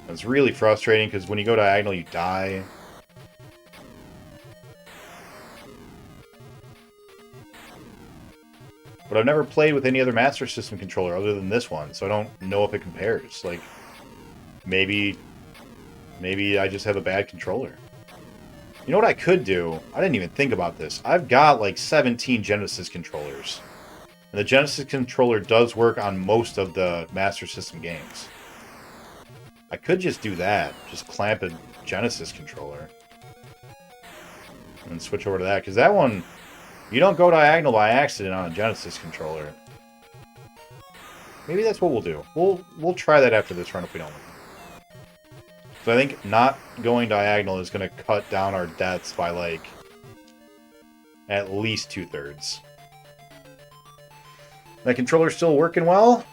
It's really frustrating because when you go diagonal, you die. But I've never played with any other Master System controller other than this one, so I don't know if it compares. Like, maybe I just have a bad controller. You know what I could do? I didn't even think about this. I've got like 17 Genesis controllers. And the Genesis controller does work on most of the Master System games. I could just do that. Just clamp a Genesis controller. And switch over to that. Because that one, you don't go diagonal by accident on a Genesis controller. Maybe that's what we'll do. We'll try that after this run if we don't win. So I think not going diagonal is going to cut down our deaths by, like, at least 2/3. My controller's still working well?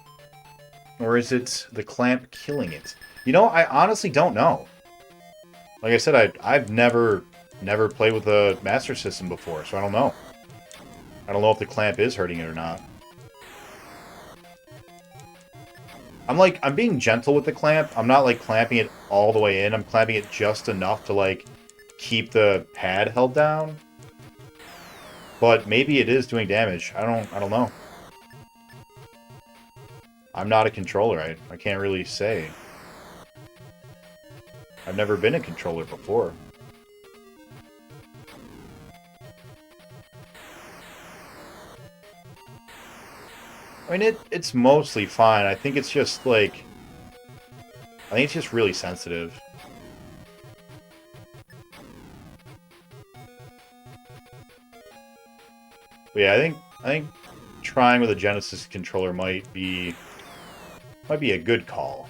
Or is it the clamp killing it? You know, I honestly don't know. Like I said, I've never played with a Master System before, so I don't know. I don't know if the clamp is hurting it or not. I'm being gentle with the clamp. I'm not, like, clamping it all the way in. I'm clamping it just enough to, like, keep the pad held down. But maybe it is doing damage. I don't know. I'm not a controller. I can't really say. I've never been a controller before. I mean, it's mostly fine. I think it's just, like... I think it's just really sensitive. But yeah, I think trying with a Genesis controller might be a good call.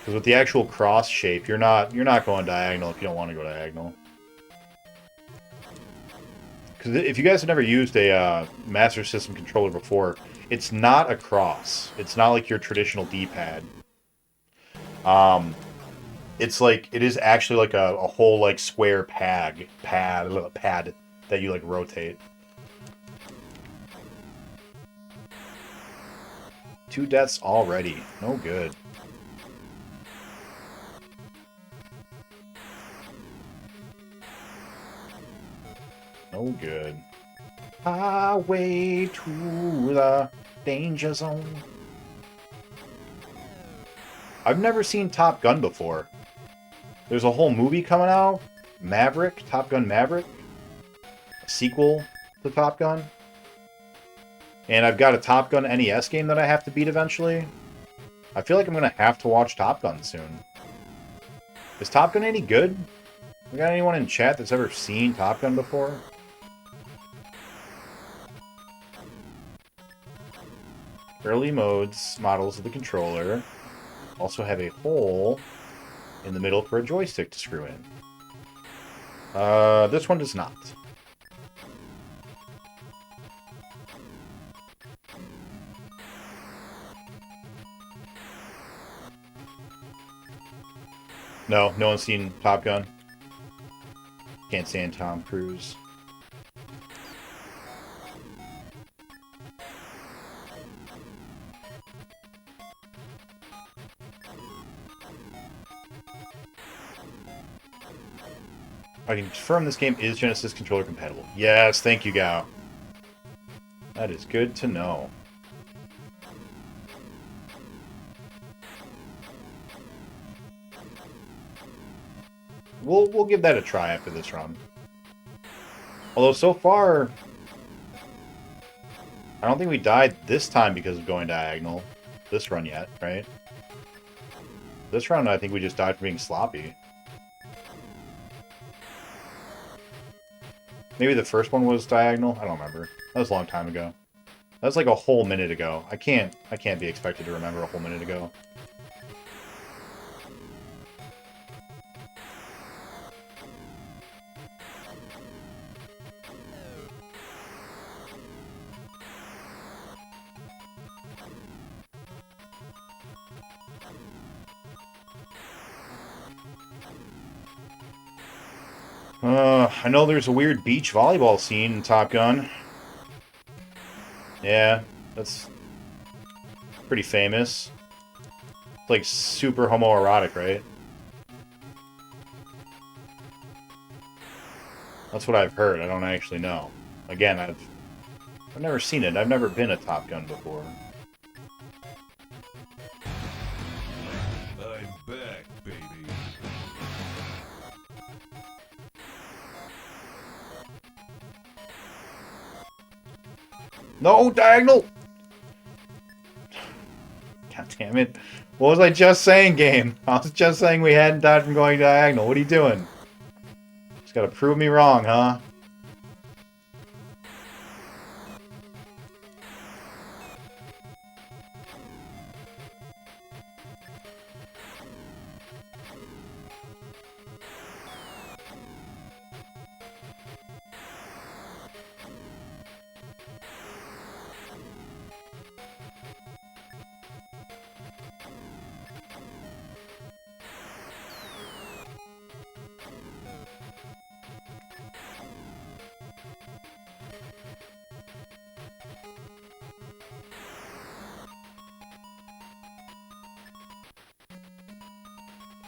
Because with the actual cross shape, you're not going diagonal if you don't want to go diagonal. Because if you guys have never used a Master System controller before, it's not a cross. It's not like your traditional D-pad. It's like, it is actually like a whole like square pad that you like rotate. 2 deaths already. No good. No good. Highway to the danger zone. I've never seen Top Gun before. There's a whole movie coming out. Maverick. Top Gun Maverick. A sequel to Top Gun. And I've got a Top Gun NES game that I have to beat eventually. I feel like I'm going to have to watch Top Gun soon. Is Top Gun any good? We got anyone in chat that's ever seen Top Gun before? Early models of the controller also have a hole in the middle for a joystick to screw in. This one does not. No one's seen Top Gun. Can't stand Tom Cruise. I can confirm this game is Genesis controller compatible. Yes, thank you, Gao. That is good to know. We'll give that a try after this run. Although so far, I don't think we died this time because of going diagonal. This run yet, right? This run, I think we just died for being sloppy. Maybe the first one was diagonal? I don't remember. That was a long time ago. That was like a whole minute ago. I can't be expected to remember a whole minute ago. I know there's a weird beach volleyball scene in Top Gun. Yeah, that's pretty famous. It's like super homoerotic, right? That's what I've heard. I don't actually know. Again, I've never seen it. I've never been a Top Gun before. I'm back, baby. No, diagonal! God damn it. What was I just saying, game? I was just saying we hadn't died from going diagonal. What are you doing? Just gotta prove me wrong, huh?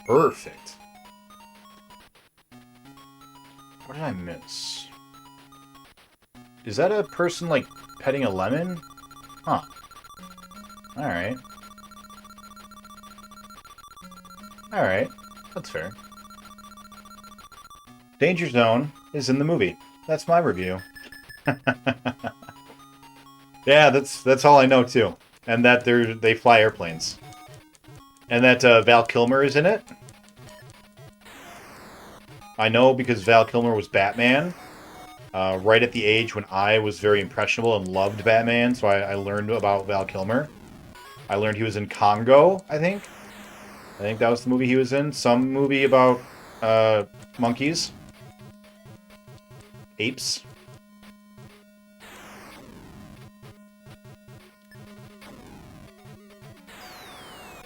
Perfect. What did I miss? Is that a person, like, petting a lemon? Huh. Alright. Alright. That's fair. Danger Zone is in the movie. That's my review. Yeah, that's all I know, too. And that they fly airplanes. And that Val Kilmer is in it. I know because Val Kilmer was Batman. Right at the age when I was very impressionable and loved Batman, so I learned about Val Kilmer. I learned he was in Congo, I think. I think that was the movie he was in. Some movie about monkeys. Apes.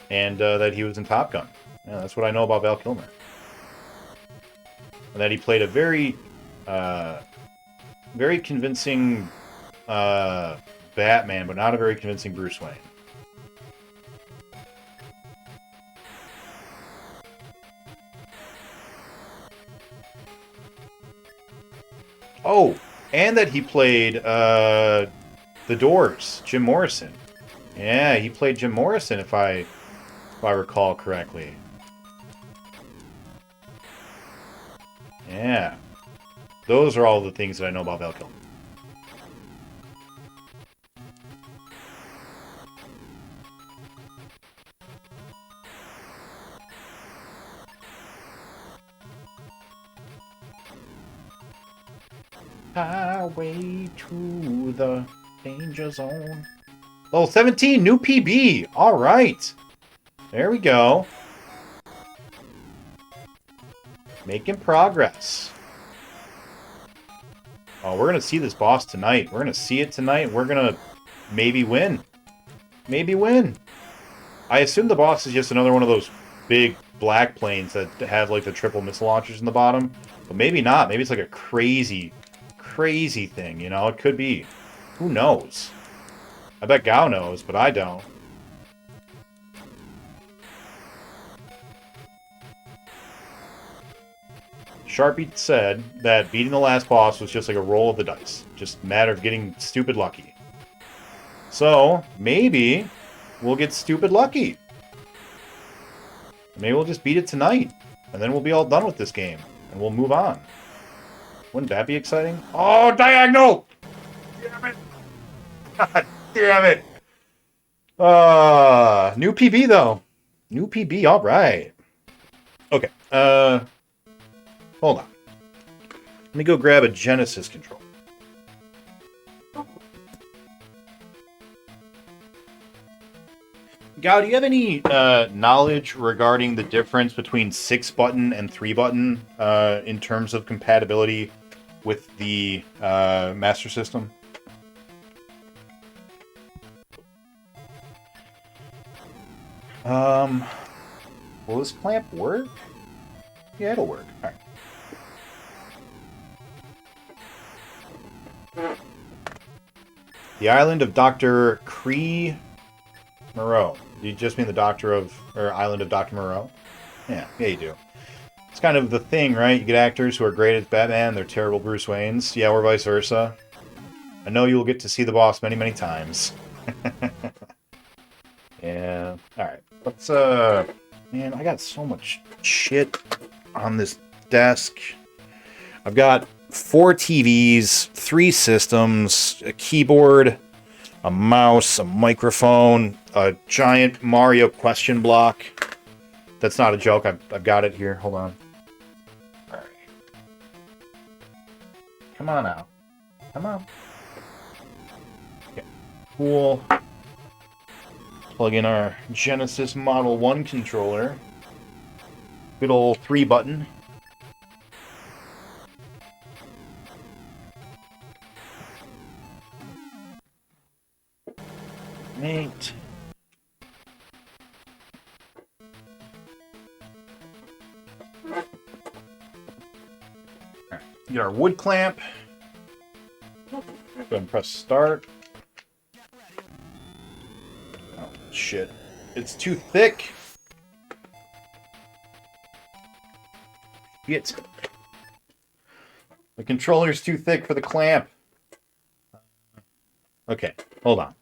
And that he was in Top Gun. Yeah, that's what I know about Val Kilmer. And that he played a very convincing Batman, but not a very convincing Bruce Wayne. Oh, and that he played The Doors, Jim Morrison. Yeah, he played Jim Morrison, if I recall correctly. Yeah. Those are all the things that I know about Val Kilmer. Highway to the danger zone. Oh, 17, new PB. All right. There we go. Making progress. Oh, we're going to see this boss tonight. We're going to see it tonight. We're going to maybe win. Maybe win. I assume the boss is just another one of those big black planes that have like the triple missile launchers in the bottom. But maybe not. Maybe it's like a crazy thing, you know? It could be. Who knows? I bet Gao knows, but I don't. Sharpie said that beating the last boss was just like a roll of the dice. Just a matter of getting stupid lucky. So, maybe we'll get stupid lucky. Maybe we'll just beat it tonight. And then we'll be all done with this game. And we'll move on. Wouldn't that be exciting? Oh, diagonal! Damn it! God damn it! New PB, though. New PB, alright. Okay, hold on. Let me go grab a Genesis controller. Gao, do you have any knowledge regarding the difference between 6-button and 3-button in terms of compatibility with the Master System? Will this clamp work? Yeah, it'll work. All right. The island of Dr. Cree Moreau. Do you just mean the Doctor of, or Island of Dr. Moreau? Yeah, you do. It's kind of the thing, right? You get actors who are great as Batman, they're terrible Bruce Waynes. Yeah, or vice versa. I know you'll get to see the boss many, many times. Yeah. Alright. Let's, man, I got so much shit on this desk. I've got 4 TVs, 3 systems, a keyboard, a mouse, a microphone, a giant Mario question block. That's not a joke. I've got it here. Hold on. All right. Come on out. Come on. Okay. Cool. Plug in our Genesis Model 1 controller. Good old 3-button. Nate. Alright, get our wood clamp. Go ahead and press start. Oh, shit. It's too thick. Shit. The controller's too thick for the clamp. Okay, hold on.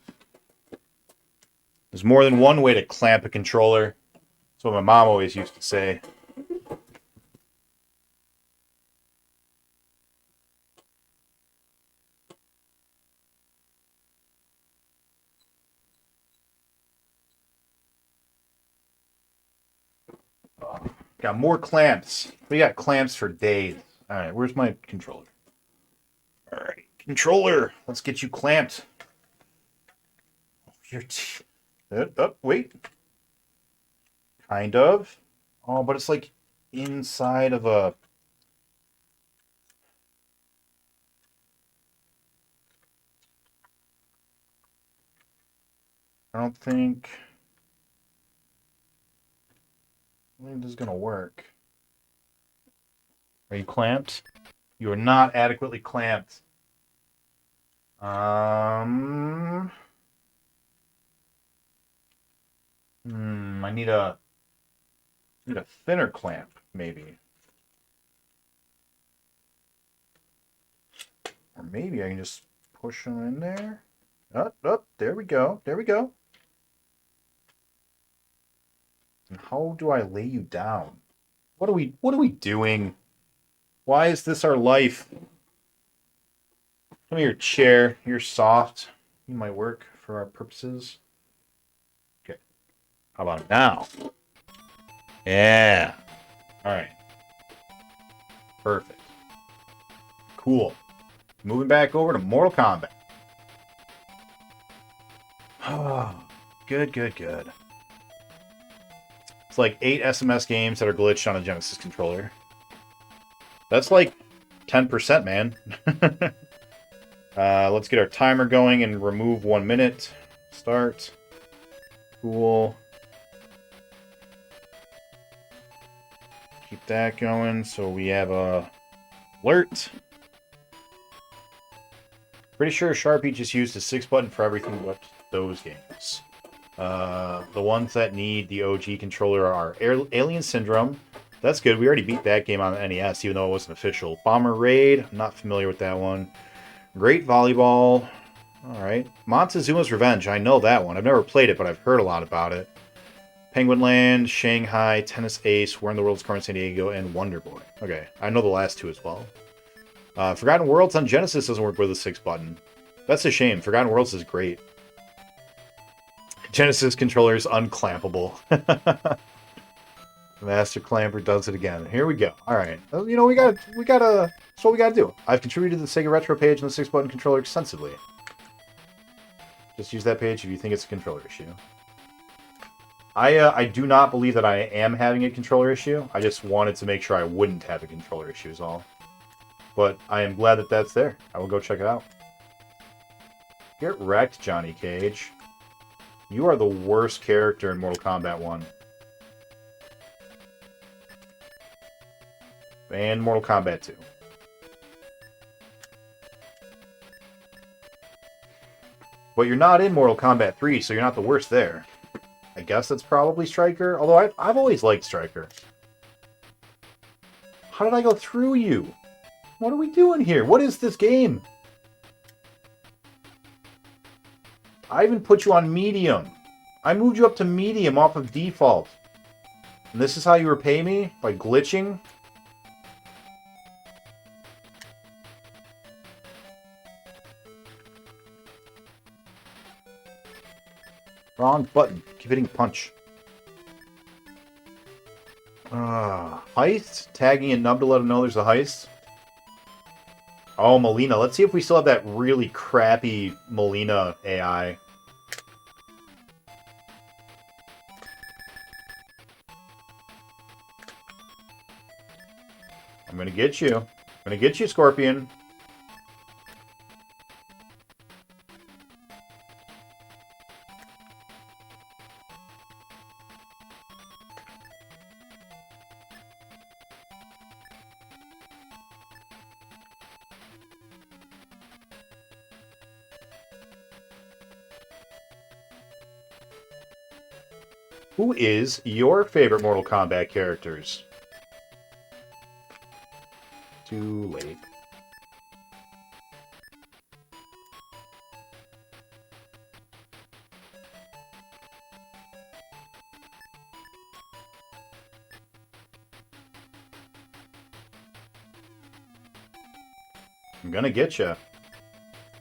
There's more than one way to clamp a controller. That's what my mom always used to say. Got more clamps. We got clamps for days. All right, where's my controller? All right, controller. Let's get you clamped. Wait. Kind of. Oh, but it's like inside of a... I don't think this is going to work. Are you clamped? You are not adequately clamped. I need a thinner clamp, maybe. Or maybe I can just push them in there. There we go. There we go. And how do I lay you down? What are we doing? Why is this our life? Come here, chair. You're soft. You might work for our purposes. Okay. How about now? Yeah. All right. Perfect. Cool. Moving back over to Mortal Kombat. Oh, good. It's like 8 SMS games that are glitched on a Genesis controller. That's like 10%, man. Let's get our timer going and remove 1 minute. Start. Cool. Keep that going so we have a alert. Pretty sure Sharpie just used a 6 button for everything but those games. The ones that need the OG controller are Alien Syndrome. That's good. We already beat that game on the NES, even though it wasn't official. Bomber Raid. I'm not familiar with that one. Great Volleyball. Alright. Montezuma's Revenge. I know that one. I've never played it, but I've heard a lot about it. Penguin Land, Shanghai, Tennis Ace, Where in the World's Carmen San Diego, and Wonder Boy. Okay. I know the last two as well. Forgotten Worlds on Genesis doesn't work with a 6 button. That's a shame. Forgotten Worlds is great. Genesis controller is unclampable. Master Clamper does it again. Here we go. All right. You know, we gotta. That's what we gotta do. I've contributed to the Sega Retro page on the 6-button controller extensively. Just use that page if you think it's a controller issue. I do not believe that I am having a controller issue. I just wanted to make sure I wouldn't have a controller issue is all. But I am glad that that's there. I will go check it out. Get wrecked, Johnny Cage. You are the worst character in Mortal Kombat 1. And Mortal Kombat 2. But you're not in Mortal Kombat 3, so you're not the worst there. I guess that's probably Stryker, although I've always liked Stryker. How did I go through you? What are we doing here? What is this game? I even put you on medium. I moved you up to medium off of default. And this is how you repay me? By glitching? Wrong button. Keep hitting punch. Heist? Tagging a nub to let him know there's a heist? Oh, Molina. Let's see if we still have that really crappy Molina AI. I'm gonna get you. I'm gonna get you, Scorpion. Who is your favorite Mortal Kombat characters? too late. I'm gonna get you.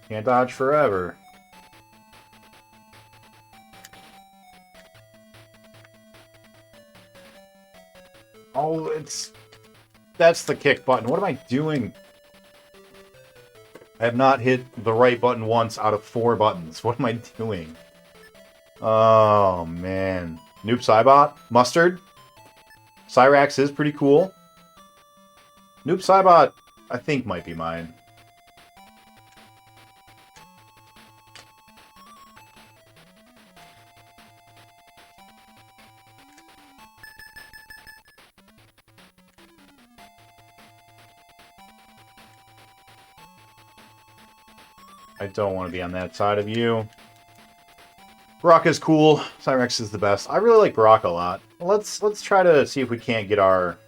Can't dodge forever. Oh, that's the kick button. What am I doing? I have not hit the right button once out of 4 buttons. What am I doing? Oh, man. Noob Saibot? Mustard? Cyrax is pretty cool. Noob Saibot, I think, might be mine. I don't want to be on that side of you. Baraka is cool. Cyrex is the best. I really like Baraka a lot. Let's try to see if we can't get our...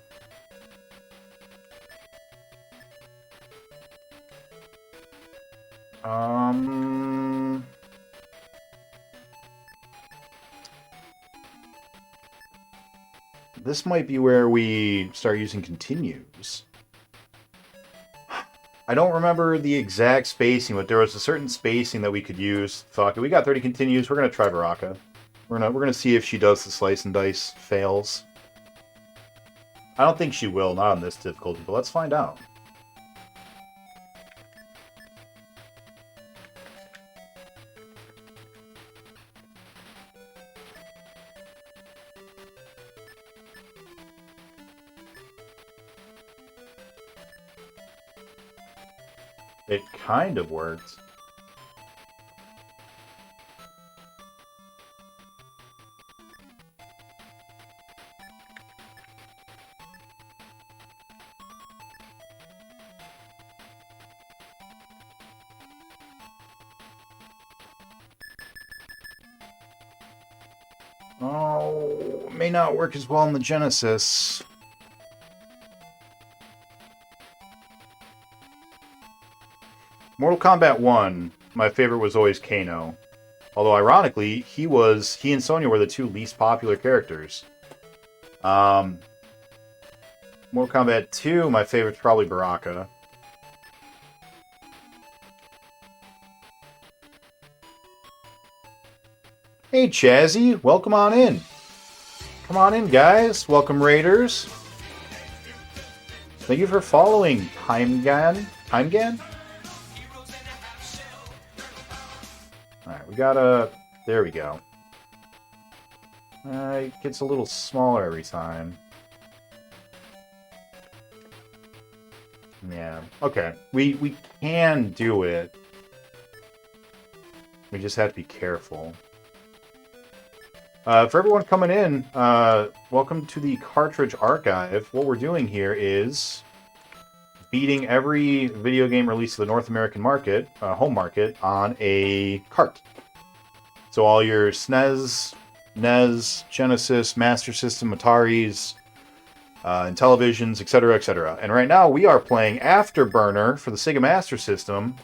This might be where we start using continues. I don't remember the exact spacing, but there was a certain spacing that we could use. Fuck it, we got 30 continues. We're gonna try Baraka. We're gonna see if she does the slice and dice fails. I don't think she will, not on this difficulty, but let's find out. It kind of worked. Oh, may not work as well in the Genesis. Mortal Kombat 1, my favorite was always Kano. Although, ironically, he and Sonya were the 2 least popular characters. Mortal Kombat 2, my favorite's probably Baraka. Hey, Chazzy, welcome on in. Come on in, guys. Welcome, Raiders. Thank you for following, Timegan. Timegan? Alright, we gotta... There we go. It gets a little smaller every time. Yeah, okay. We can do it. We just have to be careful. For everyone coming in, welcome to the Cartridge Archive. What we're doing here is beating every video game released to the North American market, home market, on a cart. So all your SNES, NES, Genesis, Master System, Ataris, and televisions, etc., etc. And right now we are playing Afterburner for the Sega Master System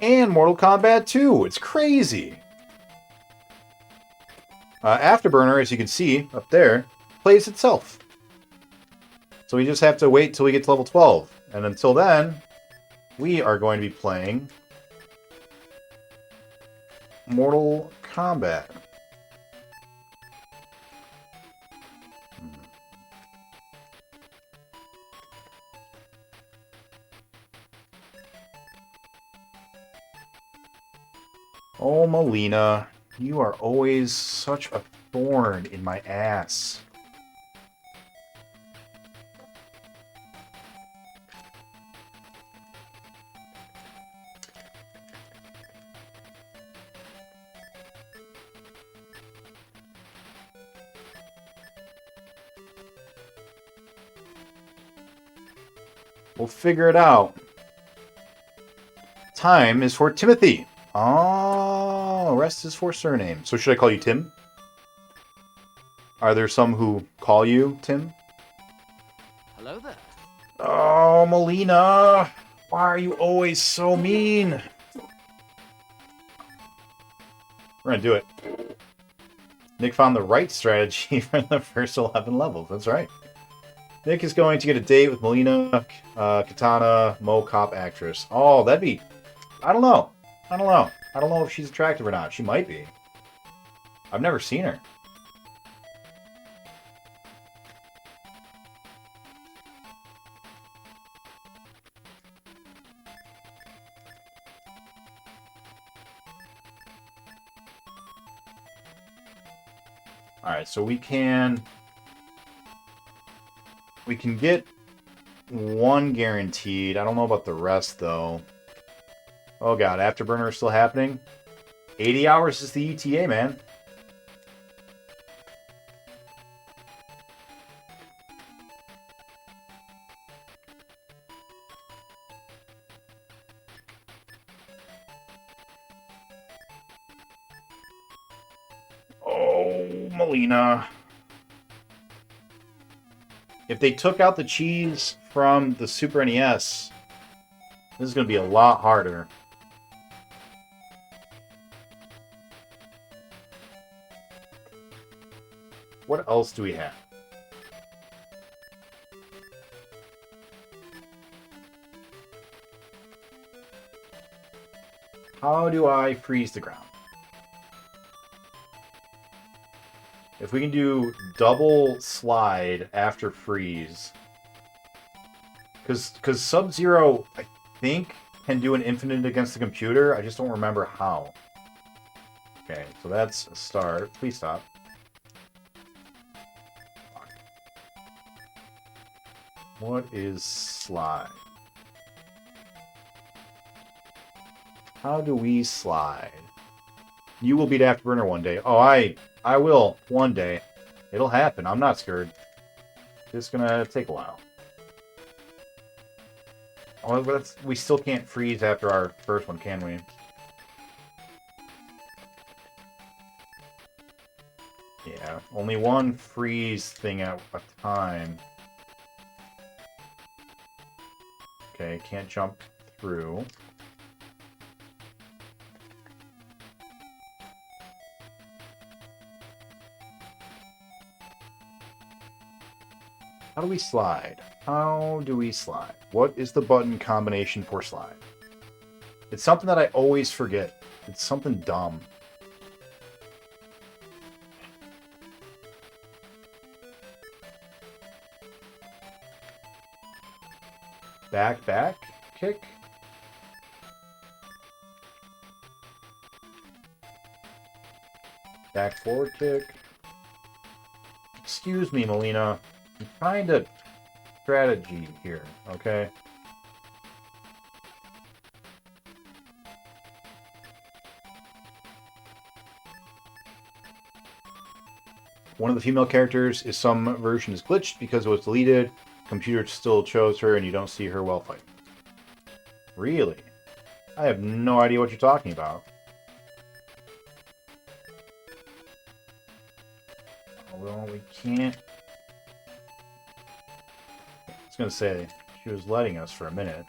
and Mortal Kombat 2. It's crazy! Afterburner, as you can see up there, plays itself. So we just have to wait till we get to level 12. And until then, we are going to be playing Mortal Kombat. Oh, Melina, you are always such a thorn in my ass. We'll figure it out. Time is for Timothy. Oh, rest is for surname. So should I call you Tim? Are there some who call you Tim? Hello there. Oh, Melina! Why are you always so mean? We're gonna do it. Nick found the right strategy for the first 11 levels. That's right. Nick is going to get a date with Melina, Katana, Mo-Cop actress. Oh, that'd be... I don't know. I don't know. I don't know if she's attractive or not. She might be. I've never seen her. Alright, so we can get one guaranteed. I don't know about the rest, though. Oh, God. Afterburner is still happening? 80 hours is the ETA, man. Oh, Melina. If they took out the cheese from the Super NES, this is going to be a lot harder. What else do we have? How do I freeze the ground? If we can do double slide after freeze. Because Sub-Zero, I think, can do an infinite against the computer. I just don't remember how. Okay, so that's a start. Please stop. What is slide? How do we slide? You will beat Afterburner one day. Oh, I will one day. It'll happen. I'm not scared. It's gonna take a while. Oh, but we still can't freeze after our first one, can we? Yeah, only one freeze thing at a time. Okay, can't jump through. How do we slide? How do we slide? What is the button combination for slide? It's something that I always forget. It's something dumb. Back, back, kick. Back, forward, kick. Excuse me, Melina. I'm trying to strategy here, okay? One of the female characters is some version is glitched because it was deleted. Computer still chose her and you don't see her while fighting. Really? I have no idea what you're talking about. Well, we can't... I was going to say, she was letting us for a minute.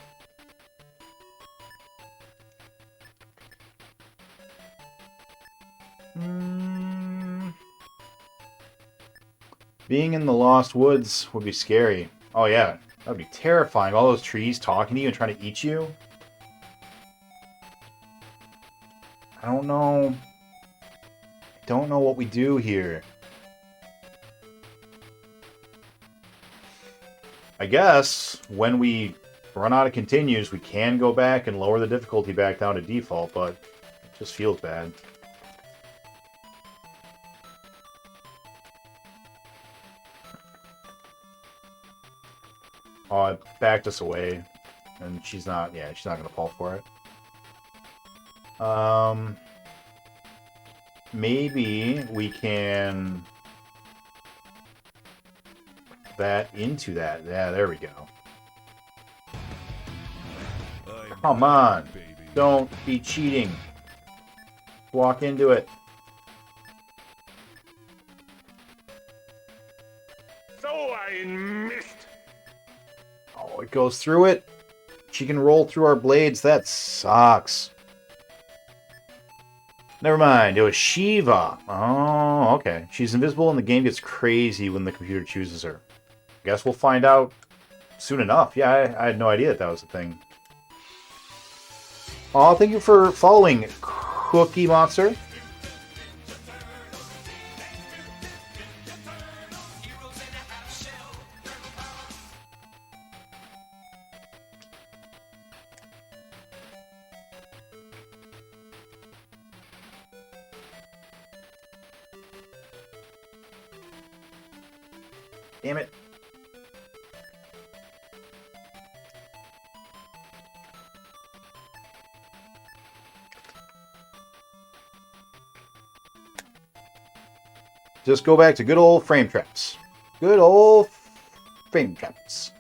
Being in the Lost Woods would be scary. Oh yeah, that would be terrifying. All those trees talking to you and trying to eat you. I don't know. I don't know what we do here. I guess when we run out of continues, we can go back and lower the difficulty back down to default, but it just feels bad. Oh, it backed us away, and she's not going to fall for it. Maybe we can that into that. Yeah, there we go. Come on. Don't be cheating. Walk into it. So I missed. Oh, it goes through it. She can roll through our blades. That sucks. Never mind. It was Shiva. Oh, okay. She's invisible and the game gets crazy when the computer chooses her. Guess we'll find out soon enough. Yeah, I had no idea that was a thing. Oh, thank you for following, Cookie Monster. Damn it. Just go back to good old frame traps. Good old frame traps.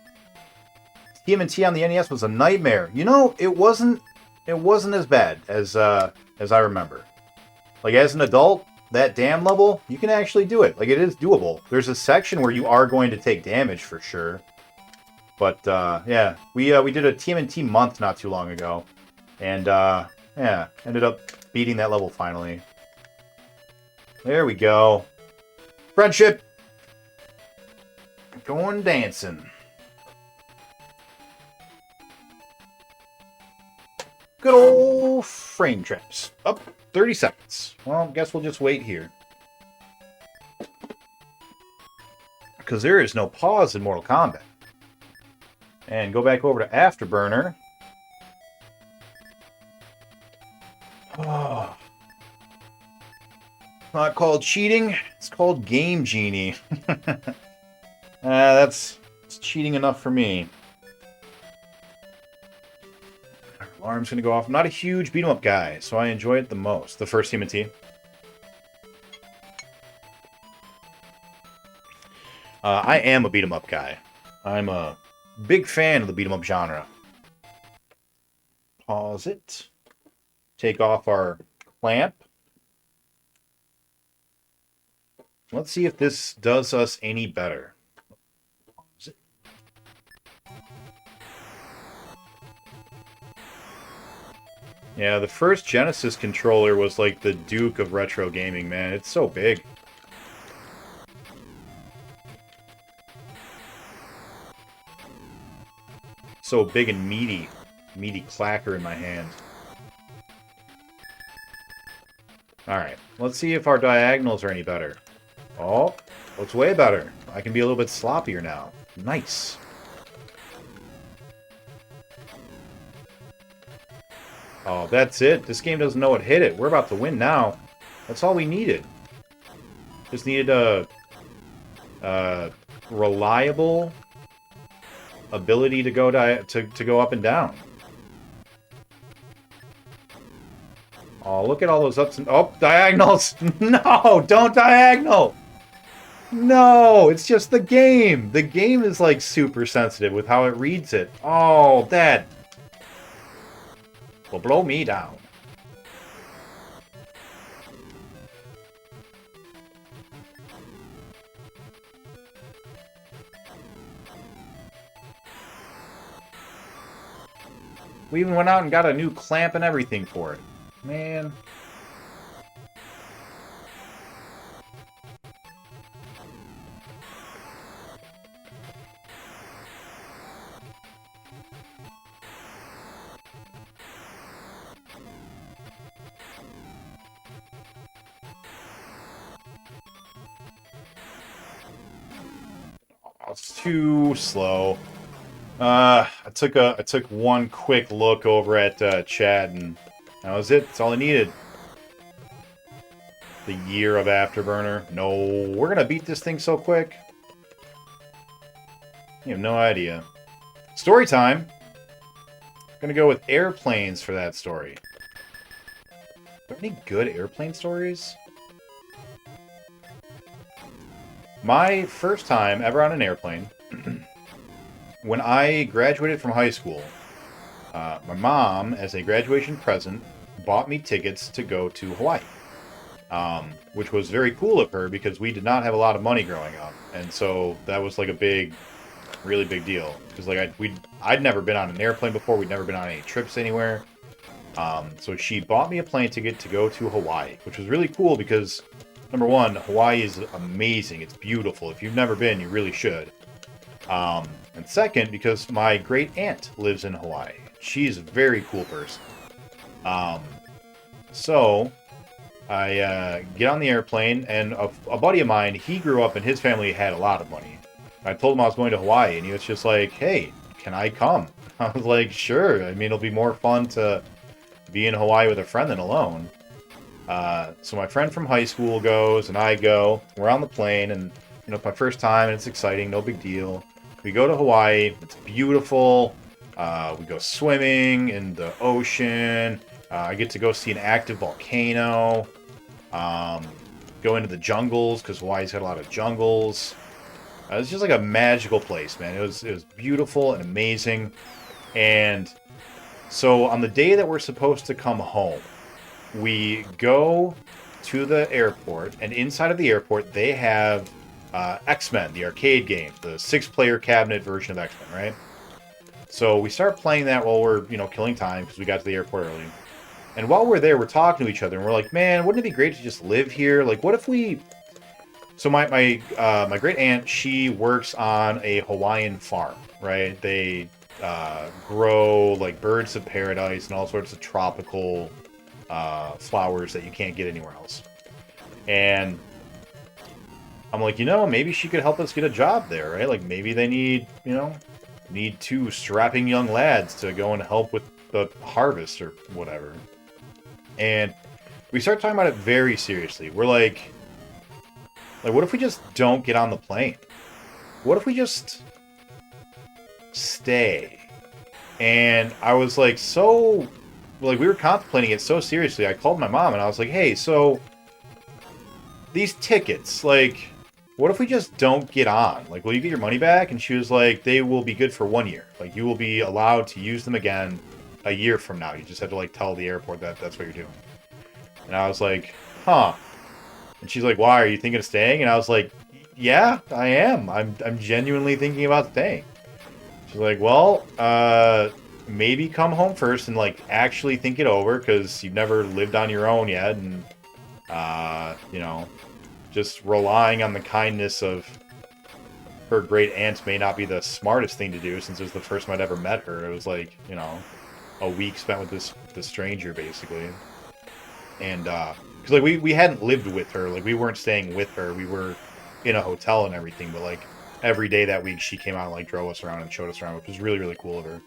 TMNT on the NES was a nightmare. You know, it wasn't as bad as I remember. Like, as an adult, that dam level, you can actually do it. Like, it is doable. There's a section where you are going to take damage for sure. But, yeah, we did a TMNT month not too long ago. And, yeah, ended up beating that level finally. There we go. Friendship! Going dancing. Good old frame traps. Up 30 seconds. Well, guess we'll just wait here. Because there is no pause in Mortal Kombat. And go back over to Afterburner. Oh. It's not called cheating. It's called Game Genie. That's cheating enough for me. Alarm's gonna go off. I'm not a huge beat 'em up guy, so I enjoy it the most. The first TMNT. I am a beat 'em up guy. I'm a big fan of the beat 'em up genre. Pause it. Take off our clamp. Let's see if this does us any better. Pause it. Yeah, the first Genesis controller was like the Duke of retro gaming, man. It's so big. So big and meaty. Meaty clacker in my hand. Alright, let's see if our diagonals are any better. Oh, looks way better. I can be a little bit sloppier now. Nice. Oh, that's it. This game doesn't know what hit it. We're about to win now. That's all we needed. Just needed a reliable ability to go to go up and down. Oh, look at all those ups and... Oh, diagonals! No, don't diagonal! No, it's just the game. The game is, like, super sensitive with how it reads it. Oh, that will blow me down. We even went out and got a new clamp and everything for it. Man. Oh, it's too slow. I took one quick look over at Chad, and that was it. That's all I needed. The year of Afterburner. No, we're gonna beat this thing so quick. You have no idea. Story time. Gonna go with airplanes for that story. Are there any good airplane stories? My first time ever on an airplane, when I graduated from high school, my mom, as a graduation present, bought me tickets to go to Hawaii. Which was very cool of her because we did not have a lot of money growing up. And so that was like a big really big deal because like I'd never been on an airplane before. We'd never been on any trips anywhere. So she bought me a plane ticket to go to Hawaii, which was really cool because number one, Hawaii is amazing. It's beautiful. If you've never been, you really should. And second, because my great aunt lives in Hawaii. She's a very cool person. So I get on the airplane, and a buddy of mine, he grew up and his family had a lot of money. I told him I was going to Hawaii, and he was just like, hey, can I come? I was like, sure. I mean, it'll be more fun to be in Hawaii with a friend than alone. So my friend from high school goes, and I go. We're on the plane, and you know, it's my first time, and it's exciting, no big deal. We go to Hawaii. It's beautiful. We go swimming in the ocean. I get to go see an active volcano. Go into the jungles, because Hawaii's got a lot of jungles. It's just like a magical place, man. It was beautiful and amazing. And so on the day that we're supposed to come home, we go to the airport, and inside of the airport, they have X-Men, the arcade game, the 6-player cabinet version of X-Men, right? So we start playing that while we're, you know, killing time because we got to the airport early. And while we're there, we're talking to each other, and we're like, man, wouldn't it be great to just live here? Like, what if we... So my great aunt, she works on a Hawaiian farm, right? They grow like birds of paradise and all sorts of tropical flowers that you can't get anywhere else. And I'm like, you know, maybe she could help us get a job there, right? Like maybe they need 2 strapping young lads to go and help with the harvest or whatever. And we start talking about it very seriously. We're like, what if we just don't get on the plane? What if we just stay? And I was like, we were contemplating it so seriously. I called my mom and I was like, hey, so these tickets, like, what if we just don't get on? Like, will you get your money back? And she was like, they will be good for 1 year. Like, you will be allowed to use them again a year from now. You just have to, like, tell the airport that that's what you're doing. And I was like, huh. And she's like, why, are you thinking of staying? And I was like, yeah, I am. I'm genuinely thinking about staying. She's like, well, maybe come home first and, like, actually think it over, because you've never lived on your own yet, and, you know, just relying on the kindness of her great aunt may not be the smartest thing to do, since it was the first time I'd ever met her. It was like, you know, a week spent with this stranger, basically. And, because, like, we hadn't lived with her. Like, we weren't staying with her. We were in a hotel and everything. But, like, every day that week, she came out and, like, drove us around and showed us around, which was really, really cool of her.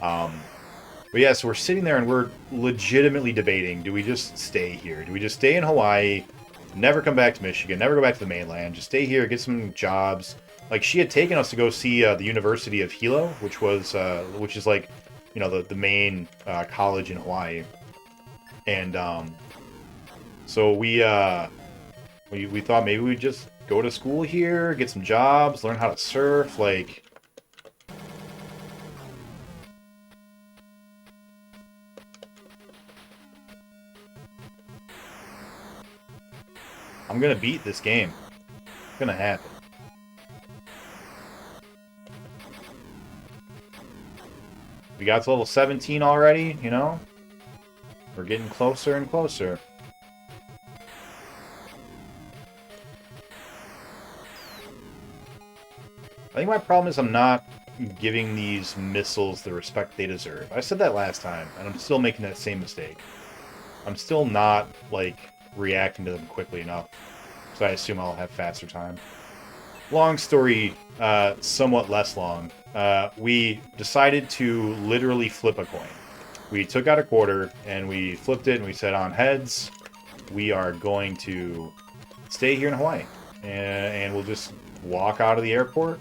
But, yeah, so we're sitting there and we're legitimately debating, do we just stay here? Do we just stay in Hawaii, never come back to Michigan, never go back to the mainland, just stay here, get some jobs? Like, she had taken us to go see the University of Hilo, which is, like, you know, the main college in Hawaii. And, so we thought maybe we'd just go to school here, get some jobs, learn how to surf, like... I'm gonna beat this game. It's gonna happen. We got to level 17 already, you know? We're getting closer and closer. I think my problem is I'm not giving these missiles the respect they deserve. I said that last time, and I'm still making that same mistake. I'm still not, like, reacting to them quickly enough, so I assume I'll have faster time. Long story, somewhat less long. We decided to literally flip a coin. We took out a quarter, and we flipped it, and we said, on heads, we are going to stay here in Hawaii. And we'll just walk out of the airport,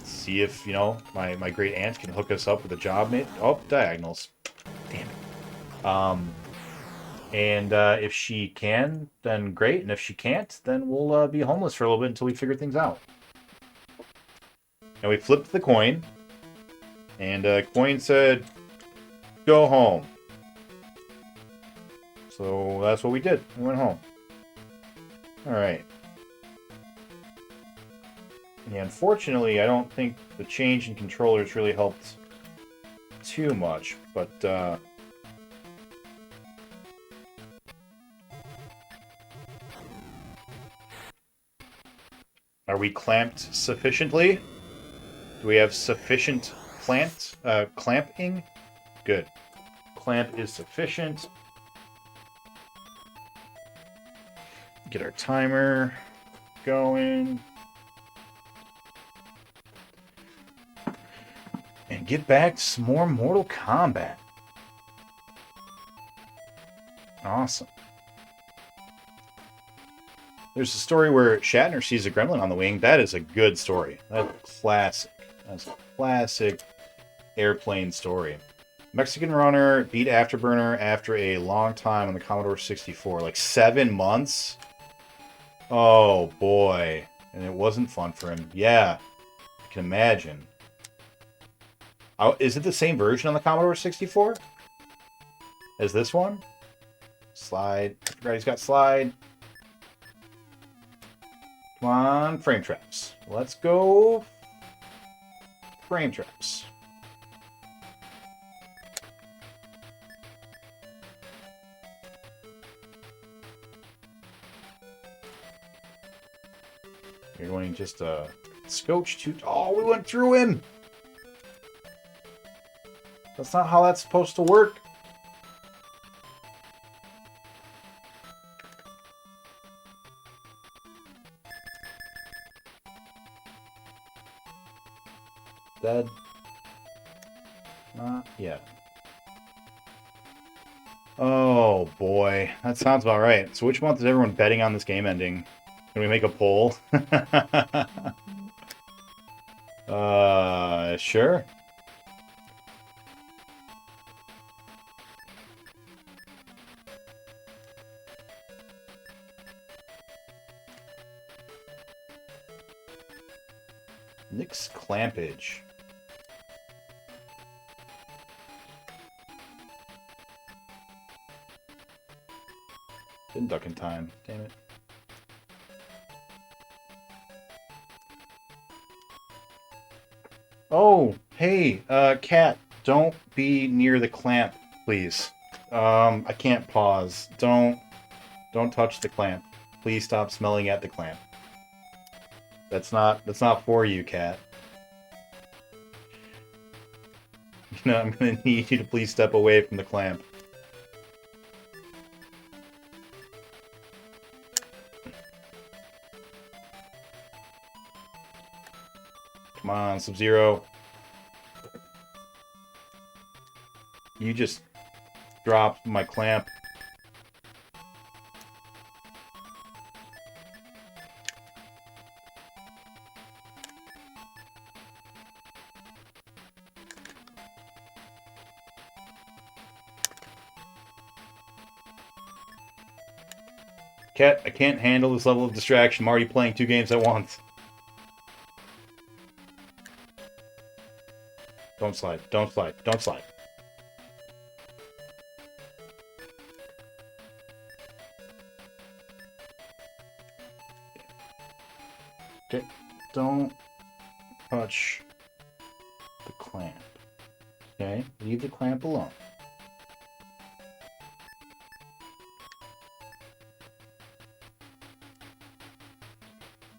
see if, you know, my great aunt can hook us up with a job mate. Oh, diagonals. Damn it. And if she can, then great. And if she can't, then we'll be homeless for a little bit until we figure things out. And we flipped the coin. And coin said, go home. So that's what we did. We went home. Alright. Yeah, unfortunately, I don't think the change in controllers really helped too much, but are we clamped sufficiently? Do we have sufficient clamping? Good. Clamp is sufficient. Get our timer going. And get back to some more Mortal Kombat. Awesome. There's a story where Shatner sees a gremlin on the wing. That is a good story. That's classic. That's a classic airplane story. Mexican runner beat Afterburner after a long time on the Commodore 64. Like 7 months? Oh, boy. And it wasn't fun for him. Yeah. I can imagine. Oh, is it the same version on the Commodore 64 as this one? Slide. I forgot he's got slide. Come on, frame traps. Let's go. Frame traps. You're going just a scotch to... Oh, we went through him! That's not how that's supposed to work. Dead. Not yet. Oh, boy. That sounds about right. So which month is everyone betting on this game ending? Can we make a poll? Sure. Nick's clampage. Didn't duck in time. Damn it. Oh, hey, Cat, don't be near the clamp, please. I can't pause. Don't touch the clamp. Please stop smelling at the clamp. That's not for you, Cat. You know, I'm gonna need you to please step away from the clamp. Come on, Sub-Zero. You just dropped my clamp. Cat, I can't handle this level of distraction. I'm already playing 2 games at once. Don't slide. Don't slide. Don't slide. Okay. Don't touch the clamp. Okay? Leave the clamp alone.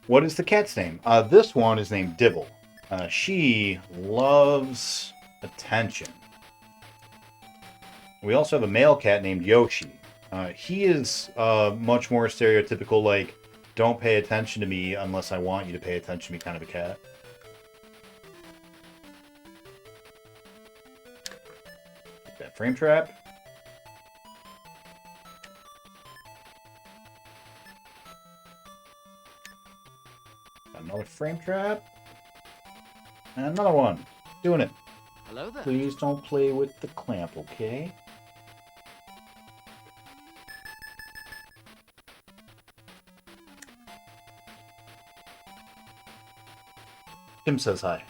What is the cat's name? This one is named Dibble. She loves attention. We also have a male cat named Yoshi. He is much more stereotypical, like, don't pay attention to me unless I want you to pay attention to me kind of a cat. Get that frame trap. Another frame trap. And another one. Doing it. Hello there. Please don't play with the clamp, okay? Tim says hi.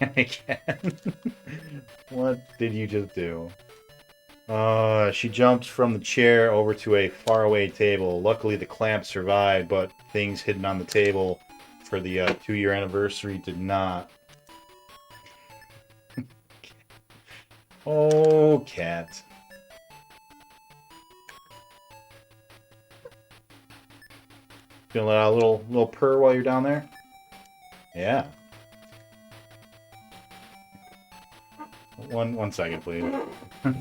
Again. What did you just do? She jumped from the chair over to a faraway table. Luckily, the clamp survived, but things hidden on the table for the 2-year anniversary did not. Oh, cat. Gonna let out a little purr while you're down there? Yeah. One second, please. All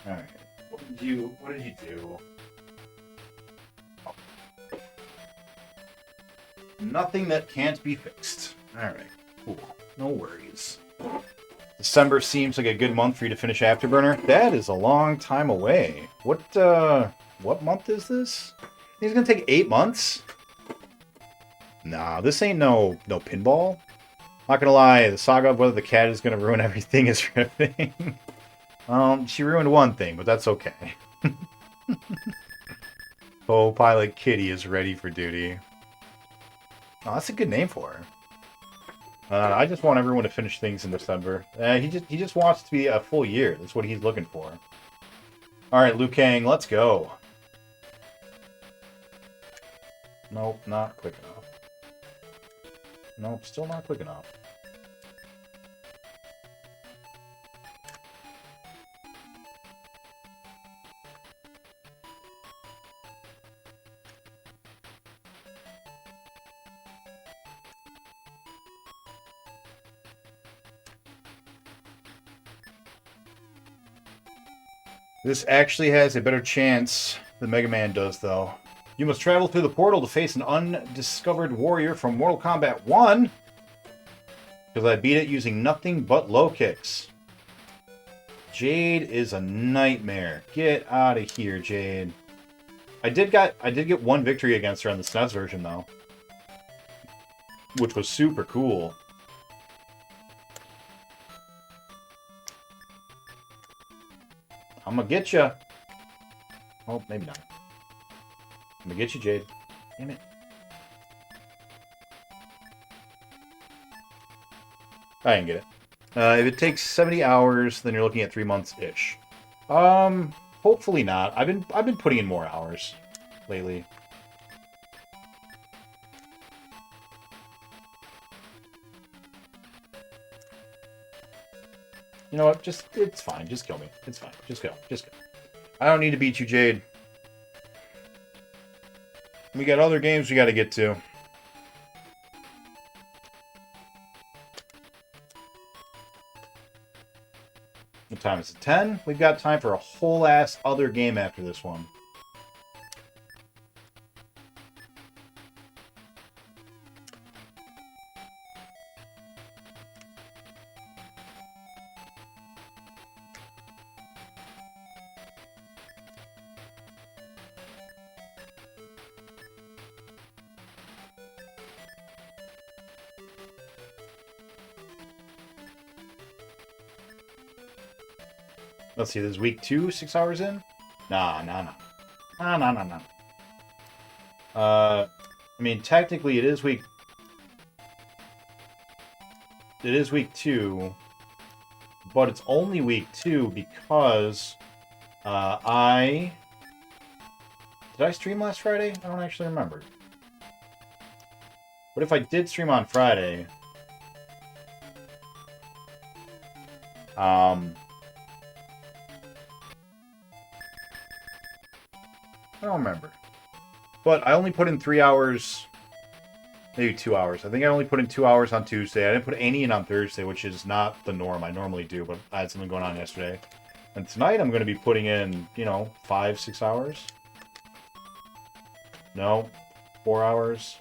right. What did you do? Nothing that can't be fixed. All right. Cool. No worries. December seems like a good month for you to finish Afterburner. That is a long time away. What month is this? It's gonna take 8 months? Nah, this ain't no pinball. Not gonna lie, the saga of whether the cat is gonna ruin everything is riveting. She ruined one thing, but that's okay. Oh, Pilot Kitty is ready for duty. Oh, that's a good name for her. I just want everyone to finish things in December. He just wants to be a full year. That's what he's looking for. All right, Liu Kang, let's go. Nope, not quick enough. Nope, still not quick enough. This actually has a better chance than Mega Man does, though. You must travel through the portal to face an undiscovered warrior from Mortal Kombat 1. Because I beat it using nothing but low kicks. Jade is a nightmare. Get out of here, Jade. I did get one victory against her on the SNES version, though. Which was super cool. I'm gonna get you. Oh, maybe not. I'm gonna get you, Jade. Damn it. I didn't get it. If it takes 70 hours, then you're looking at 3 months-ish. Hopefully not. I've been putting in more hours lately. You know what? It's fine. Just kill me. It's fine. Just go. Just go. I don't need to beat you, Jade. We got other games we got to get to. What time is it? 10? We've got time for a whole ass other game after this one. Let's see, this is week 2, 6 hours in? Nah. I mean, technically it is week 2, but it's only week 2 because did I stream last Friday? I don't actually remember. But if I did stream on Friday, I don't remember. But I only put in 3 hours, maybe 2 hours. I think I only put in 2 hours on Tuesday. I didn't put any in on Thursday, which is not the norm. I normally do, but I had something going on yesterday. And tonight I'm going to be putting in, 5, 6 hours. No, 4 hours.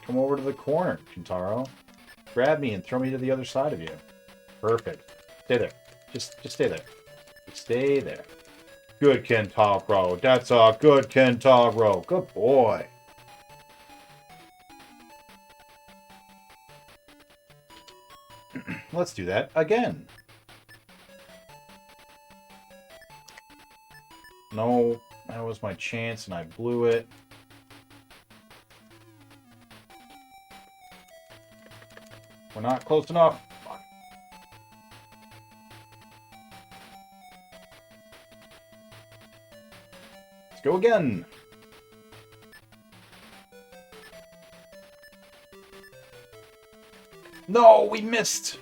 Come over to the corner, Kintaro. Grab me and throw me to the other side of you. Perfect. Stay there. Just stay there. Just stay there. Good Kintaro. That's a good Kintaro. Good boy. Let's do that again. No, that was my chance and I blew it. We're not close enough. Let's go again. No, we missed.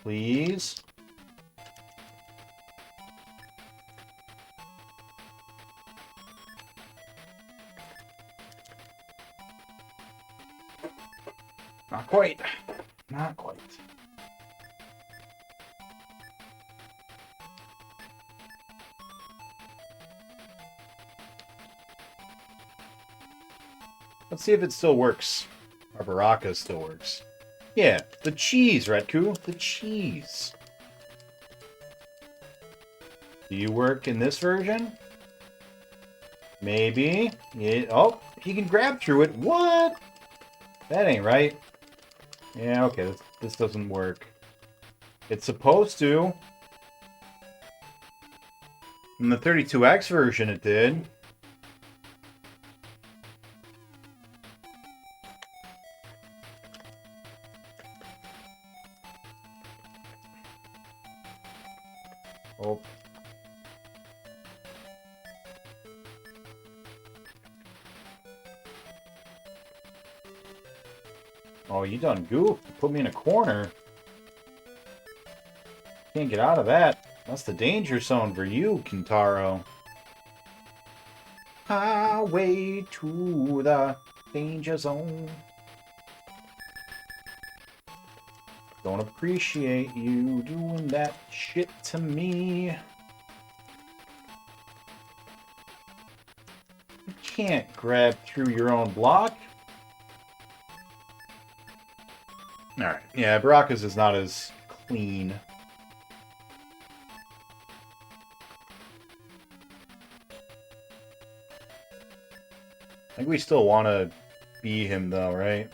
Please. Not quite. Not quite. Let's see if it still works. Our Baraka still works. Yeah, the cheese, Retku. The cheese. Do you work in this version? Maybe. Yeah. Oh, he can grab through it. What? That ain't right. Yeah, okay, this doesn't work. It's supposed to. In the 32X version, it did. Oh. Oh, you done goof. Put me in a corner. Can't get out of that. That's the danger zone for you, Kintaro. Highway to the danger zone. Don't appreciate you doing that shit to me. You can't grab through your own block. Alright, yeah, Baraka's is not as clean. I think we still want to be him, though, right?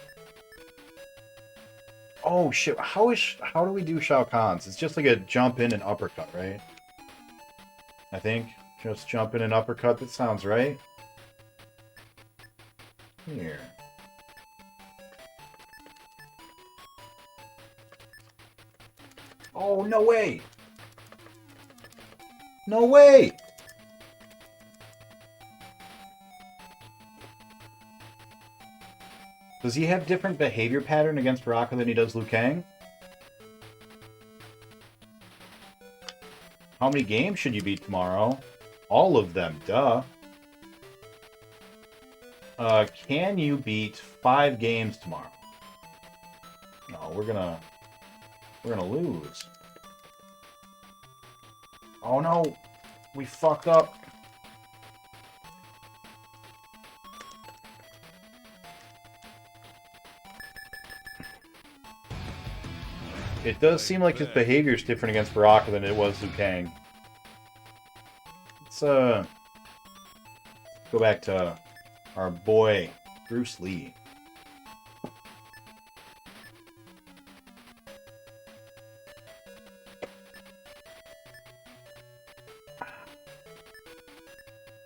Oh, shit. How do we do Shao Kahn's? It's just like a jump in and uppercut, right? I think. Just jump in and uppercut. That sounds right. Here. Oh, no way! No way! Does he have different behavior pattern against Baraka than he does Liu Kang? How many games should you beat tomorrow? All of them, duh. Can you beat 5 games tomorrow? No, we're gonna lose. Oh no! We fucked up. It does seem like his behavior is different against Baraka than it was Liu Kang. Let's go back to our boy Bruce Lee.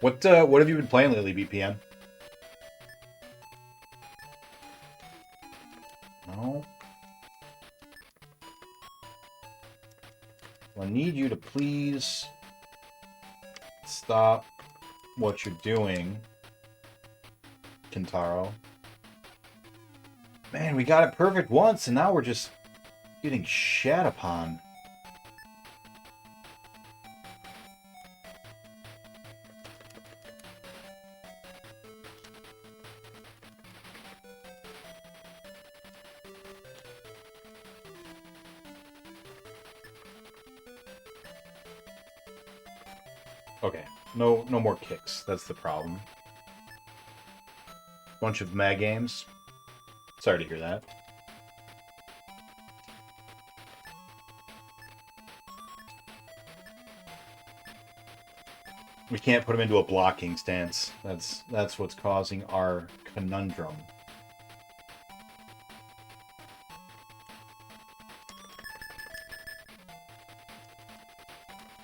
What have you been playing lately, BPM? No. I need you to please stop what you're doing, Kintaro. Man, we got it perfect once, and now we're just getting shat upon. Okay, no more kicks. That's the problem. Bunch of mag games. Sorry to hear that. We can't put him into a blocking stance. That's what's causing our conundrum.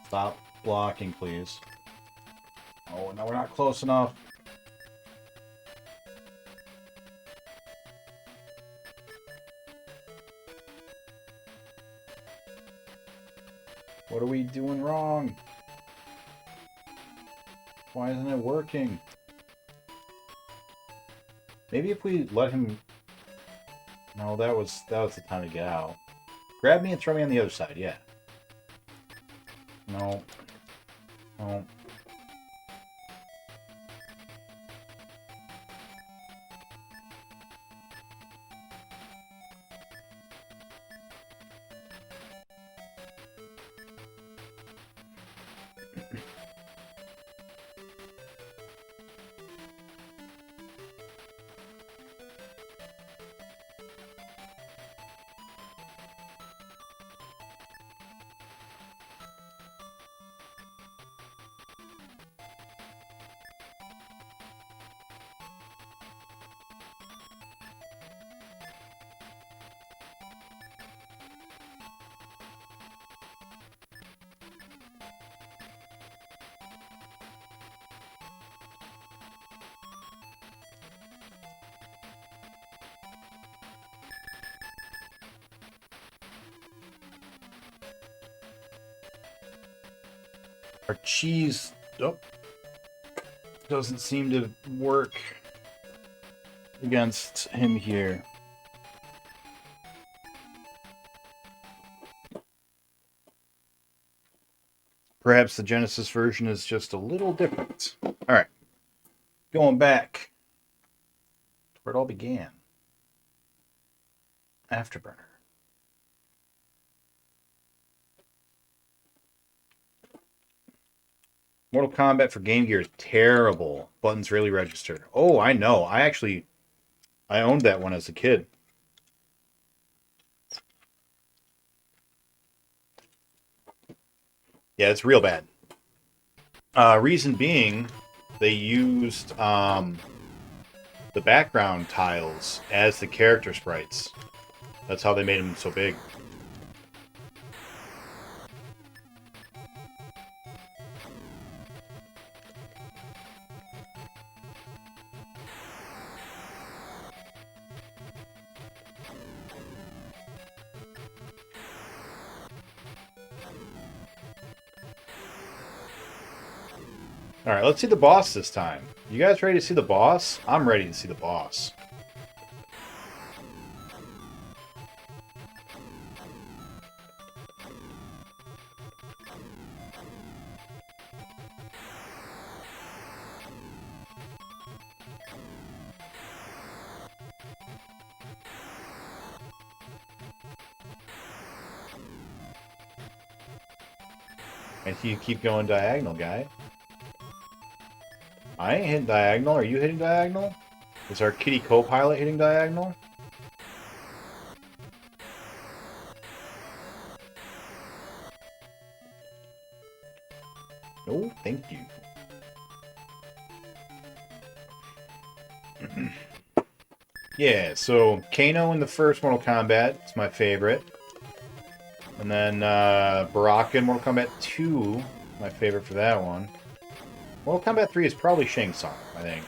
Stop blocking, please. Oh, no, we're not close enough. What are we doing wrong? Why isn't it working? Maybe if we let him... No, that was the time to get out. Grab me and throw me on the other side, yeah. No. No. Our cheese doesn't seem to work against him here. Perhaps the Genesis version is just a little different. Alright. Going back to where it all began. Afterburner. Mortal Kombat for Game Gear is terrible. Buttons really register. Oh, I know. I owned that one as a kid. Yeah, it's real bad. Reason being, they used the background tiles as the character sprites. That's how they made them so big. Alright, let's see the boss this time. You guys ready to see the boss? I'm ready to see the boss. And you keep going diagonal, guy. I ain't hitting diagonal. Are you hitting diagonal? Is our kitty co-pilot hitting diagonal? No, thank you. Yeah, so Kano in the first Mortal Kombat. It's my favorite. And then Baraka in Mortal Kombat 2. My favorite for that one. Mortal Kombat 3 is probably Shang Tsung, I think.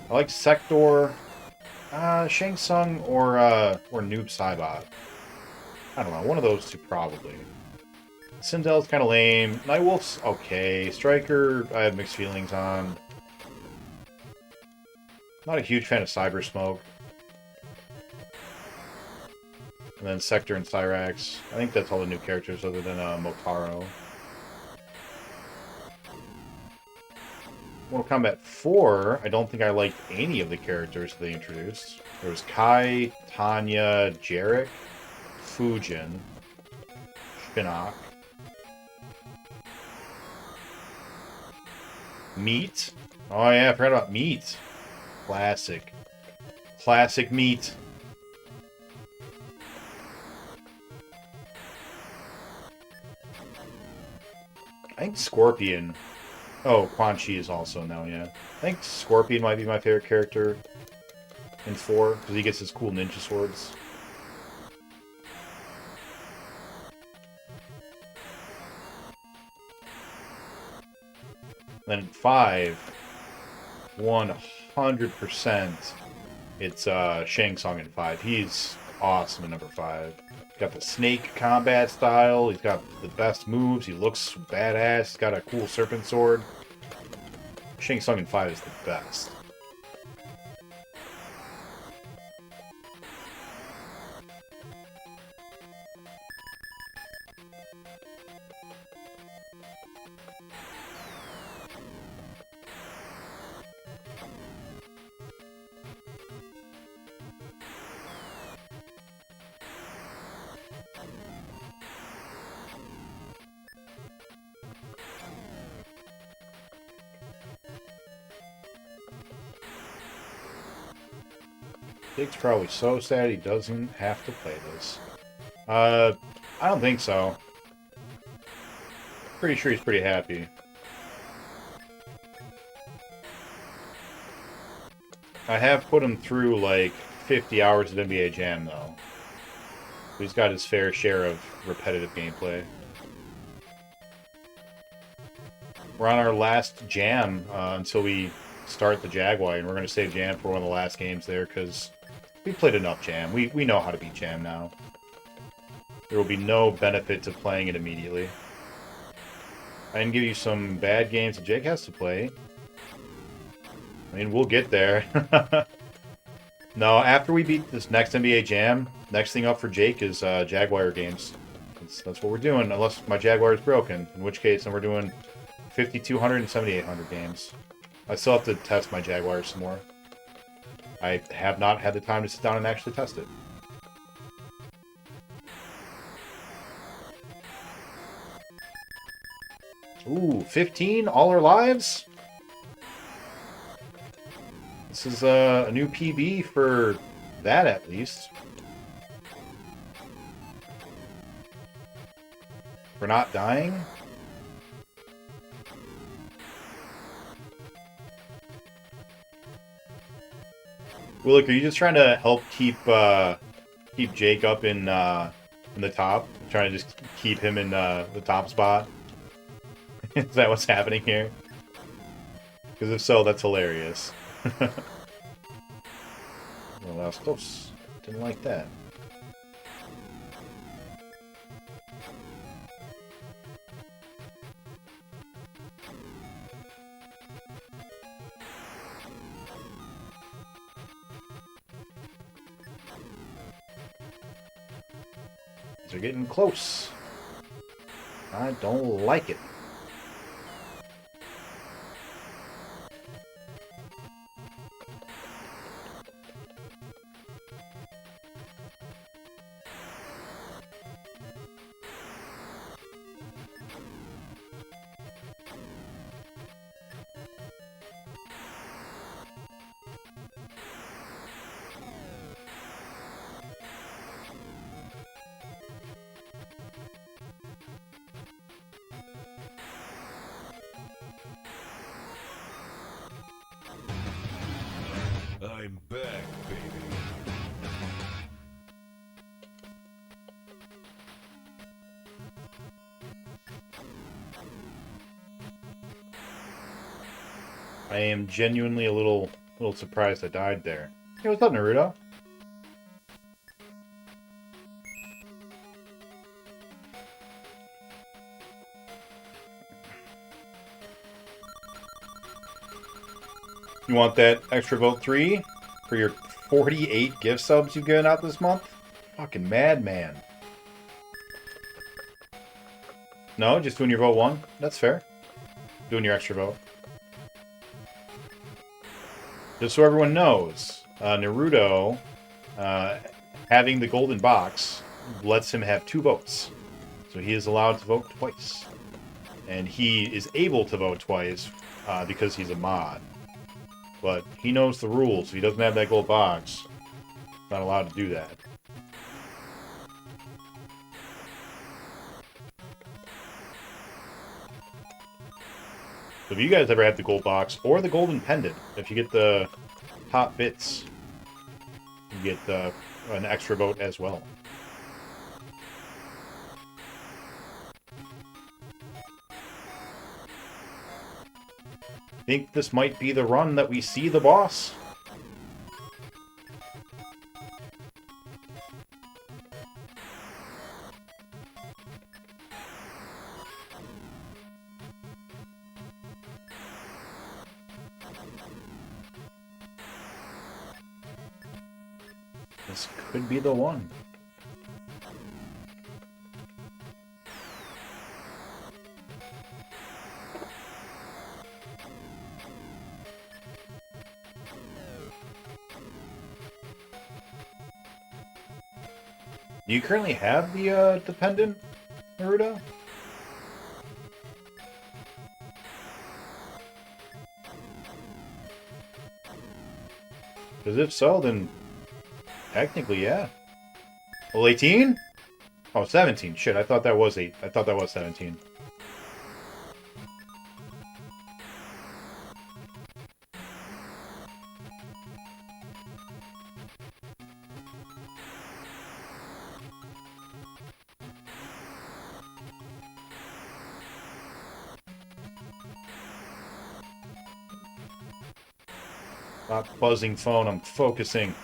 I like Sector, Shang Tsung, or Noob Saibot. I don't know, one of those two probably. Sindel's kind of lame. Nightwolf's okay. Striker, I have mixed feelings on. Not a huge fan of Cyber Smoke. And then Sector and Cyrax. I think that's all the new characters other than Motaro. Mortal Kombat 4, I don't think I liked any of the characters they introduced. There was Kai, Tanya, Jarek, Fujin, Shinnok, Meat. Oh yeah, I forgot about Meat. Classic. Classic Meat. I think Scorpion... Oh, Quan Chi is also now, yeah. I think Scorpion might be my favorite character in 4, because he gets his cool ninja swords. Then in 5, 100%, it's Shang Tsung in 5. He's awesome in number 5. He's got the snake combat style. He's got the best moves. He looks badass. He's got a cool serpent sword. Shang Tsung in 5 is the best. Jake's probably so sad he doesn't have to play this. I don't think so. Pretty sure he's pretty happy. I have put him through like 50 hours of NBA Jam though. He's got his fair share of repetitive gameplay. We're on our last Jam until we start the Jaguar, and we're going to save Jam for one of the last games there because we played enough Jam. We know how to beat Jam now. There will be no benefit to playing it immediately. I can give you some bad games that Jake has to play. I mean, we'll get there. No, after we beat this next NBA Jam, next thing up for Jake is Jaguar games. That's what we're doing, unless my Jaguar is broken, in which case then we're doing 5,200 and 7,800 games. I still have to test my Jaguar some more. I have not had the time to sit down and actually test it. Ooh, 15? All our lives? This is a new PB for that, at least. For not dying? Well, look, are you just trying to help keep Jake up in the top? Trying to just keep him in the top spot? Is that what's happening here? Because if so, that's hilarious. Well, that was close. Didn't like that. They're getting close. I don't like it. I'm back, baby. I am genuinely a little surprised I died there. Hey, what's up, Naruto? You want that extra vote 3 for your 48 gift subs you've given out this month? Fucking madman. No, just doing your vote 1? That's fair. Doing your extra vote. Just so everyone knows, Naruto, having the golden box lets him have 2 votes. So he is allowed to vote twice. And he is able to vote twice because he's a mod. But he knows the rules. If he doesn't have that gold box, he's not allowed to do that. So if you guys ever have the gold box or the golden pendant, if you get the top bits, you get an extra vote as well. Think this might be the run that we see the boss? This could be the one. Do you currently have the pendant, Naruto? Because if so, then technically, yeah. Well, 18? Oh, 17. Shit, I thought that was 8. I thought that was 17. Not buzzing phone, I'm focusing.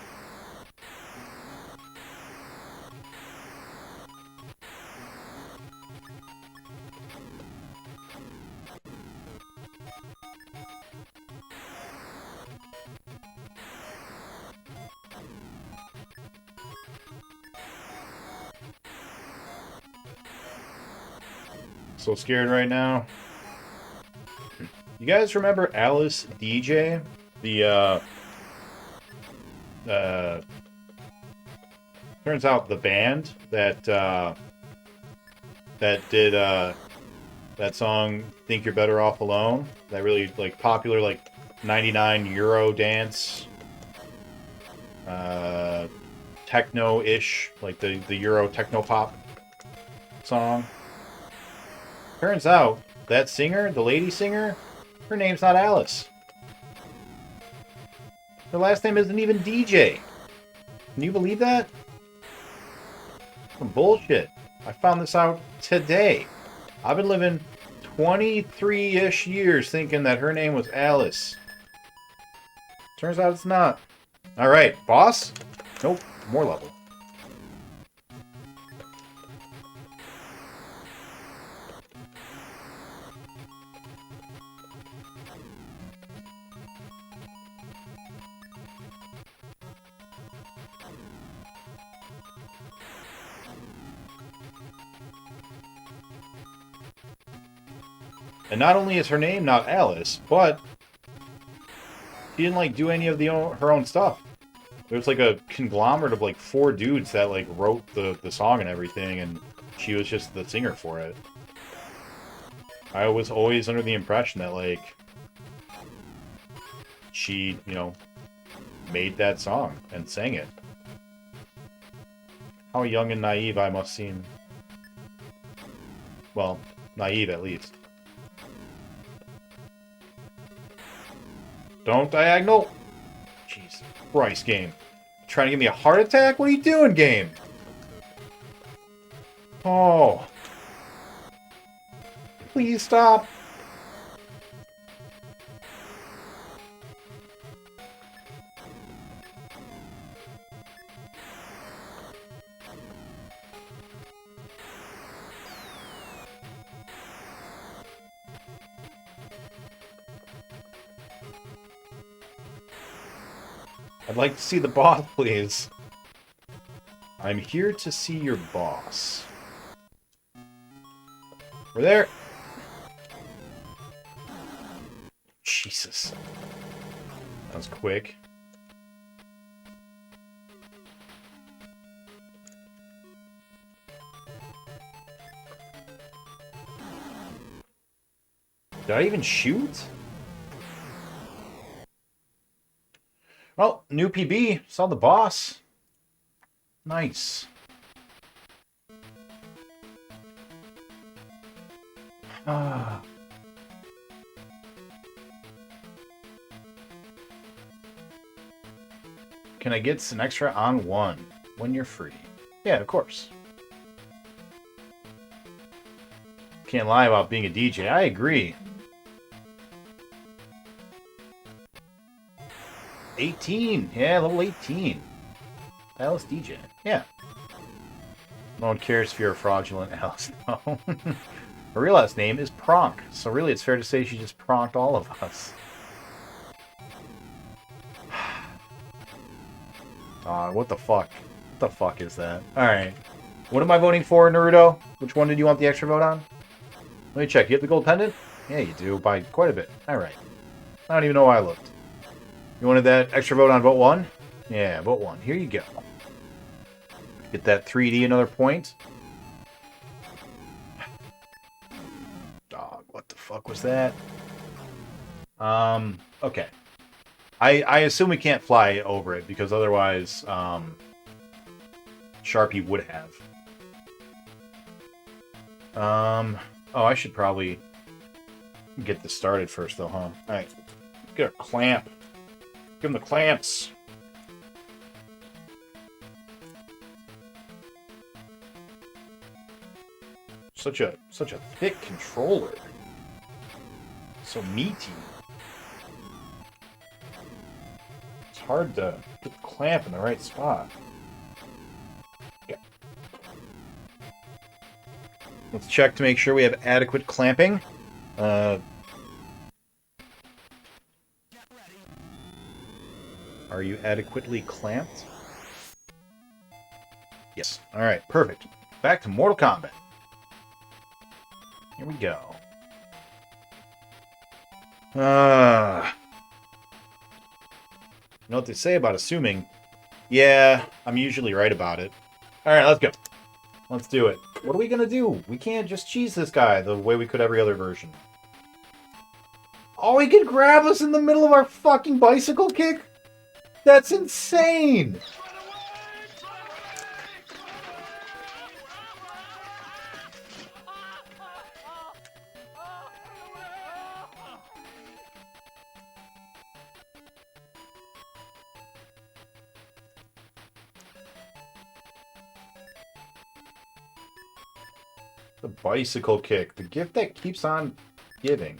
So scared right now. You guys remember Alice DJ? The, turns out the band that, that did, that song, Think You're Better Off Alone, that really, like, popular, like, 99 Euro dance, techno-ish, like the Euro techno-pop song. Turns out, that singer, the lady singer, her name's not Alice. Her last name isn't even DJ. Can you believe that? Some bullshit. I found this out today. I've been living 23-ish years thinking that her name was Alice. Turns out it's not. Alright, boss? Nope, more level. And not only is her name not Alice, but she didn't like do any of her own stuff. There was like a conglomerate of like 4 dudes that like wrote the song and everything, and she was just the singer for it. I was always under the impression that like she, you know, made that song and sang it. How young and naive I must seem. Well, naive at least. Don't diagonal! Jesus Christ, game. Trying to give me a heart attack? What are you doing, game? Oh. Please stop. I'd like to see the boss, please. I'm here to see your boss. We're there. Jesus. That was quick. Did I even shoot? Well, new PB. Saw the boss. Nice. Ah. Can I get some extra on 1 when you're free? Yeah, of course. Can't lie about being a DJ. I agree. 18. Yeah, level 18. Alice DJ. Yeah. No one cares if you're a fraudulent Alice. No. Her real last name is Pronk, so really it's fair to say she just pronked all of us. What the fuck? What the fuck is that? Alright. What am I voting for, Naruto? Which one did you want the extra vote on? Let me check. You have the gold pendant? Yeah, you do. By quite a bit. Alright. I don't even know why I looked. You wanted that extra vote on vote 1? Yeah, vote 1. Here you go. Get that 3D another point. Dog, what the fuck was that? Okay. I assume we can't fly over it, because otherwise, Sharpie would have. Oh, I should probably get this started first, though, huh? Alright. Get a clamp. Give him the clamps. Such a thick controller. So meaty. It's hard to put the clamp in the right spot. Okay. Let's check to make sure we have adequate clamping. Are you adequately clamped? Yes. Alright, perfect. Back to Mortal Kombat. Here we go. You know what they say about assuming? Yeah, I'm usually right about it. Alright, let's go. Let's do it. What are we gonna do? We can't just cheese this guy the way we could every other version. Oh, he can grab us in the middle of our fucking bicycle kick? That's insane! The bicycle kick. The gift that keeps on giving.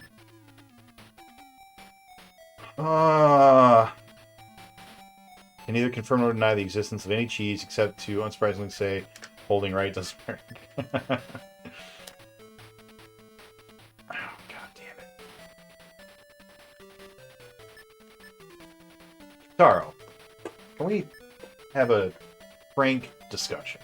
Can neither confirm nor deny the existence of any cheese except to, unsurprisingly, say holding right doesn't work. Oh, god damn it. Taro, can we have a frank discussion?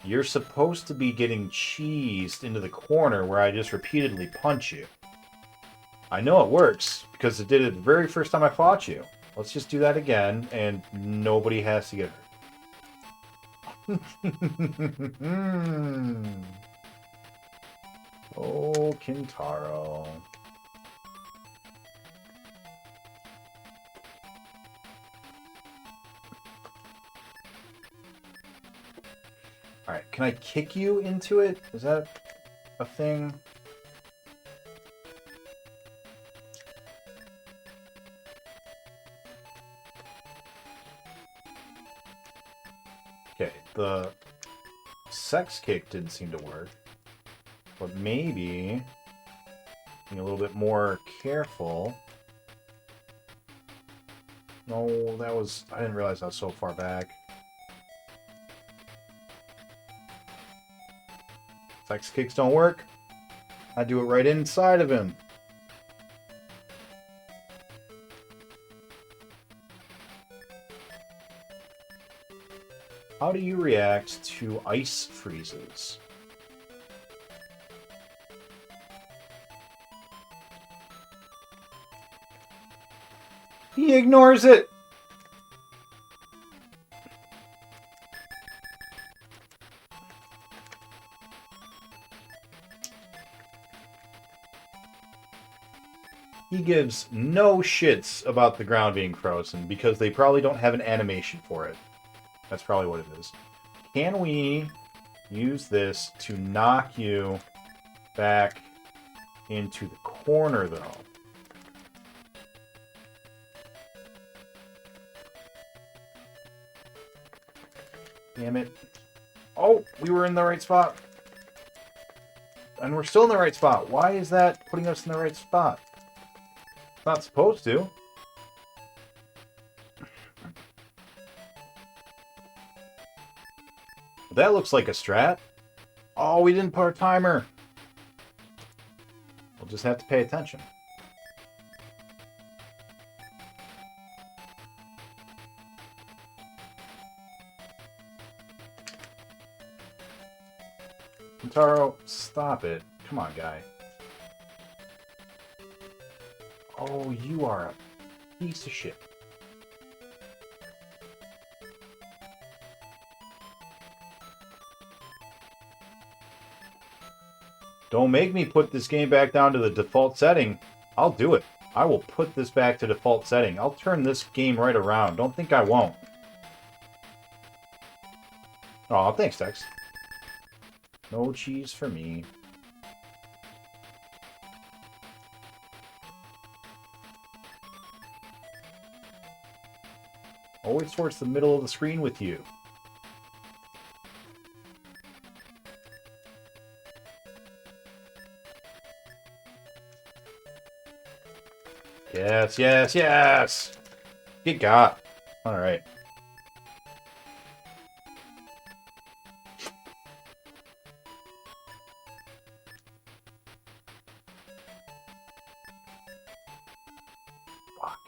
You're supposed to be getting cheesed into the corner where I just repeatedly punch you. I know it works, because it did it the very first time I fought you. Let's just do that again, and nobody has to get hurt. Oh, Kintaro. Alright, can I kick you into it? Is that a thing? Okay, the sex kick didn't seem to work. But maybe being a little bit more careful. No, that was... I didn't realize I was so far back. Sex kicks don't work. I do it right inside of him. How do you react to ice freezes? He ignores it! He gives no shits about the ground being frozen because they probably don't have an animation for it. That's probably what it is. Can we use this to knock you back into the corner, though? Damn it. Oh, we were in the right spot. And we're still in the right spot. Why is that putting us in the right spot? It's not supposed to. That looks like a strat. Oh, we didn't put our timer. We'll just have to pay attention. Kentaro, stop it. Come on, guy. Oh, you are a piece of shit. Don't make me put this game back down to the default setting. I'll do it. I will put this back to default setting. I'll turn this game right around. Don't think I won't. Aw, thanks, Tex. No cheese for me. Always towards the middle of the screen with you. Yes, yes, yes! Get got. Alright. Fuck.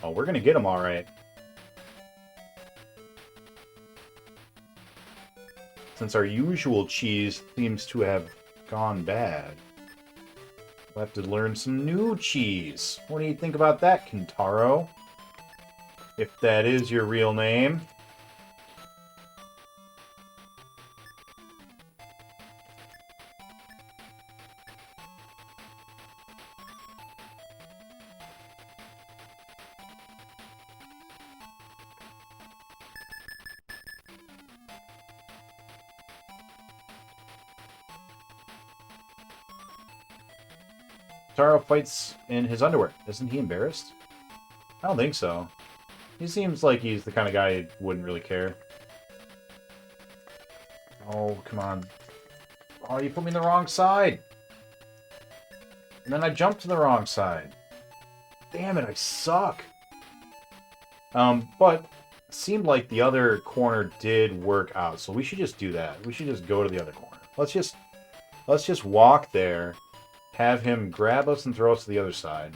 Oh, we're gonna get him all right. Since our usual cheese seems to have gone bad, we'll have to learn some new cheese. What do you think about that, Kentaro? If that is your real name. Taro fights in his underwear. Isn't he embarrassed? I don't think so. He seems like he's the kind of guy who wouldn't really care. Oh, come on. Oh, you put me in the wrong side. And then I jumped to the wrong side. Damn it, I suck. But it seemed like the other corner did work out, so we should just do that. We should just go to the other corner. Let's just walk there. Have him grab us and throw us to the other side.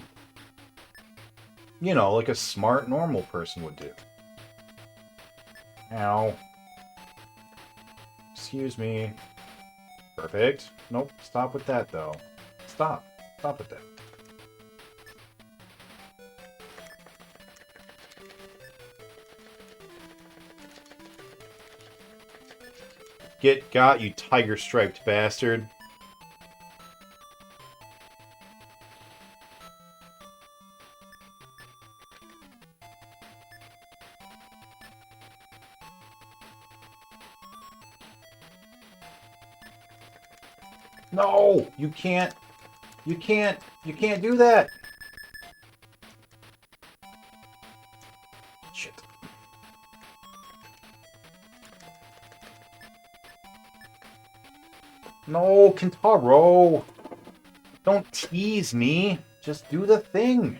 You know, like a smart, normal person would do. Ow. Excuse me. Perfect. Nope, stop with that, though. Stop. Stop with that. Get got, you tiger-striped bastard. No! You can't do that! Shit. No, Kentaro! Don't tease me! Just do the thing!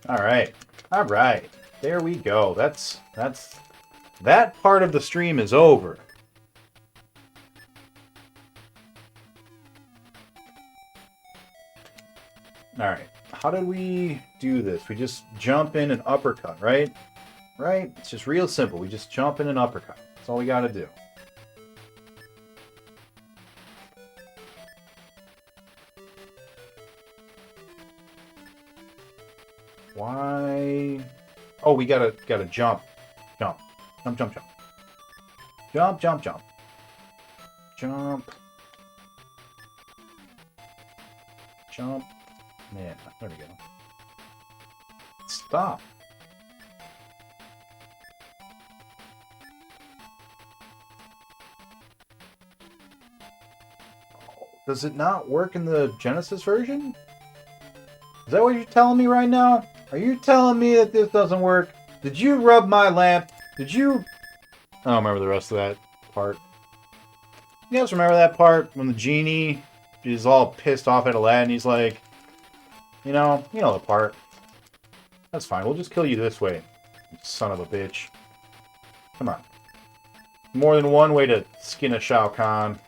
Alright. Alright. There we go. That part of the stream is over. Alright. How did we do this? We just jump in and uppercut, right? Right? It's just real simple. We just jump in and uppercut. That's all we gotta do. Why? Oh, we gotta jump. Jump. Jump, jump, jump. Jump, jump, jump. Jump. Jump. Man, there we go. Stop. Does it not work in the Genesis version? Is that what you're telling me right now? Are you telling me that this doesn't work? Did you rub my lamp? Did you... I don't remember the rest of that part. You guys remember that part when the genie is all pissed off at Aladdin. He's like, you know the part. That's fine. We'll just kill you this way, you son of a bitch. Come on. More than one way to skin a Shao Kahn.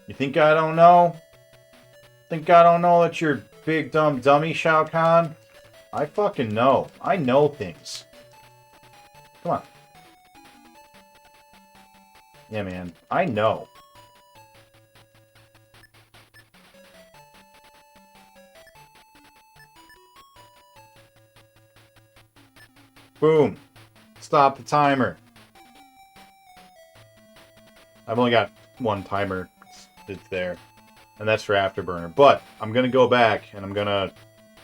You think I don't know? Think I don't know that you're big dumb dummy, Shao Kahn? I fucking know. I know things. Come on. Yeah, man. I know. Boom. Stop the timer. I've only got one timer. It's there. And that's for Afterburner. But I'm going to go back and I'm going to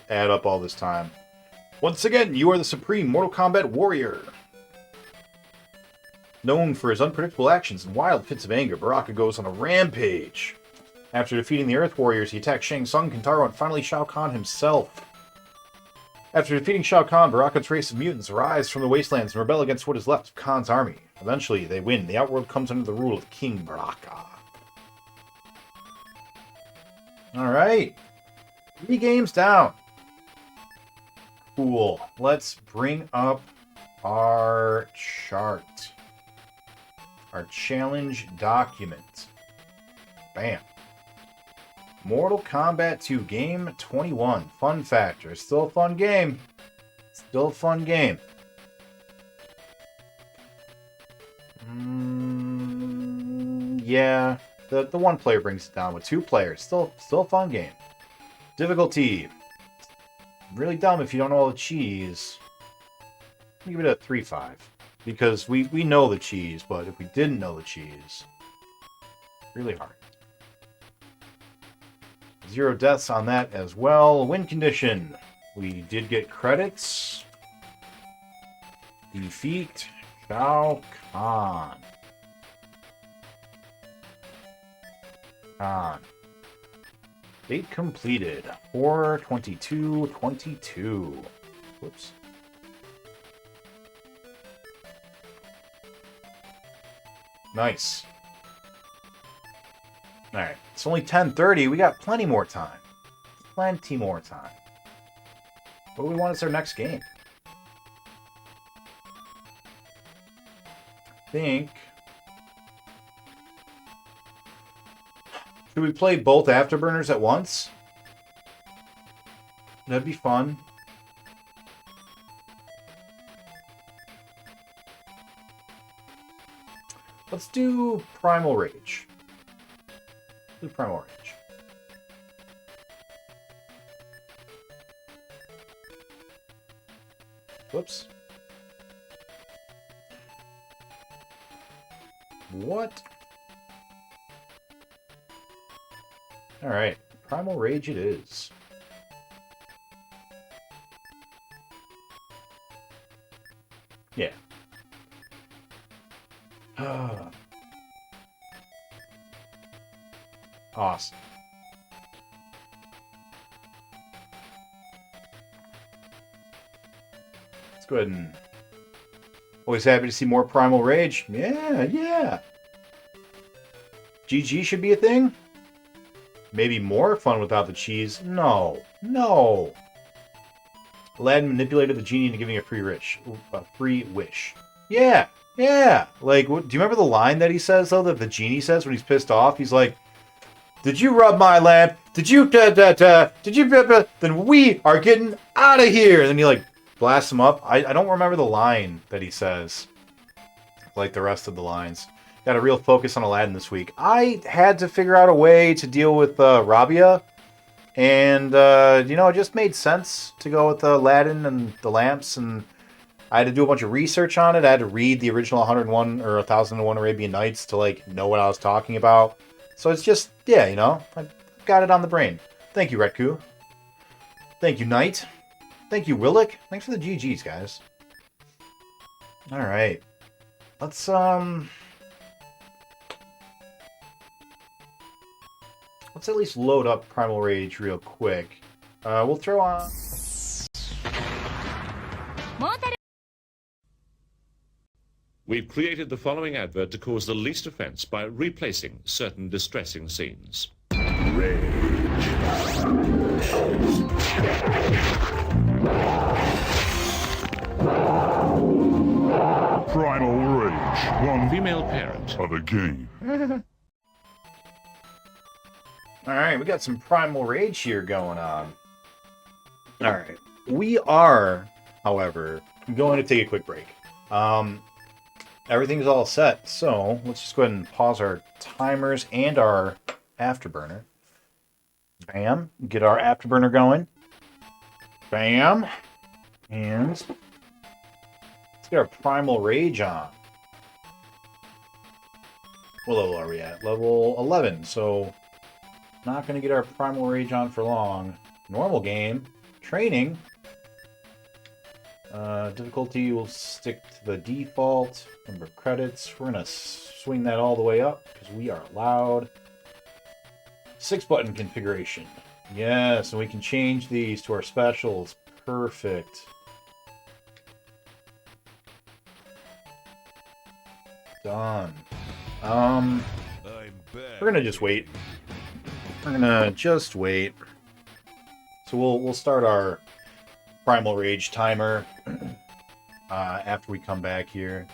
add up all this time. Once again, you are the supreme Mortal Kombat warrior. Known for his unpredictable actions and wild fits of anger, Baraka goes on a rampage. After defeating the Earth Warriors, he attacks Shang Tsung, Kintaro, and finally Shao Kahn himself. After defeating Shao Kahn, Baraka's race of mutants rise from the wastelands and rebel against what is left of Khan's army. Eventually, they win. The Outworld comes under the rule of King Baraka. Alright. 3 games down. Cool. Let's bring up our chart. Our challenge document. Bam. Mortal Kombat 2 Game 21. Fun factor. Still a fun game. Still a fun game. Yeah. The one player brings it down with 2 players. Still a fun game. Difficulty. Really dumb if you don't know all the cheese. I'll give it a 3-5. Because we know the cheese, but if we didn't know the cheese, really hard. 0 deaths on that as well. Win condition. We did get credits. Defeat Shao Kahn. Date completed. 4/22/22. Whoops. Nice. Alright. It's only 10:30. We got plenty more time. Plenty more time. What do we want as our next game? I think... Should we play both Afterburners at once? That'd be fun. Let's do Primal Rage. Do Primal Rage. Whoops. What? Alright, Primal Rage it is. Yeah. Awesome. Let's go ahead and... Always happy to see more Primal Rage. Yeah. GG should be a thing? Maybe more fun without the cheese? No. Aladdin manipulated the genie into giving a free wish. Yeah. Like, do you remember the line that he says, though, that the genie says when he's pissed off? He's like, did you rub my lamp? Did you then we are getting out of here. And then he, like, blasts him up. I don't remember the line that he says. Like the rest of the lines. Got a real focus on Aladdin this week. I had to figure out a way to deal with Rabia. And, it just made sense to go with Aladdin and the lamps. And I had to do a bunch of research on it. I had to read the original 101 or 1001 Arabian Nights to, like, know what I was talking about. So it's just, I got it on the brain. Thank you, Retku. Thank you, Knight. Thank you, Willick. Thanks for the GGs, guys. Alright. Let's at least load up Primal Rage real quick. We'll throw on... We've created the following advert to cause the least offense by replacing certain distressing scenes. Primal Rage, one Female parent. of a game. Alright, we got some Primal Rage here going on. Alright. We are, however, going to take a quick break. Everything's all set, so let's just go ahead and pause our timers and our afterburner. Bam. Get our afterburner going. Bam. And let's get our Primal Rage on. What level are we at? Level 11, so not going to get our Primal Rage on for long. Normal game. Training. Difficulty will stick to the default. Number of credits. We're going to swing that all the way up because we are loud. 6-button configuration. Yes, and we can change these to our specials. Perfect. Done. I'm back. We're going to just wait. We're gonna just wait. So we'll start our Primal Rage timer after we come back here.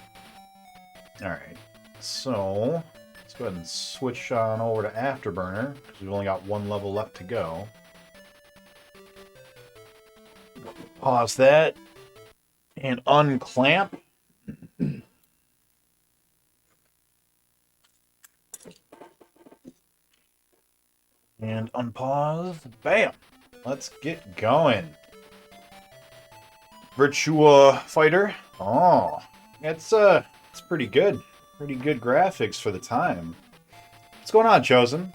Alright, so let's go ahead and switch on over to Afterburner, because we've only got one level left to go. Pause that, and unclamp. And unpause. Bam! Let's get going. Virtua Fighter. Oh, it's pretty good. Pretty good graphics for the time. What's going on, Chosen?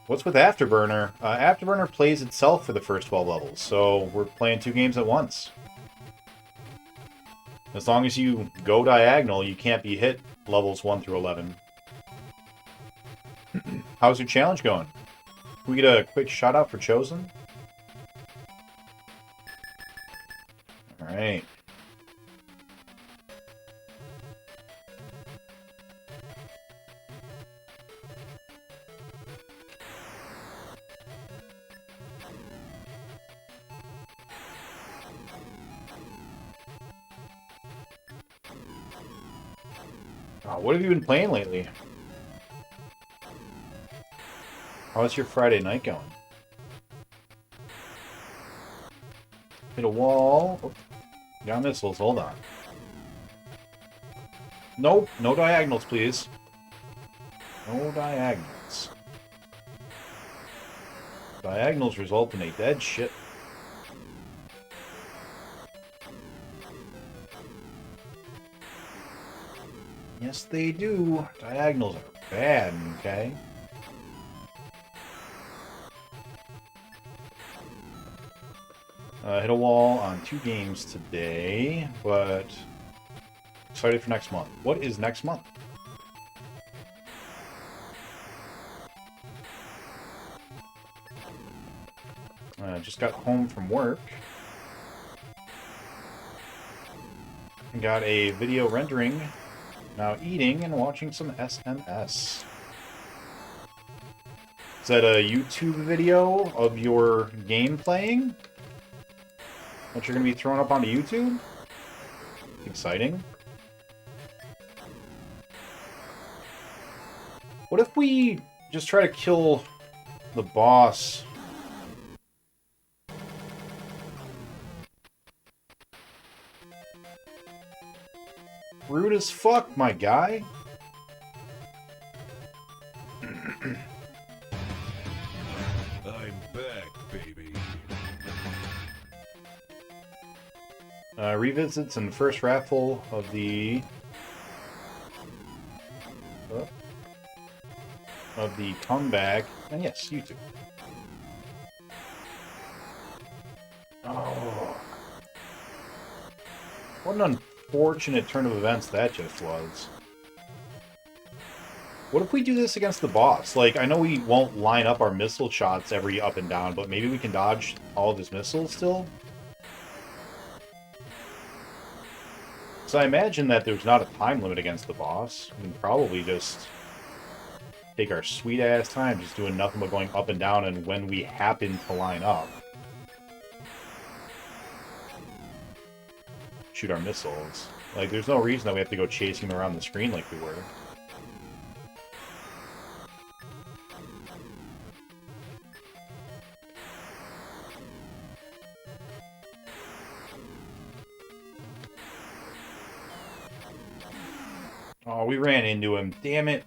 What's with Afterburner? Afterburner plays itself for the first 12 levels, so we're playing 2 games at once. As long as you go diagonal, you can't be hit levels 1 through 11. How's your challenge going? Can we get a quick shout out for Chosen? Alright. What have you been playing lately? How's your Friday night going? Hit a wall. Oh, got missiles. Hold on. Nope. No diagonals, please. No diagonals. Diagonals result in a dead ship. Yes, they do. Diagonals are bad, okay? Hit a wall on 2 games today, but excited for next month. What is next month? Just got home from work. Got a video rendering. Now eating and watching some SMS. Is that a YouTube video of your game playing? That you're going to be throwing up onto YouTube? Exciting. What if we just try to kill the boss? Rude as fuck, my guy. I'm back, baby. Revisits in the first raffle of the comeback, and yes, YouTube. Oh, what an unfortunate turn of events that just was. What if we do this against the boss? Like, I know we won't line up our missile shots every up and down, but maybe we can dodge all of his missiles still? So I imagine that there's not a time limit against the boss. We can probably just take our sweet ass time, just doing nothing but going up and down, and when we happen to line up, shoot our missiles. Like, there's no reason that we have to go chasing them around the screen like we were. Oh, we ran into him. Damn it.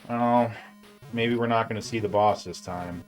Oh, maybe we're not going to see the boss this time.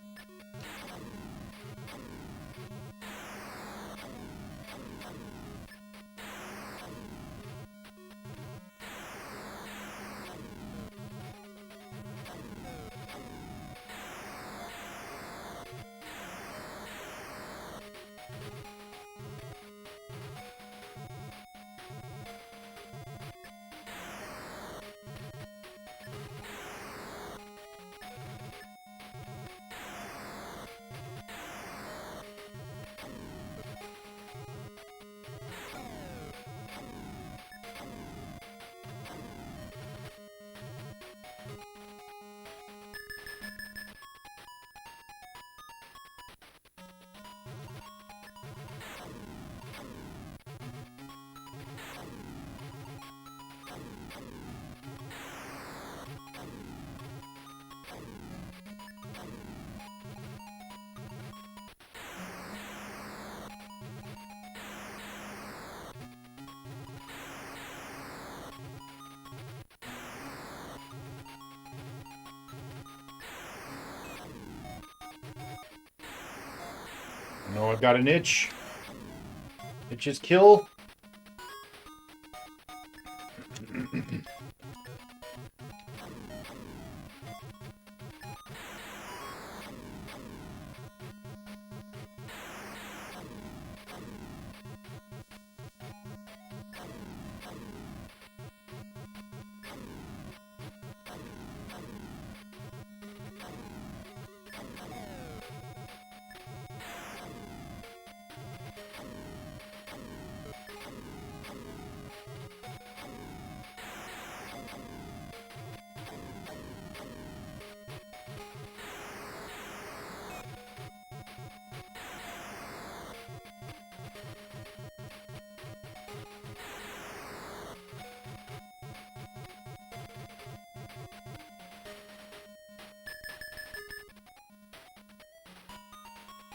I know I've got an itch. Itches kill.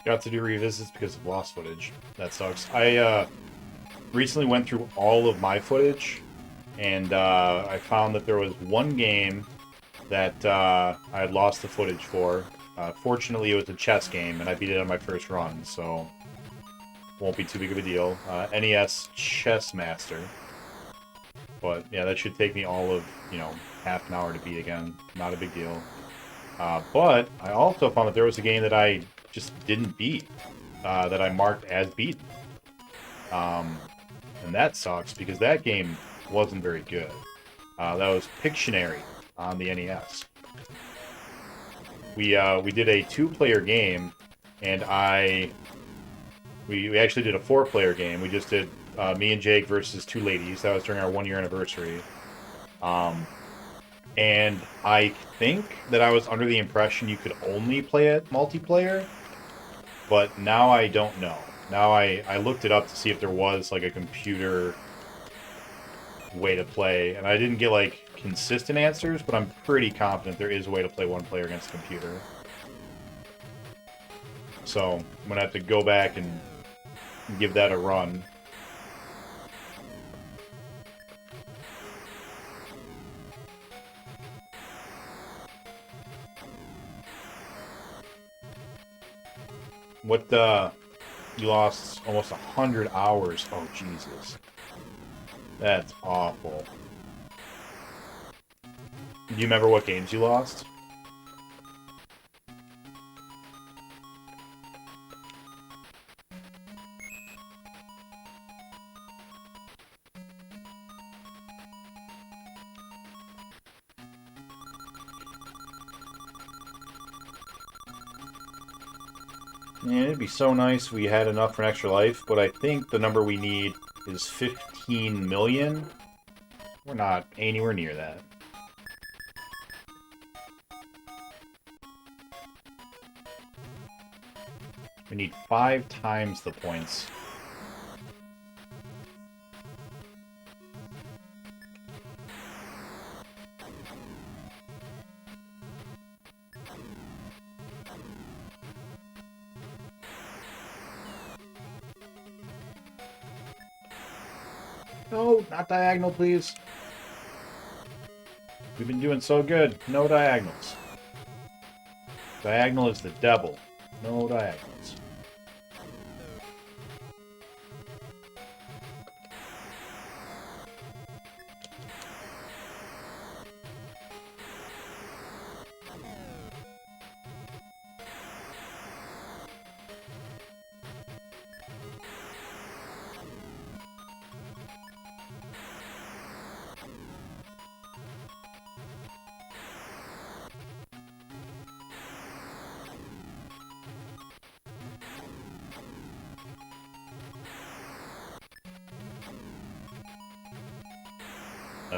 Got to do revisits because of lost footage. That sucks. I recently went through all of my footage, and I found that there was one game that I had lost the footage for. Fortunately, it was a chess game, and I beat it on my first run, so won't be too big of a deal. NES Chess Master. But, yeah, that should take me all of, half an hour to beat again. Not a big deal. But I also found that there was a game that I just didn't beat, that I marked as beaten. And that sucks, because that game wasn't very good. That was Pictionary on the NES. We did a 2-player game, and we actually did a 4-player game. We just did me and Jake versus 2 ladies. That was during our 1-year anniversary. And I think that I was under the impression you could only play it multiplayer, but now I don't know. Now I looked it up to see if there was, like, a computer way to play, and I didn't get, like, consistent answers, but I'm pretty confident there is a way to play one player against a computer. So, I'm gonna have to go back and give that a run. What, you lost almost 100 hours. Oh, Jesus. That's awful. Do you remember what games you lost? Man, it'd be so nice if we had enough for an extra life, but I think the number we need is 15 million. We're not anywhere near that. We need 5 times the points. No, not diagonal, please. We've been doing so good. No diagonals. Diagonal is the devil. No diagonals.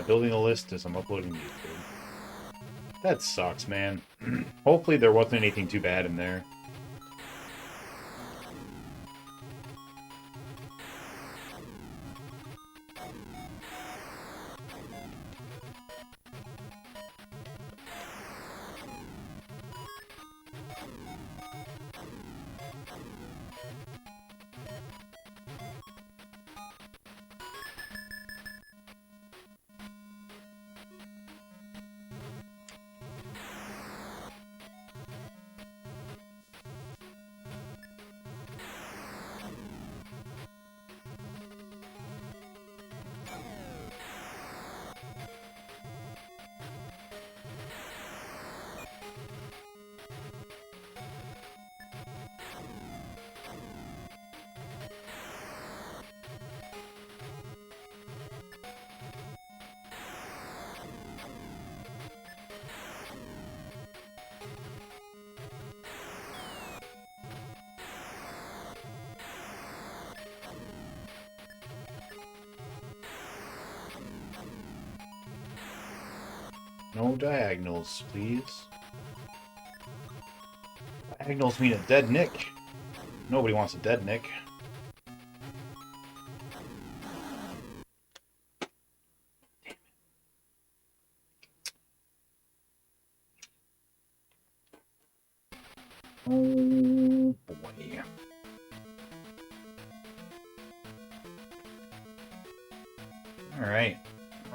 Building a list as I'm uploading YouTube. That sucks, man. Hopefully there wasn't anything too bad in there. No diagonals, please. Diagonals mean a dead Nick. Nobody wants a dead Nick. Oh boy. Alright.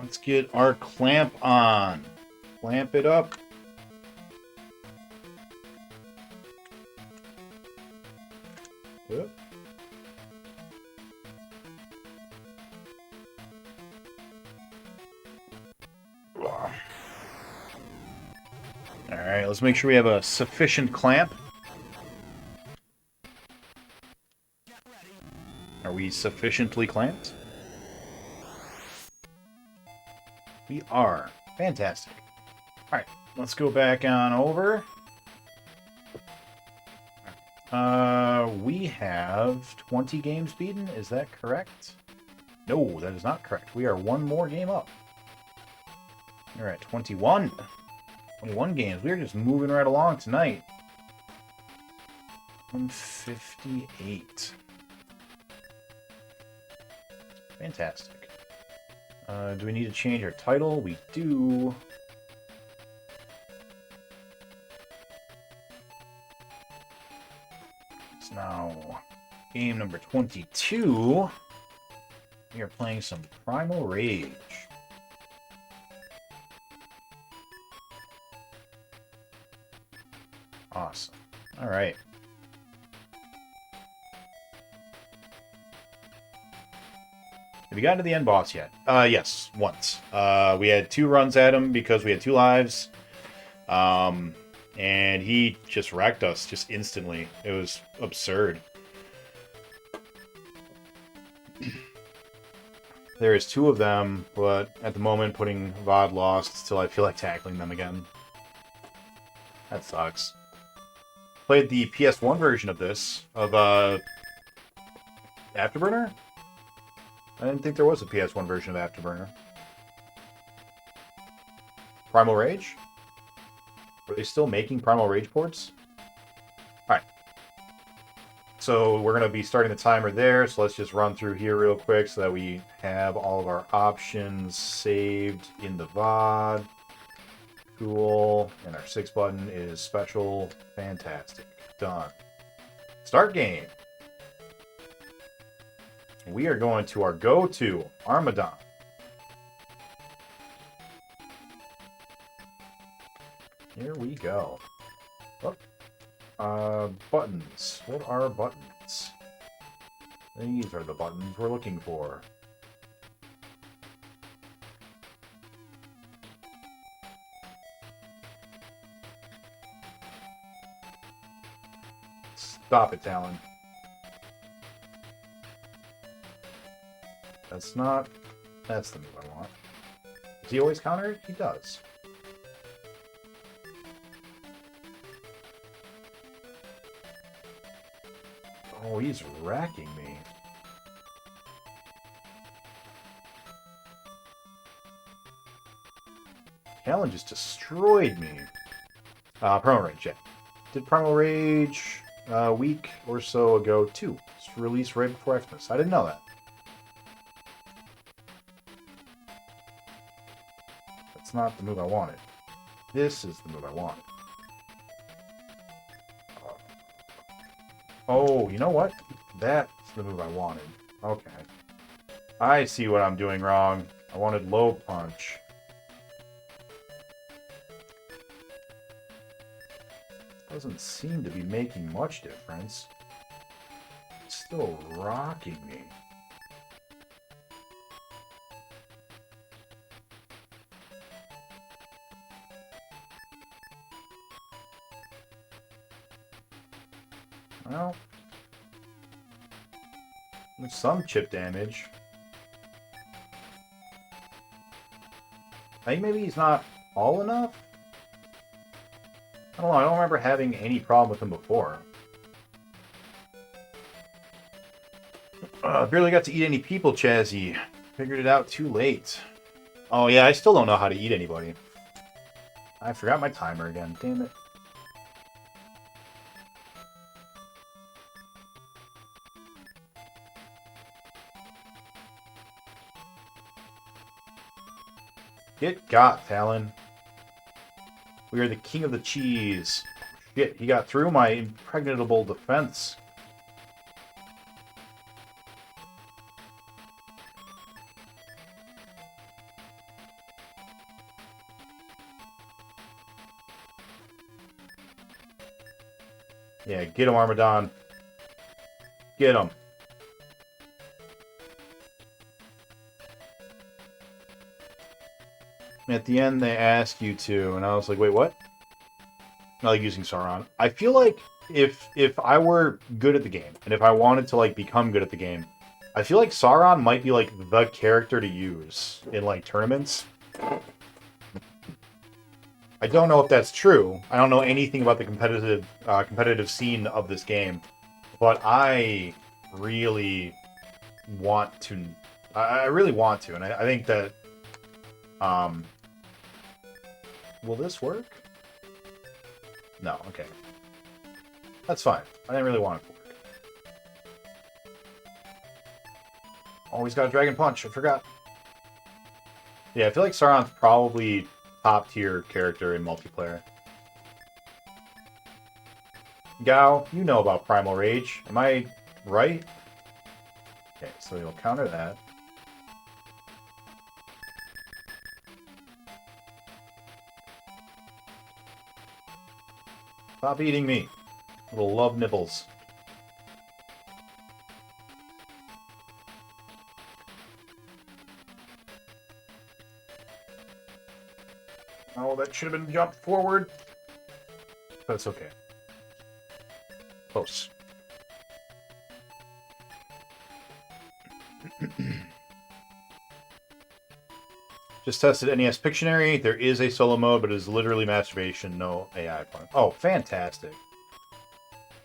Let's get our clamp on. Clamp it up. Yep. Alright, let's make sure we have a sufficient clamp. Are we sufficiently clamped? We are. Fantastic. Alright, let's go back on over. We have 20 games beaten. Is that correct? No, that is not correct. We are one more game up. We're at 21. 21 games. We're just moving right along tonight. 158. Fantastic. Do we need to change our title? We do. It's now game number 22. We are playing some Primal Rage. Awesome. All right. Have you gotten to the end boss yet? Yes, once. We had 2 runs at him because we had 2 lives. And he just wrecked us just instantly. It was absurd. There is 2 of them, but at the moment putting VOD lost till I feel like tackling them again. That sucks. played the PS1 version of this, of Afterburner? I didn't think there was a PS1 version of Afterburner. Primal Rage? Are they still making Primal Rage ports? Alright. So we're going to be starting the timer there, so let's just run through here real quick so that we have all of our options saved in the VOD. Cool. And our 6 button is special. Fantastic. Done. Start game. We are going to our go-to, Armadon. Here we go. Oh. Buttons. What are buttons? These are the buttons we're looking for. Stop it, Talon. That's not... That's the move I want. Does he always counter it? He does. Oh, he's racking me. Talon just destroyed me. Primal Rage, yeah. Did Primal Rage a week or so ago, too. It's released right before Xmas. I didn't know that. That's not the move I wanted. This is the move I wanted. Oh, you know what? That's the move I wanted. Okay. I see what I'm doing wrong. I wanted low punch. Doesn't seem to be making much difference. It's still rocking me. Well, there's some chip damage. I think maybe he's not all enough? I don't know, I don't remember having any problem with him before. Barely got to eat any people, Chazzy. Figured it out too late. Oh yeah, I still don't know how to eat anybody. I forgot my timer again, damn it. Get got, Talon. We are the king of the cheese. Shit, he got through my impregnable defense. Yeah, get him, Armadon. Get him. At the end, they ask you to, and I was like, wait, what? Not like using Sauron. I feel like if I were good at the game, and if I wanted to, like, become good at the game, I feel like Sauron might be, like, the character to use in, like, tournaments. I don't know if that's true. I don't know anything about the competitive scene of this game, but I really want to. I really want to, and I think that. Will this work? No. Okay. That's fine. I didn't really want it to work. Oh, he's got a Dragon Punch. I forgot. Yeah, I feel like Sauron's probably top tier character in multiplayer. Gao, you know about Primal Rage. Am I right? Okay, so he'll counter that. Stop eating me. Little love nibbles. Oh, that should have been jumped forward. That's okay. Close. Just tested NES Pictionary. There is a solo mode, but it is literally masturbation, no AI fun. Oh, fantastic.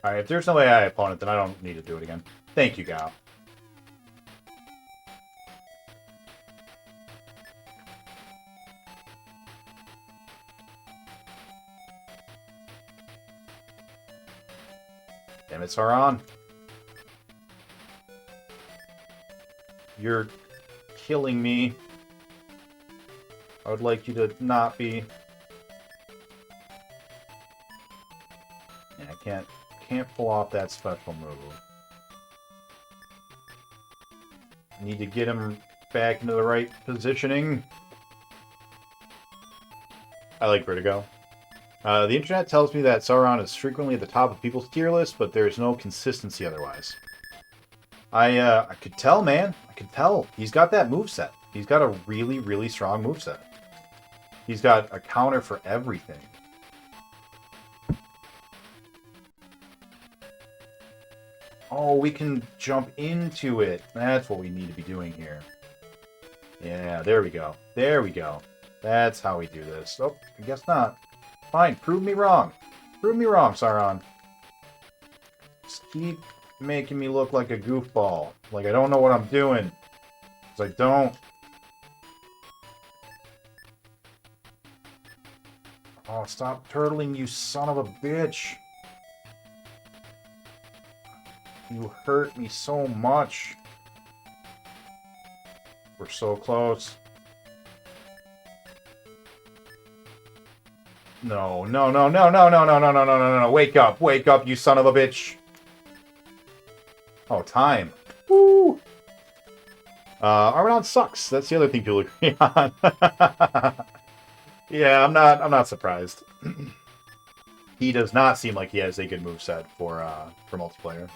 Alright, if there's no AI opponent, then I don't need to do it again. Thank you, Gao. Damn it, Sauron. You're killing me. I would like you to not be. Yeah, I can't pull off that special move. I need to get him back into the right positioning. I like Vertigo. The internet tells me that Sauron is frequently at the top of people's tier list, but there's no consistency otherwise. I could tell, man. I could tell. He's got that moveset. He's got a really, really strong moveset. He's got a counter for everything. Oh, we can jump into it. That's what we need to be doing here. Yeah, there we go. There we go. That's how we do this. Oh, I guess not. Fine, prove me wrong. Prove me wrong, Sauron. Just keep making me look like a goofball. Like I don't know what I'm doing. Because I don't. Oh, stop turtling, you son of a bitch. You hurt me so much. We're so close. No, no, no, no, no, no, no, no, no, no, no, no. Wake up, you son of a bitch. Oh, time. Woo! Armadon sucks. That's the other thing people agree on. Yeah, I'm not surprised. He does not seem like he has a good moveset for multiplayer.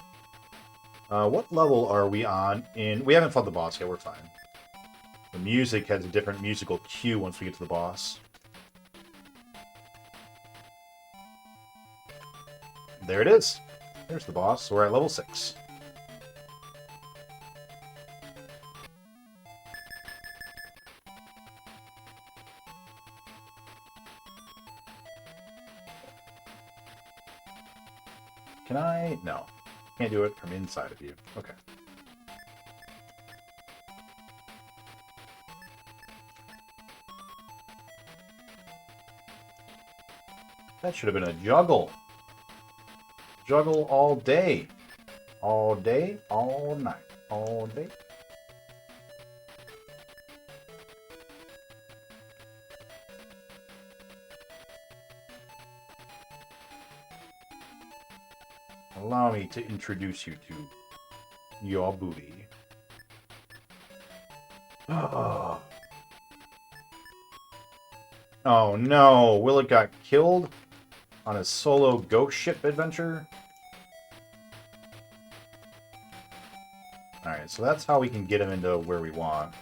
What level are we on in... We haven't fought the boss yet, we're fine. The music has a different musical cue once we get to the boss. There it is. There's the boss. We're at level 6. Can I? No. Can't do it from inside of you. Okay. That should have been a juggle. Juggle all day. All day, all night. All day. Allow me to introduce you to your booty. Oh. Oh no, Willet got killed on a solo ghost ship adventure? Alright, so that's how we can get him into where we want.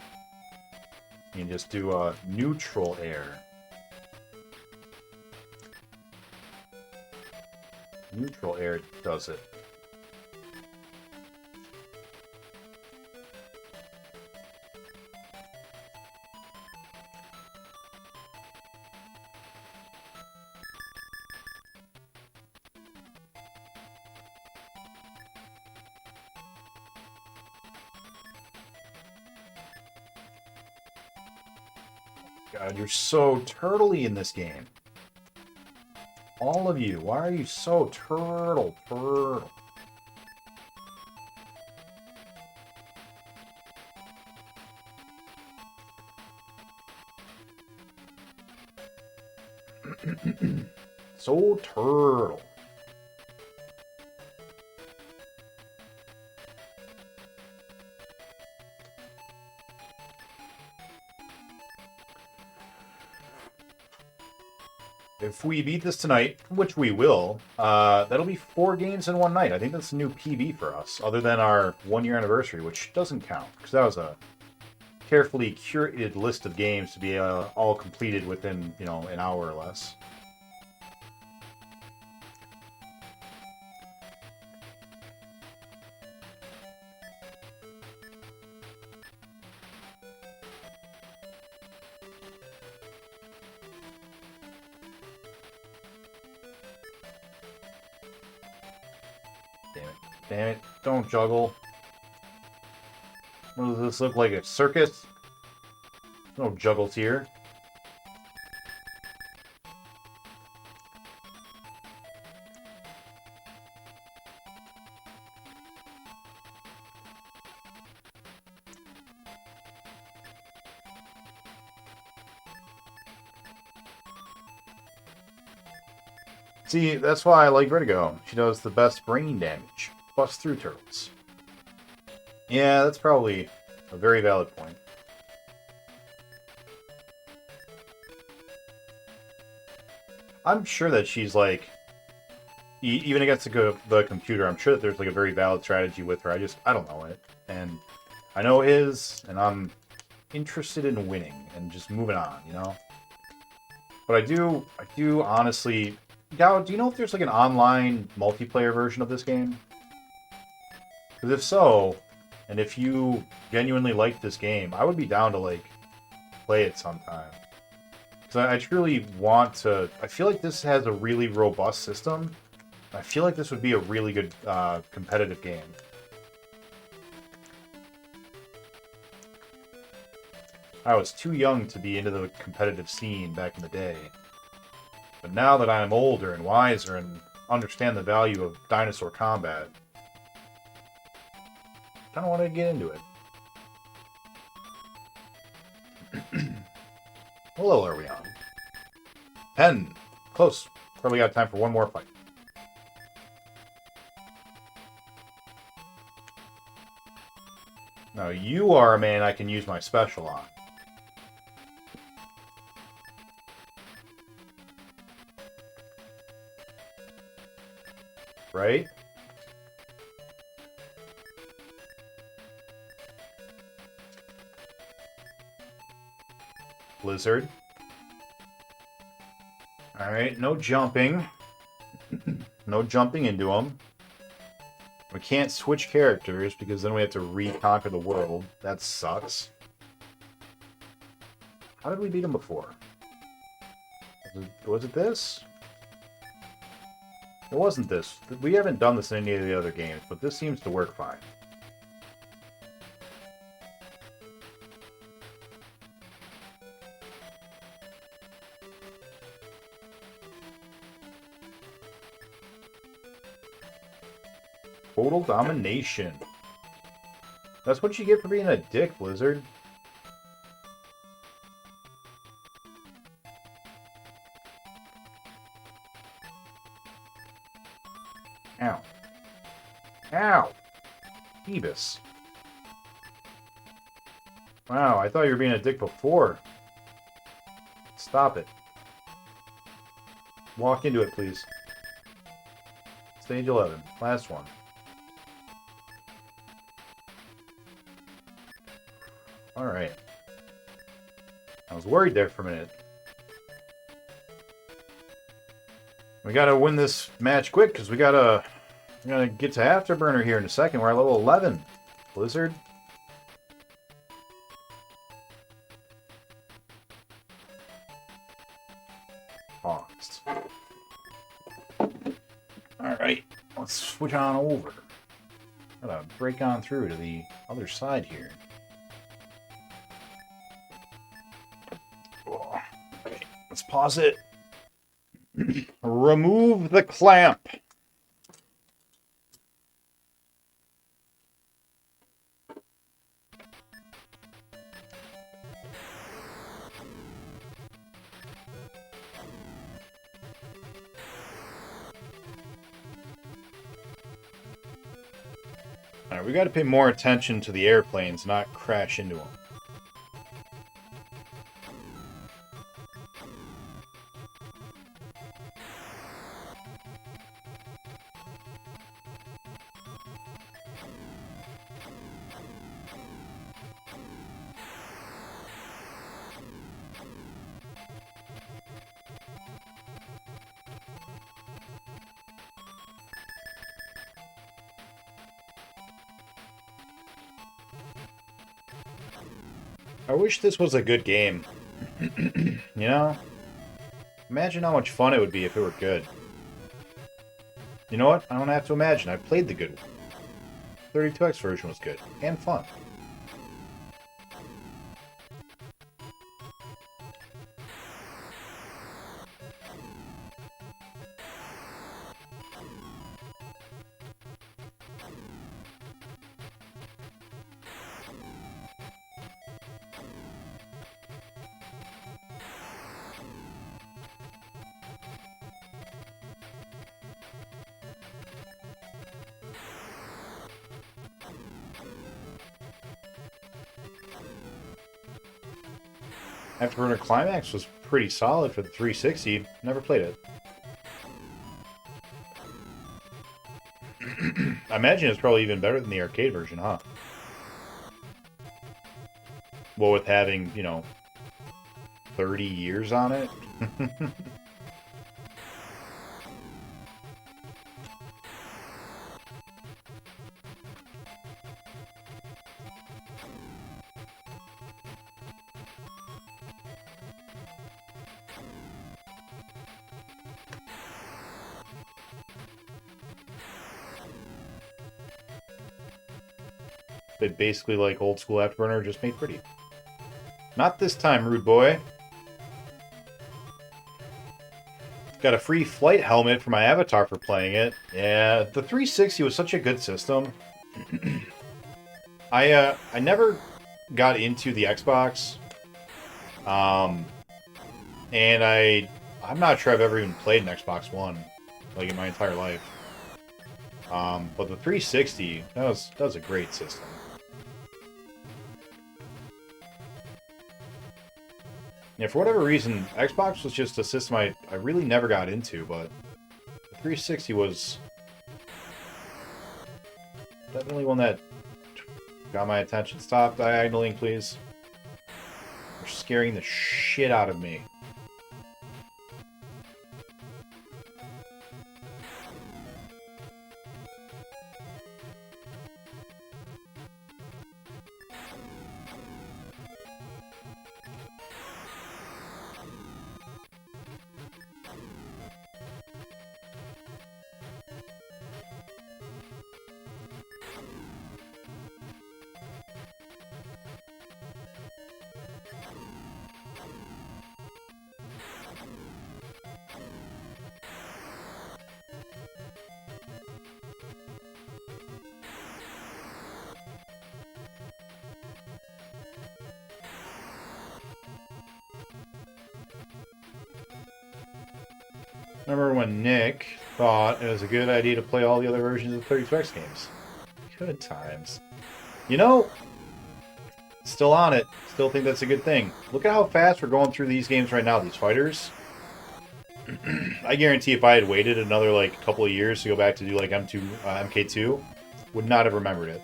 You can just do a neutral air. Neutral air does it. God, you're so turtly in this game. All of you, why are you so turtle? So turtle. If we beat this tonight, which we will, that'll be 4 games in one night. I think that's a new PB for us, other than our 1-year anniversary, which doesn't count, because that was a carefully curated list of games to be all completed within, you know, an hour or less. Damn it. Don't juggle. What does this look like? A circus? No juggles here. See, that's why I like Vertigo. She does the best brain damage. Busts through turtles. Yeah, that's probably a very valid point. I'm sure that she's like, even against the computer, I'm sure that there's like a very valid strategy with her. I don't know it. And I know it is, and I'm interested in winning and just moving on, you know? But I do honestly... Gao, do you know if there's like an online multiplayer version of this game? Because if so, and if you genuinely like this game, I would be down to like play it sometime. Because I truly want to... I feel like this has a really robust system. I feel like this would be a really good competitive game. I was too young to be into the competitive scene back in the day. But now that I'm older and wiser and understand the value of dinosaur combat, I kind of want to get into it. What level are we on? 10. Close. Probably got time for one more fight. Now you are a man I can use my special on. Right? Blizzard. Alright, no jumping. No jumping into them. We can't switch characters because then we have to reconquer the world. That sucks. How did we beat him before? Was it this? It wasn't this. We haven't done this in any of the other games, but this seems to work fine. Total domination. That's what you get for being a dick, Blizzard. Ow. Ow! Beavis. Wow, I thought you were being a dick before. Stop it. Walk into it, please. Stage 11. Last one. Alright. I was worried there for a minute. We gotta win this match quick, because we're gonna get to Afterburner here in a second. We're at level 11. Blizzard. Paused. Alright, let's switch on over. Gotta break on through to the other side here. Okay, let's pause it. Remove the clamp. Alright, we got to pay more attention to the airplanes, not crash into them. I wish this was a good game. You know? Imagine how much fun it would be if it were good. You know what? I don't have to imagine. I played the good one. 32X version was good and fun. Afterburner Climax was pretty solid for the 360. Never played it. I imagine it's probably even better than the arcade version, huh? Well, with having, you know, 30 years on it. They basically like old school Afterburner, just made pretty. Not this time, rude boy. Got a free flight helmet for my avatar for playing it. Yeah, the 360 was such a good system. I never got into the Xbox. And I'm not sure I've ever even played an Xbox One, like in my entire life. But the 360, that was a great system. Yeah, for whatever reason, Xbox was just a system I really never got into, but the 360 was definitely one that got my attention. Stop diagonaling, please. You're scaring the shit out of me. Remember when Nick thought it was a good idea to play all the other versions of the 32X games? Good times. You know, still on it. Still think that's a good thing. Look at how fast we're going through these games right now, these fighters. I guarantee if I had waited another like couple of years to go back to do like MK2, would not have remembered it.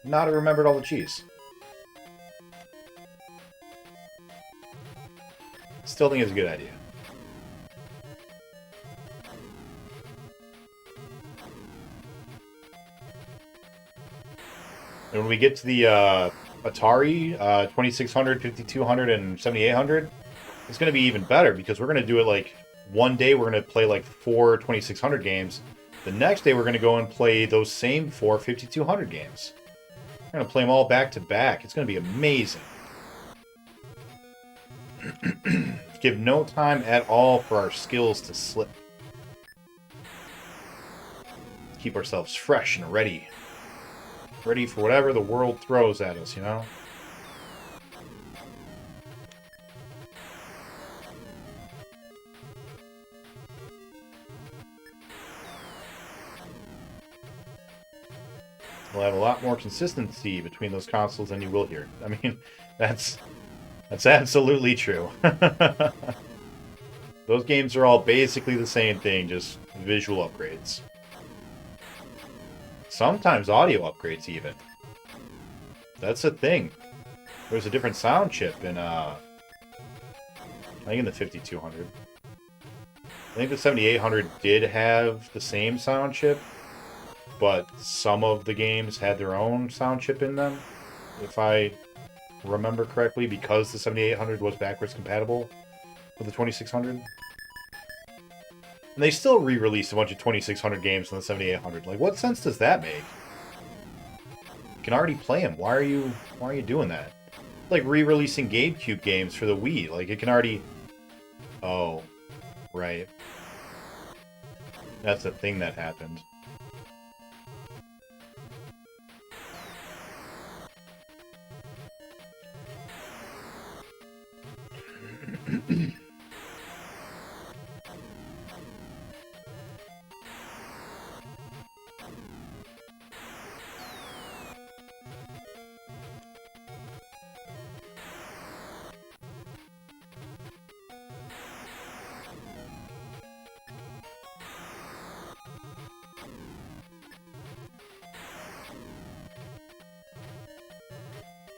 Not have remembered all the cheese. Still think it's a good idea. And when we get to the Atari 2600, 5200, and 7800, it's going to be even better because we're going to do it like one day we're going to play like 4 2600 games. The next day we're going to go and play those same 4 5200 games. We're going to play them all back to back. It's going to be amazing. Give no time at all for our skills to slip. Keep ourselves fresh and ready. Ready for whatever the world throws at us, you know? We'll have a lot more consistency between those consoles than you will here. I mean, that's absolutely true. Those games are all basically the same thing, just visual upgrades. Sometimes audio upgrades, even. That's a thing. There's a different sound chip in, I think in the 5200. I think the 7800 did have the same sound chip, but some of the games had their own sound chip in them, if I remember correctly, because the 7800 was backwards compatible with the 2600. And they still re-released a bunch of 2600 games on the 7800. Like, what sense does that make? You can already play them. Why are you doing that? Like re-releasing GameCube games for the Wii. Like, it can already... Oh, right. That's the thing that happened.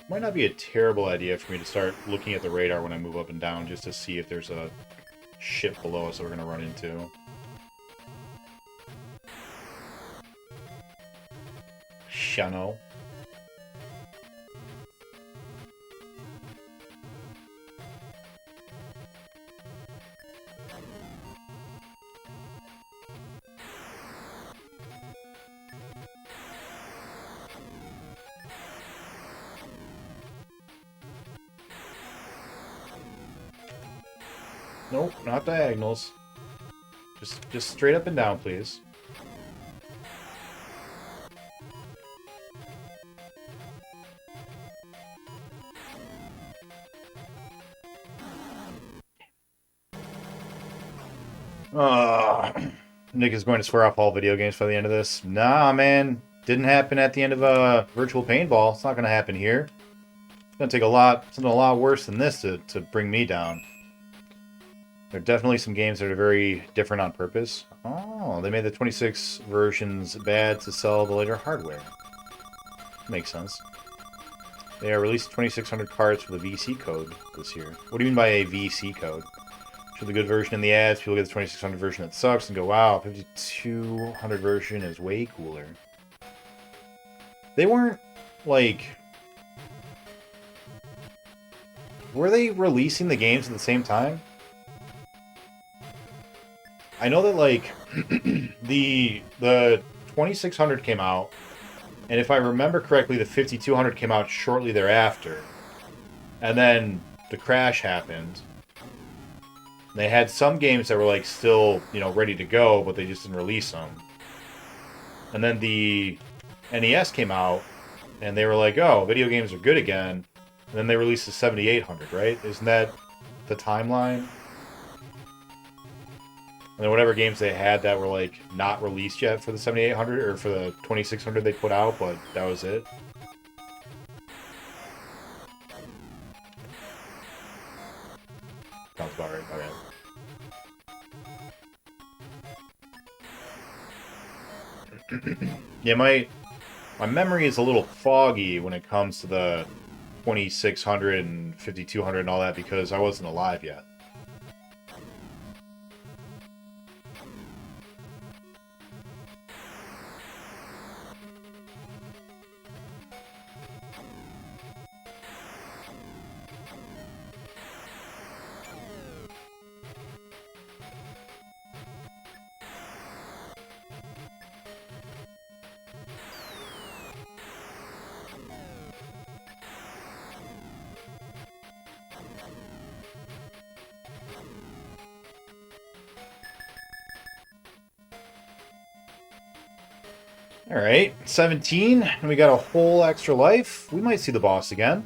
Might not be a terrible idea for me to start looking at the radar when I move up and down just to see if there's a ship below us that we're going to run into. Shano. Nope, not diagonals. Just straight up and down, please. Nick is going to swear off all video games by the end of this. Nah, man. Didn't happen at the end of Virtual Paintball. It's not going to happen here. It's going to take something a lot worse than this to bring me down. There are definitely some games that are very different on purpose. Oh, they made the 26 versions bad to sell the later hardware. Makes sense. They are released 2,600 cards for the VC code this year. What do you mean by a VC code? Show the good version in the ads, people get the 2,600 version that sucks and go, wow, 5,200 version is way cooler. They weren't, like... Were they releasing the games at the same time? I know that, like, the 2600 came out, and if I remember correctly, the 5200 came out shortly thereafter. And then the crash happened. They had some games that were, like, still, you know, ready to go, but they just didn't release them. And then the NES came out, and they were like, oh, video games are good again. And then they released the 7800, right? Isn't that the timeline? And then whatever games they had that were, like, not released yet for the 7800 or for the 2600 they put out, but that was it. Sounds about right. Okay. Yeah, my memory is a little foggy when it comes to the 2600 and 5200 and all that because I wasn't alive yet. Alright, 17, and we got a whole extra life. We might see the boss again.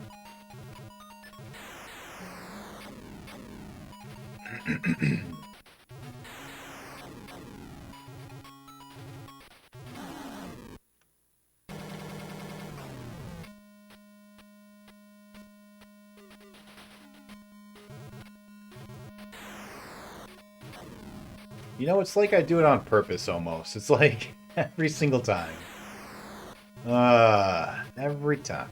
You know, it's like I do it on purpose almost. It's like every single time. Every time.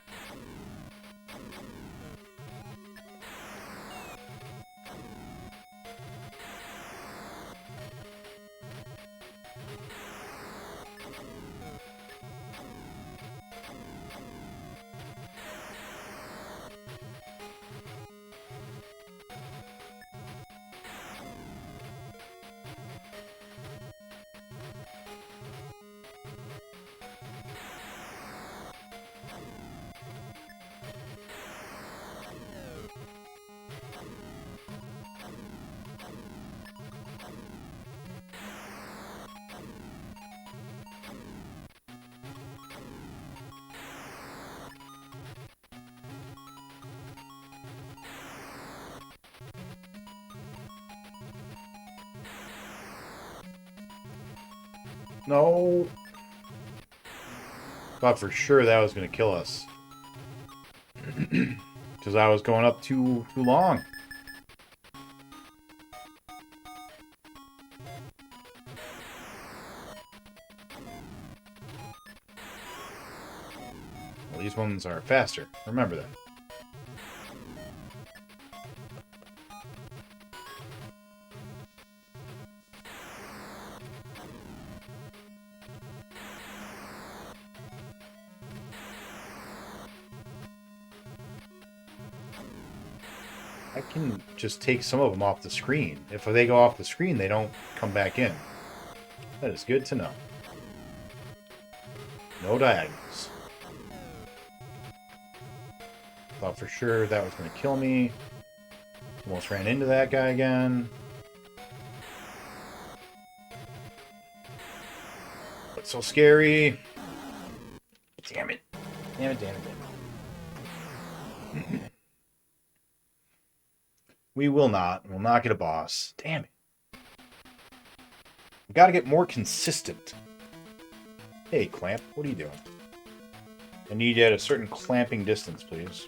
No. Thought for sure that was going to kill us. Because I was going up too long. Well, these ones are faster. Remember that. I can just take some of them off the screen. If they go off the screen, they don't come back in. That is good to know. No diagonals. Thought for sure that was going to kill me. Almost ran into that guy again. That's so scary. Damn it. Damn it, damn it, damn it. We will not. We'll not get a boss. Damn it. We gotta get more consistent. Hey, Clamp. What are you doing? I need you at a certain clamping distance, please.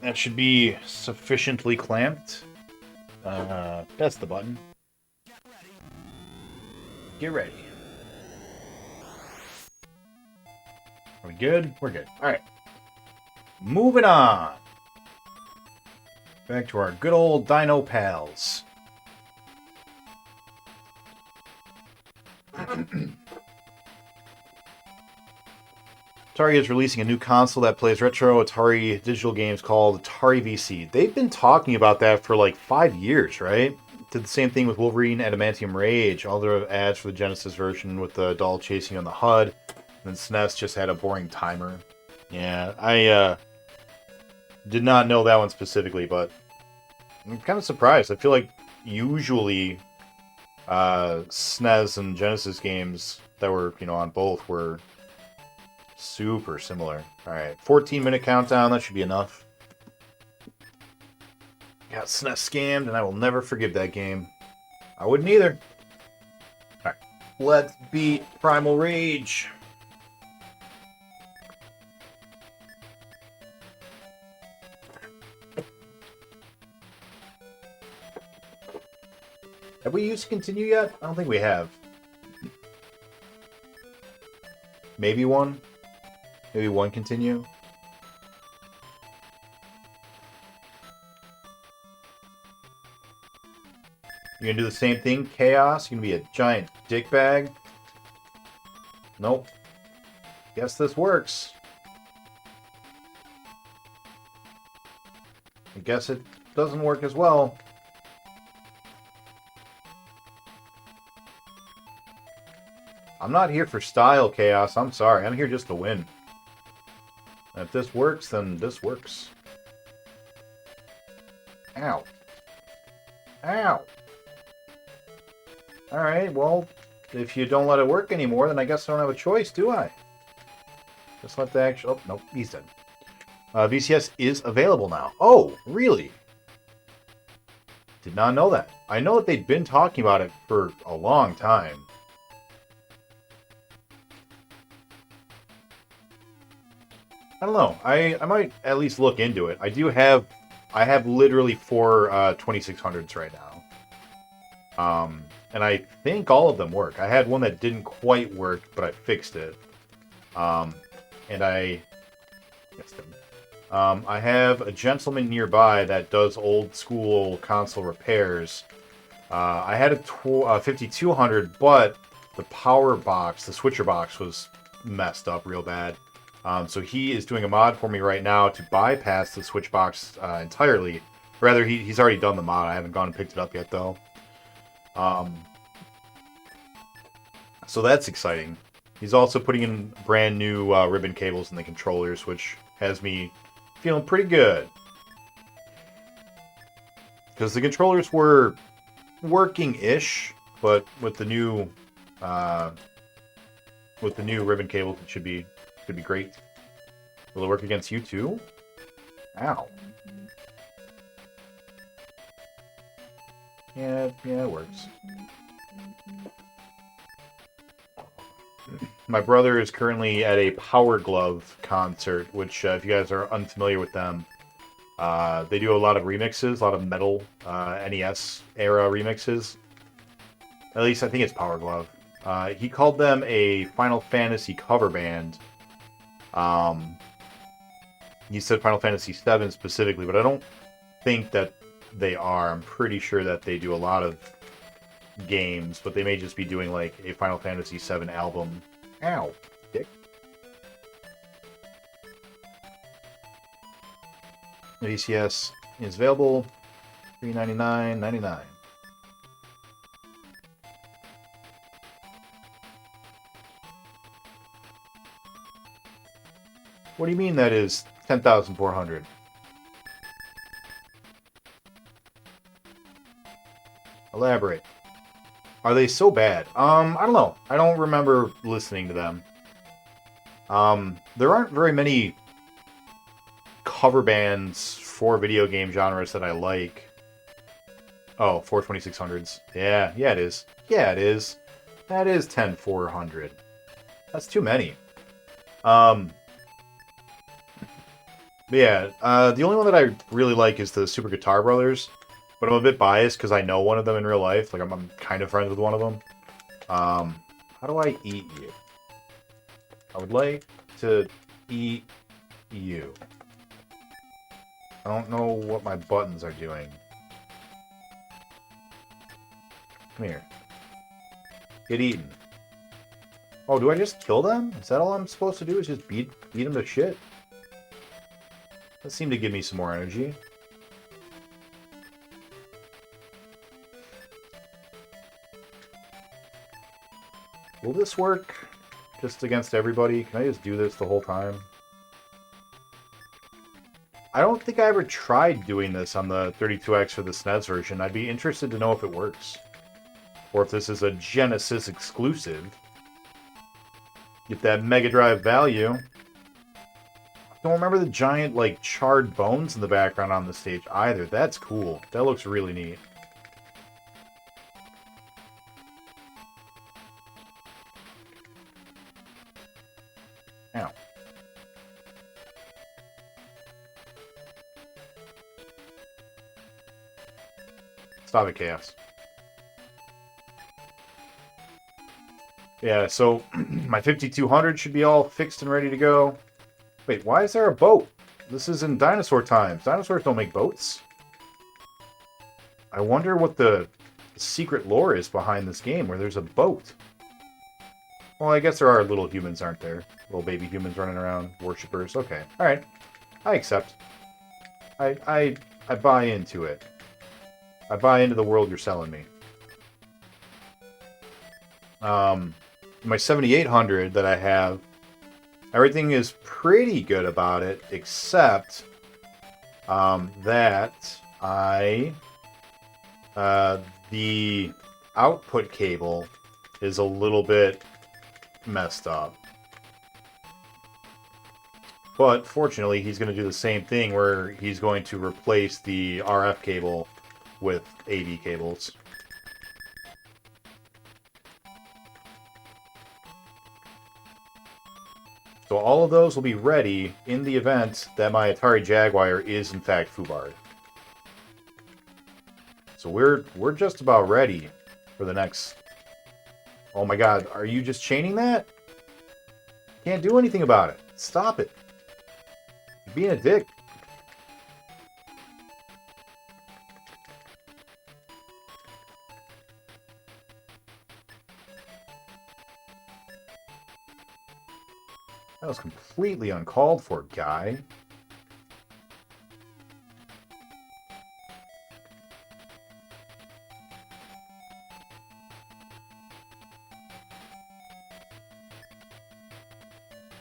That should be sufficiently clamped. That's the button. Get ready. Are we good? We're good. Alright. Moving on. Back to our good old Dino pals. Atari is releasing a new console that plays retro Atari digital games called Atari VC. They've been talking about that for like 5 years, right? Did the same thing with Wolverine Adamantium Rage. All the ads for the Genesis version with the doll chasing on the HUD. And SNES just had a boring timer. Yeah, I did not know that one specifically, but I'm kind of surprised. I feel like usually SNES and Genesis games that were, on both were super similar. Alright, 14-minute countdown, that should be enough. Got SNES scammed, and I will never forgive that game. I wouldn't either. Alright, let's beat Primal Rage. Have we used continue yet? I don't think we have. Maybe one? Maybe one continue? You gonna do the same thing, Chaos? You gonna be a giant dickbag? Nope. Guess this works. I guess it doesn't work as well. I'm not here for style, Chaos. I'm sorry. I'm here just to win. And if this works, then this works. Ow. Ow. Alright, well, if you don't let it work anymore, then I guess I don't have a choice, do I? Just let the action... Oh, nope, he's dead. VCS is available now. Oh, really? Did not know that. I know that they'd been talking about it for a long time. I don't know. I might at least look into it. I have literally 4 2600s right now. And I think all of them work. I had one that didn't quite work, but I fixed it. And I have a gentleman nearby that does old school console repairs. I had a 5200, but the power box, the switcher box, was messed up real bad. So he is doing a mod for me right now to bypass the switch box entirely, Rather, he's already done the mod. I haven't gone and picked it up yet, though. So that's exciting. He's also putting in brand new ribbon cables in the controllers, which has me feeling pretty good. Because the controllers were working-ish, but with the new ribbon cables, it should be great. Will it work against you too? Ow. Yeah, it works. My brother is currently at a Power Glove concert, which, if you guys are unfamiliar with them, they do a lot of remixes, a lot of metal NES-era remixes. At least I think it's Power Glove. He called them a Final Fantasy cover band. He said Final Fantasy VII specifically, but I don't think that they are. I'm pretty sure that they do a lot of games, but they may just be doing like a Final Fantasy VII album. Ow, dick. ACS is available, $399.99. What do you mean that is 10,400? Elaborate. Are they so bad? I don't know. I don't remember listening to them. There aren't very many cover bands for video game genres that I like. Oh, 42600s. Yeah, it is. Yeah, it is. That is 10,400. That's too many. Yeah, the only one that I really like is the Super Guitar Brothers, but I'm a bit biased because I know one of them in real life. Like, I'm kind of friends with one of them. How do I eat you? I would like to eat you. I don't know what my buttons are doing. Come here. Get eaten. Oh, do I just kill them? Is that all I'm supposed to do, is just beat them to shit? That seemed to give me some more energy. Will this work just against everybody? Can I just do this the whole time? I don't think I ever tried doing this on the 32X for the SNES version. I'd be interested to know if it works. Or if this is a Genesis exclusive. Get that Mega Drive value. Don't remember the giant, like, charred bones in the background on the stage either. That's cool. That looks really neat. Ow. Stop it, Chaos. Yeah, so my 5200 should be all fixed and ready to go. Wait, why is there a boat? This is in dinosaur times. Dinosaurs don't make boats. I wonder what the secret lore is behind this game where there's a boat. Well, I guess there are little humans, aren't there? Little baby humans running around, worshippers. Okay, alright. I accept. I buy into it. I buy into the world you're selling me. My 7800 that I have, everything is pretty good about it, except that the output cable is a little bit messed up. But fortunately, he's going to do the same thing where he's going to replace the RF cable with AV cables. So all of those will be ready in the event that my Atari Jaguar is in fact foobarred. So we're just about ready for the next... Oh my god, are you just chaining that? Can't do anything about it. Stop it. You're being a dick. That was completely uncalled for, guy.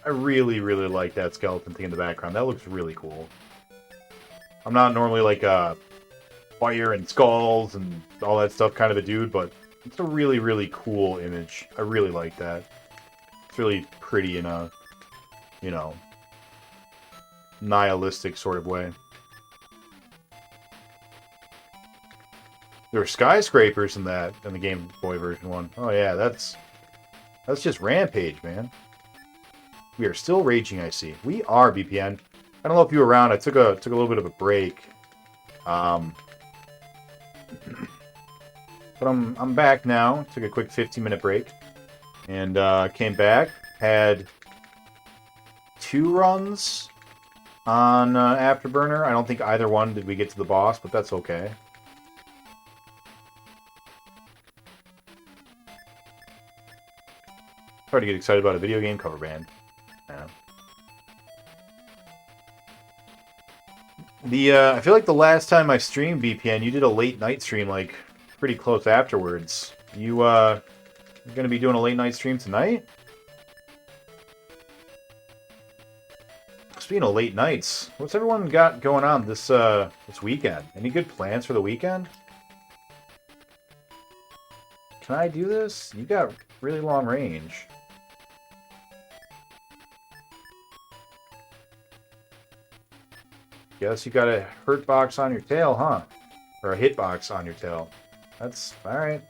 I really, really like that skeleton thing in the background. That looks really cool. I'm not normally like a fire and skulls and all that stuff kind of a dude, but it's a really, really cool image. I really like that. It's really pretty in a, you know, nihilistic sort of way. There were skyscrapers in the Game Boy version one. Oh yeah, that's just Rampage, man. We are still raging, I see. We are, BPN. I don't know if you were around. I took a little bit of a break. But I'm back now. Took a quick 15-minute break. And came back. Had 2 runs on Afterburner. I don't think either one did we get to the boss, but that's okay. Hard to get excited about a video game cover band. Yeah. I feel like the last time I streamed VPN, you did a late night stream, like pretty close afterwards. You gonna be doing a late night stream tonight? Speaking of late nights, what's everyone got going on this weekend? Any good plans for the weekend? Can I do this? You got really long range. Guess you got a hurt box on your tail, huh? Or a hit box on your tail. That's alright.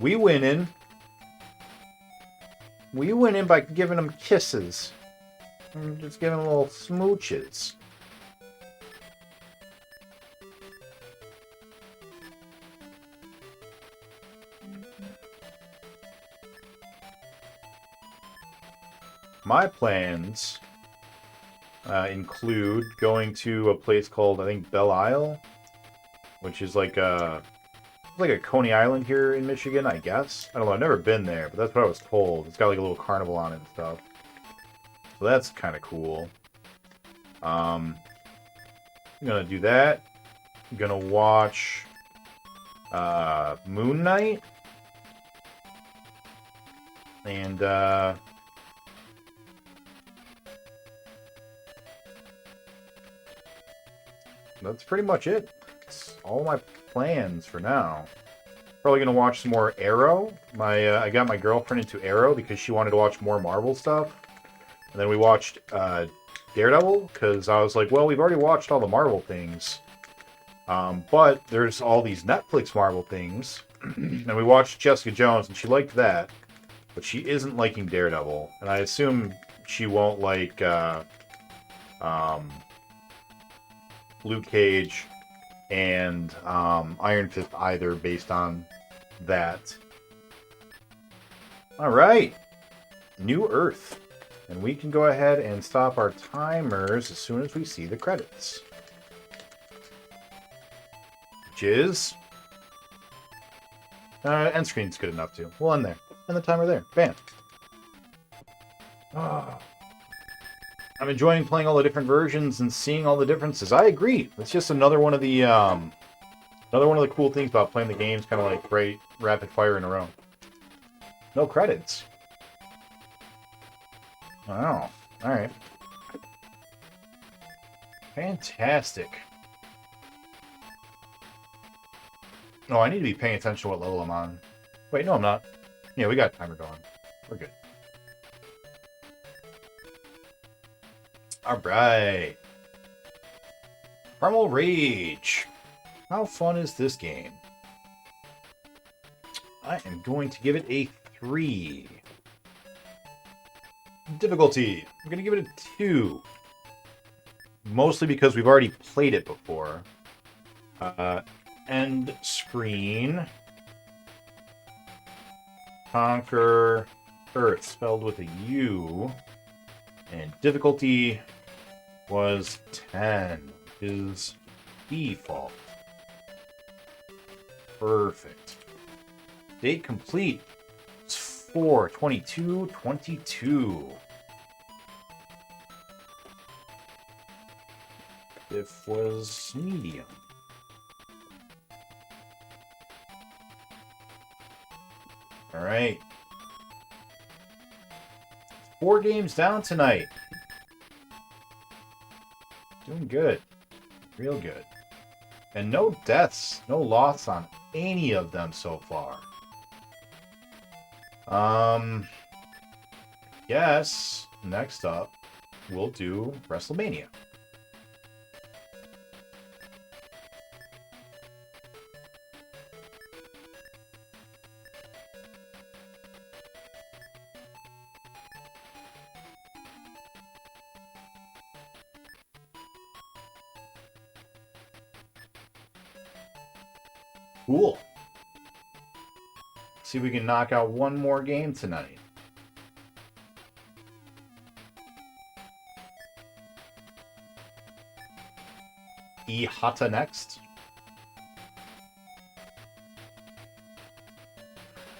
We winning. We winning by giving them kisses. And just giving them little smooches. My plans include going to a place called, I think, Belle Isle, which is like a Coney Island here in Michigan, I guess. I don't know, I've never been there, but that's what I was told. It's got like a little carnival on it and stuff. So that's kind of cool. I'm gonna do that. I'm gonna watch Moon Knight. And that's pretty much it. That's all my plans for now. Probably gonna watch some more Arrow. I got my girlfriend into Arrow because she wanted to watch more Marvel stuff. And then we watched Daredevil because I was like, well, we've already watched all the Marvel things. But there's all these Netflix Marvel things. And we watched Jessica Jones and she liked that. But she isn't liking Daredevil. And I assume she won't like Luke Cage and Iron Fist either, based on that. Alright. New Earth. And we can go ahead and stop our timers as soon as we see the credits. Jizz. End screen's good enough too. We'll end there. End the timer there. Bam. Oh. I'm enjoying playing all the different versions and seeing all the differences. I agree. It's just another one of the cool things about playing the games kind of like right rapid fire in a row. No credits. Wow. Alright. Fantastic. Oh, I need to be paying attention to what level I'm on. Wait, no, I'm not. Yeah, we got a timer going. We're good. Alright. Primal Rage. How fun is this game? I am going to give it a 3. Difficulty. I'm going to give it a 2. Mostly because we've already played it before. End screen. Conquer Earth, spelled with a U. And difficulty was 10. Is default. Perfect. Date complete. It's 4/22/22. If was medium. All right. 4 games down tonight. Doing good. Real good. And no deaths, no loss on any of them so far. Yes, next up, we'll do WrestleMania. Cool. See if we can knock out one more game tonight. Hata next.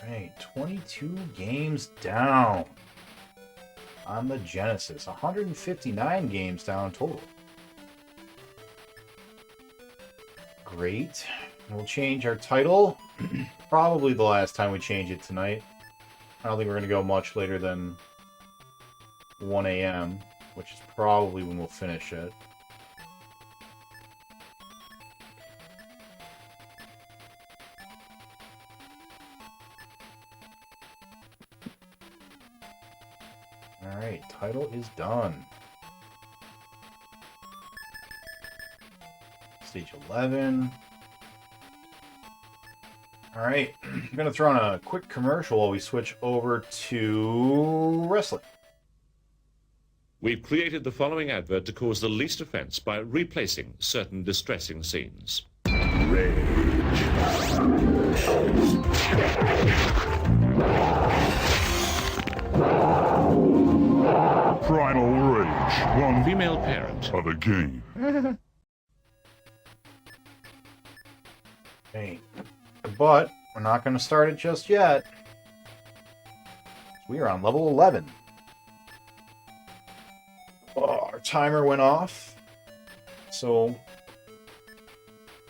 Right, 22 games down on the Genesis. 159 games down total. Great. We'll change our title. Probably the last time we change it tonight. I don't think we're going to go much later than 1 a.m., which is probably when we'll finish it. Alright, title is done. Stage 11. Alright, I'm going to throw on a quick commercial while we switch over to wrestling. We've created the following advert to cause the least offense by replacing certain distressing scenes. Primal Rage. One Female parent. of a game. Okay. But we're not going to start it just yet. We are on level 11. Oh, our timer went off. So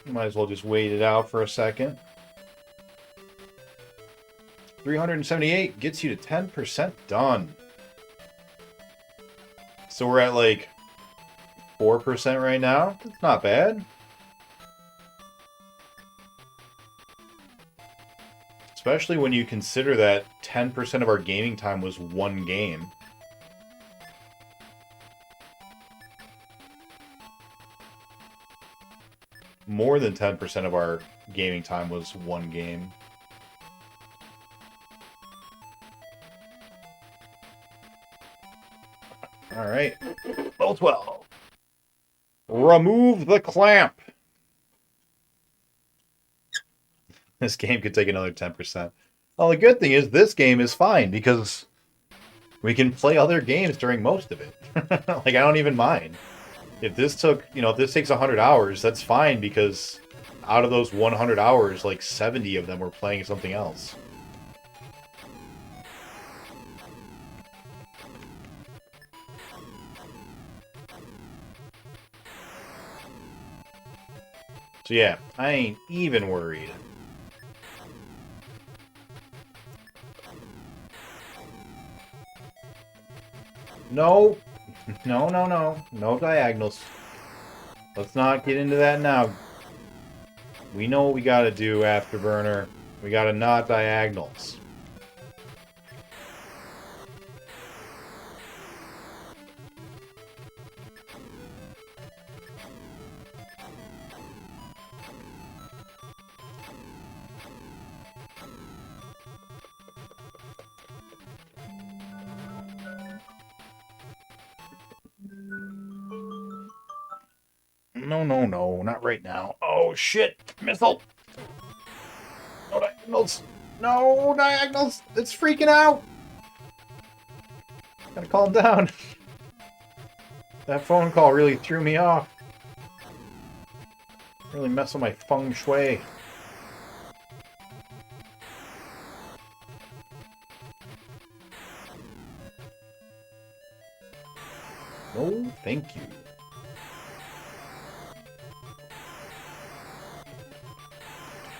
you might as well just wait it out for a second. 378 gets you to 10% done. So we're at like 4% right now. That's not bad. Especially when you consider that 10% of our gaming time was one game. More than 10% of our gaming time was one game. Alright. Level 12. Remove the clamp. This game could take another 10%. Well, the good thing is this game is fine because we can play other games during most of it. Like, I don't even mind. If this took, if this takes 100 hours, that's fine because out of those 100 hours, like 70 of them were playing something else. So yeah, I ain't even worried. No. No, no, no. No diagonals. Let's not get into that now. We know what we gotta do, Afterburner. We gotta not diagonals. No, no, no, not right now. Oh, shit! Missile! No diagonals! No diagonals! It's freaking out! Gotta calm down. That phone call really threw me off. Really messed with my feng shui. No, thank you.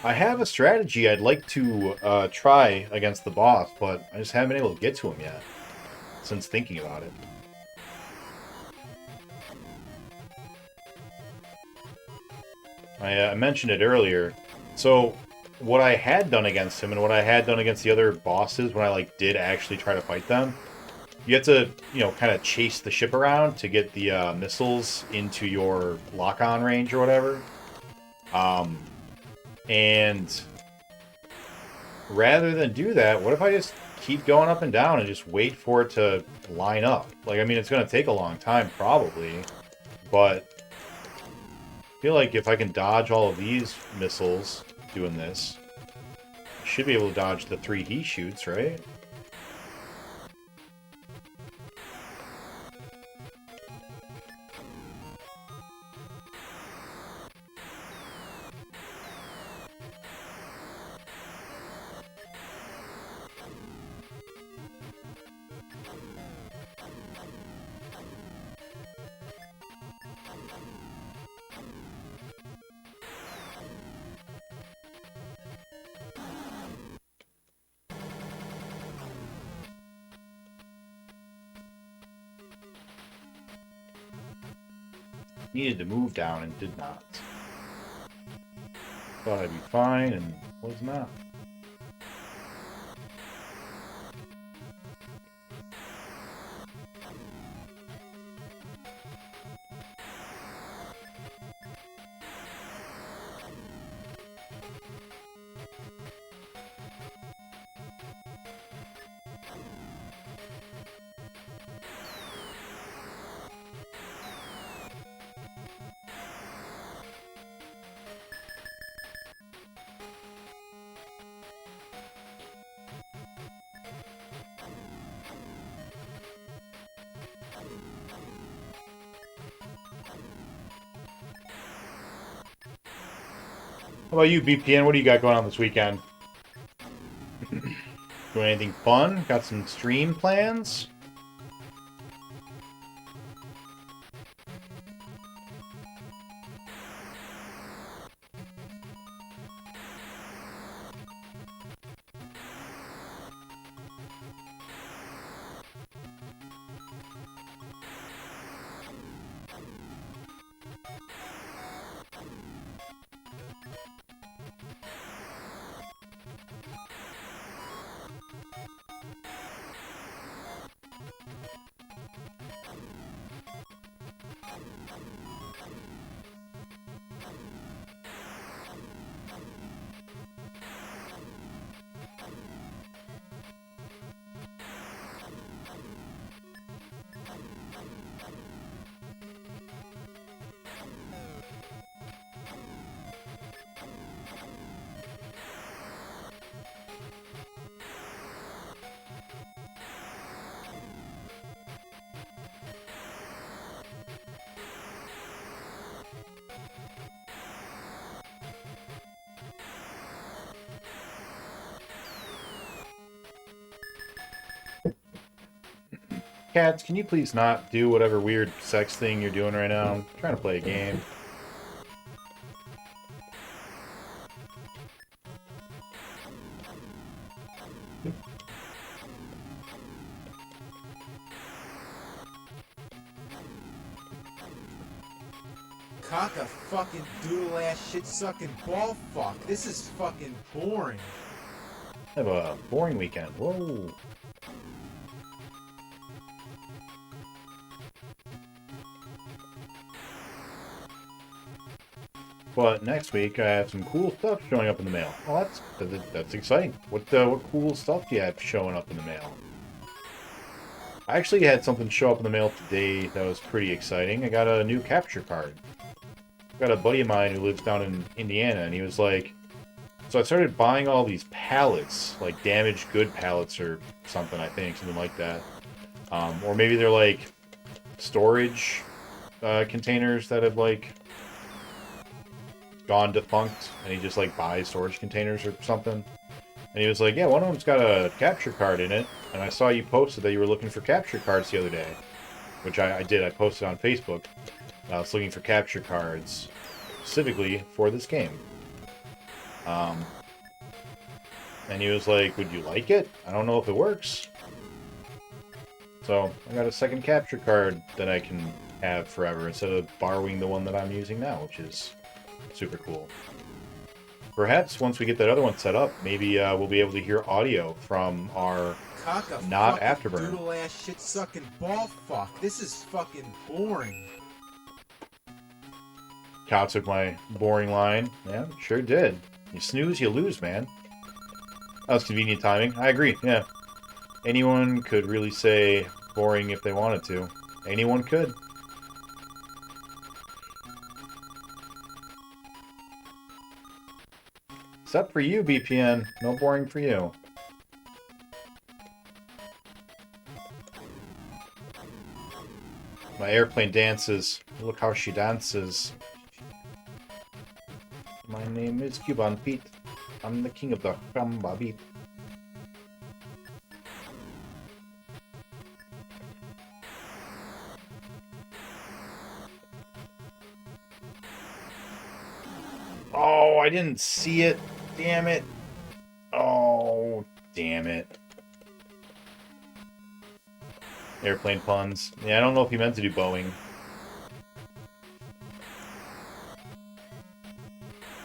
I have a strategy I'd like to try against the boss, but I just haven't been able to get to him yet. since thinking about it. I mentioned it earlier. So, what I had done against him and what I had done against the other bosses when I, like, did actually try to fight them, you have to, you know, kind of chase the ship around to get the missiles into your lock-on range or whatever. And rather than do that, what if I just keep going up and down and just wait for it to line up? Like, I mean, it's going to take a long time, probably, but I feel like if I can dodge all of these missiles doing this, I should be able to dodge the 3 he shoots, right? Needed to move down and did not. Thought I'd be fine and was not. How about you, BPN? What do you got going on this weekend? Doing anything fun? Got some stream plans? Cats, can you please not do whatever weird sex thing you're doing right now? I'm trying to play a game. Cock a fucking doodle ass shit sucking ball fuck. This is fucking boring. I have a boring weekend. Whoa. But next week I have some cool stuff showing up in the mail. Oh, that's exciting. What cool stuff do you have showing up in the mail? I actually had something show up in the mail today that was pretty exciting. I got a new capture card. I got a buddy of mine who lives down in Indiana, and he was like, so I started buying all these pallets, like damaged good pallets or something, I think, something like that. Or maybe they're like storage containers that have like gone defunct, and he just like buys storage containers or something. And he was like, yeah, one of them's got a capture card in it, and I saw you posted that you were looking for capture cards the other day, which I did. I posted on Facebook. I was looking for capture cards specifically for this game. And he was like, would you like it? I don't know if it works. So So I got a second capture card that I can have forever instead of borrowing the one that I'm using now, which is super cool. Perhaps once we get that other one set up, maybe we'll be able to hear audio from our not Afterburner. Doodle ass shit sucking ball fuck. This is fucking boring. Cow took my boring line. Yeah, sure did. You snooze, you lose, man. That was convenient timing. I agree, yeah. Anyone could really say boring if they wanted to. Anyone could. Except for you, BPN. No boring for you. My airplane dances. Look how she dances. My name is Cuban Pete. I'm the king of the Ramba beat. Oh, I didn't see it. Damn it. Oh, damn it. Airplane puns. Yeah, I don't know if he meant to do Boeing.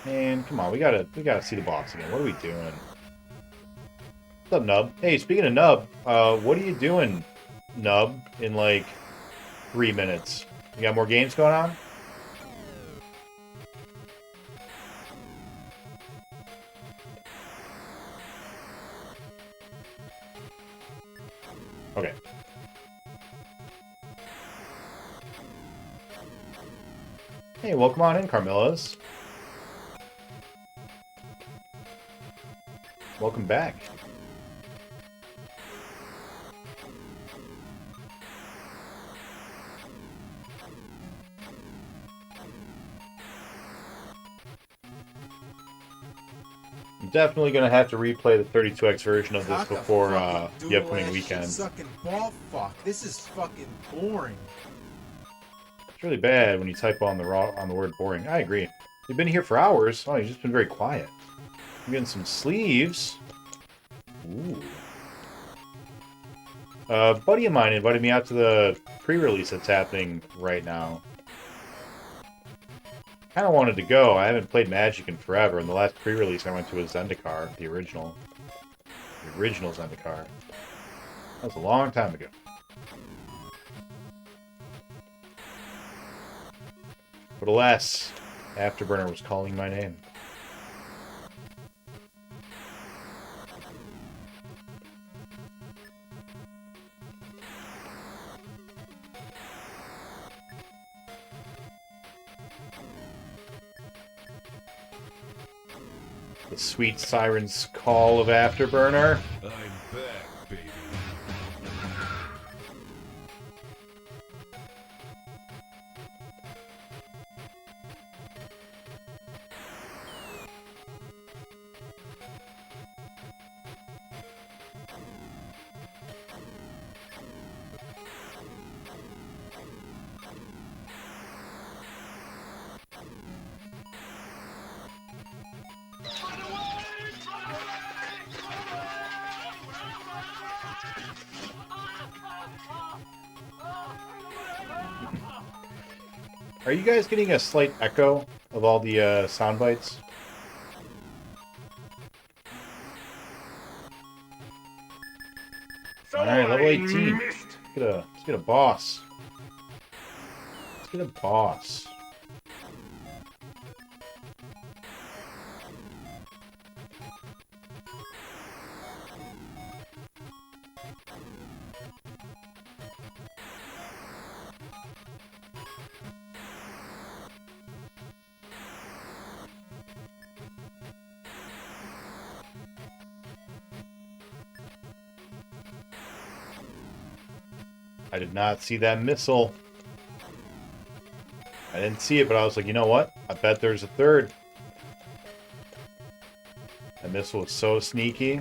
Man, come on, we gotta see the boss again. What are we doing? What's up, Nub? Hey, speaking of Nub, what are you doing, Nub, in like 3 minutes? You got more games going on? Okay. Hey, welcome on in, Carmelas. Welcome back. I'm definitely going to have to replay the 32X version of this before the upcoming weekend. Sucking ball fuck. This is fucking boring. It's really bad when you type on the word boring. I agree. You've been here for hours. Oh, you've just been very quiet. I'm getting some sleeves. Ooh. A buddy of mine invited me out to the pre-release that's happening right now. Kind of wanted to go. I haven't played Magic in forever, and the last pre-release I went to was Zendikar, the original. The original Zendikar. That was a long time ago. But alas, Afterburner was calling my name. The sweet siren's call of Afterburner. I'm back, baby. Are you guys getting a slight echo of all the sound bites? Alright, level 18. Let's get a boss. Let's get a boss. I did not see that missile. I didn't see it, but I was like, you know what? I bet there's a third. That missile was so sneaky.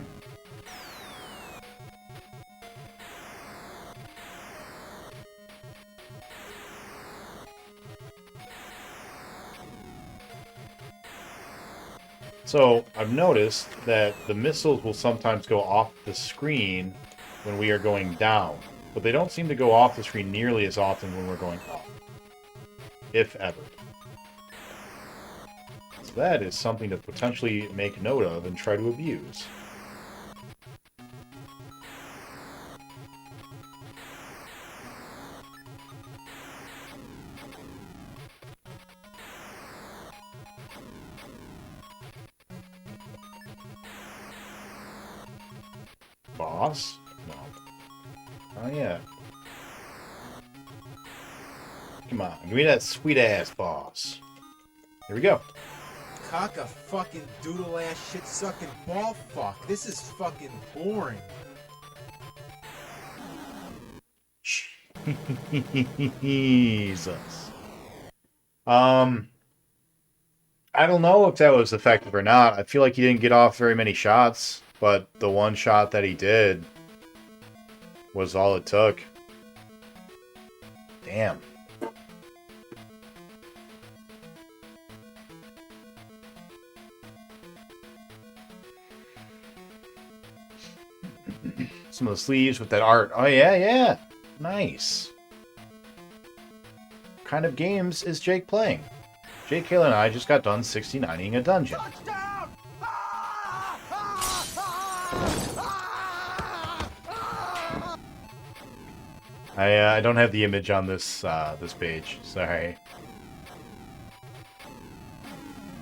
So, I've noticed that the missiles will sometimes go off the screen when we are going down. But they don't seem to go off the screen nearly as often when we're going up. If ever. So that is something to potentially make note of and try to abuse. Boss? No. Oh, yeah. Come on, give me that sweet-ass boss. Here we go. Cock a fucking doodle ass shit sucking ball fuck. This is fucking boring. Jesus. I don't know if that was effective or not. I feel like he didn't get off very many shots, but the one shot that he did was all it took. Damn. Some of the sleeves with that art. Oh, yeah, yeah. Nice. What kind of games is Jake playing? Jake, Kayla, and I just got done 69ing a dungeon. I don't have the image on this this page. Sorry.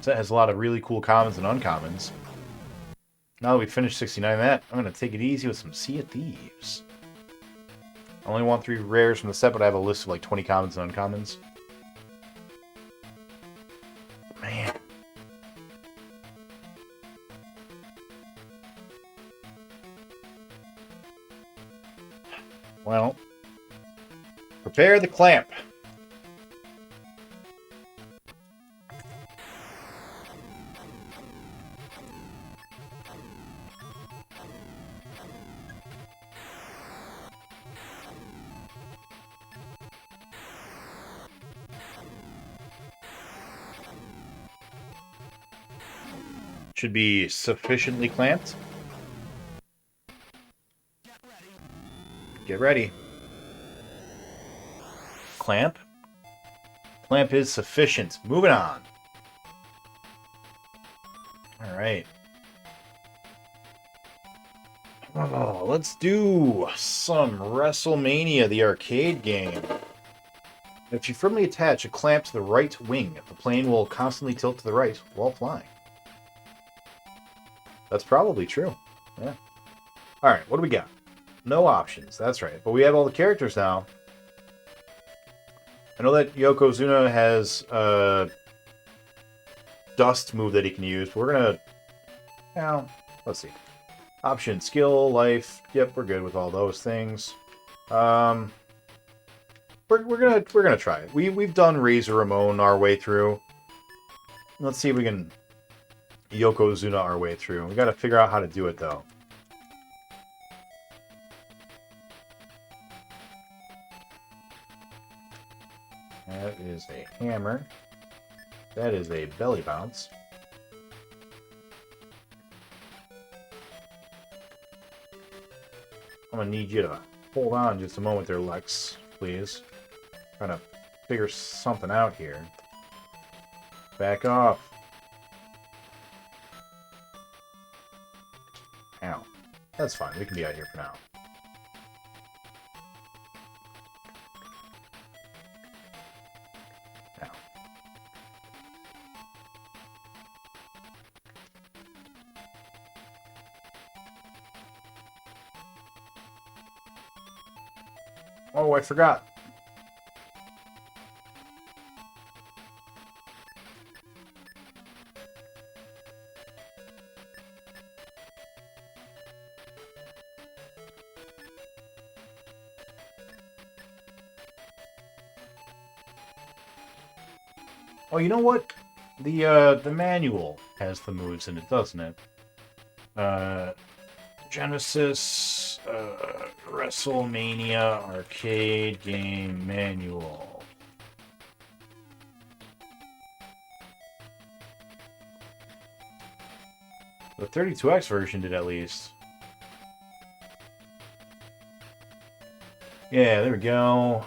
So it has a lot of really cool commons and uncommons. Now that we finished 69 that, I'm going to take it easy with some Sea of Thieves. I only want 3 rares from the set, but I have a list of like 20 commons and uncommons. Man. Well, prepare the clamp. Should be sufficiently clamped. Get ready. Clamp. Clamp is sufficient. Moving on. Alright. Oh, let's do some WrestleMania, the arcade game. If you firmly attach a clamp to the right wing, the plane will constantly tilt to the right while flying. That's probably true. Yeah. Alright, what do we got? No options. That's right. But we have all the characters now. I know that Yokozuna has a dust move that he can use. But we're gonna... Now, let's see. Option, skill, life. Yep, we're good with all those things. We're gonna try it. We've done Razor Ramon our way through. Let's see if we can Yokozuna our way through. We got to figure out how to do it though. That is a hammer. That is a belly bounce. I'm gonna need you to hold on just a moment there, Lex, please. Trying to figure something out here. Back off. Ow. That's fine. We can be out here for now. Ow. Oh, I forgot. Oh, you know what? The manual has the moves in it, doesn't it? Genesis WrestleMania arcade game manual. The 32X version did at least. Yeah, there we go.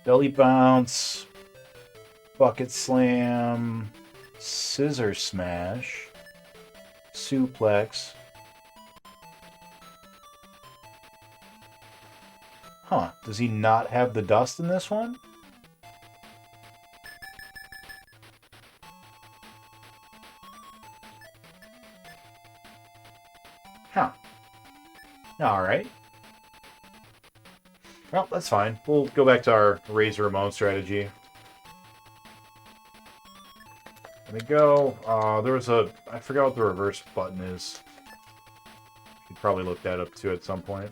Belly bounce, bucket slam, scissor smash, suplex. Huh, does he not have the dust in this one? Huh. Alright. Well, that's fine. We'll go back to our Razor Ramon strategy. Let me go. There was a... I forgot what the reverse button is. Should probably look that up too at some point.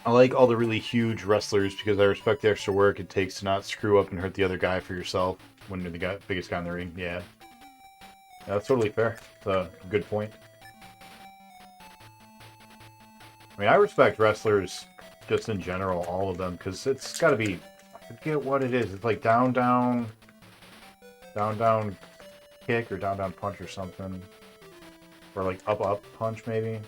I like all the really huge wrestlers because I respect the extra work it takes to not screw up and hurt the other guy for yourself when you're the biggest guy in the ring. Yeah. That's totally fair. It's a good point. I mean, I respect wrestlers just in general, all of them, because it's got to be... I forget what it is. It's like down, down, down, down kick or down, down punch or something. Or like up, up punch, maybe.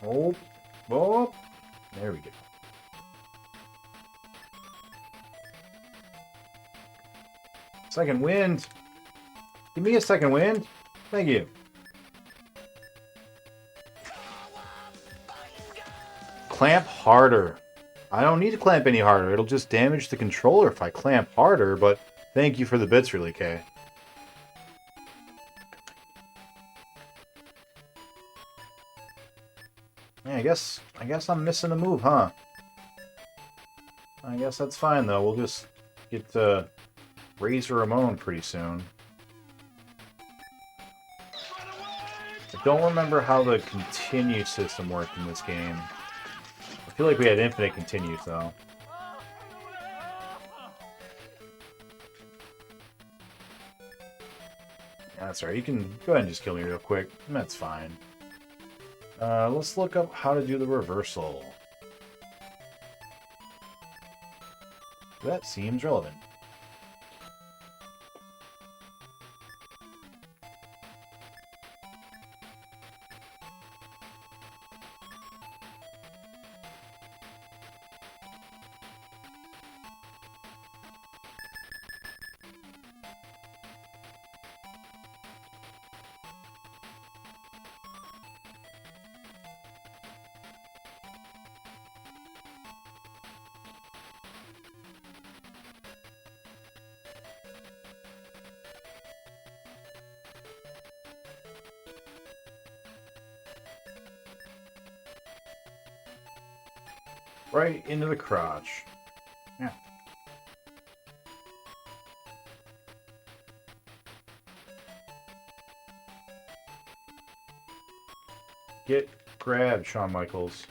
Oh, oh, there we go. Second wind. Give me a second wind. Thank you. Clamp harder. I don't need to clamp any harder. It'll just damage the controller if I clamp harder, but thank you for the bits, really, Kay. Yeah, I guess I'm missing a move, huh? I guess that's fine, though. We'll just get to Razor Ramon pretty soon. I don't remember how the continue system worked in this game. I feel like we had infinite continues, though. Yeah, that's right. You can go ahead and just kill me real quick. That's fine. Let's look up how to do the reversal. That seems relevant. Right into the crotch. Yeah. Get grabbed, Shawn Michaels.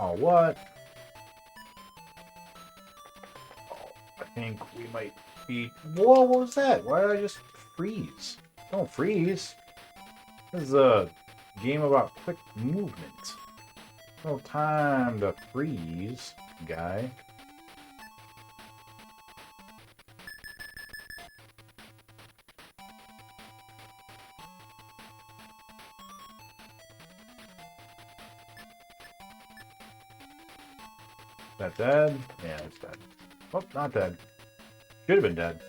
Oh, what? Oh, I think we might be... Whoa, what was that? Why did I just freeze? Don't freeze. This is a game about quick movement. No time to freeze, guy. Is that dead? Yeah, it's dead. Oh, not dead. Should have been dead.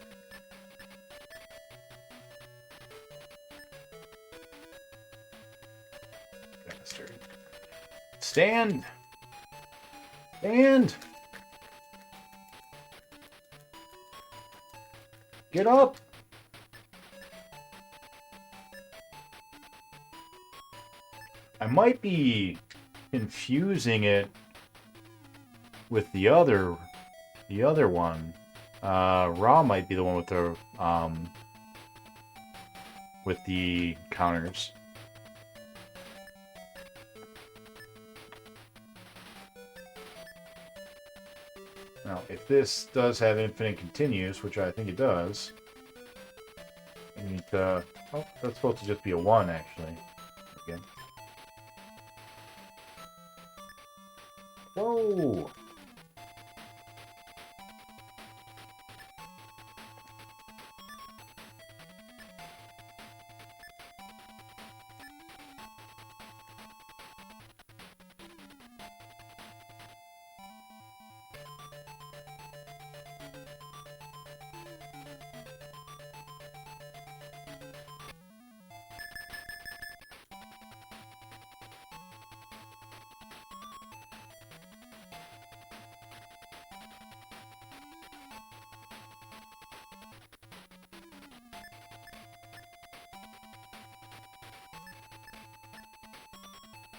Stand! Stand! Get up! I might be confusing it with the other one. Ra might be the one with the counters. Now, if this does have infinite continues, which I think it does, I need to... Oh, that's supposed to just be a 1, actually. Again. Whoa!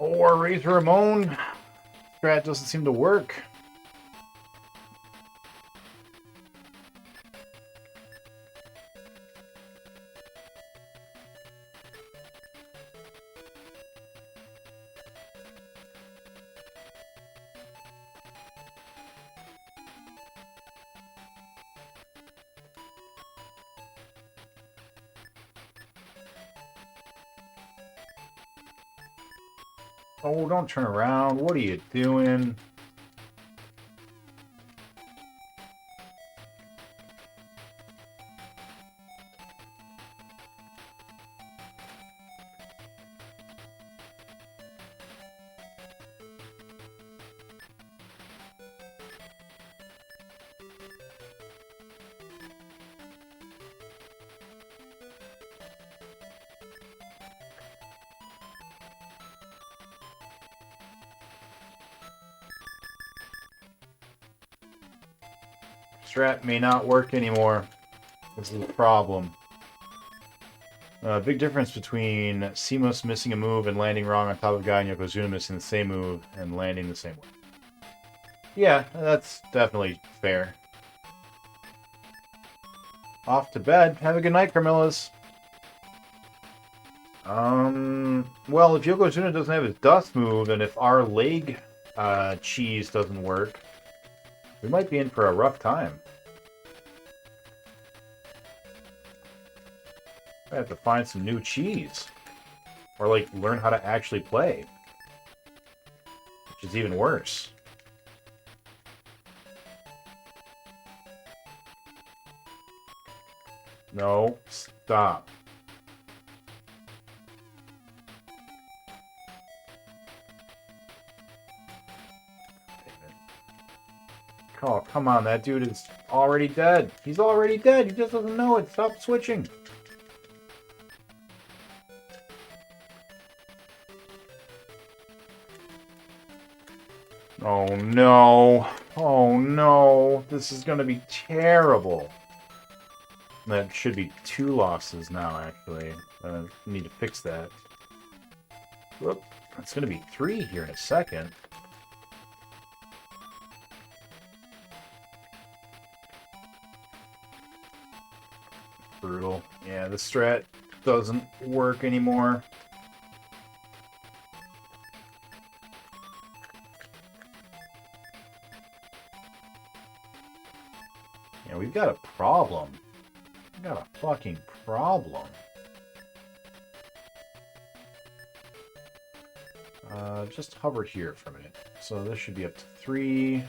Oh, our Razor Ramon strat doesn't seem to work. Oh, don't turn around. What are you doing? Strat may not work anymore. This is a problem. Big difference between Seamos missing a move and landing wrong on top of a guy, and Yokozuna missing the same move and landing the same way. Yeah, that's definitely fair. Off to bed. Have a good night, Carmillas. Well, if Yokozuna doesn't have his dust move, and if our leg cheese doesn't work, we might be in for a rough time. I have to find some new cheese. Or, like, learn how to actually play. Which is even worse. No, stop. Oh, come on, that dude is already dead. He's already dead. He just doesn't know it. Stop switching. Oh no. Oh no. This is going to be terrible. That should be 2 losses now, actually. Need to fix that. Whoop. It's going to be 3 here in a second. Brutal. Yeah, the strat doesn't work anymore. Yeah, we've got a problem. We've got a fucking problem. Just hover here for a minute. So this should be up to 3.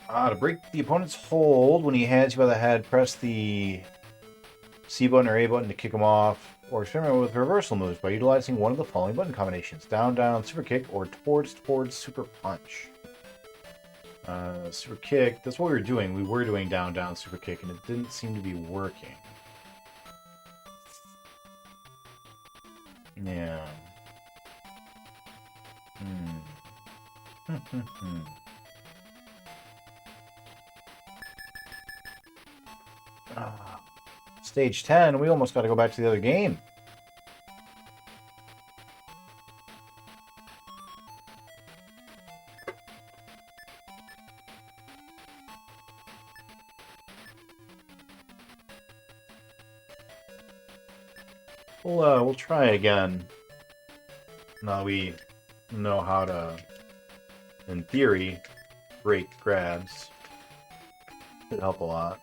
To break the opponent's hold, when he has you by the head, press the C button or A button to kick him off, or experiment with reversal moves by utilizing one of the following button combinations: down, down, super kick, or towards, towards, super punch. Super kick, that's what we were doing. We were doing down, down, super kick, and it didn't seem to be working. Yeah. Stage 10, we almost got to go back to the other game. We'll try again. Now we know how to, in theory, break grabs. Should help a lot.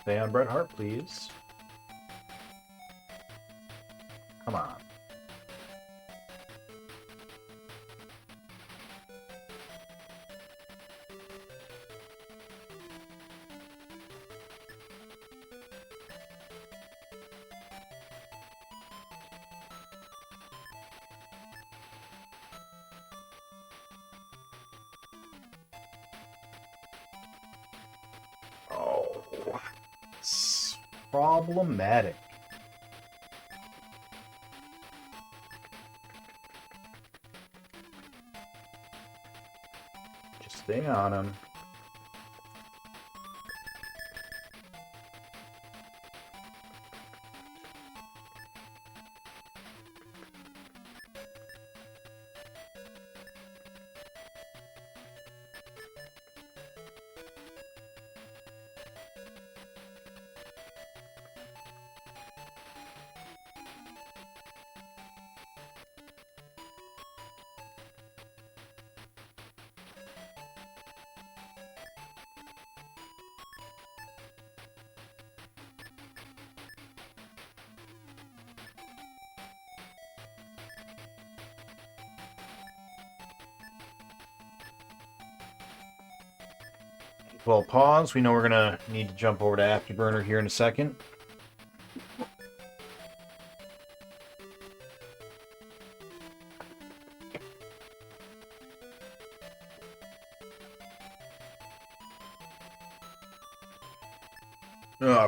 Stay on Bret Hart, please. Come on. Oh, it's problematic. Just stay on him. Well, pause. We know we're gonna need to jump over to Afterburner here in a second.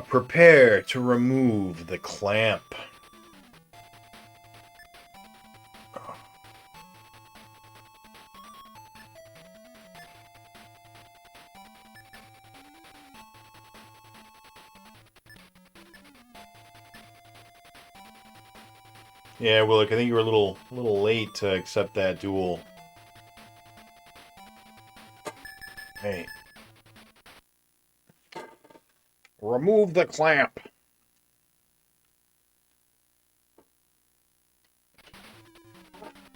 Prepare to remove the clamp. Yeah, Willick, I think you were a little late to accept that duel. Hey. Remove the clamp.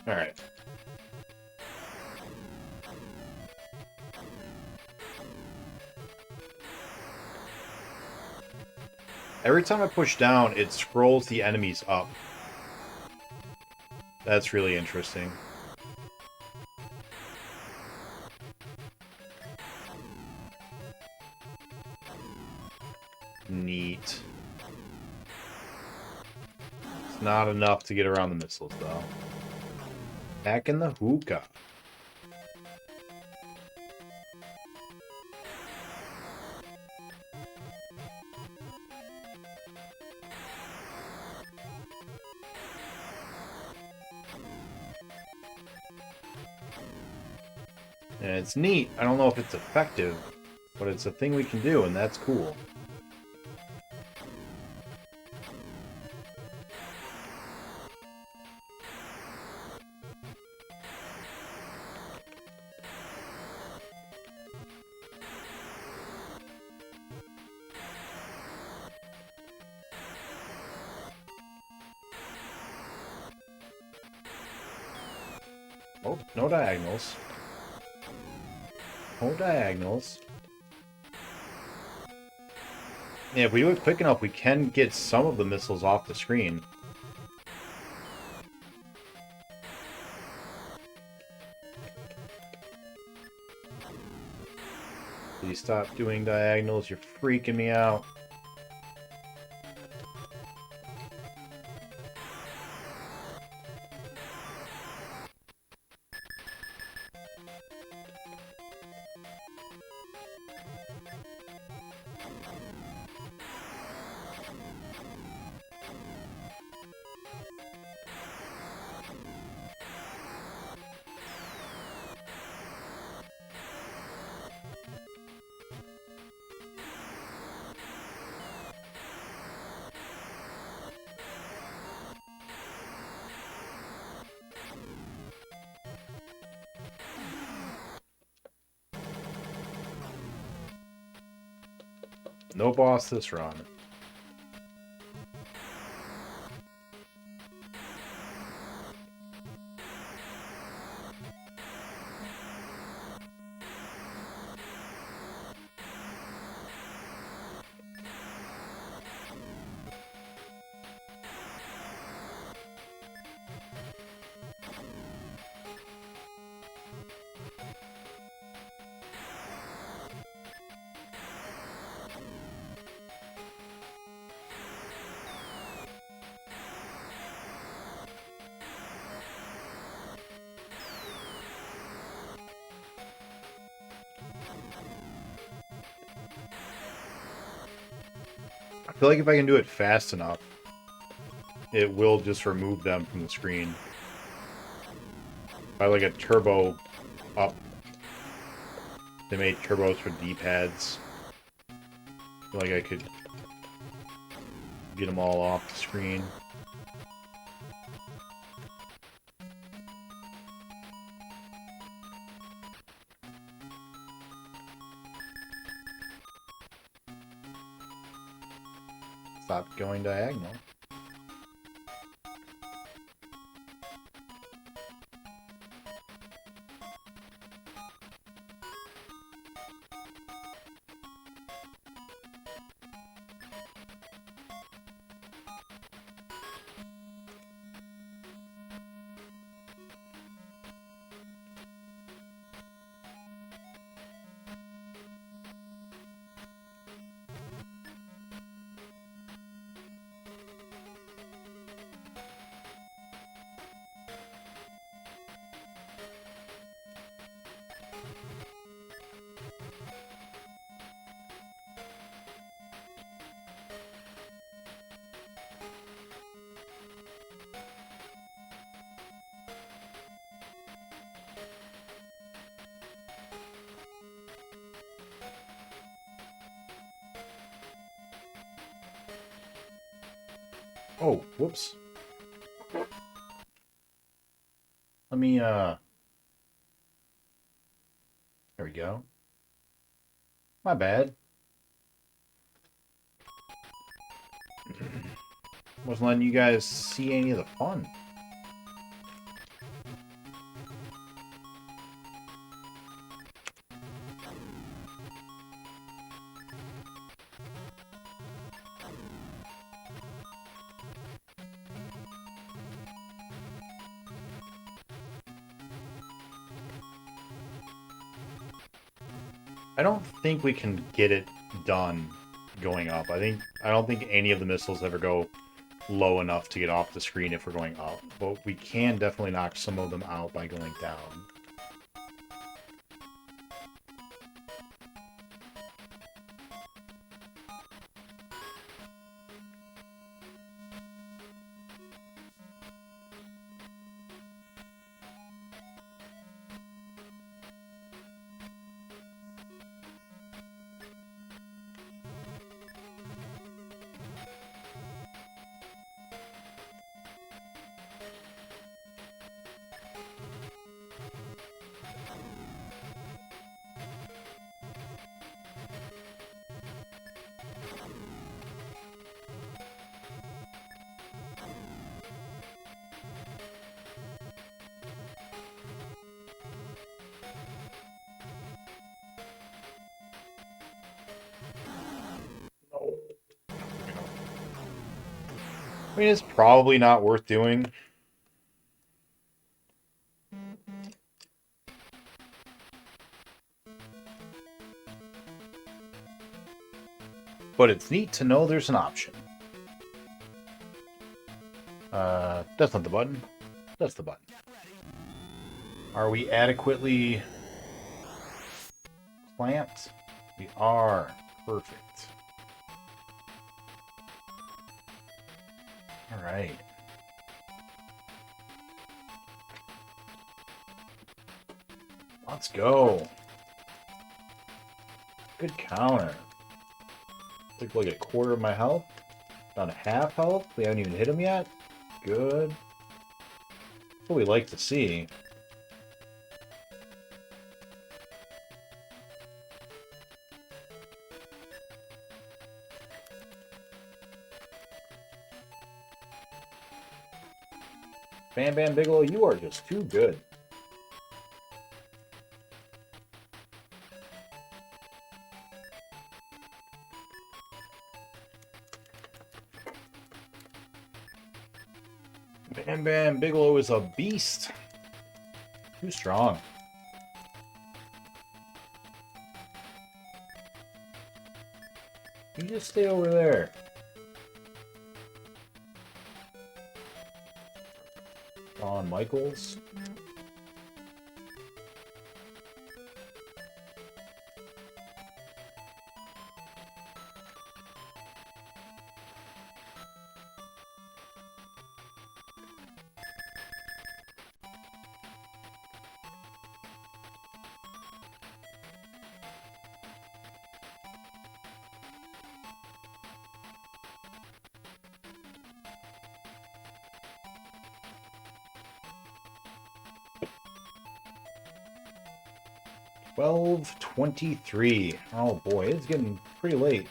All right. Every time I push down, it scrolls the enemies up. That's really interesting. Neat. It's not enough to get around the missiles, though. Back in the hookah. And it's neat. I don't know if it's effective, but it's a thing we can do, and that's cool. Oh, no diagonals. No diagonals. Yeah, if we do it quick enough, we can get some of the missiles off the screen. Please stop doing diagonals. You're freaking me out. No boss this run. I feel like if I can do it fast enough, it will just remove them from the screen. If I like a turbo up, they made turbos for D-pads. I feel like I could get them all off the screen. Stop going diagonal. Oh, whoops. Let me, there we go. My bad. Wasn't letting you guys see any of the fun. I don't think we can get it done going up. I don't think any of the missiles ever go low enough to get off the screen if we're going up. But we can definitely knock some of them out by going down. I mean, it's probably not worth doing. But it's neat to know there's an option. That's not the button. That's the button. Are we adequately clamped? We are. Perfect. All right. Let's go. Good counter. Took like a quarter of my health. Down to half health. We haven't even hit him yet. Good. That's what we like to see. Bam Bam Bigelow, you are just too good. Bam Bam Bigelow is a beast. Too strong. You just stay over there. Shawn Michaels. $12.23. Oh boy, it's getting pretty late.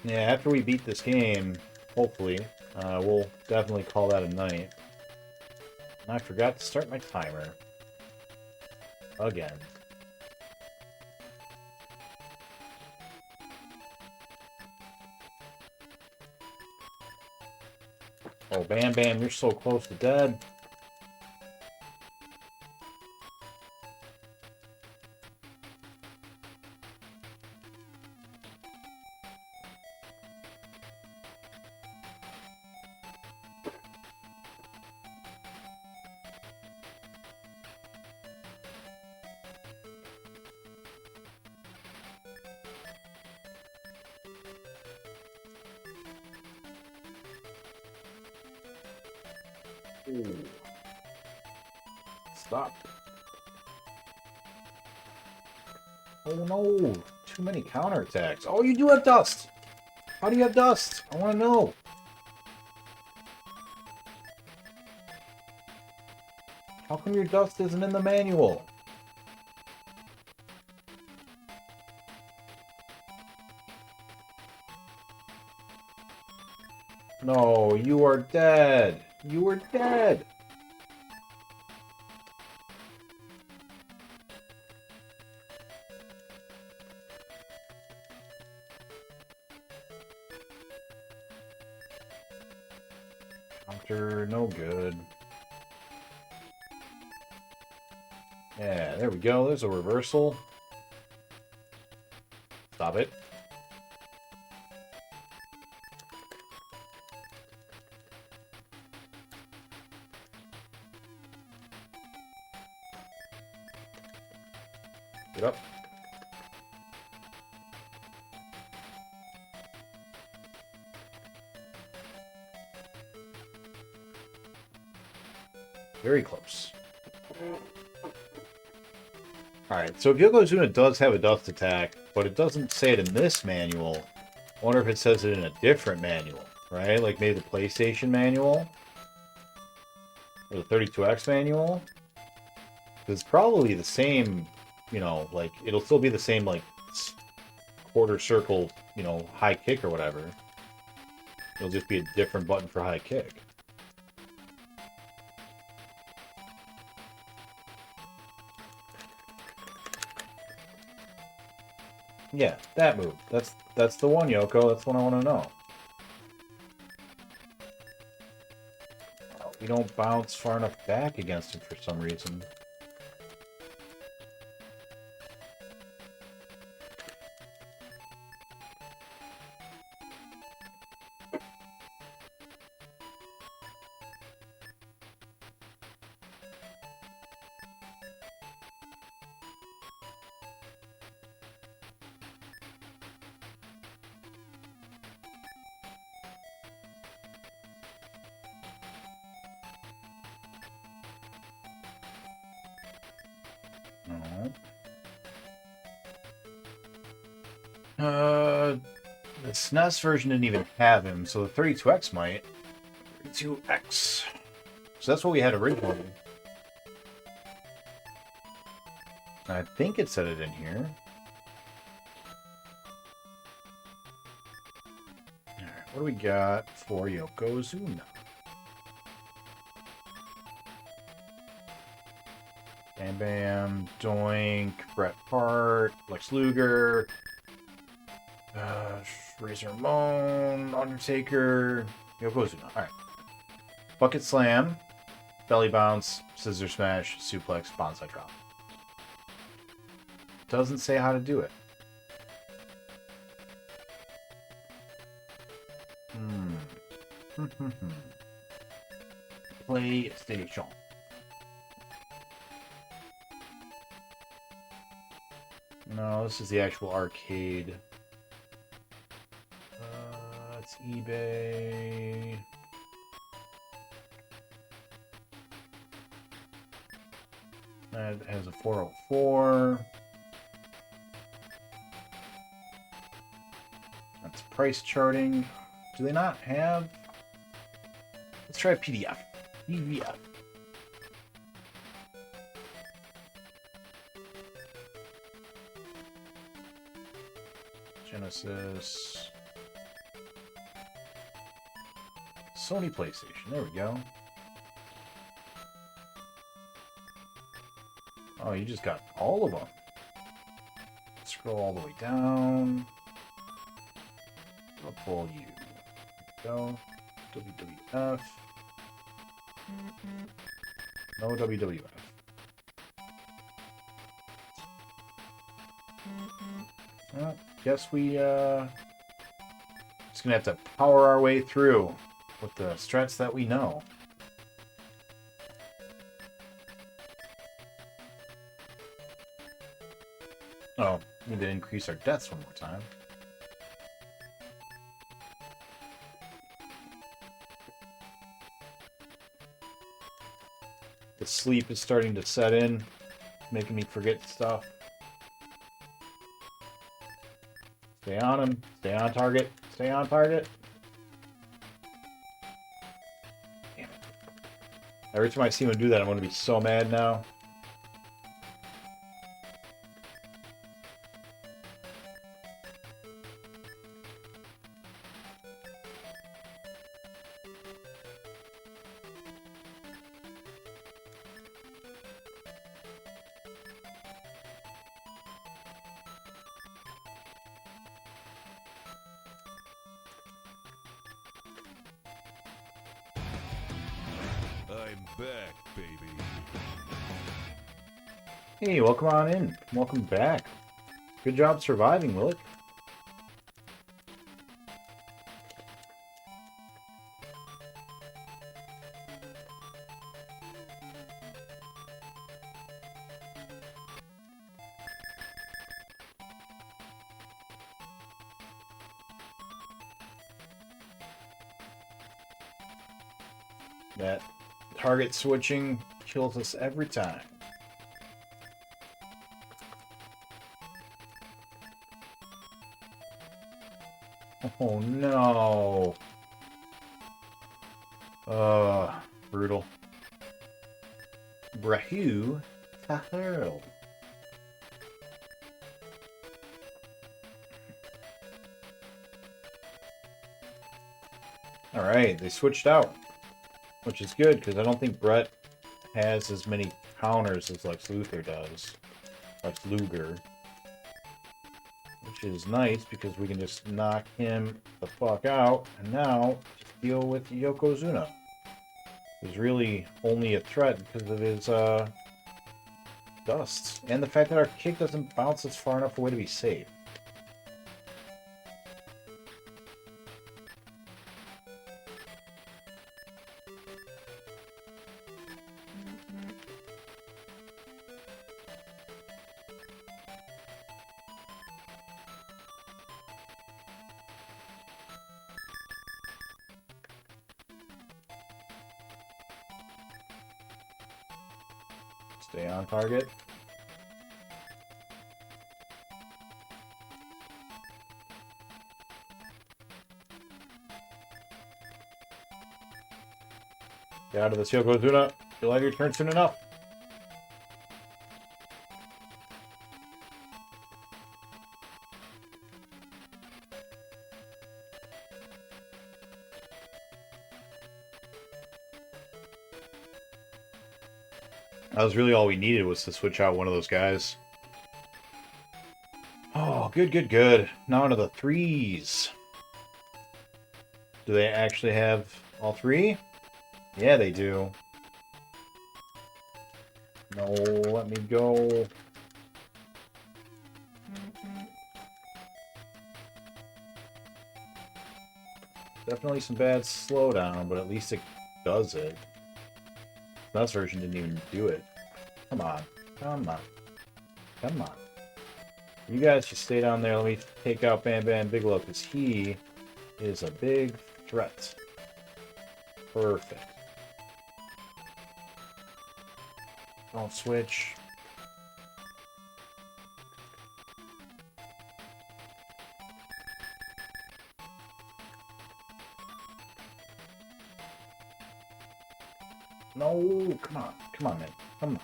Yeah, after we beat this game, hopefully, we'll definitely call that a night. And I forgot to start my timer. Again. Oh, Bam Bam, you're so close to dead. Ooh. Stop. Oh no, too many counterattacks. Oh, you do have dust. How do you have dust? I want to know. How come your dust isn't in the manual? No, you are dead. You are dead. Counter, no good. Yeah, there we go. There's a reversal. Stop it. Get up. Very close. Alright, so if Yokozuna does have a dust attack, but it doesn't say it in this manual, I wonder if it says it in a different manual, right? Like maybe the PlayStation manual? Or the 32X manual? Because it's probably the same, you know, like, it'll still be the same, like, quarter circle, you know, high kick or whatever. It'll just be a different button for high kick. Yeah, that move. That's the one, Yoko. That's what I want to know. We don't bounce far enough back against him for some reason. The SNES version didn't even have him, so the 32X might. 32X. So that's what we had originally. I think it said it in here. Alright, what do we got for Yokozuna? Bam Bam, Doink, Bret Hart, Lex Luger, Razor Ramon, Undertaker, Yokozuna. Alright. Bucket Slam, Belly Bounce, Scissor Smash, Suplex, Bonsai Drop. Doesn't say how to do it. PlayStation. No, this is the actual arcade. It's eBay. That has a 404. That's price charting. Do they not have? Let's try PDF. PDF. Genesis. Sony PlayStation. There we go. Oh, you just got all of them. Scroll all the way down. I'll pull you. Go. WWF. No WWF. Well, guess we just gonna have to power our way through with the strats that we know. Oh, need to increase our deaths one more time. The sleep is starting to set in, making me forget stuff. Stay on him. Stay on target. Stay on target. Damn it. Every time I see him do that, I'm going to be so mad now. I'm back, baby. Hey, welcome on in. Welcome back. Good job surviving, Willick. That target switching kills us every time. Oh no. Brutal. Brahu Tahel. Alright, they switched out. Which is good, because I don't think Bret has as many counters as Lex Luthor does. Lex Luger. Which is nice, because we can just knock him the fuck out, and now just deal with Yokozuna. is really only a threat because of his dust. And the fact that our kick doesn't bounce us far enough away to be safe. Stay on target. Get out of this Yokozuna. You'll have your turn soon enough. That was really all we needed, was to switch out one of those guys. Oh, good, good, good. Now onto the threes. Do they actually have all three? Yeah, they do. No, let me go. Definitely some bad slowdown, but at least it does it. This version didn't even do it. Come on. Come on. Come on. You guys should stay down there. Let me take out Bam Bam Bigelow, because he is a big threat. Perfect. Don't switch. No, come on. Come on, man. Come on.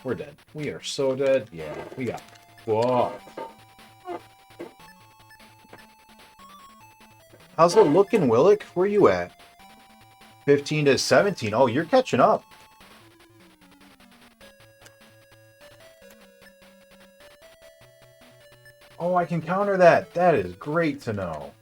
We're dead. We are so dead. Yeah, we got... Whoa. How's it looking, Willick? Where you at? 15 to 17. Oh, you're catching up. Oh, I can counter that. That is great to know.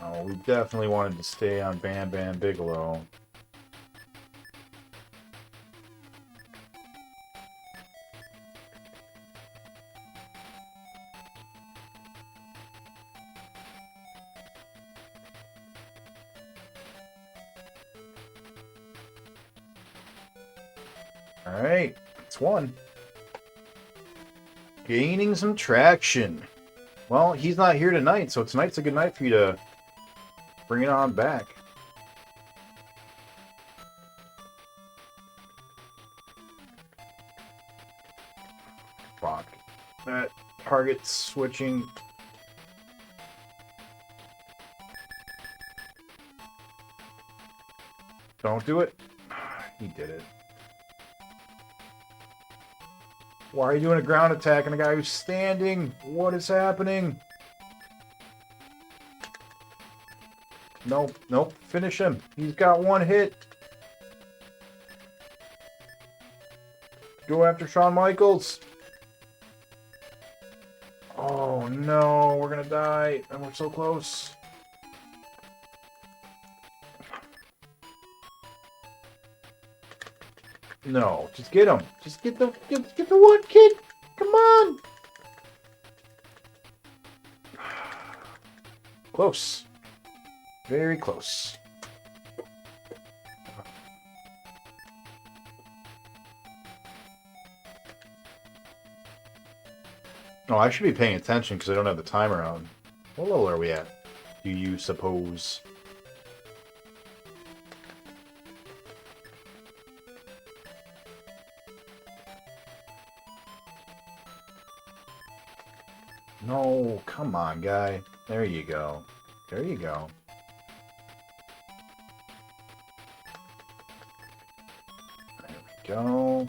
Oh, we definitely wanted to stay on Bam Bam Bigelow. Alright, it's one. Gaining some traction. Well, he's not here tonight, so tonight's a good night for you to bring it on back. Fuck. That target switching. Don't do it. He did it. Why are you doing a ground attack on a guy who's standing? What is happening? Nope, nope. Finish him. He's got one hit. Go after Shawn Michaels. Oh no, we're gonna die. And we're so close. No, just get him. Just get the one kid. Come on. Close. Very close. Oh, I should be paying attention because I don't have the timer on. What level are we at? Do you suppose? No, come on, guy. There you go. There you go. There we go.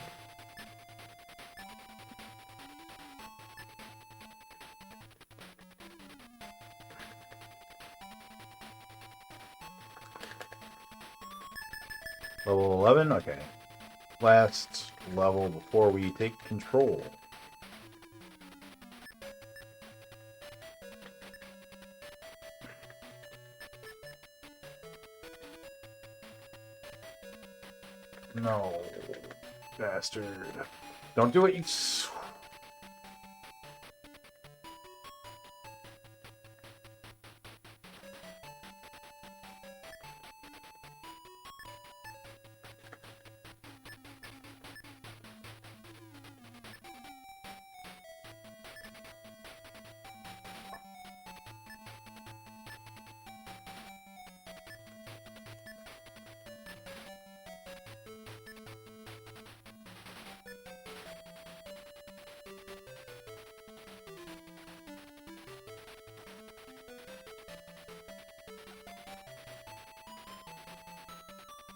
Level 11? Okay. last level before we take control. No, bastard. Don't do it, you...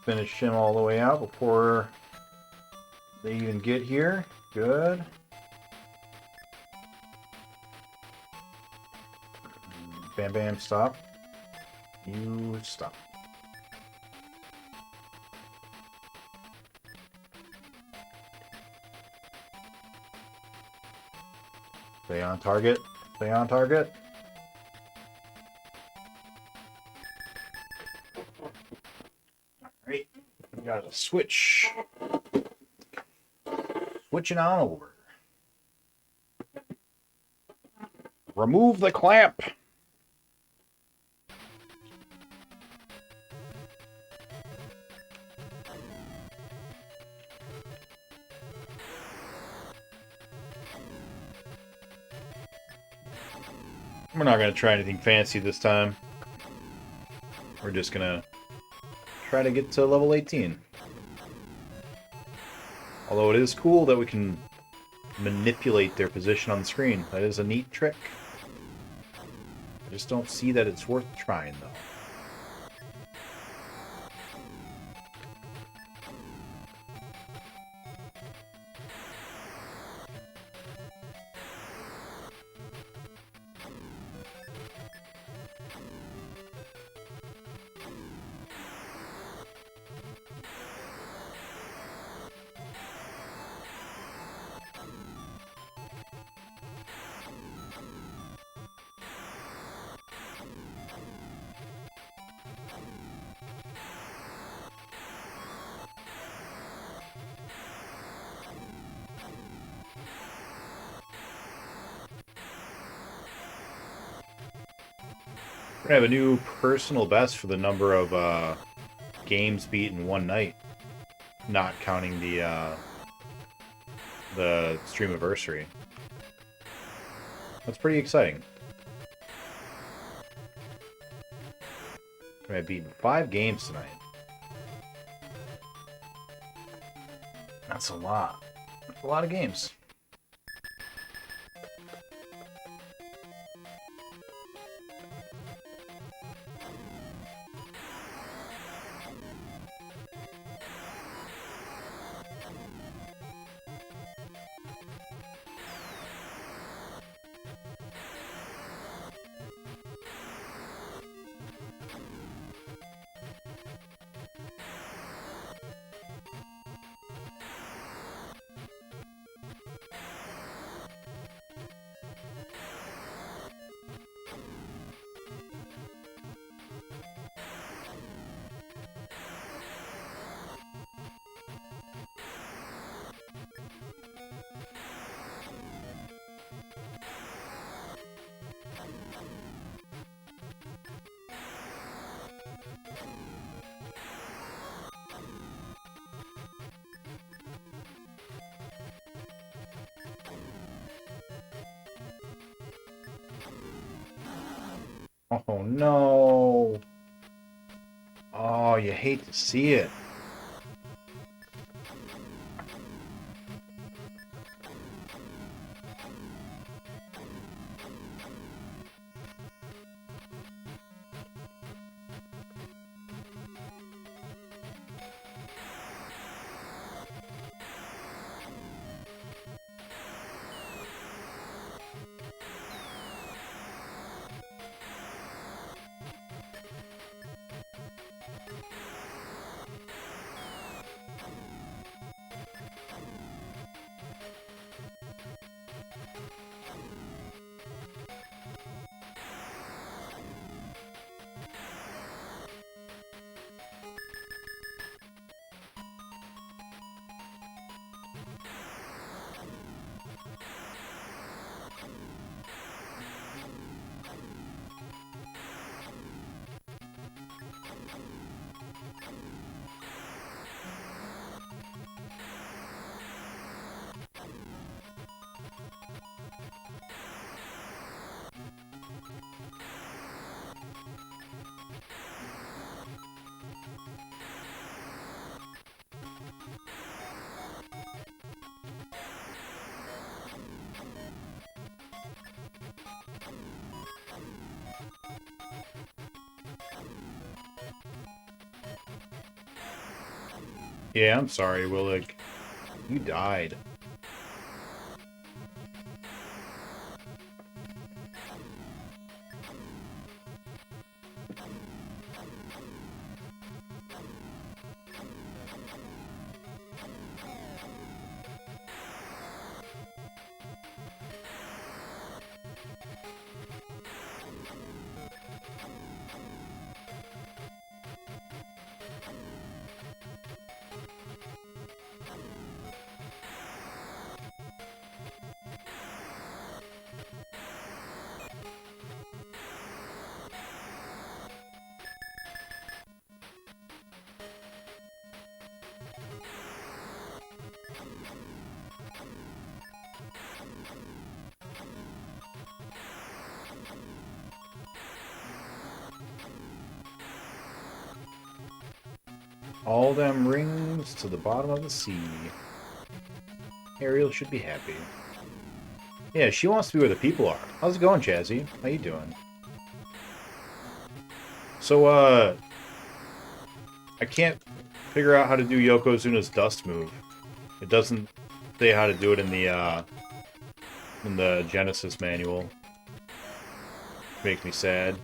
Finish him all the way out before they even get here. Good. Bam, bam, stop. You stop. Stay on target. Stay on target. Alright. We got a switch. Switching on over. Remove the clamp. We're not going to try anything fancy this time. We're just going to try to get to level 18. Although it is cool that we can manipulate their position on the screen. That is a neat trick. I just don't see that it's worth trying, though. I have a new personal best for the number of games beat in one night, not counting the streamiversary. That's pretty exciting. I've beaten 5 games tonight. That's a lot. That's a lot of games. Oh no. Oh, you hate to see it. Yeah, I'm sorry, Willick. You died. All them rings to the bottom of the sea. Ariel should be happy. Yeah, she wants to be where the people are. How's it going, Chazzy? How you doing? So, I can't figure out how to do Yokozuna's dust move. It doesn't say how to do it in the Genesis manual. Makes me sad.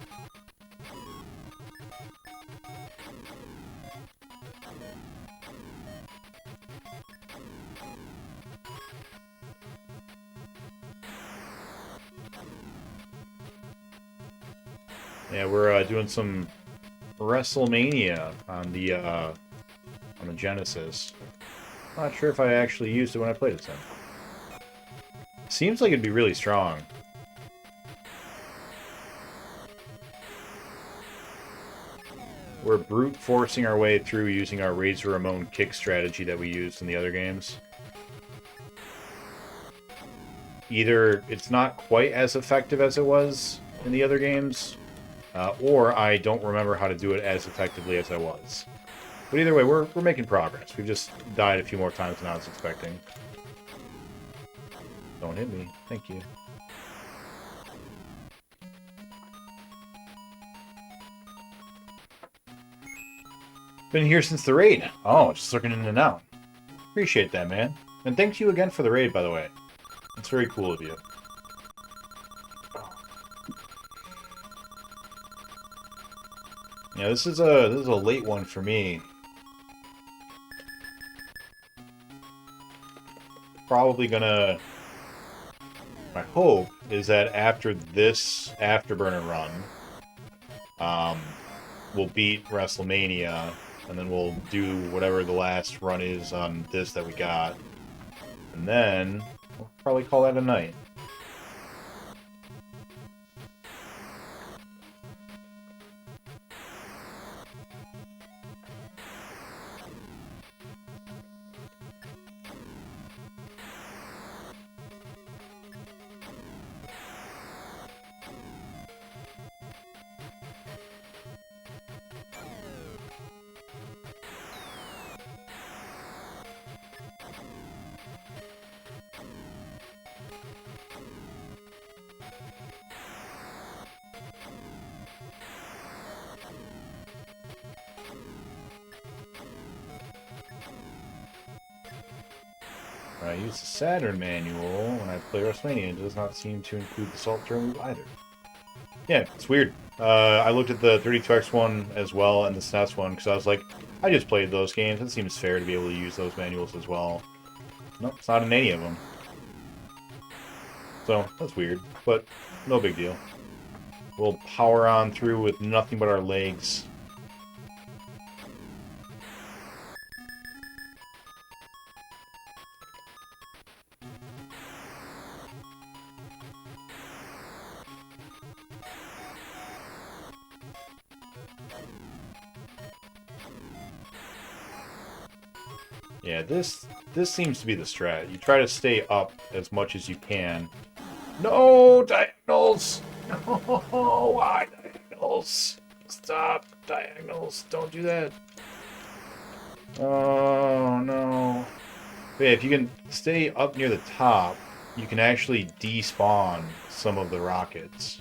Yeah, we're doing some WrestleMania on the Genesis. Not sure if I actually used it when I played it then. Seems like it'd be really strong. We're brute forcing our way through using our Razor Ramon kick strategy that we used in the other games. Either it's not quite as effective as it was in the other games, or I don't remember how to do it as effectively as I was. But either way, we're making progress. We've just died a few more times than I was expecting. Don't hit me. Thank you. Been here since the raid. Oh, just looking in and out. Appreciate that, man. And thank you again for the raid, by the way. It's very cool of you. Yeah, this is a late one for me. Probably gonna... My hope is that after this Afterburner run, we'll beat WrestleMania, and then we'll do whatever the last run is on this that we got. And then, we'll probably call that a night. When I use the Saturn manual, when I play WrestleMania, it does not seem to include the Salt Turn move either. Yeah, it's weird. I looked at the 32X one as well and the SNES one, because I was like, I just played those games. It seems fair to be able to use those manuals as well. Nope, it's not in any of them. So, that's weird, but no big deal. We'll power on through with nothing but our legs. Yeah, this seems to be the strat. You try to stay up as much as you can. No, diagonals! No, why diagonals? Stop, diagonals. Don't do that. Oh, no. But yeah, if you can stay up near the top, you can actually despawn some of the rockets.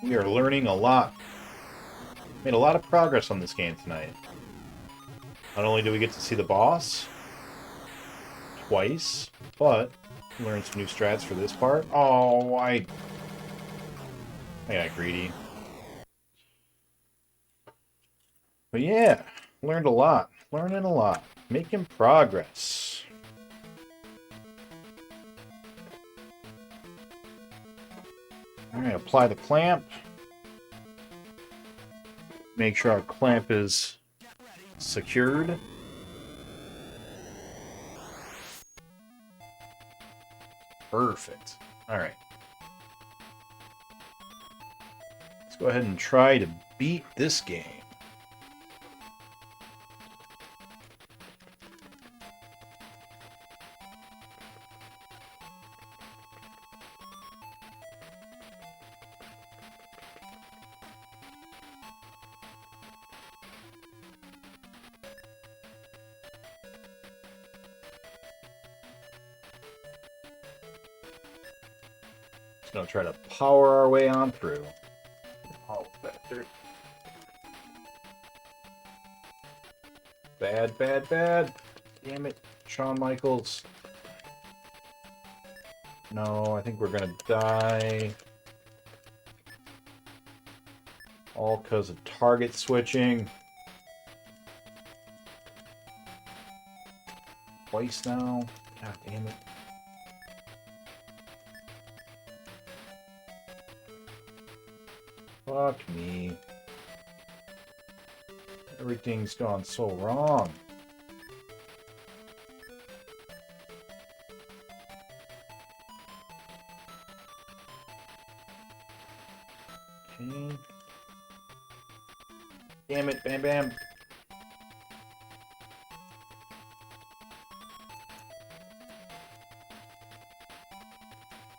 We are learning a lot. Made a lot of progress on this game tonight. Not only do we get to see the boss twice, but learn some new strats for this part. Oh, I got greedy. But yeah, learned a lot. Learning a lot. Making progress. Alright, apply the clamp. Make sure our clamp is secured. Perfect. Alright. Let's go ahead and try to beat this game. Just gonna try to power our way on through. Oh, bastard. Bad, bad, bad. Damn it, Shawn Michaels. No, I think we're gonna die. All because of target switching. Twice now. God damn it. Fuck me. Everything's gone so wrong. Okay. Damn it, Bam Bam.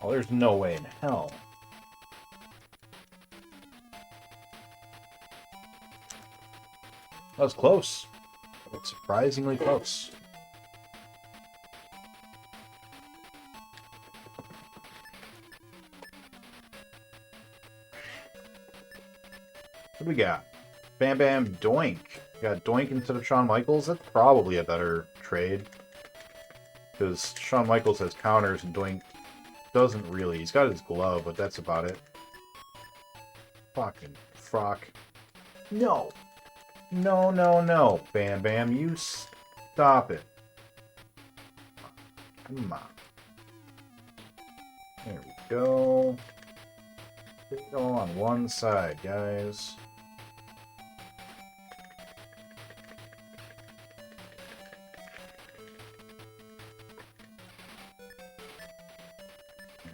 Oh, there's no way in hell. That was close. That was surprisingly close. What do we got? Bam Bam Doink. We got Doink instead of Shawn Michaels. That's probably a better trade. Because Shawn Michaels has counters and Doink doesn't really. He's got his glove, but that's about it. Fucking frock. No. No, no, no. Bam Bam, you stop it. Come on. There we go. Go on one side, guys.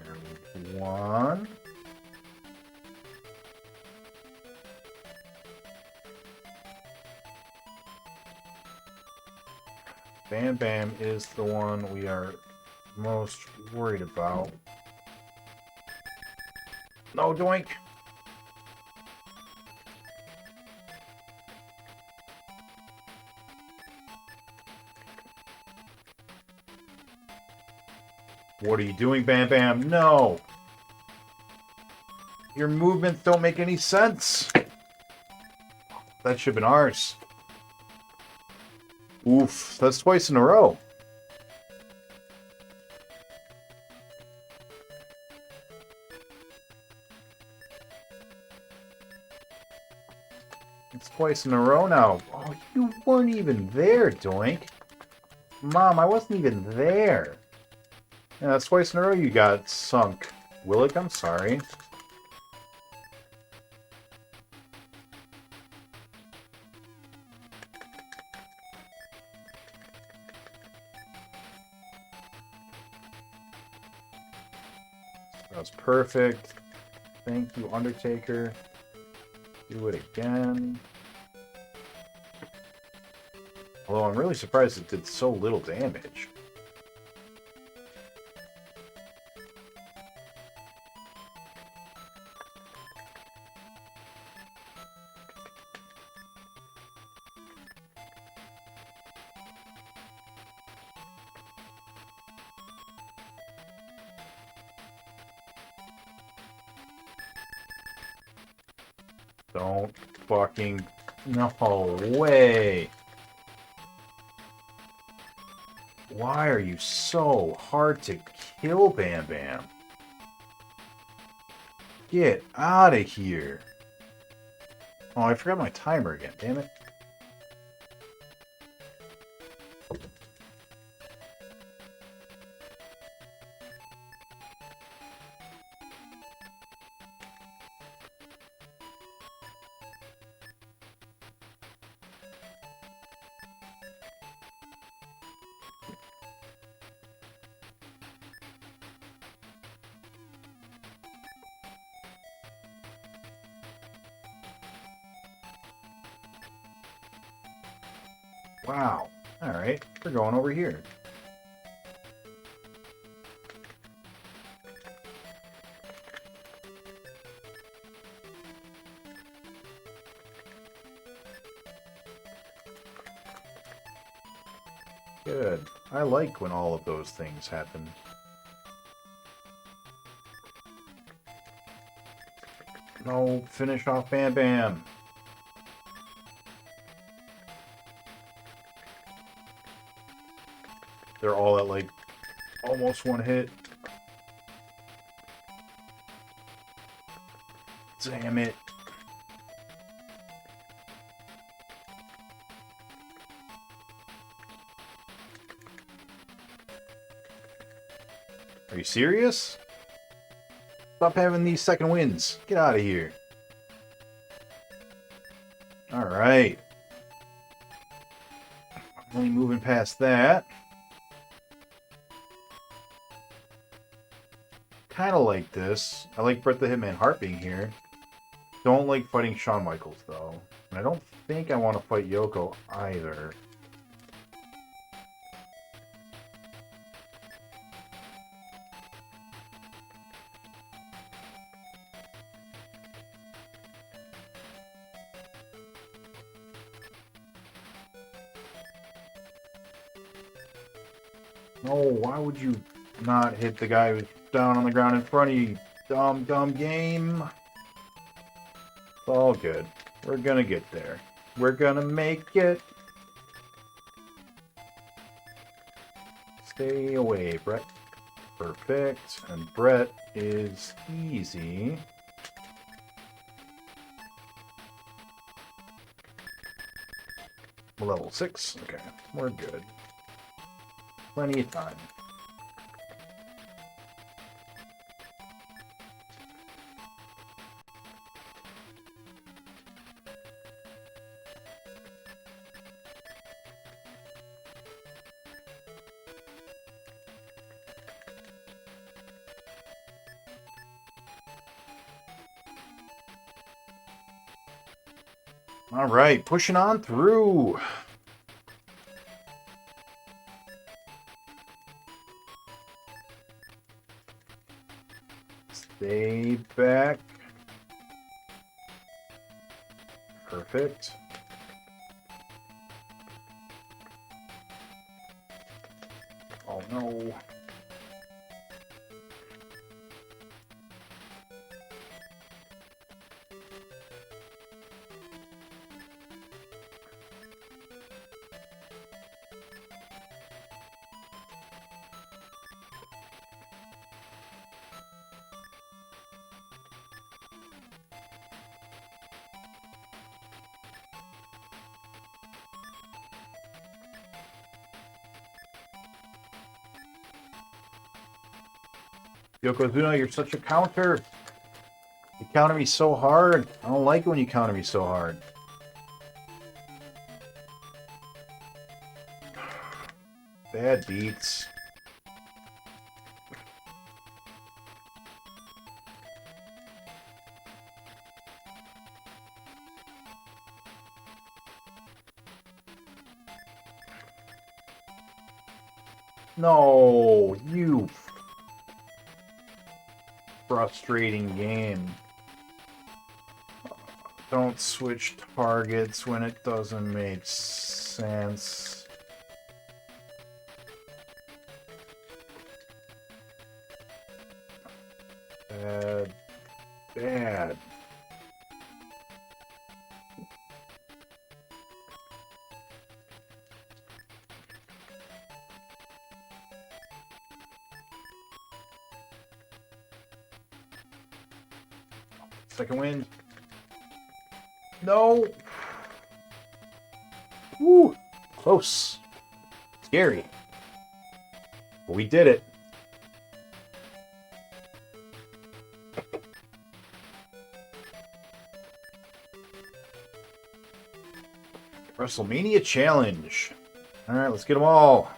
There's one. Bam Bam is the one we are most worried about. No, Doink! What are you doing, Bam Bam? No! Your movements don't make any sense! That should have been ours. Oof, that's twice in a row. It's twice in a row now. Oh, you weren't even there, Doink. Mom, I wasn't even there. Yeah, that's twice in a row you got sunk. Willick, I'm sorry. That was perfect. Thank you, Undertaker. Do it again. Although I'm really surprised it did so little damage. Don't fucking... No way. Why are you so hard to kill, Bam Bam? Get out of here. Oh, I forgot my timer again. Damn it. Wow. Alright, we're going over here. Good. I like when all of those things happen. No, finish off Bam Bam. They're all at like almost one hit. Damn it. Are you serious? Stop having these second wins. Get out of here. Alright. Only moving past that. Kind of like this. I like Bret the Hitman Hart being here. Don't like fighting Shawn Michaels, though. And I don't think I want to fight Yoko either. No, why would you not hit the guy who's down on the ground in front of you? Dumb, dumb game. It's all good. We're gonna get there. We're gonna make it. Stay away, Bret. Perfect. And Bret is easy. Level 6. Okay, we're good. Plenty of time. All right, pushing on through. Stay back. Perfect. Oh no. Yokozuna, you're such a counter. You counter me so hard. I don't like it when you counter me so hard. Bad beats. No, you frustrating game. Don't switch targets when it doesn't make sense. Bad. Bad. second wind. No. Woo. Close. Scary. But we did it. WrestleMania Challenge. Alright, let's get them all.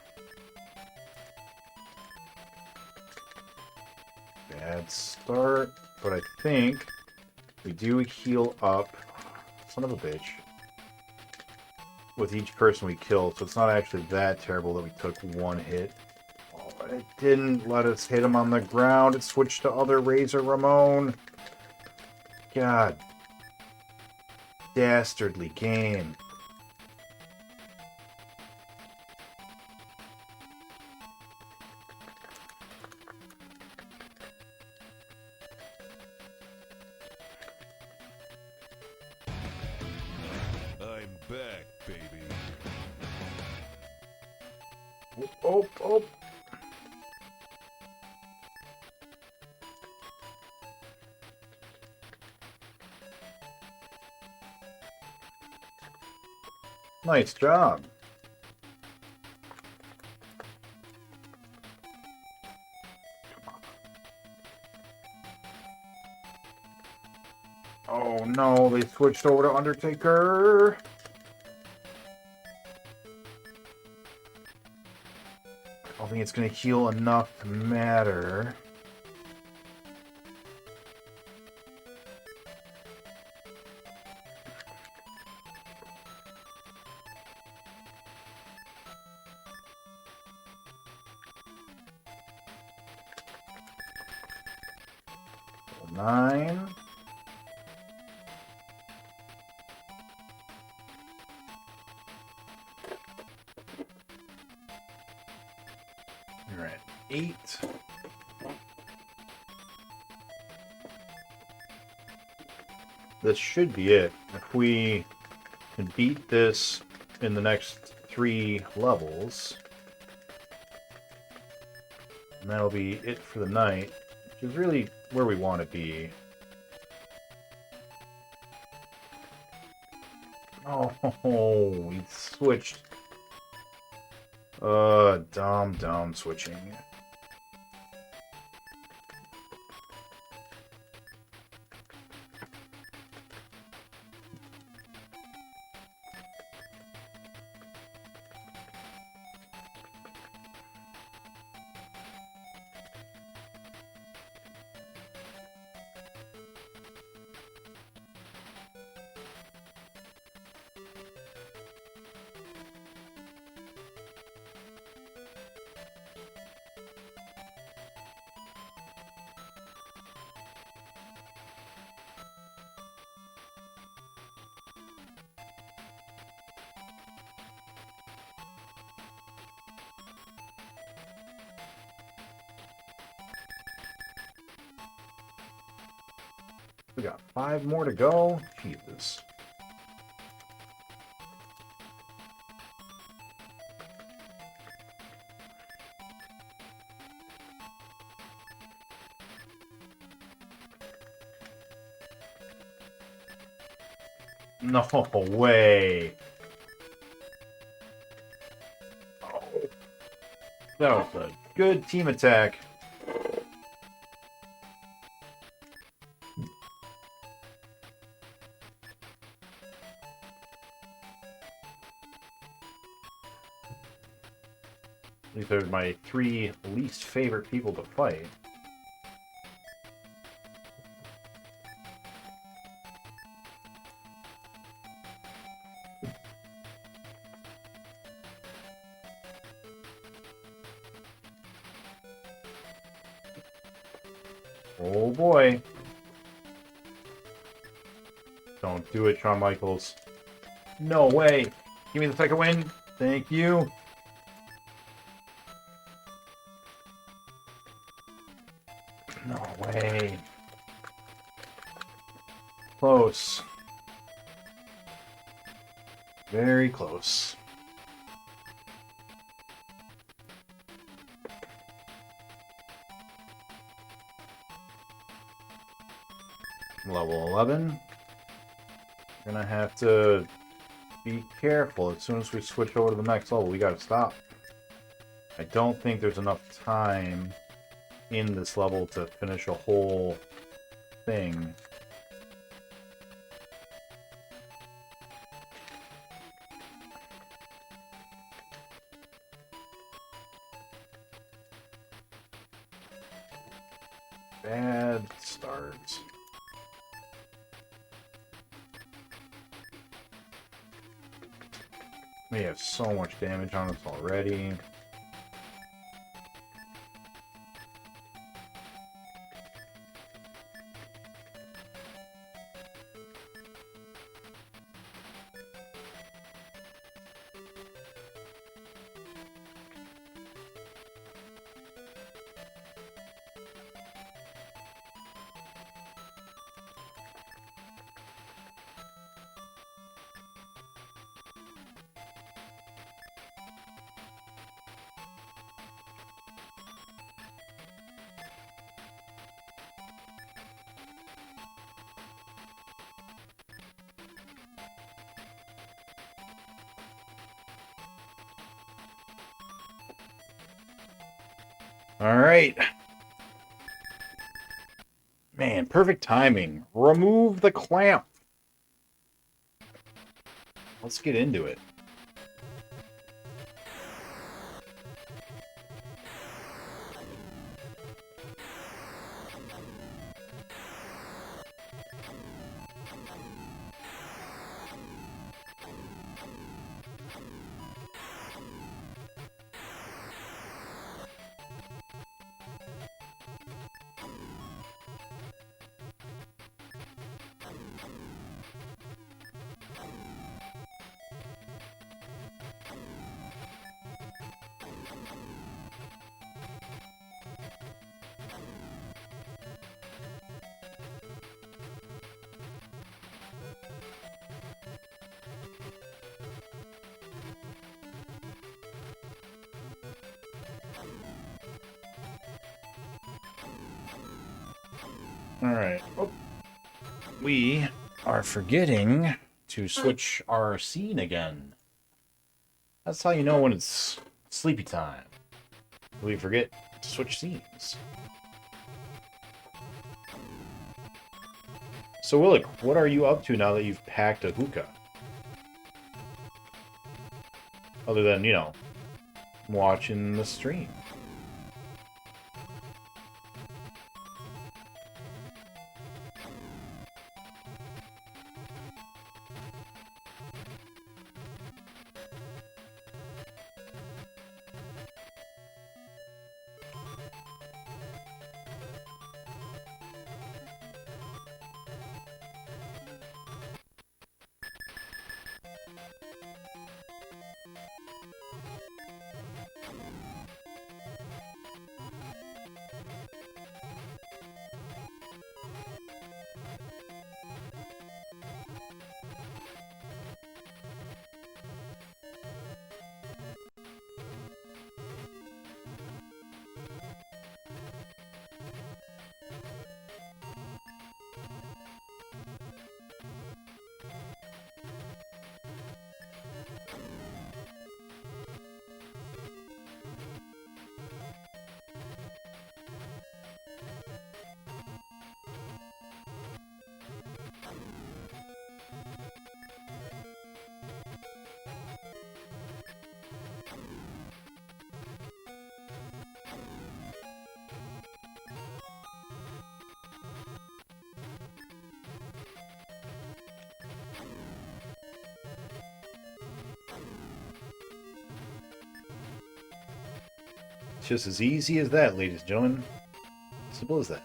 Bad start, but I think we do heal up. Son of a bitch. With each person we killed, so it's not actually that terrible that we took one hit. Oh, but it didn't let us hit him on the ground. It switched to other Razor Ramon. God. Dastardly game. I'm back, baby. Oh, oh. Nice job. Oh no, they switched over to Undertaker. I don't think it's going to heal enough to matter. Nine. You're at 8. This should be it. If we can beat this in the next 3 levels, and that'll be it for the night, which is really where we want to be. Oh, we switched. Dumb switching. We got 5 more to go. Jesus. No way. Oh. That was a good team attack. These are my 3 least favorite people to fight. Oh boy. Don't do it, Shawn Michaels. No way. Give me the second win. Thank you. No way. Close. Very close. Level 11. We're gonna have to be careful. As soon as we switch over to the next level, we gotta stop. I don't think there's enough time in this level to finish a whole thing. Bad start. We have so much damage on us already. All right. Man, perfect timing. Remove the clamp. Let's get into it. Alright. Oh. We are forgetting to switch our scene again. That's how you know when it's sleepy time. We forget to switch scenes. So, Willick, what are you up to now that you've packed a hookah? Other than, you know, watching the stream. It's just as easy as that, ladies and gentlemen. Simple as that.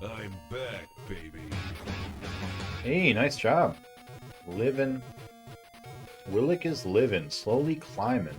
I'm back, baby. Hey, nice job. Living. Willick is living, slowly climbing.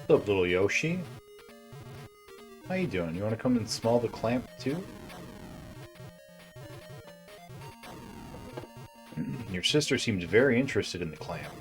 What's up, little Yoshi? How you doing? You want to come and smell the clamp too? Your sister seems very interested in the clamp.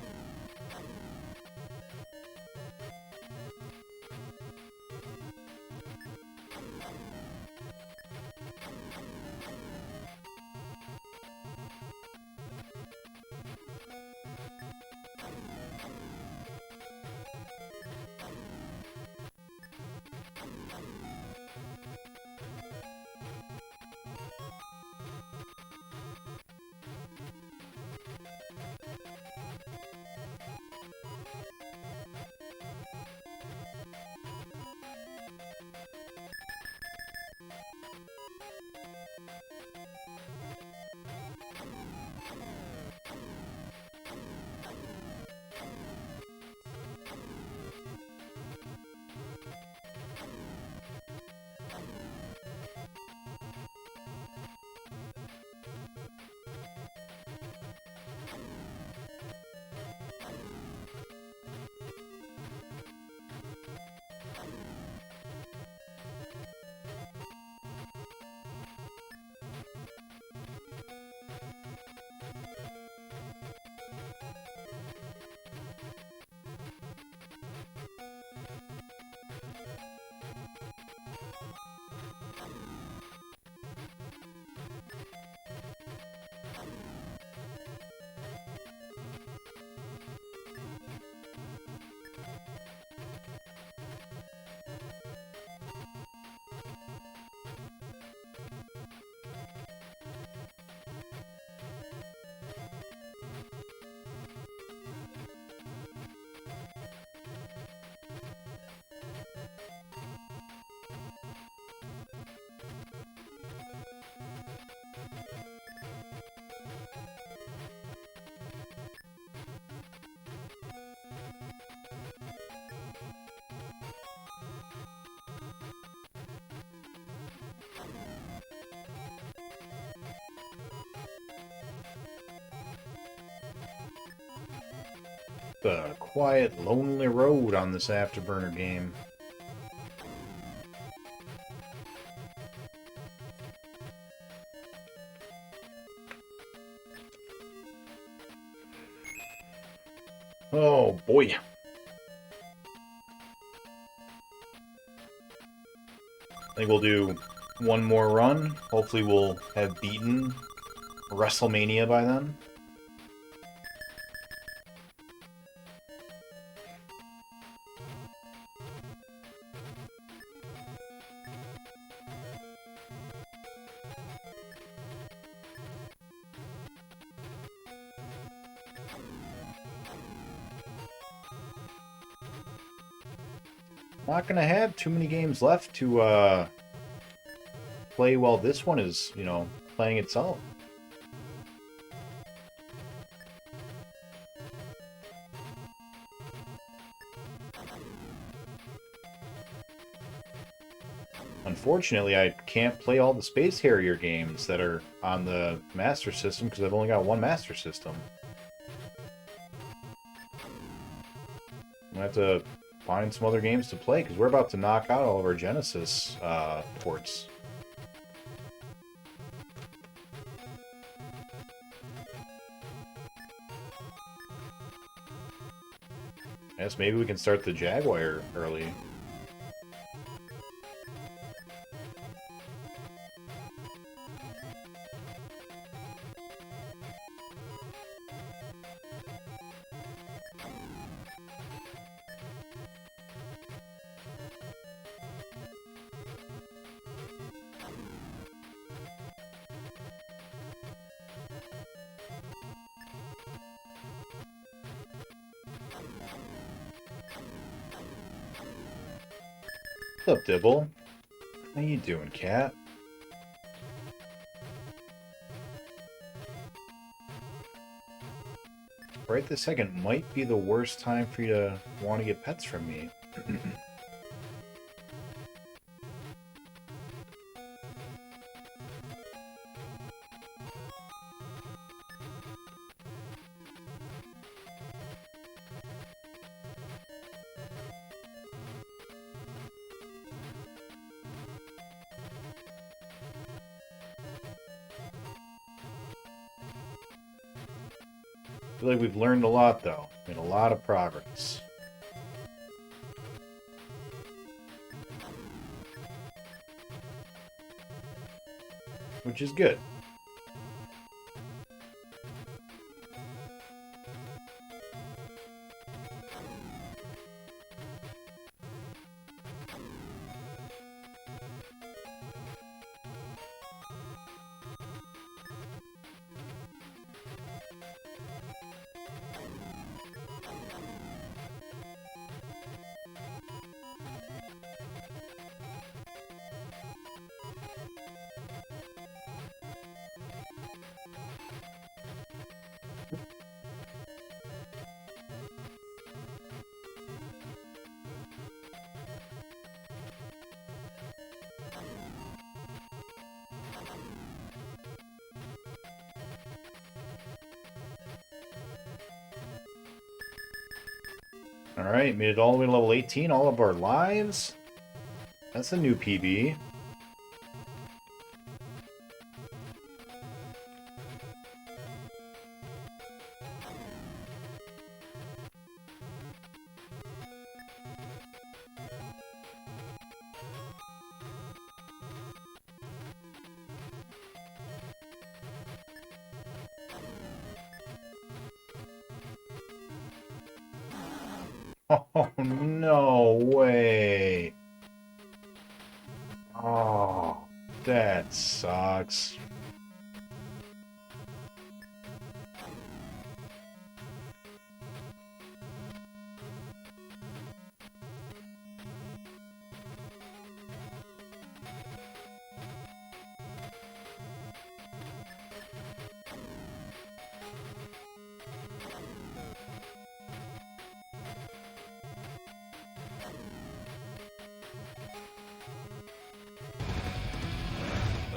A quiet, lonely road on this Afterburner game. Oh boy. I think we'll do one more run. Hopefully we'll have beaten WrestleMania by then. Not gonna have too many games left to play while this one is, you know, playing itself. Unfortunately, I can't play all the Space Harrier games that are on the Master System because I've only got one Master System. I'm gonna have to find some other games to play because we're about to knock out all of our Genesis ports. I guess maybe we can start the Jaguar early. What's up, Dibble? How you doing, cat? Right this second might be the worst time for you to want to get pets from me. I feel like we've learned a lot, though. Made a lot of progress. Which is good. Alright, made it all the way to level 18, all of our lives. That's a new PB. Oh, no way. Oh, that sucks.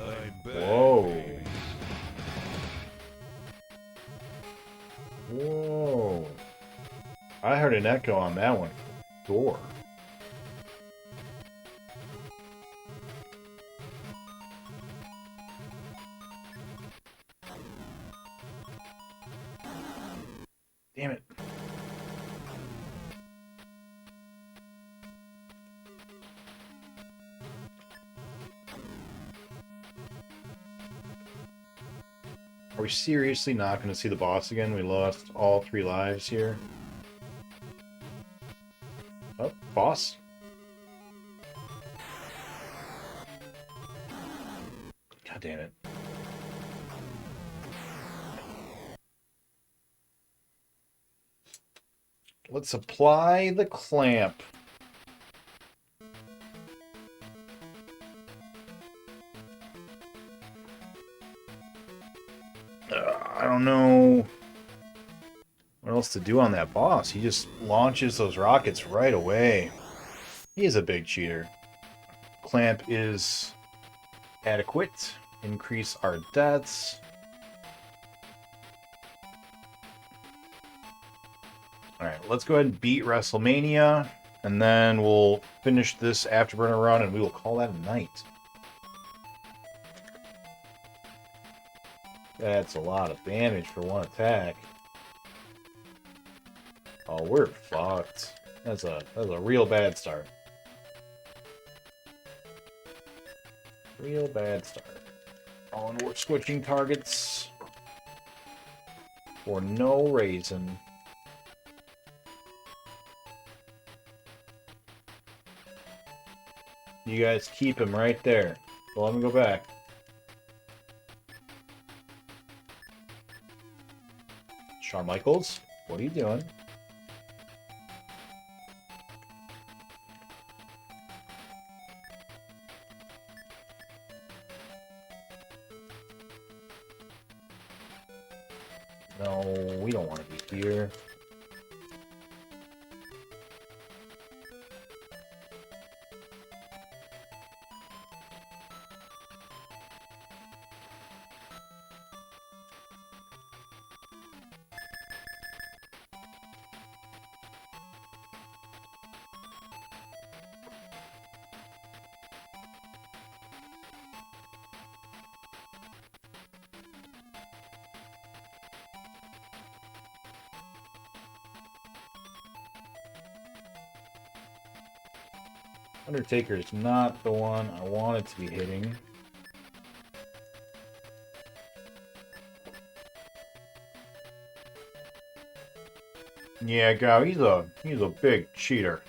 I'm back, Whoa. baby. Whoa. I heard an echo on that one. Door. Damn it. Are we seriously not going to see the boss again? We lost all 3 lives here. Oh, boss. God damn it. Let's apply the clamp. I don't know what else to do on that boss. He just launches those rockets right away. He is a big cheater. Clamp is adequate. Increase our deaths. Alright, let's go ahead and beat WrestleMania, and then we'll finish this Afterburner run, and we will call that a night. That's a lot of damage for one attack. Oh, we're fucked. That's a real bad start. Real bad start. Oh, and we're switching targets for no reason. You guys keep him right there. So let me go back. Shawn Michaels, what are you doing? No, we don't want to be here. Undertaker is not the one I wanted to be hitting. Yeah, Gao, he's a big cheater.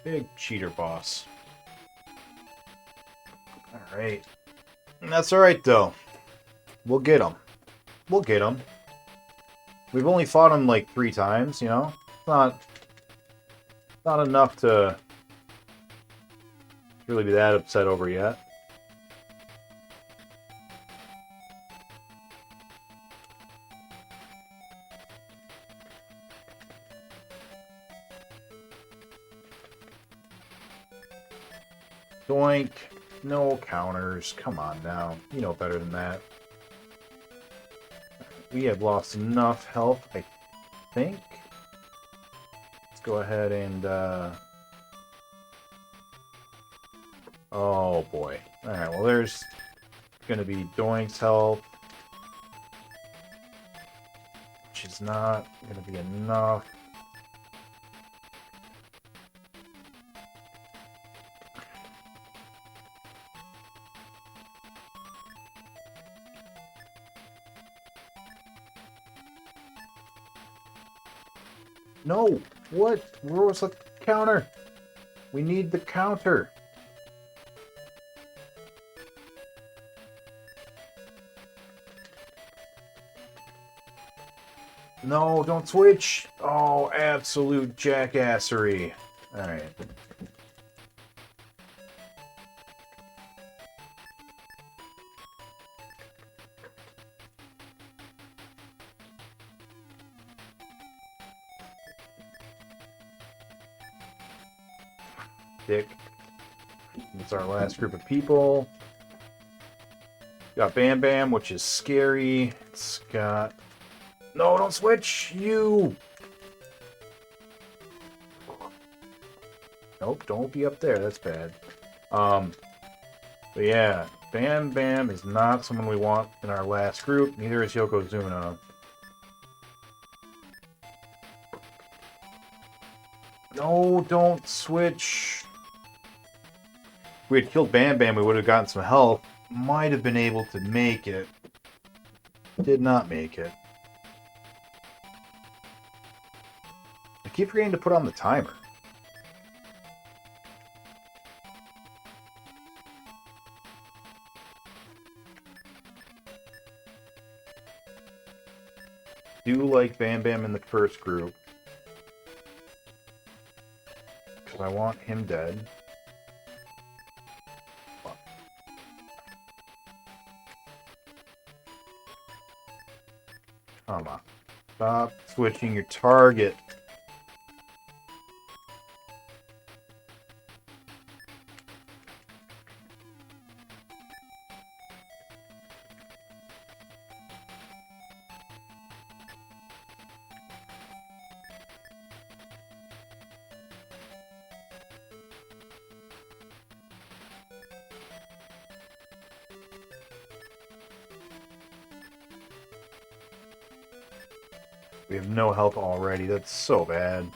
Big cheater boss. Alright. That's alright though. We'll get him. We'll get him. We've only fought him like 3 times, you know? It's not enough to really be that upset over yet. Doink. No counters. Come on now. You know better than that. We have lost enough health, I think. Let's go ahead and... Oh, boy. Alright, well, there's going to be Doink's health, which is not going to be enough. No! What? Where was the counter? We need the counter. No, don't switch! Oh, absolute jackassery. Alright. Dick. It's our last group of people. Got Bam Bam, which is scary. It's got... No, don't switch! You! Nope, don't be up there. That's bad. But yeah, Bam Bam is not someone we want in our last group. Neither is Yokozuna. No, don't switch. If we had killed Bam Bam, we would have gotten some health. Might have been able to make it. Did not make it. I keep forgetting to put on the timer. Do like Bam Bam in the first group. Because I want him dead. Come on. Stop switching your target. We have no health already. That's so bad.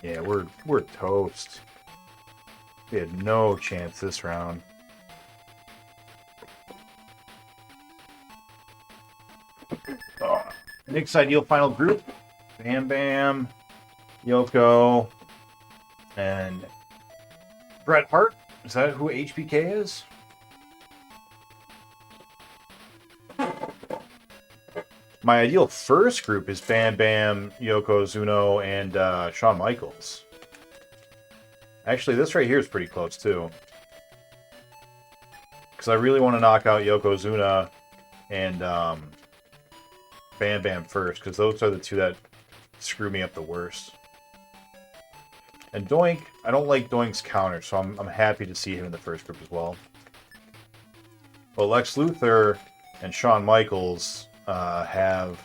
Yeah, we're toast. We had no chance this round. Oh, Nick's ideal final group. Bam Bam, Yoko, and Bret Hart. Is that who HBK is? My ideal first group is Bam Bam, Yokozuna, and Shawn Michaels. Actually, this right here is pretty close, too. Because I really want to knock out Yokozuna and Bam Bam first, because those are the two that screw me up the worst. And Doink, I don't like Doink's counter, so I'm happy to see him in the first group as well. But Lex Luthor and Shawn Michaels have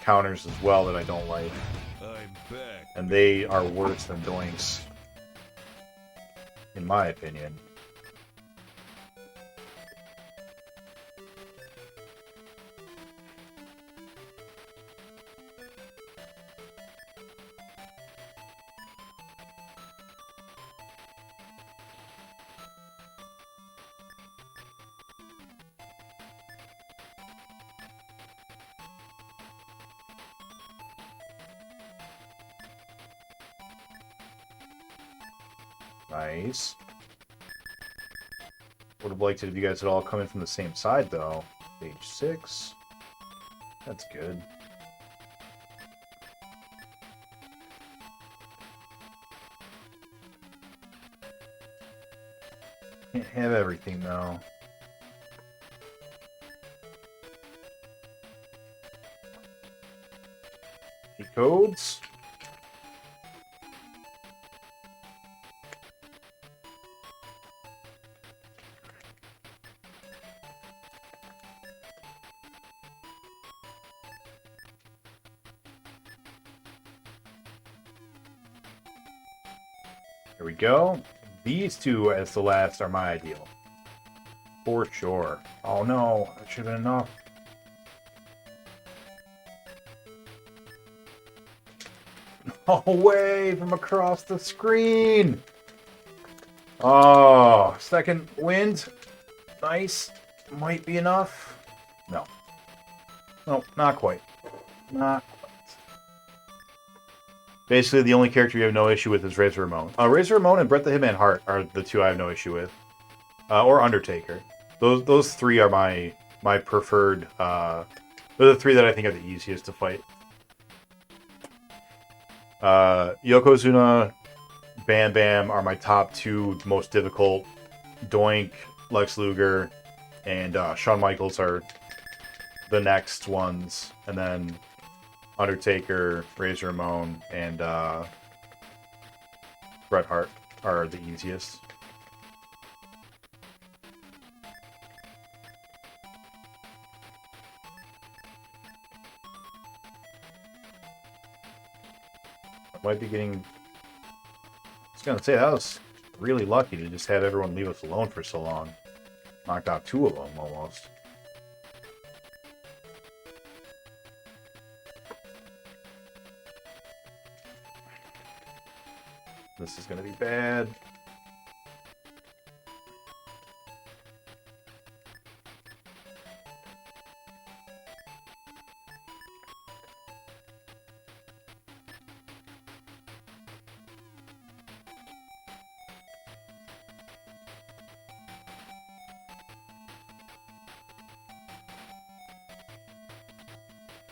counters as well that I don't like. I'm back. And they are worse than Doink's, in my opinion. Nice. Would have liked it if you guys had all come in from the same side, though. Stage 6. That's good. Can't have everything, though. Key codes. There we go. These two as the last are my ideal. For sure. Oh no, that should have been enough. No way, from across the screen. Oh, second wind. Nice. Might be enough. No. No, not quite. Not quite. Basically, the only character you have no issue with is Razor Ramon. Razor Ramon and Bret the Hitman Hart are the two I have no issue with. Or Undertaker. Those three are my preferred. They're the three that I think are the easiest to fight. Yokozuna, Bam Bam are my top two most difficult. Doink, Lex Luger, and Shawn Michaels are the next ones. And then Undertaker, Razor Ramon, and Bret Hart are the easiest. Might be getting... I was gonna say, that was really lucky to just have everyone leave us alone for so long. Knocked out two of them, almost. This is gonna be bad.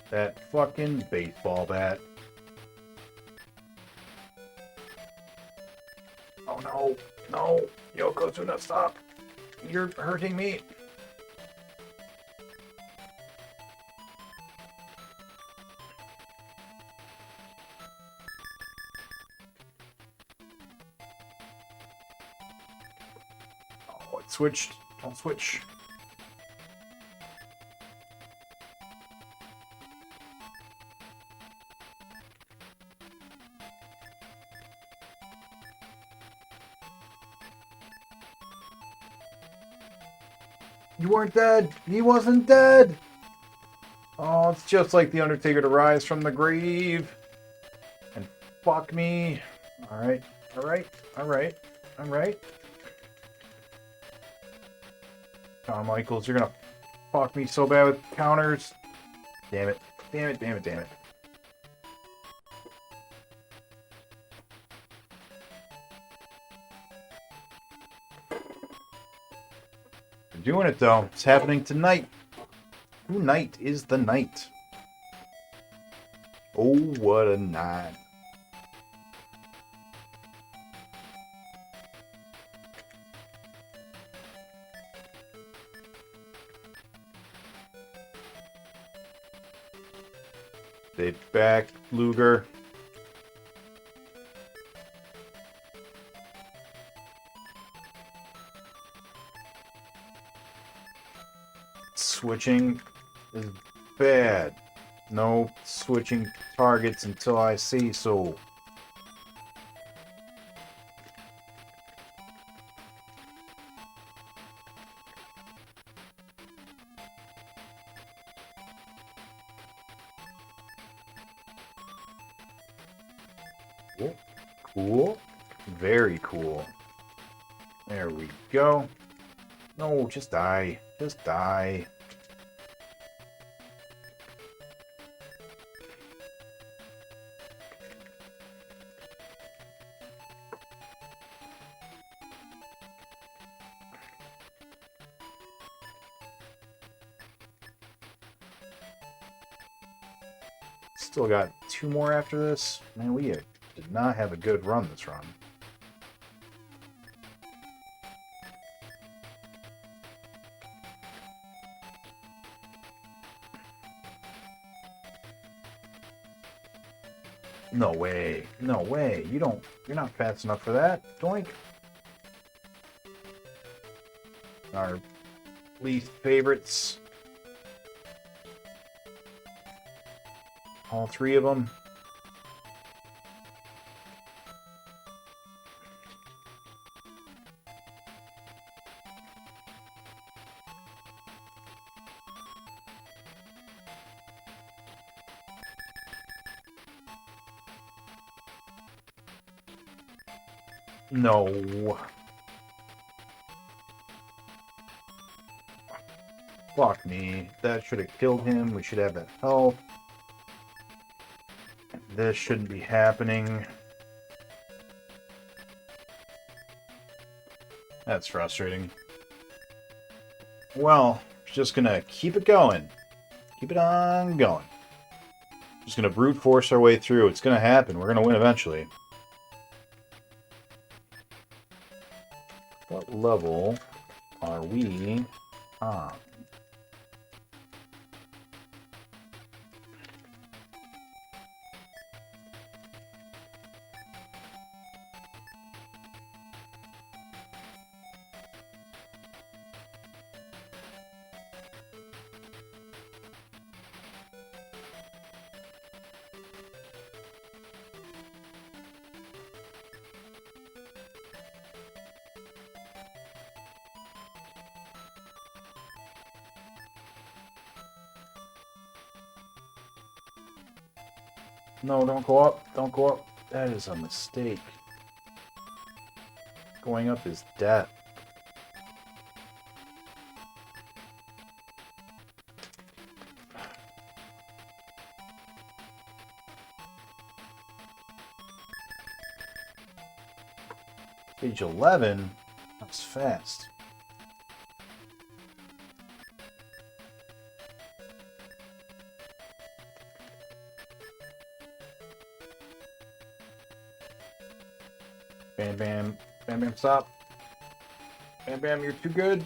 That fucking baseball bat. Oh no, no, Yokozuna, stop. You're hurting me. Oh, it switched. Don't switch. You weren't dead. He wasn't dead. Oh, it's just like the Undertaker to rise from the grave. And fuck me. Alright, alright, alright, alright. Shawn Michaels, you're gonna fuck me so bad with counters. Damn it. Damn it, damn it, damn it. Doing it though. It's happening tonight. Tonight is the night. Oh, what a night. Stay back, Luger. Switching is bad. No switching targets until I say so. Cool. Cool. Very cool. There we go. No, just die. Just die. Still got 2 more after this. Man, we did not have a good run this run. No way. No way. You're not fast enough for that. Doink. Our least favorites. All 3 of them. No. Fuck me. That should have killed him. We should have that health. This shouldn't be happening. That's frustrating. Well, just gonna keep it going. Keep it on going. Just gonna brute force our way through. It's gonna happen. We're gonna win eventually. What level are we on? No, don't go up. Don't go up. That is a mistake. Going up is death. Stage 11? That's fast. Bam, bam. Bam, bam, stop. Bam, bam, you're too good.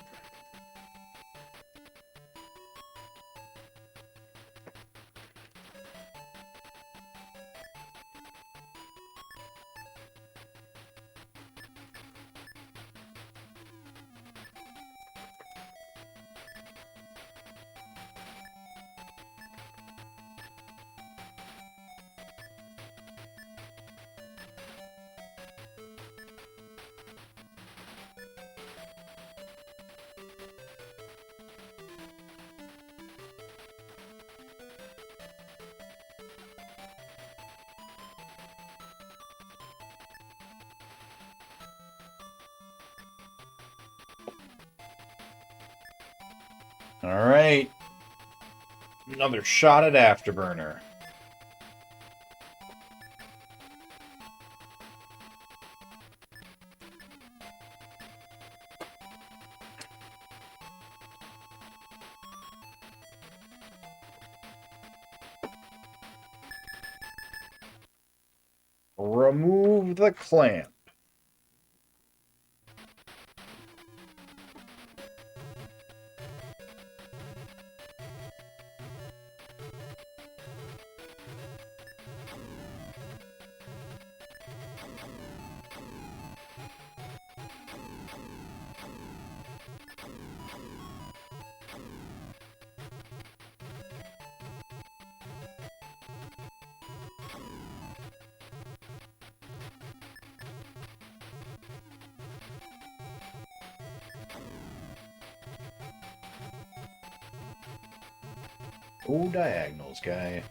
All right. Another shot at Afterburner. Remove the clamp. Oh, diagonals, guy.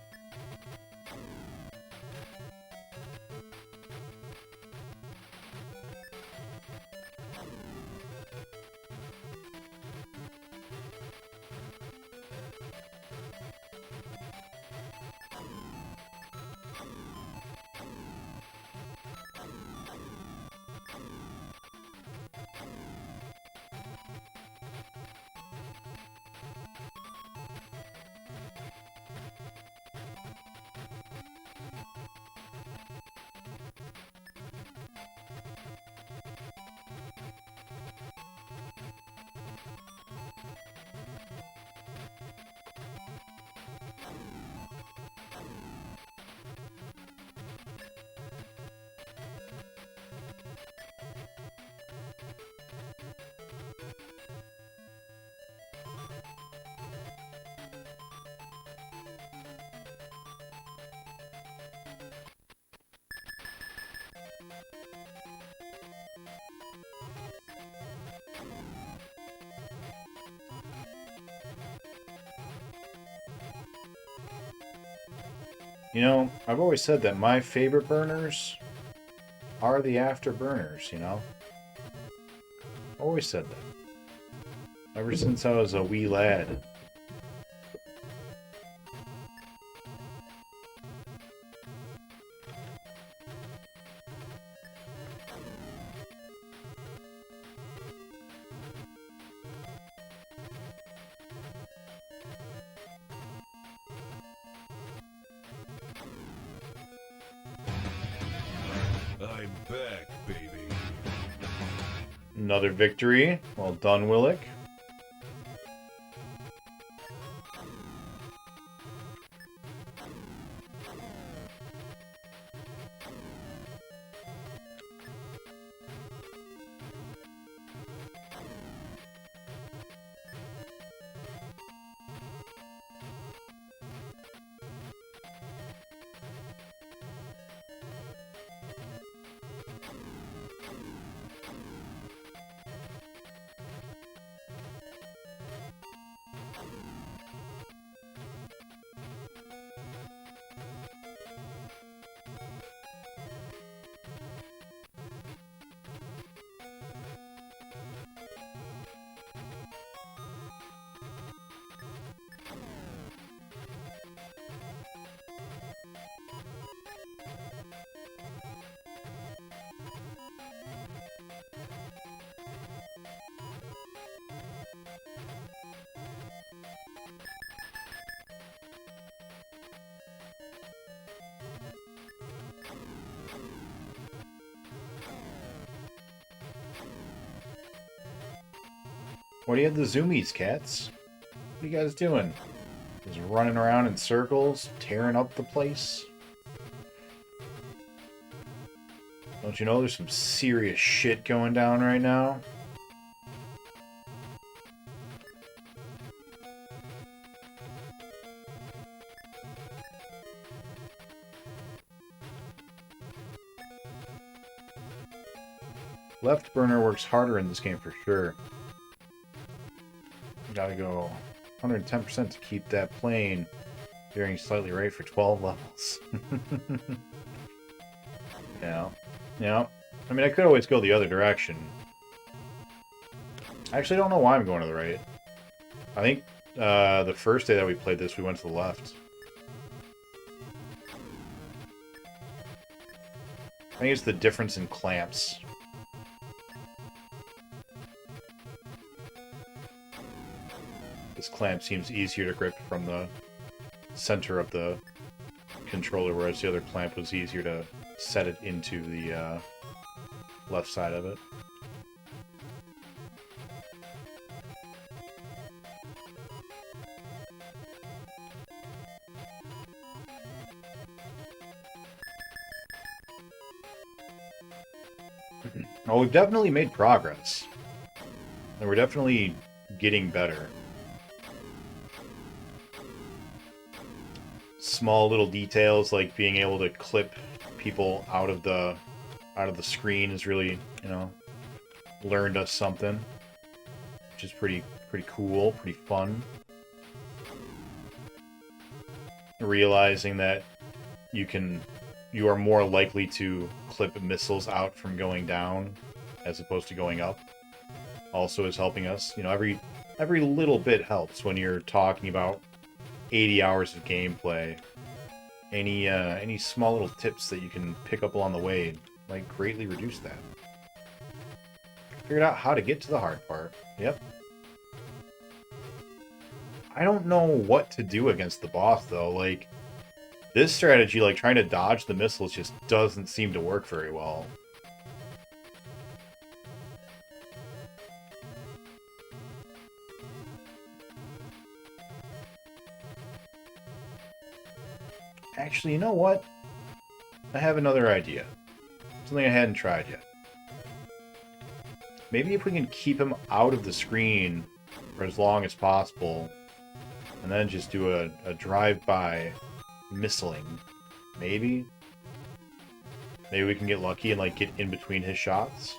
You know, I've always said that my favorite burners are the afterburners, you know? Always said that. Ever since I was a wee lad. I'm back, baby. Another victory. Well done, Willick. What do you have the zoomies, cats? What are you guys doing? Just running around in circles, tearing up the place? Don't you know there's some serious shit going down right now? Left burner works harder in this game for sure. Gotta go 110% to keep that plane veering slightly right for 12 levels. Yeah. Yeah. I mean, I could always go the other direction. I actually don't know why I'm going to the right. I think the first day that we played this, we went to the left. I think it's the difference in clamps. This clamp seems easier to grip from the center of the controller, whereas the other clamp was easier to set it into the left side of it. Well, we've definitely made progress. And we're definitely getting better. Small little details like being able to clip people out of the screen has really, you know, learned us something, which is pretty cool, pretty fun. Realizing that you are more likely to clip missiles out from going down as opposed to going up also is helping us. You know, every little bit helps when you're talking about 80 hours of gameplay. Any small little tips that you can pick up along the way might greatly reduce that. Figured out how to get to the hard part. Yep. I don't know what to do against the boss, though. Like, this strategy, like trying to dodge the missiles, just doesn't seem to work very well. Actually, you know what? I have another idea. Something I hadn't tried yet. Maybe if we can keep him out of the screen for as long as possible, and then just do a drive-by missiling. Maybe? Maybe we can get lucky and, like, get in between his shots?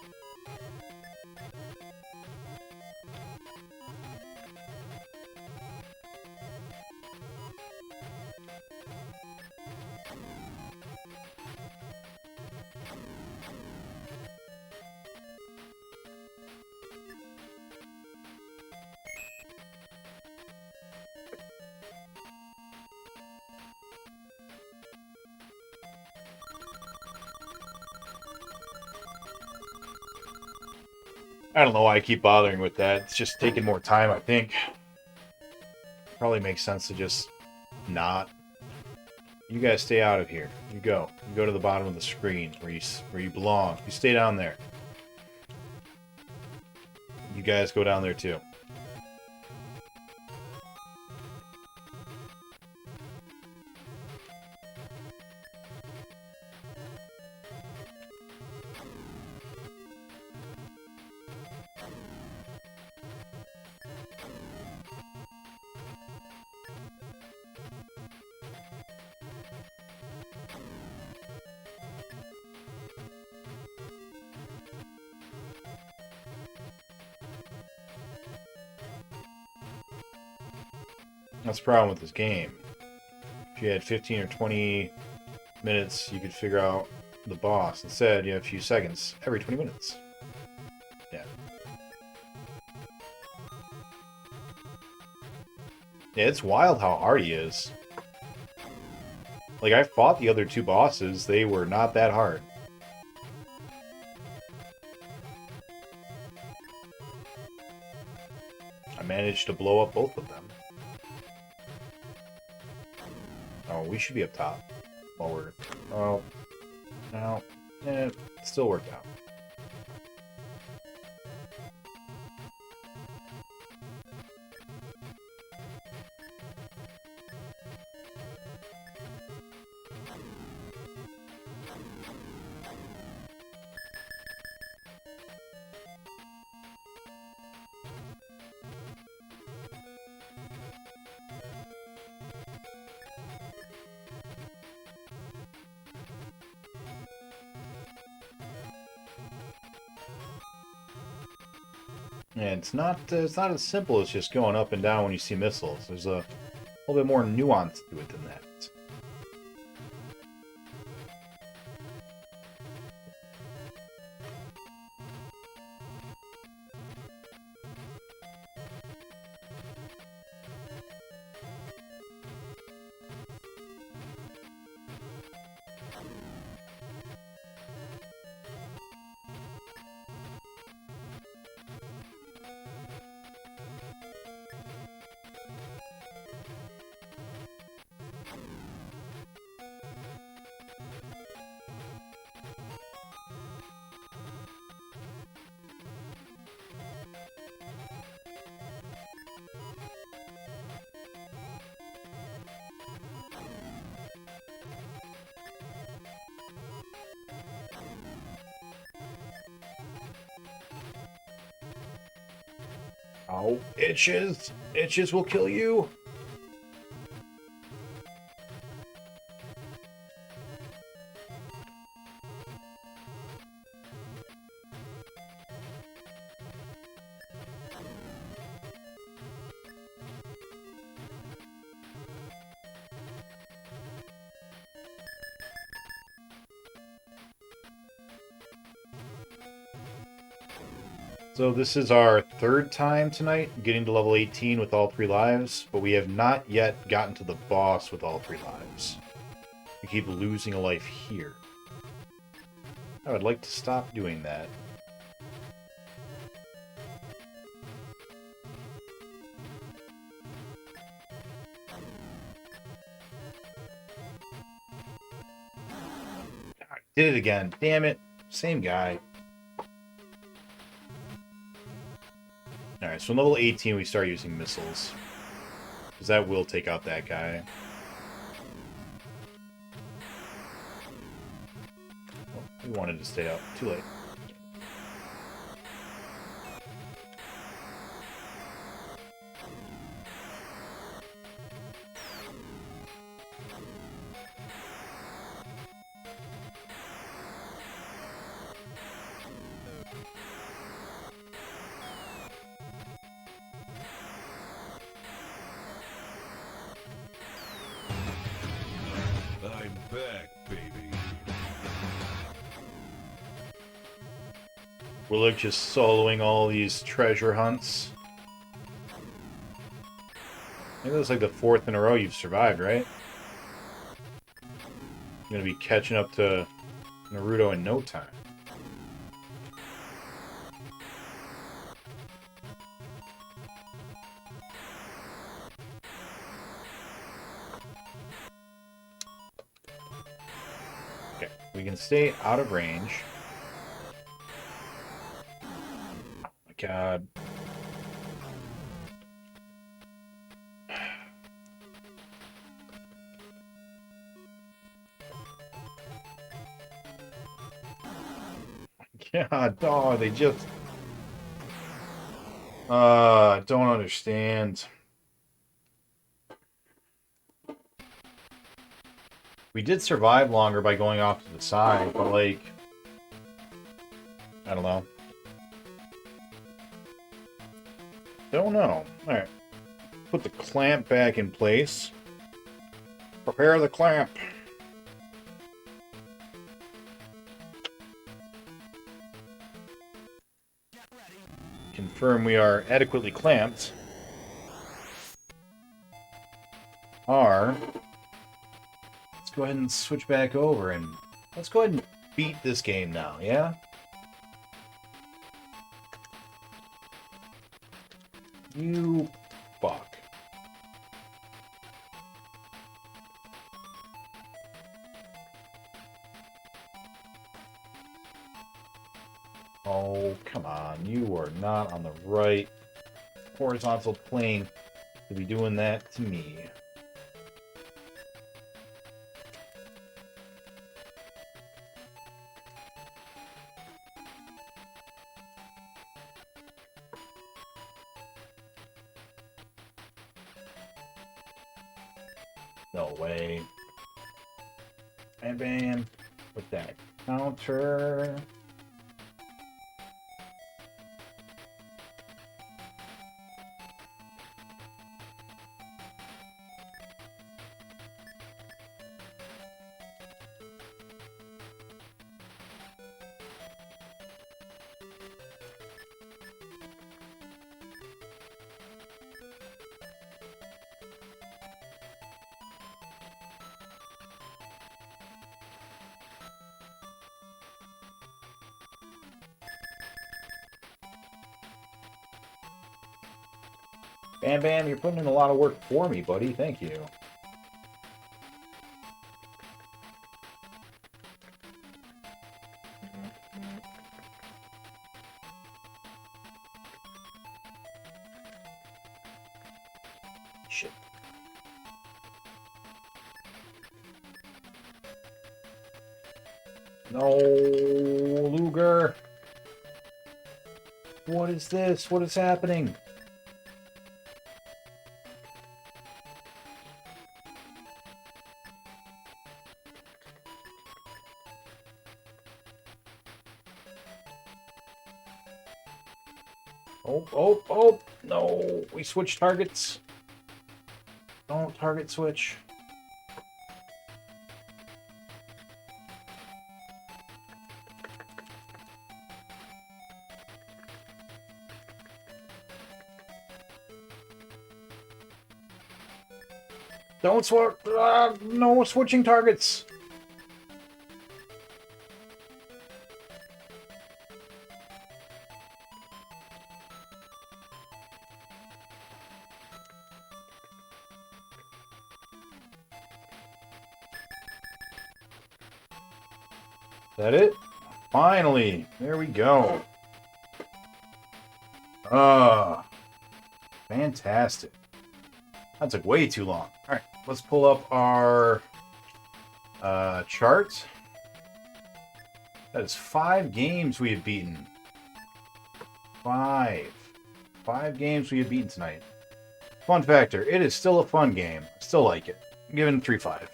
I don't know why I keep bothering with that. It's just taking more time, I think. Probably makes sense to just not. You guys stay out of here. You go. You go to the bottom of the screen where you belong. You stay down there. You guys go down there too. That's the problem with this game. If you had 15 or 20 minutes, you could figure out the boss. Instead, you have a few seconds every 20 minutes. Yeah. Yeah, it's wild how hard he is. Like, I fought the other two bosses. They were not that hard. I managed to blow up both of them. Oh, we should be up top. While we're... Oh. No. It still worked out. And it's not as simple as just going up and down when you see missiles. There's a little bit more nuance to it than that. Oh, itches! Itches will kill you! So this is our third time tonight getting to level 18 with all 3 lives, but we have not yet gotten to the boss with all 3 lives. We keep losing a life here. I would like to stop doing that. I did it again. Damn it. Same guy. Alright, so in level 18 we start using missiles. Because that will take out that guy. Oh, we wanted to stay up. Too late. I'm back, baby. Willick just soloing all these treasure hunts. I think that's like the 4th in a row you've survived, right? You're gonna be catching up to Naruto in no time. Okay, we can stay out of range. Oh my god. God, oh, they just... don't understand. We did survive longer by going off to the side, but like... I don't know. Don't know. Alright. Put the clamp back in place. Prepare the clamp. Confirm we are adequately clamped. Let's go ahead and switch back over and let's go ahead and beat this game now, yeah? You fuck. Oh, come on. You are not on the right horizontal plane to be doing that to me. No way. Bam, bam. With that counter. Bam Bam, you're putting in a lot of work for me, buddy. Thank you. Shit. No, Luger. What is this? What is happening? Oh, no, we switched targets. Don't target switch. Don't switch, no switching targets. Is that it? Finally, there we go. Fantastic. That took way too long. All right, let's pull up our chart. That is 5 games we have beaten. 5 games we have beaten tonight. Fun factor, it is still a fun game. I still like it. I'm giving it 3-5.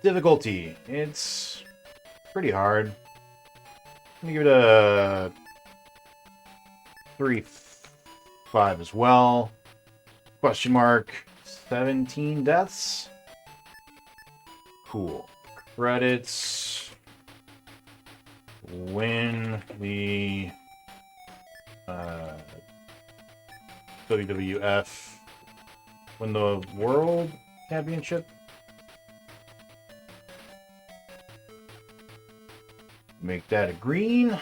Difficulty, it's pretty hard. I'm gonna give it a 3-5 as well. Question mark, 17 deaths. Cool. Credits. Win the WWF. Win the World Championship. Make that a green.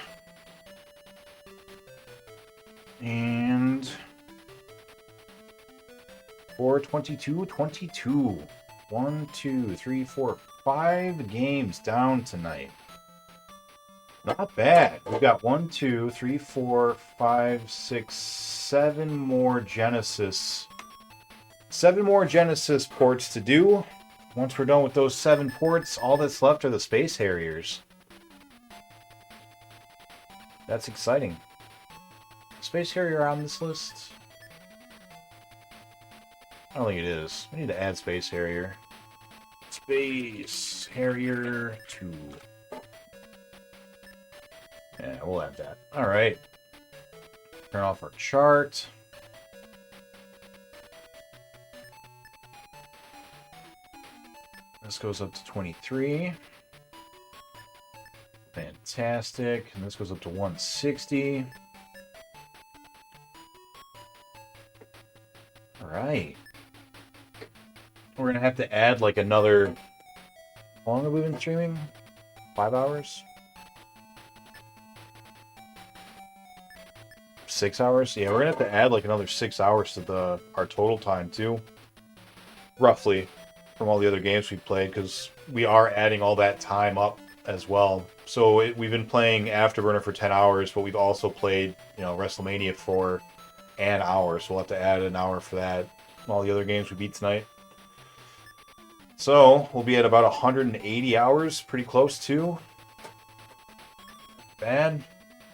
And 422-22. 1, 2, 3, 4, 5 games down tonight. Not bad. We've got 1, 2, 3, 4, 5, 6, 7 more Genesis. 7 more Genesis ports to do. Once we're done with those 7 ports, all that's left are the Space Harriers. That's exciting. Space Harrier on this list? I don't think it is. We need to add Space Harrier. Space Harrier 2. Yeah, we'll add that. Alright. Turn off our chart. This goes up to 23. Fantastic. And this goes up to 160. Alright. We're going to have to add like another... How long have we been streaming? 5 hours? 6 hours? Yeah, we're going to have to add like another 6 hours to our total time too. Roughly. From all the other games we've played, because we are adding all that time up as well. So we've been playing Afterburner for 10 hours, but we've also played, WrestleMania for an hour. So we'll have to add an hour for that. All the other games we beat tonight. So we'll be at about 180 hours, pretty close to. Bad.